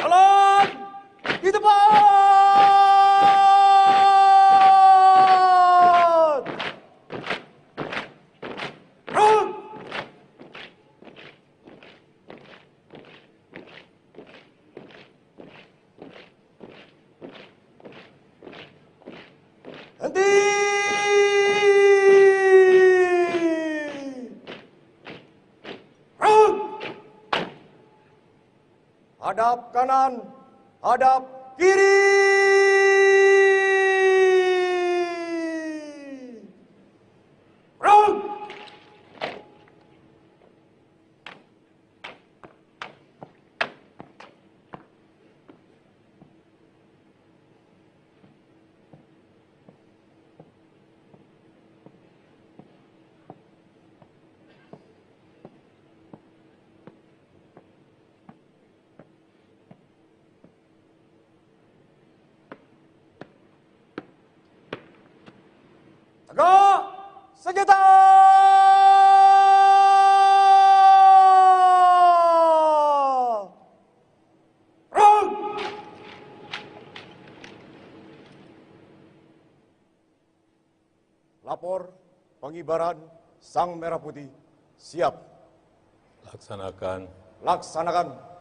Jalan di depan. Run. Henti. Run. Hadap kanan, hadap kiri. Run. Tegak senjata. Run. Lapor pengibaran Sang Merah Putih siap. Laksanakan. Laksanakan.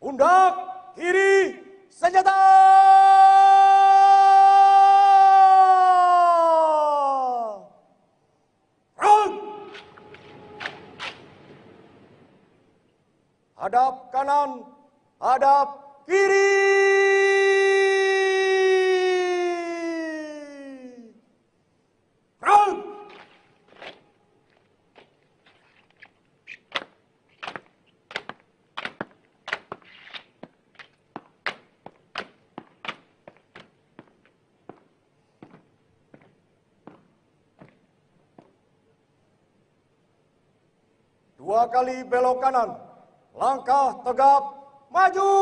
Pundak kiri senjata. Run. Hadap kanan, hadap kiri. Run. Dua kali belok kanan, langkah tegap, maju.